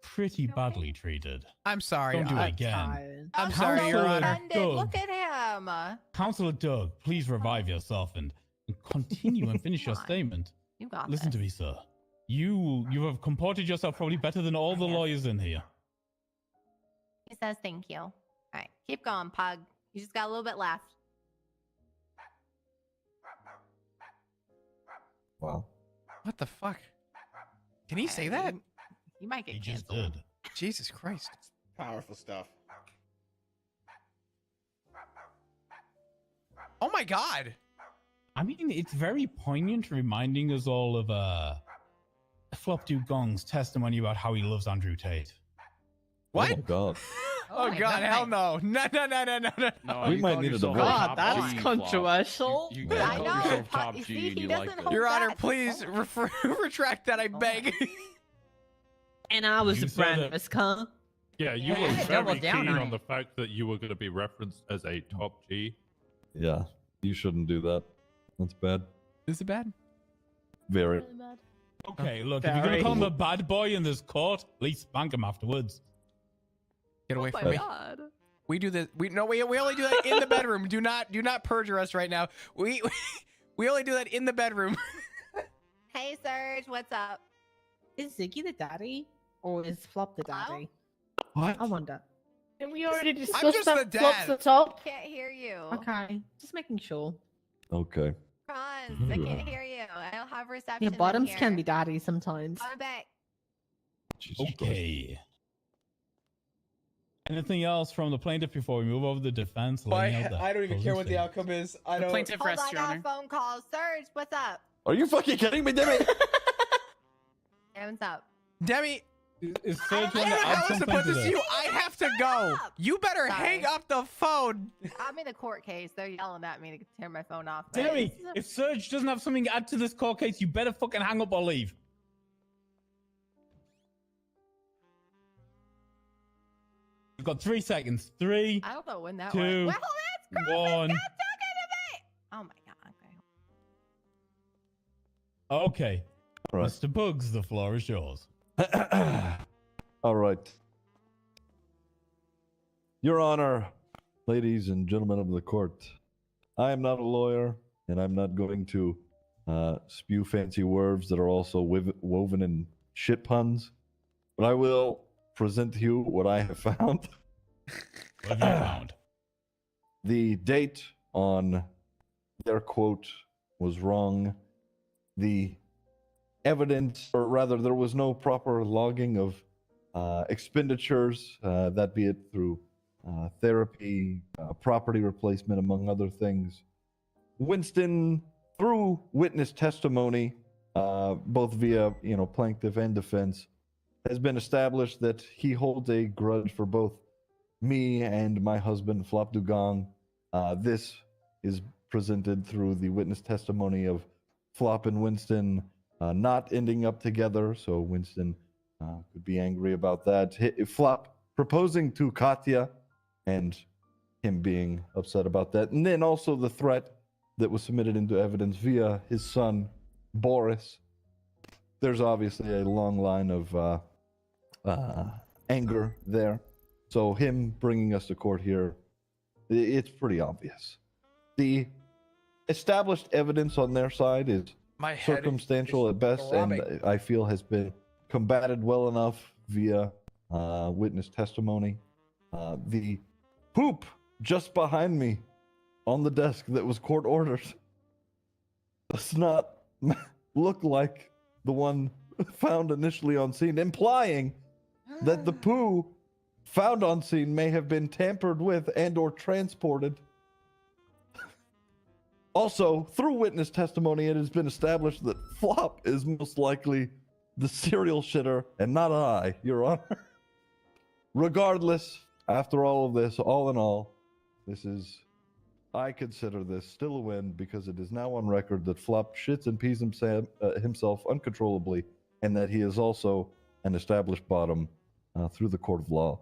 Speaker 10: pretty badly treated.
Speaker 3: I'm sorry.
Speaker 10: Don't do it again.
Speaker 3: I'm sorry, Your Honor.
Speaker 6: Look at him.
Speaker 10: Counselor Doug, please revive yourself and continue and finish your
Speaker 6: Come on.
Speaker 10: statement.
Speaker 6: You got
Speaker 10: Listen to me, sir. You have comported yourself probably better than all the lawyers in here.
Speaker 6: He says thank you. All right, keep going, Pug. You just got a little bit left.
Speaker 4: Wow.
Speaker 3: What the fuck? Can he say that?
Speaker 6: You might get
Speaker 10: He just
Speaker 6: canceled.
Speaker 10: did.
Speaker 3: Jesus Christ.
Speaker 19: Powerful stuff.
Speaker 3: Oh my God.
Speaker 10: I mean, it's very poignant, reminding us all of Flop Dugong's testimony about how he loves Andrew Tate.
Speaker 3: What?
Speaker 4: Oh God.
Speaker 3: Oh God, hell no. No.
Speaker 4: We might need a divorce.
Speaker 18: God, that's controversial.
Speaker 9: You
Speaker 6: I
Speaker 9: call
Speaker 6: know.
Speaker 9: yourself
Speaker 6: Pug,
Speaker 9: top
Speaker 6: you
Speaker 9: G
Speaker 6: see,
Speaker 9: and
Speaker 6: he
Speaker 9: you
Speaker 6: doesn't
Speaker 9: like it.
Speaker 6: hold
Speaker 3: Your Honor,
Speaker 6: back.
Speaker 3: please retract that, I beg.
Speaker 18: And I was
Speaker 10: You
Speaker 18: a
Speaker 10: said
Speaker 18: brand
Speaker 10: it.
Speaker 18: risk, huh?
Speaker 9: Yeah, you were
Speaker 18: double
Speaker 9: very
Speaker 18: down
Speaker 9: keen
Speaker 18: on
Speaker 9: on
Speaker 18: it.
Speaker 9: the fact that you were going to be referenced as a top G.
Speaker 4: Yeah, you shouldn't do that. That's bad.
Speaker 3: Is it bad?
Speaker 4: Very.
Speaker 16: Really bad.
Speaker 10: Okay, look, if you're gonna call him a bad boy in this court, at least spank him afterwards.
Speaker 3: Get away
Speaker 6: Oh
Speaker 3: from
Speaker 6: my
Speaker 3: me.
Speaker 6: God.
Speaker 3: We do this. We only do that in the bedroom. Do not perjure us right now. We only do that in the bedroom.
Speaker 6: Hey, Serge, what's up?
Speaker 18: Is Ziggy the daddy? Or is Flop the daddy?
Speaker 10: What?
Speaker 18: I wonder.
Speaker 16: Didn't we already
Speaker 3: I'm
Speaker 16: discuss
Speaker 3: just
Speaker 16: that
Speaker 3: the
Speaker 16: Flop's
Speaker 3: dad.
Speaker 16: the top?
Speaker 6: Can't hear you.
Speaker 18: Okay, just making sure.
Speaker 4: Okay.
Speaker 6: Franz, I can't hear you. I don't have reception.
Speaker 18: Yeah,
Speaker 6: in
Speaker 18: bottoms
Speaker 6: here.
Speaker 18: can be daddy sometimes.
Speaker 6: Going back.
Speaker 4: Jesus Christ.
Speaker 10: Okay. Anything else from the plaintiff before we move over to the defense?
Speaker 3: I don't even care what the outcome is. I don't.
Speaker 2: Plaintiff
Speaker 6: Hold on,
Speaker 2: rests,
Speaker 6: I
Speaker 2: Your
Speaker 6: got
Speaker 2: Honor.
Speaker 6: a phone call. Serge, what's up?
Speaker 4: Are you fucking kidding me, Demi?
Speaker 6: Hey, what's up?
Speaker 3: Demi,
Speaker 10: Is
Speaker 3: I
Speaker 10: Serge
Speaker 3: don't
Speaker 10: going
Speaker 3: know
Speaker 10: to add
Speaker 3: how else to
Speaker 10: something
Speaker 3: put
Speaker 10: to
Speaker 3: this to
Speaker 10: this?
Speaker 3: you. I have to go. You better hang up the phone.
Speaker 6: I'm in a court case. They're yelling at me to turn my phone off. but
Speaker 10: Demi,
Speaker 6: this is a-
Speaker 10: if Serge doesn't have something to add to this court case, you better fucking hang up or leave. You've got 3 seconds. 3,
Speaker 6: I don't know when that
Speaker 10: 2,
Speaker 6: went. Well, that's gross.
Speaker 10: 1.
Speaker 6: Stop talking to me. Oh my god. Okay.
Speaker 10: Okay.
Speaker 4: Right.
Speaker 10: Mr. Bugs, the floor is yours.
Speaker 4: All right. Your Honor, ladies and gentlemen of the court, I am not a lawyer, and I'm not going to spew fancy words that are also woven in shit puns, but I will present to you what I have found.
Speaker 10: What have you found?
Speaker 4: The date on their quote was wrong. The evidence, or rather, there was no proper logging of expenditures, that be it through therapy, property replacement, among other things. Winston, through witness testimony, both via plaintiff and defense, has been established that he holds a grudge for both me and my husband, Flop Dugong. This is presented through the witness testimony of Flop and Winston not ending up together, so Winston could be angry about that. Flop proposing to Katya and him being upset about that. And then also the threat that was submitted into evidence via his son, Boris. There's obviously a long line of anger there. So him bringing us to court here, it's pretty obvious. The established evidence on their side is circumstantial at best, and I feel has been combated well enough via witness testimony. The poop just behind me on the desk that was court ordered does not look like the one found initially on scene, implying that the poo found on scene may have been tampered with and or transported. Also, through witness testimony, it has been established that Flop is most likely the serial shitter and not I, Your Honor. Regardless, after all of this, all in all, I consider this still a win because it is now on record that Flop shits and pees himself uncontrollably, and that he is also an established bottom through the court of law.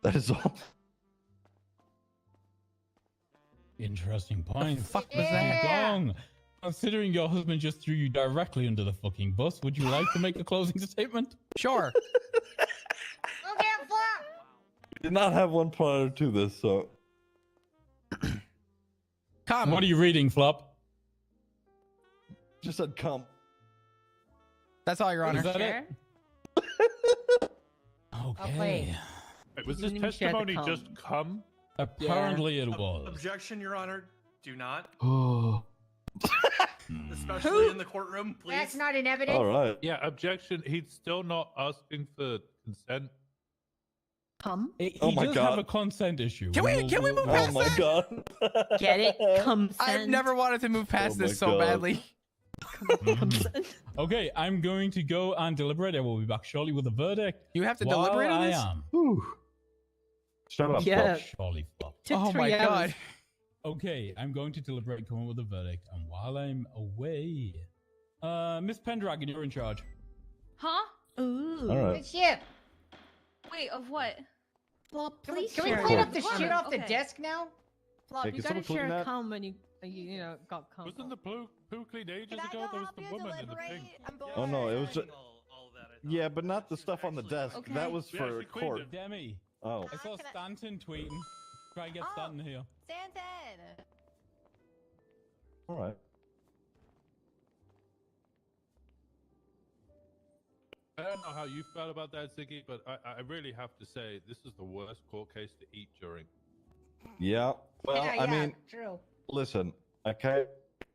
Speaker 4: That is all.
Speaker 10: Interesting point.
Speaker 3: fuck was that?
Speaker 10: Gong. Considering your husband just threw you directly under the fucking bus, would you like to make a closing statement?
Speaker 3: Sure.
Speaker 4: Did not have one prior to this, so.
Speaker 3: Come.
Speaker 10: What are you reading, Flop?
Speaker 4: Just said come.
Speaker 3: That's all, Your Honor.
Speaker 10: Is that it? Okay.
Speaker 9: Wait, was this testimony just come?
Speaker 10: Apparently it was.
Speaker 20: Objection, Your Honor. Do not.
Speaker 4: Oh.
Speaker 20: Especially in the courtroom, please.
Speaker 21: That's not an evidence.
Speaker 4: All right.
Speaker 9: Yeah, objection. He's still not asking for consent.
Speaker 10: He
Speaker 4: Oh my
Speaker 10: does
Speaker 4: God.
Speaker 10: have a consent issue.
Speaker 3: Can we move past
Speaker 4: Oh my
Speaker 3: that?
Speaker 4: God.
Speaker 12: Get it?
Speaker 3: I've never wanted to move past
Speaker 4: Oh my
Speaker 3: this so
Speaker 4: God.
Speaker 3: badly.
Speaker 10: Okay, I'm going to go and deliberate. I will be back shortly with a verdict.
Speaker 3: You have to
Speaker 10: While
Speaker 3: deliberate on
Speaker 10: I
Speaker 3: this?
Speaker 10: am.
Speaker 4: Shut up,
Speaker 18: Yeah.
Speaker 4: Flop.
Speaker 10: Surely, Flop.
Speaker 18: Took
Speaker 3: Oh
Speaker 18: 3
Speaker 3: my
Speaker 18: hours.
Speaker 3: God.
Speaker 10: Okay, I'm going to deliberate, come up with a verdict, and while I'm away, Miss Pendragon, you're in charge.
Speaker 17: Huh?
Speaker 18: Ooh.
Speaker 4: All right.
Speaker 21: Good shit.
Speaker 17: Wait, of what?
Speaker 18: Well,
Speaker 21: Can we
Speaker 18: please
Speaker 21: clean
Speaker 18: share.
Speaker 21: up the shit off the
Speaker 17: Okay.
Speaker 21: desk now?
Speaker 18: Flop,
Speaker 4: Hey,
Speaker 18: you
Speaker 4: can
Speaker 18: gotta
Speaker 4: someone clean
Speaker 18: share
Speaker 4: that?
Speaker 18: cum when you got cum.
Speaker 9: Wasn't the poo cleaned ages
Speaker 6: Can I
Speaker 9: ago?
Speaker 6: go
Speaker 9: There was
Speaker 6: help
Speaker 9: the
Speaker 6: you
Speaker 9: woman in the
Speaker 6: deliberate?
Speaker 9: pink.
Speaker 6: I'm bored.
Speaker 4: Oh no, it was just. Yeah, but not the stuff on the desk.
Speaker 17: Okay.
Speaker 4: That was
Speaker 9: Yeah,
Speaker 4: for
Speaker 9: she cleaned
Speaker 4: court.
Speaker 9: it.
Speaker 10: Demi,
Speaker 4: Oh.
Speaker 10: I saw Stanton tweeting. Try and get
Speaker 6: Oh.
Speaker 10: Stanton here.
Speaker 6: Stanton.
Speaker 4: All right.
Speaker 9: I don't know how you felt about that, Ziggy, but I really have to say this is the worst court case to eat during.
Speaker 4: Yeah. Well,
Speaker 21: yeah,
Speaker 4: I mean,
Speaker 21: true.
Speaker 4: listen, okay?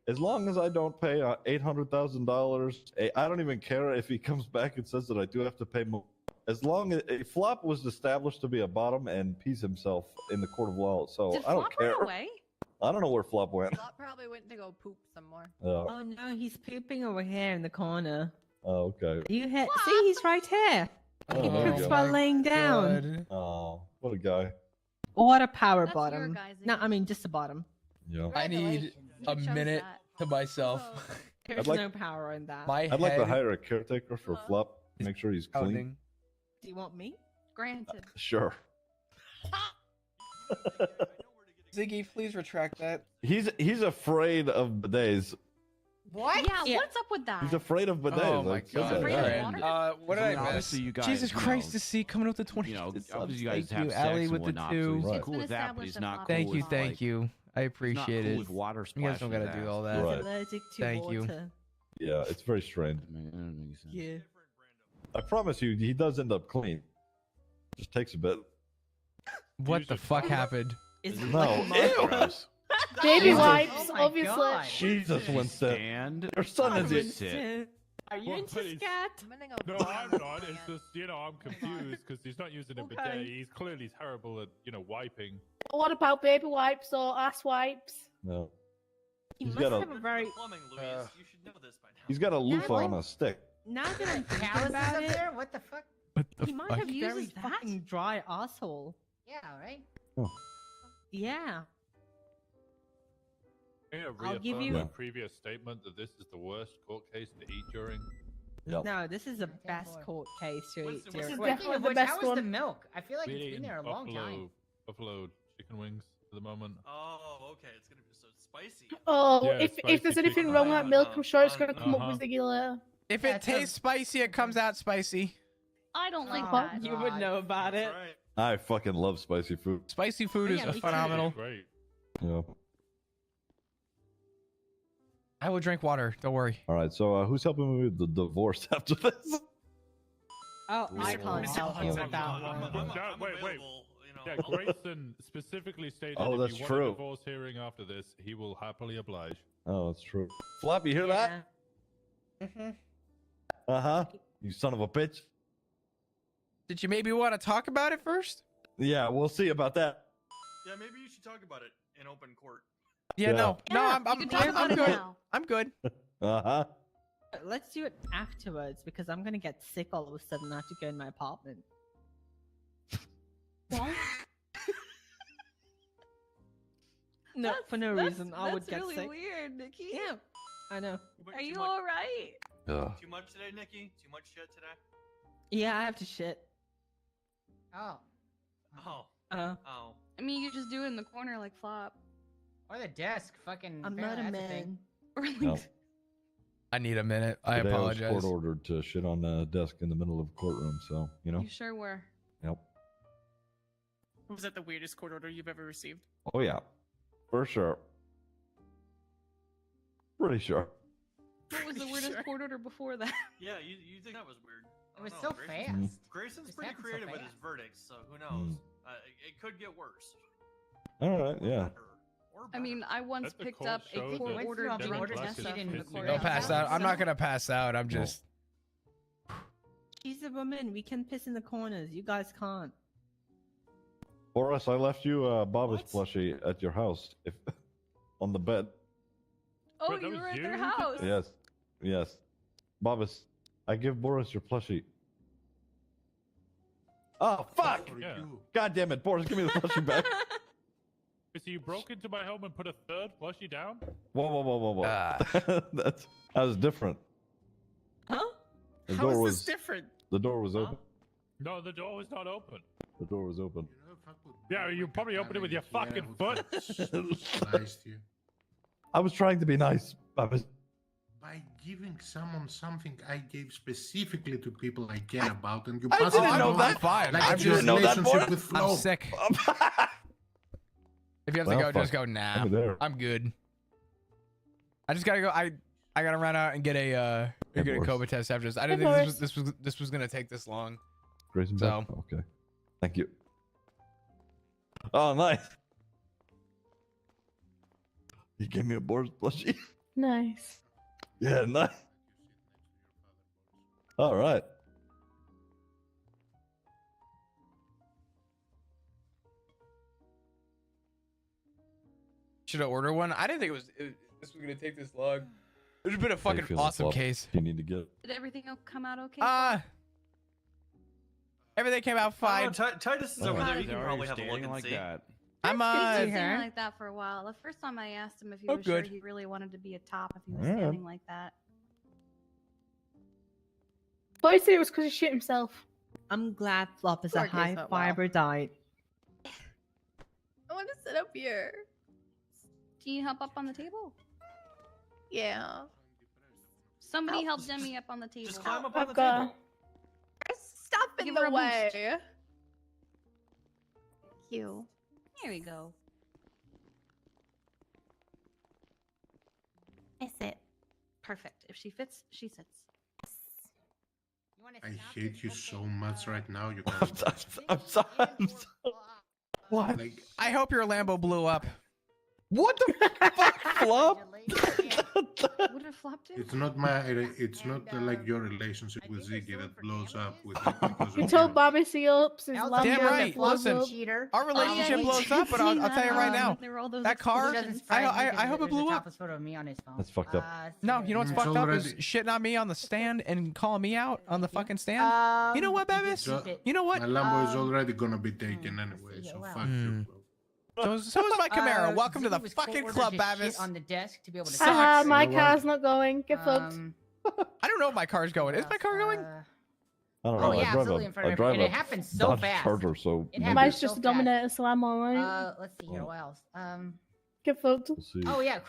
Speaker 4: As long as I don't pay $800,000, I don't even care if he comes back and says that I do have to pay more. As long as Flop was established to be a bottom and pees himself in the court of law, so
Speaker 17: Did
Speaker 4: I don't
Speaker 17: Flop
Speaker 4: care.
Speaker 17: run away?
Speaker 4: I don't know where Flop went.
Speaker 6: Flop probably went to go poop somewhere.
Speaker 18: Oh no, he's pooping over here in the corner.
Speaker 4: Oh, okay.
Speaker 18: See, he's right here. He
Speaker 4: Oh, there
Speaker 18: poops
Speaker 4: you
Speaker 18: while
Speaker 4: go.
Speaker 18: laying down.
Speaker 4: Oh, what a guy.
Speaker 18: What a power
Speaker 6: That's your
Speaker 18: bottom.
Speaker 6: guy,
Speaker 18: No, I mean just the bottom.
Speaker 4: Yeah.
Speaker 3: I need a
Speaker 6: chose
Speaker 3: minute
Speaker 6: that.
Speaker 3: to myself.
Speaker 18: There's
Speaker 4: like-
Speaker 18: no power in that.
Speaker 3: My
Speaker 4: I'd like to
Speaker 3: head
Speaker 4: hire a caretaker for Flop. Make sure he's clean.
Speaker 3: pounding.
Speaker 18: Do you want me?
Speaker 17: Granted.
Speaker 4: Sure.
Speaker 3: Ziggy, please retract that.
Speaker 4: He's afraid of bidets.
Speaker 17: What? Yeah, what's up with that?
Speaker 4: He's afraid of bidets.
Speaker 3: Oh my
Speaker 4: I said
Speaker 3: god.
Speaker 4: that.
Speaker 17: afraid of
Speaker 4: Yeah.
Speaker 17: water?
Speaker 3: What did
Speaker 13: I mean,
Speaker 3: I miss?
Speaker 13: obviously you guys,
Speaker 3: Jesus
Speaker 13: you
Speaker 3: Christ,
Speaker 13: know,
Speaker 3: to see coming with the 20.
Speaker 13: You know,
Speaker 3: subs.
Speaker 13: obviously you guys
Speaker 3: Thank you,
Speaker 13: have
Speaker 3: Allie,
Speaker 13: sex
Speaker 3: with
Speaker 13: and
Speaker 3: the
Speaker 13: whatnot,
Speaker 3: two.
Speaker 13: so he's
Speaker 4: Right.
Speaker 13: cool with that, but he's not cool
Speaker 3: Thank you,
Speaker 13: with,
Speaker 3: thank
Speaker 13: like,
Speaker 3: you. I
Speaker 13: he's not
Speaker 3: appreciate
Speaker 13: cool
Speaker 3: it.
Speaker 13: with water
Speaker 3: You guys don't
Speaker 13: splashing
Speaker 3: gotta
Speaker 13: his
Speaker 3: do
Speaker 13: ass.
Speaker 3: all that.
Speaker 4: Right.
Speaker 18: Allergic to
Speaker 3: Thank you.
Speaker 18: water.
Speaker 4: Yeah, it's very strange.
Speaker 13: I mean, that doesn't make sense.
Speaker 18: Yeah.
Speaker 4: I promise you, he does end up clean. Just takes a bit.
Speaker 3: What the fuck happened?
Speaker 18: Is it
Speaker 4: No.
Speaker 18: like
Speaker 4: Ew.
Speaker 13: Gross.
Speaker 16: Baby
Speaker 4: Jesus.
Speaker 16: wipes,
Speaker 18: Oh my
Speaker 16: obviously.
Speaker 18: God.
Speaker 4: Jesus, Winston.
Speaker 13: And
Speaker 4: Your son is it.
Speaker 13: sit.
Speaker 18: Are you
Speaker 9: Well,
Speaker 18: into
Speaker 9: please.
Speaker 18: scat?
Speaker 6: I'm gonna go.
Speaker 9: No,
Speaker 6: pee
Speaker 9: I'm
Speaker 6: on
Speaker 9: not.
Speaker 6: this
Speaker 9: It's
Speaker 6: again.
Speaker 9: just, I'm confused because he's not using a bidet.
Speaker 18: Okay.
Speaker 9: He's clearly terrible at, wiping.
Speaker 16: What about baby wipes or ass wipes?
Speaker 4: No.
Speaker 18: He
Speaker 4: He's
Speaker 18: must
Speaker 4: got a-
Speaker 18: have a very.
Speaker 20: Plumbing, Louise. You should know this by now.
Speaker 4: He's got a loofah on a stick.
Speaker 18: Now that I'm thinking Calluses about
Speaker 17: up
Speaker 18: it,
Speaker 17: there? What the fuck?
Speaker 3: What the
Speaker 18: he might
Speaker 3: fuck?
Speaker 18: have very
Speaker 17: Uses that?
Speaker 18: fucking dry asshole.
Speaker 17: Yeah, right?
Speaker 18: Yeah.
Speaker 9: I'll
Speaker 18: give you-
Speaker 9: my previous statement that this is the worst court case to eat during.
Speaker 4: Yep.
Speaker 18: No, this is the best court case to eat
Speaker 20: Winston,
Speaker 18: during.
Speaker 16: is
Speaker 17: Speaking
Speaker 16: definitely
Speaker 17: of
Speaker 16: the
Speaker 17: which,
Speaker 16: best
Speaker 17: how is the
Speaker 16: one.
Speaker 17: milk? I feel like
Speaker 9: We're
Speaker 17: it's been
Speaker 9: eating
Speaker 17: there a long time.
Speaker 9: buffalo chicken wings for the moment.
Speaker 20: Oh, okay. It's gonna be so spicy.
Speaker 16: Oh,
Speaker 9: Yeah,
Speaker 16: if
Speaker 9: spicy
Speaker 16: there's anything
Speaker 9: chicken.
Speaker 16: wrong with that milk, I'm sure it's gonna come
Speaker 9: Uh-huh.
Speaker 16: up with Ziggy later.
Speaker 3: If
Speaker 17: Yeah,
Speaker 3: it
Speaker 17: it sounds-
Speaker 3: tastes spicy, it comes out spicy.
Speaker 17: I don't like
Speaker 16: Oh,
Speaker 17: that.
Speaker 18: You would know about it.
Speaker 20: That's right.
Speaker 4: I fucking love spicy food.
Speaker 3: Spicy food
Speaker 18: Oh,
Speaker 3: is
Speaker 18: yeah, me too.
Speaker 3: phenomenal.
Speaker 9: Great.
Speaker 4: Yeah.
Speaker 3: I will drink water. Don't worry.
Speaker 4: All right. So who's helping me with the divorce after this?
Speaker 18: Oh, I
Speaker 20: Mr.
Speaker 18: can't help you
Speaker 20: Hudson,
Speaker 18: with that
Speaker 20: I'm
Speaker 18: one.
Speaker 9: Wait.
Speaker 20: available, you know.
Speaker 9: Yeah, Grayson specifically stated
Speaker 4: Oh,
Speaker 9: if
Speaker 4: that's
Speaker 9: you
Speaker 4: true.
Speaker 9: want a divorce hearing after this, he will happily oblige.
Speaker 4: Oh, that's true. Flop, you hear that?
Speaker 18: Mm-hmm.
Speaker 4: Uh-huh. You son of a bitch.
Speaker 3: Did you maybe want to talk about it first?
Speaker 4: Yeah, we'll see about that.
Speaker 20: Yeah, maybe you should talk about it in open court.
Speaker 3: Yeah,
Speaker 4: Yeah.
Speaker 3: no,
Speaker 17: Yeah,
Speaker 3: I'm
Speaker 17: you can talk about it
Speaker 3: good.
Speaker 17: now.
Speaker 3: I'm good.
Speaker 4: Uh-huh.
Speaker 18: Let's do it afterwards because I'm gonna get sick all of a sudden. I have to go in my apartment.
Speaker 17: What?
Speaker 18: No, for no reason. I would
Speaker 17: That's
Speaker 18: get
Speaker 17: really
Speaker 18: sick.
Speaker 17: weird, Nikki.
Speaker 18: Yeah, I know.
Speaker 17: Are you all right?
Speaker 4: Ugh.
Speaker 20: Too much today, Nikki? Too much shit today?
Speaker 18: Yeah, I have to shit.
Speaker 17: Oh.
Speaker 20: Oh.
Speaker 18: Oh.
Speaker 17: I mean, you could just do it in the corner like Flop.
Speaker 21: Or the desk, fucking.
Speaker 18: I'm
Speaker 21: apparently
Speaker 18: not a
Speaker 21: that's thing.
Speaker 18: man.
Speaker 17: Or like,
Speaker 4: No.
Speaker 3: I need a minute. I
Speaker 4: Today
Speaker 3: apologize.
Speaker 4: I was court ordered to shit on a desk in the middle of a courtroom, so, you know.
Speaker 17: you sure were.
Speaker 4: Yep.
Speaker 2: Was that the weirdest court order you've ever received?
Speaker 4: Oh, yeah. For sure. Pretty sure.
Speaker 17: What was the weirdest court order before that?
Speaker 20: Yeah, you think that was weird.
Speaker 21: It was
Speaker 20: I
Speaker 21: so
Speaker 20: don't know, Grayson's-
Speaker 21: fast.
Speaker 20: Grayson's
Speaker 21: Just
Speaker 20: pretty
Speaker 21: happened so
Speaker 20: creative with his
Speaker 21: fast.
Speaker 20: verdicts, so who knows? It could get worse.
Speaker 4: All right, yeah.
Speaker 17: I mean, I once
Speaker 9: Let the
Speaker 17: picked
Speaker 9: court
Speaker 17: up a
Speaker 9: show
Speaker 17: court
Speaker 9: that
Speaker 17: ordered
Speaker 9: Democrats
Speaker 17: drunk
Speaker 9: is
Speaker 17: Tessa
Speaker 9: pissing
Speaker 17: from the
Speaker 9: off.
Speaker 17: court.
Speaker 3: Don't pass out. I'm not gonna pass out. I'm just.
Speaker 18: She's a woman. We can piss in the corners. You guys can't.
Speaker 4: Boris, I left you Baba's plushie at your house, if on the bed.
Speaker 17: Oh,
Speaker 9: Wait, that
Speaker 17: you
Speaker 9: was
Speaker 17: were at
Speaker 9: you
Speaker 17: their
Speaker 9: who did
Speaker 17: house.
Speaker 9: that?
Speaker 4: Yes, yes. Babas, I give Boris your plushie. Oh, fuck!
Speaker 9: Yeah.
Speaker 4: God damn it, Boris, give me the plushie back.
Speaker 9: So you broke into my home and put a third plushie down?
Speaker 4: Whoa. that was different.
Speaker 18: Huh?
Speaker 4: The
Speaker 2: How
Speaker 4: door
Speaker 2: is
Speaker 4: was
Speaker 2: this different?
Speaker 4: The door was open.
Speaker 9: No, the door was not open.
Speaker 4: The door was open.
Speaker 9: Yeah, you probably opened it with your fucking foot.
Speaker 5: Nice to you.
Speaker 4: I was trying to be nice, Babas.
Speaker 5: By giving someone something I gave specifically to people I care about, and you
Speaker 3: I
Speaker 5: pass it
Speaker 3: didn't know
Speaker 5: along
Speaker 3: that. Fine.
Speaker 5: like
Speaker 3: I'm
Speaker 5: it's
Speaker 3: just
Speaker 5: your
Speaker 4: know that,
Speaker 5: relationship
Speaker 4: boy.
Speaker 5: with Flo.
Speaker 3: I'm sick. If you have to
Speaker 4: Well,
Speaker 3: go, just
Speaker 4: fuck.
Speaker 3: go. Nah,
Speaker 4: I'm there.
Speaker 3: I'm good. I just gotta go. I gotta run out and get a get a
Speaker 4: Boris.
Speaker 3: COVID test after this. I didn't think this was gonna take this long.
Speaker 4: Grayson
Speaker 3: So-
Speaker 4: back? Okay. Thank you. Oh, nice. You gave me a Boris plushie.
Speaker 16: Nice.
Speaker 4: Yeah, nice. All right.
Speaker 3: Should I order one? I didn't think this was gonna take this long. There's been a fucking awesome case.
Speaker 4: You need to get.
Speaker 17: Did everything come out okay?
Speaker 3: Everything came out fine.
Speaker 20: Titus is over there. You can probably have a look and
Speaker 13: like
Speaker 20: see.
Speaker 13: that.
Speaker 3: I'm
Speaker 17: He's been standing like that for a while. The first time I asked him if he was sure he really wanted to be a top if he was standing like that.
Speaker 16: But he said it was because he shit himself.
Speaker 18: I'm glad Flop is a
Speaker 6: Poor kid's
Speaker 18: high
Speaker 6: not
Speaker 18: fiber diet.
Speaker 6: I want to sit up here.
Speaker 17: Can you help up on the table?
Speaker 6: Yeah.
Speaker 17: Somebody help Demi up on the table.
Speaker 20: Just climb up on the table.
Speaker 6: There's stuff in
Speaker 17: Give her
Speaker 6: the
Speaker 17: a
Speaker 6: way.
Speaker 17: boost.
Speaker 6: Thank you.
Speaker 17: There we go.
Speaker 6: I sit.
Speaker 17: Perfect. If she fits, she sits.
Speaker 5: I hate you so much right now. You guys.
Speaker 13: I'm sorry.
Speaker 3: What?
Speaker 5: Like,
Speaker 3: I hope your Lambo blew up.
Speaker 13: What the fuck, Flop?
Speaker 17: What did Flop do?
Speaker 5: it's not my. It's not like your relationship with Ziggy that blows up with it because
Speaker 16: He
Speaker 5: of
Speaker 16: told
Speaker 5: you.
Speaker 16: Bobby he ups his Lambo.
Speaker 3: Damn right.
Speaker 16: blows
Speaker 3: Listen,
Speaker 16: up.
Speaker 17: Cheater.
Speaker 3: our relationship blows up, but I'll tell you right now, that car, I hope it blew up.
Speaker 18: Photo of me on his phone.
Speaker 4: That's fucked up.
Speaker 3: No, you know what's
Speaker 5: It's
Speaker 3: fucked up is
Speaker 5: already-
Speaker 3: shitting on me on the stand and calling me out on the fucking stand. You know what, Babis?
Speaker 5: So,
Speaker 3: You know what?
Speaker 5: My Lambo is already gonna be taken anyway, so fuck you, bro.
Speaker 3: So is my Camaro. Welcome to the
Speaker 18: Ziggy was
Speaker 3: fucking
Speaker 18: cold-ordered
Speaker 3: club,
Speaker 18: to shit
Speaker 3: Babis.
Speaker 18: on the desk to be able to.
Speaker 16: Haha, my
Speaker 5: You know what?
Speaker 16: car's not going. Get fucked.
Speaker 3: I don't know if my car's going. Is my car going?
Speaker 4: I don't know.
Speaker 18: Oh, yeah,
Speaker 4: I drive
Speaker 18: absolutely in front
Speaker 4: a,
Speaker 18: of
Speaker 4: I drive
Speaker 18: and it
Speaker 4: a
Speaker 18: happens so
Speaker 4: Dodge
Speaker 18: fast.
Speaker 4: Charger, so
Speaker 18: It
Speaker 4: maybe-
Speaker 18: happens
Speaker 16: Mine's
Speaker 18: so
Speaker 16: just a
Speaker 18: fast.
Speaker 16: Dominator, so I'm alright.
Speaker 18: Let's see here. What else?
Speaker 16: Get fucked.
Speaker 4: We'll see.
Speaker 18: Oh yeah.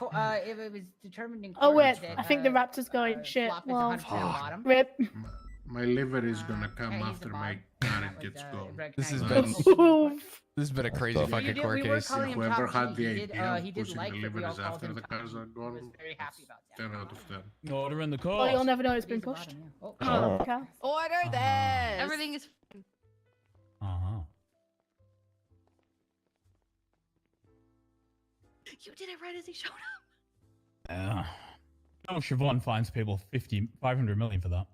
Speaker 18: It was determined in
Speaker 16: Oh
Speaker 18: court
Speaker 16: wait,
Speaker 18: that,
Speaker 16: I think the Raptor's going. Shit.
Speaker 18: Flop is
Speaker 16: Well,
Speaker 18: 100% bottom.
Speaker 16: rip.
Speaker 5: My liver is gonna come
Speaker 18: yeah, he's
Speaker 5: after
Speaker 18: the
Speaker 5: my car gets gone.
Speaker 3: This has
Speaker 18: recognized.
Speaker 3: been this has been a crazy
Speaker 4: tough.
Speaker 3: fucking court
Speaker 18: we were
Speaker 3: case.
Speaker 18: calling him
Speaker 5: Whoever
Speaker 18: top
Speaker 5: had
Speaker 18: G.
Speaker 5: the
Speaker 18: He did,
Speaker 5: idea
Speaker 18: he
Speaker 5: of
Speaker 18: did
Speaker 5: pushing
Speaker 18: like
Speaker 5: the
Speaker 18: that we
Speaker 5: liver
Speaker 18: all
Speaker 5: is
Speaker 18: called
Speaker 5: after
Speaker 18: him
Speaker 5: the
Speaker 18: top
Speaker 5: cars
Speaker 18: G.
Speaker 5: are
Speaker 18: He
Speaker 5: gone.
Speaker 18: was very happy about that.
Speaker 5: 10 out of 10.
Speaker 10: Order in the
Speaker 16: Oh,
Speaker 10: court.
Speaker 16: you'll never know it's
Speaker 18: He's
Speaker 16: been
Speaker 18: the
Speaker 16: pushed.
Speaker 18: bottom, yeah. Oh,
Speaker 16: Oh, okay.
Speaker 6: Order this.
Speaker 17: Everything is.
Speaker 10: Uh-huh.
Speaker 17: You did it right as he showed up.
Speaker 10: Oh, Siobhan fines people 500 million for that.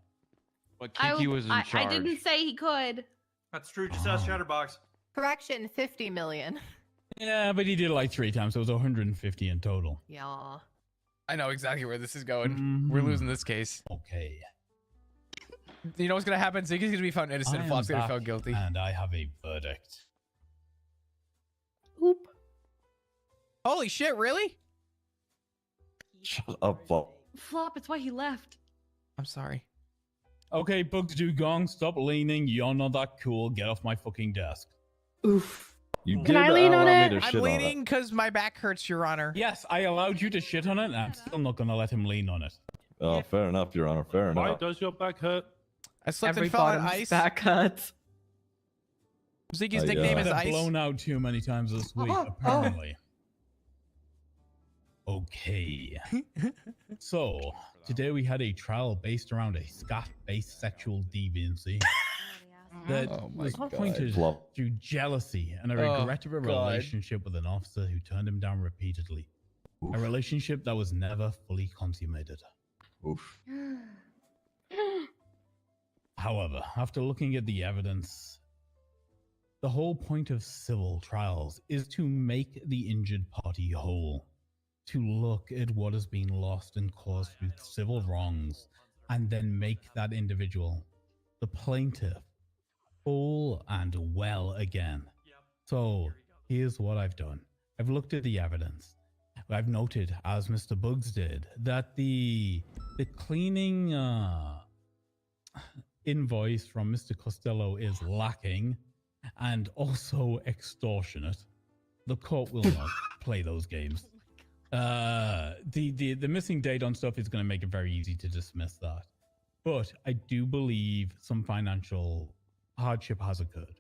Speaker 13: But Kiki was in charge.
Speaker 17: I didn't say he could.
Speaker 20: That's true. Just ask Chatterbox.
Speaker 6: Correction, 50 million.
Speaker 10: Yeah, but he did it like 3 times, so it was 150 in total.
Speaker 6: Yeah.
Speaker 3: I know exactly where this is going. We're losing this case.
Speaker 10: Okay.
Speaker 3: You know what's gonna happen? Ziggy's gonna be found innocent.
Speaker 10: I am
Speaker 3: Flop's gonna be
Speaker 10: back,
Speaker 3: found guilty.
Speaker 10: And I have a verdict.
Speaker 16: Oop.
Speaker 3: Holy shit! Really?
Speaker 4: Shut up, Flop.
Speaker 17: Flop, it's why he left.
Speaker 3: I'm sorry.
Speaker 10: Okay, Bugs Dugong, stop leaning. You're not that cool. Get off my fucking desk.
Speaker 16: Oof.
Speaker 4: You
Speaker 16: Can
Speaker 4: did
Speaker 16: I lean on
Speaker 4: allow
Speaker 16: it?
Speaker 4: me to
Speaker 3: I'm
Speaker 4: shit on it.
Speaker 3: leaning because my back hurts, Your Honor.
Speaker 10: Yes, I allowed you to shit on it, and I'm still not going to let him lean on it.
Speaker 4: Oh, fair enough, Your Honor. Fair
Speaker 9: Why
Speaker 4: enough.
Speaker 9: does your back hurt?
Speaker 3: I slipped and fell on ice.
Speaker 18: back hurts.
Speaker 3: Ziggy's
Speaker 4: I,
Speaker 3: nickname is
Speaker 10: I've
Speaker 3: Ice.
Speaker 10: blown out too many times this week, apparently. Okay. So, today we had a trial based around a scat-based sexual deviancy that
Speaker 3: Oh my
Speaker 10: was
Speaker 3: God.
Speaker 10: pointed
Speaker 4: Flop.
Speaker 10: through jealousy and a
Speaker 3: Oh,
Speaker 10: regret of a
Speaker 3: God.
Speaker 10: relationship with an officer who turned him down repeatedly. A relationship that was never fully consummated.
Speaker 4: Oof.
Speaker 10: However, after looking at the evidence, the whole point of civil trials is to make the injured party whole, to look at what has been lost and caused through civil wrongs, and then make that individual, the plaintiff, whole and well again. So, here's what I've done. I've looked at the evidence. I've noted, as Mr. Bugs did, that the cleaning invoice from Mr. Costello is lacking and also extortionate. The court will not play those games. The missing date on stuff is going to make it very easy to dismiss that. But I do believe some financial hardship has occurred.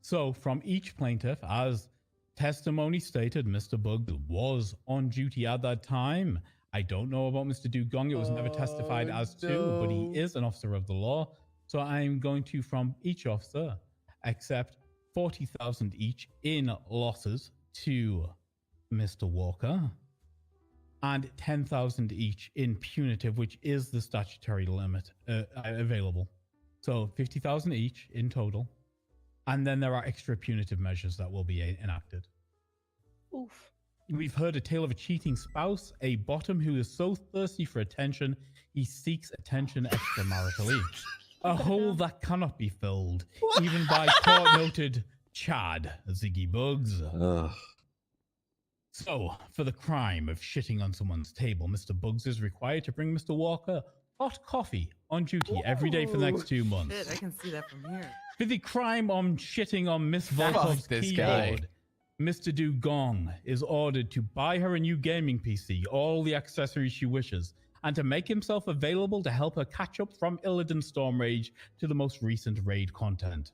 Speaker 10: So from each plaintiff, as testimony stated, Mr. Bugs was on duty at that time. I don't know about Mr. Dugong. It was never testified as to, but he is an officer of the law. So I'm going to, from each officer, accept 40,000 each in losses to Mr. Walker and 10,000 each in punitive, which is the statutory limit available. So 50,000 each in total. And then there are extra punitive measures that will be enacted.
Speaker 16: Oof.
Speaker 10: We've heard a tale of a cheating spouse, a bottom who is so thirsty for attention, he seeks attention extramaritally. A hole that cannot be filled, even by court-noted Chad Ziggy Bugs. So, for the crime of shitting on someone's table, Mr. Bugs is required to bring Mr. Walker hot coffee on duty every day for the next 2 months.
Speaker 7: Shit, I can see that from here.
Speaker 10: For the crime on shitting on Miss
Speaker 7: Fuck
Speaker 10: Volkov's
Speaker 7: this
Speaker 10: keyboard, Mr. Dugong is ordered to buy her a new gaming PC, all the accessories she wishes, and to make himself available to help her catch up from Illidan Storm Rage to the most recent raid content.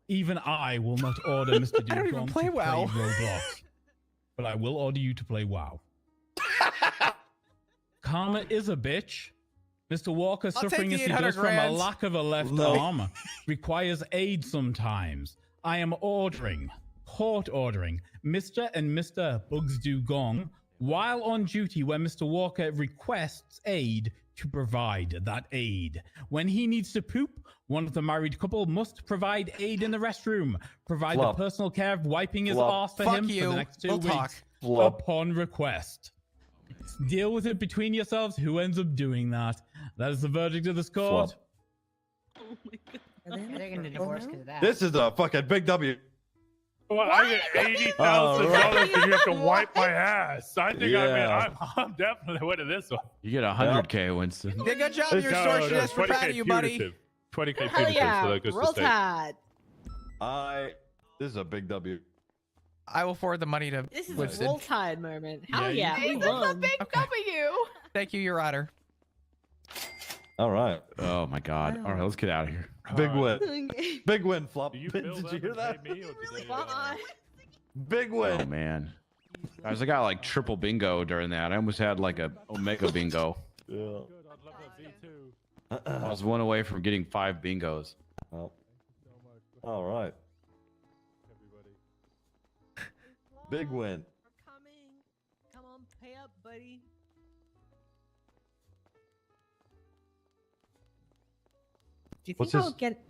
Speaker 10: Even I will not order Mr. Dugong
Speaker 3: I don't even play WoW.
Speaker 10: Roblox, but I will order you to play WoW. Karma is a bitch. Mr. Walker, suffering as he does from a lack of a left arm, requires aid sometimes. I am court ordering, Mr. and Mr. Bugs Dugong, while on duty where Mr. Walker requests aid, to provide that aid. When he needs to poop, one of the married couple must provide aid in the restroom, provide the personal care of wiping his arse for him for the next 2 weeks upon request. Deal with it between yourselves. Who ends up doing that? That is the verdict of this court.
Speaker 21: Oh my god. They're gonna divorce because of that.
Speaker 4: This is a fucking big W.
Speaker 9: Well, I get $80,000 and you have to wipe my ass. I think I'm definitely winning this one.
Speaker 13: You get 100K, Winston.
Speaker 3: Good job, your extortionist. We're proud of you, buddy.
Speaker 9: 20K
Speaker 21: Hell
Speaker 9: punitive,
Speaker 21: yeah,
Speaker 9: so that goes
Speaker 21: roll
Speaker 9: to state.
Speaker 21: tide.
Speaker 4: This is a big W.
Speaker 3: I will forward the money to
Speaker 21: This is
Speaker 3: Winston.
Speaker 21: a roll tide moment. Hell yeah,
Speaker 6: This
Speaker 21: we
Speaker 6: is a
Speaker 21: won.
Speaker 6: big W.
Speaker 3: Thank you, Your Honor.
Speaker 4: All right.
Speaker 13: Oh my God. All right, let's get out of here.
Speaker 4: Big win. Big win, Flop.
Speaker 9: Do you
Speaker 4: Did
Speaker 9: bill
Speaker 4: you
Speaker 9: them
Speaker 4: hear
Speaker 9: and
Speaker 4: that?
Speaker 9: pay me, or do they,
Speaker 4: Big win.
Speaker 13: Oh man. Guys, I got like triple bingo during that. I almost had like a Omega bingo.
Speaker 4: Yeah.
Speaker 13: I was one away from getting 5 bingos.
Speaker 4: Oh. All right. Big win.
Speaker 18: Come on, pay up, buddy. Do you
Speaker 4: What's
Speaker 18: think I'll
Speaker 4: this?
Speaker 18: get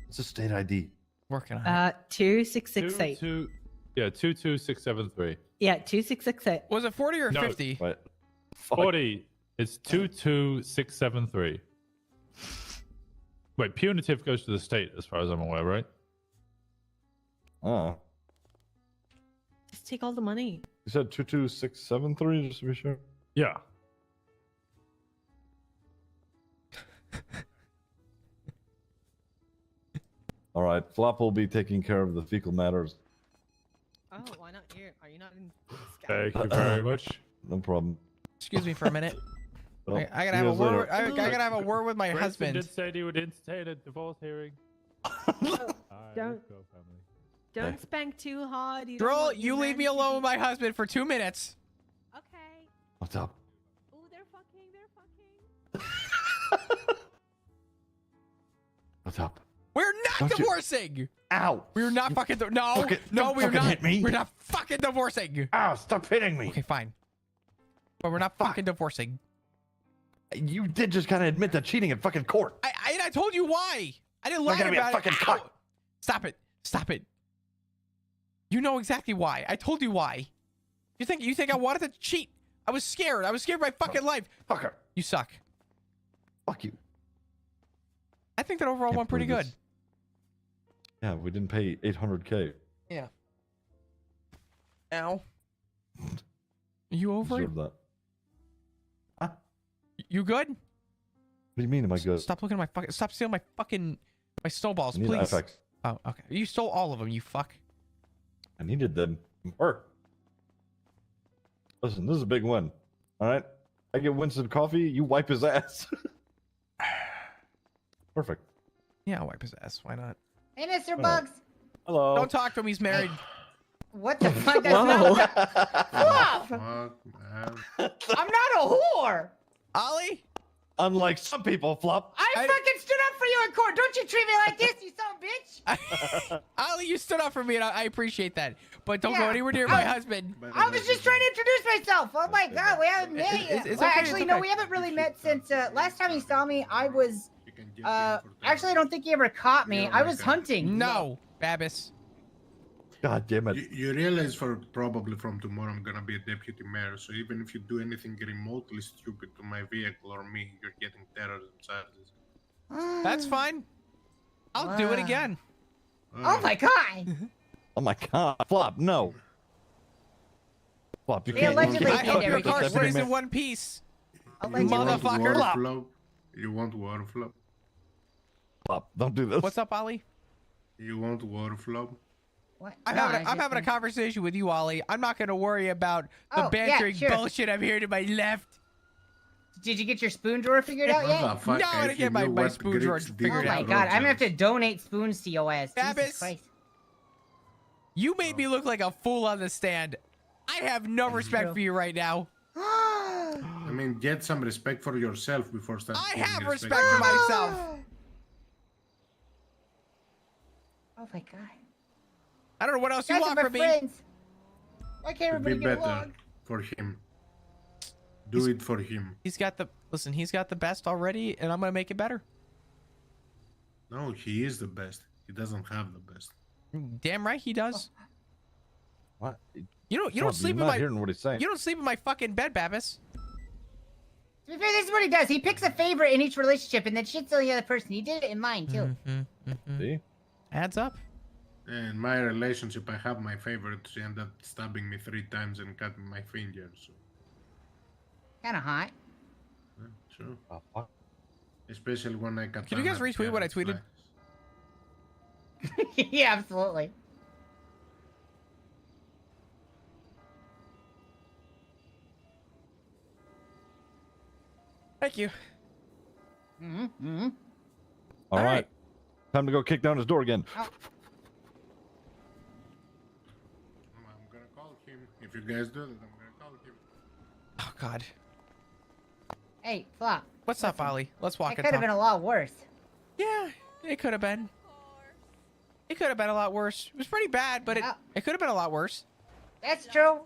Speaker 4: It's a state ID.
Speaker 3: Working on it.
Speaker 18: 2668?
Speaker 9: Yeah, 22673.
Speaker 18: Yeah, 2668.
Speaker 3: Was it 40 or
Speaker 9: No.
Speaker 3: 50?
Speaker 4: Wait.
Speaker 9: 40. It's 22673. Wait, punitive goes to the state, as far as I'm aware, right?
Speaker 4: Oh.
Speaker 18: Just take all the money.
Speaker 4: You said 22673, just to be sure.
Speaker 9: Yeah.
Speaker 4: All right. Flop will be taking care of the fecal matters.
Speaker 18: Oh, why not you? Are you not in?
Speaker 9: Thank you very much.
Speaker 4: No problem.
Speaker 3: Excuse me for a minute.
Speaker 4: Well,
Speaker 3: I gotta
Speaker 4: see
Speaker 3: have
Speaker 4: you
Speaker 3: a
Speaker 4: guys
Speaker 3: word.
Speaker 4: later.
Speaker 3: I gotta have a word with my
Speaker 9: Winston
Speaker 3: husband.
Speaker 9: did say he would entertain a divorce hearing.
Speaker 18: Don't spank too hard. You
Speaker 3: Droll, you leave me alone with my husband for 2 minutes.
Speaker 18: Okay.
Speaker 4: What's up?
Speaker 18: Oh, they're fucking.
Speaker 4: What's up?
Speaker 3: We're not
Speaker 4: Don't you-
Speaker 3: divorcing.
Speaker 4: Ow!
Speaker 3: We're not fucking. No,
Speaker 4: Fucking-
Speaker 3: no,
Speaker 4: don't
Speaker 3: we're
Speaker 4: fucking
Speaker 3: not.
Speaker 4: hit me.
Speaker 3: We're not fucking divorcing.
Speaker 4: Ow! Stop hitting me.
Speaker 3: Okay, fine. But we're not fucking divorcing.
Speaker 4: You did just kind of admit to cheating in fucking court.
Speaker 3: I told you why. I didn't
Speaker 4: You're
Speaker 3: lie
Speaker 4: gonna be a
Speaker 3: about
Speaker 4: fucking
Speaker 3: it.
Speaker 4: cunt.
Speaker 3: Ow. Stop it. Stop it. You know exactly why. I told you why. You think I wanted to cheat? I was scared. I was scared of my fucking life.
Speaker 4: Fucker.
Speaker 3: You suck.
Speaker 4: Fuck you.
Speaker 3: I think that overall went pretty
Speaker 4: believe
Speaker 3: good.
Speaker 4: this. Yeah, we didn't pay 800K.
Speaker 3: Yeah. Ow. Are you over it?
Speaker 4: Deserve that. Huh?
Speaker 3: You good?
Speaker 4: What do you mean? Am I good?
Speaker 3: Stop looking at my fucking. Stop stealing my snowballs,
Speaker 4: I need
Speaker 3: please.
Speaker 4: FX.
Speaker 3: Oh, okay. You stole all of them, you fuck.
Speaker 4: I needed them. Or listen, this is a big win. All right, I get Winston coffee. You wipe his ass. Perfect.
Speaker 3: Yeah, I'll wipe his ass. Why not?
Speaker 17: Hey, Mr.
Speaker 4: Oh.
Speaker 17: Bugs.
Speaker 4: Hello.
Speaker 3: Don't talk to him. He's married.
Speaker 17: What the fuck? That's not. Flop!
Speaker 5: Fuck, man.
Speaker 17: I'm not a whore.
Speaker 3: Ollie?
Speaker 4: Unlike some people, Flop.
Speaker 17: I fucking stood up for you in court. Don't you treat me like this, you son of a bitch.
Speaker 3: Ollie, you stood up for me, and I appreciate that. But don't go
Speaker 17: Yeah.
Speaker 3: anywhere near my husband.
Speaker 17: I was just trying to introduce myself. Oh my god, we haven't met yet.
Speaker 3: It's
Speaker 17: Well,
Speaker 3: okay,
Speaker 17: actually,
Speaker 3: it's
Speaker 17: no,
Speaker 3: okay.
Speaker 17: we haven't really met since last time he saw me. I was. Actually, I don't think he ever caught me. I was hunting.
Speaker 3: No, Babis.
Speaker 4: God damn it.
Speaker 5: You realize probably from tomorrow I'm gonna be a deputy mayor, so even if you do anything remotely stupid to my vehicle or me, you're getting terrorism charges.
Speaker 3: That's fine. I'll do it again.
Speaker 21: Oh my god!
Speaker 4: Oh my God, Flop, no. Flop, you
Speaker 21: They
Speaker 4: can't.
Speaker 21: allegedly
Speaker 3: I hope your
Speaker 21: get
Speaker 3: car
Speaker 21: everything.
Speaker 3: stays in one piece.
Speaker 21: Allegedly.
Speaker 3: Motherfucker.
Speaker 5: You want war flop?
Speaker 4: Flop, don't do this.
Speaker 3: What's up, Ollie?
Speaker 5: You want war flop?
Speaker 21: What?
Speaker 3: I'm
Speaker 21: No,
Speaker 3: having a conversation with you, Ollie. I'm not going to worry about the
Speaker 21: Oh, yeah,
Speaker 3: bantering
Speaker 21: sure.
Speaker 3: bullshit I'm hearing to my left.
Speaker 21: Did you get your spoon drawer figured out yet?
Speaker 3: No, I didn't get my spoon drawer figured
Speaker 21: Oh
Speaker 3: out.
Speaker 21: my god, I'm gonna have to donate spoons to your ass.
Speaker 3: Babis,
Speaker 21: Jesus Christ.
Speaker 3: you made me look like a fool on the stand. I have no respect for you right now.
Speaker 5: I mean, get some respect for yourself before starting.
Speaker 3: I have respect for myself.
Speaker 21: Oh my god.
Speaker 3: I don't know what else you
Speaker 21: Guys are
Speaker 3: want
Speaker 21: my
Speaker 3: from me.
Speaker 21: friends. Why can't
Speaker 5: Be
Speaker 21: everybody get
Speaker 5: better
Speaker 21: along?
Speaker 5: for him. Do it for him.
Speaker 3: He's got the best already, and I'm gonna make it better.
Speaker 5: No, he is the best. He doesn't have the best.
Speaker 3: Damn right he does.
Speaker 4: What?
Speaker 3: You don't
Speaker 4: Flop,
Speaker 3: sleep
Speaker 4: you're
Speaker 3: in
Speaker 4: not
Speaker 3: my
Speaker 4: hearing what he's saying.
Speaker 3: you don't sleep in my fucking bed, Babis.
Speaker 21: To be fair, this is what he does. He picks a favorite in each relationship and then shits on the other person. He did it in mine too.
Speaker 4: See?
Speaker 3: Adds up.
Speaker 5: In my relationship, I have my favorite. She ended up stabbing me 3 times and cutting my finger. So,
Speaker 21: Kind of hot.
Speaker 5: yeah, sure.
Speaker 4: Oh, fuck.
Speaker 5: Especially when I cut.
Speaker 3: Can you guys retweet what I tweeted?
Speaker 21: Yeah, absolutely.
Speaker 3: Thank you.
Speaker 21: Mm-hmm.
Speaker 4: All right. Time to go kick down his door again.
Speaker 5: I'm gonna call him. If you guys do that, I'm gonna call him.
Speaker 3: Oh God.
Speaker 21: Hey, Flop.
Speaker 3: What's up, Ollie? Let's walk
Speaker 21: It
Speaker 3: and
Speaker 21: could have
Speaker 3: talk.
Speaker 21: been a lot worse.
Speaker 3: Yeah, it could have been. It could have been a lot worse. It was pretty bad, but it could have been a lot worse.
Speaker 21: That's true.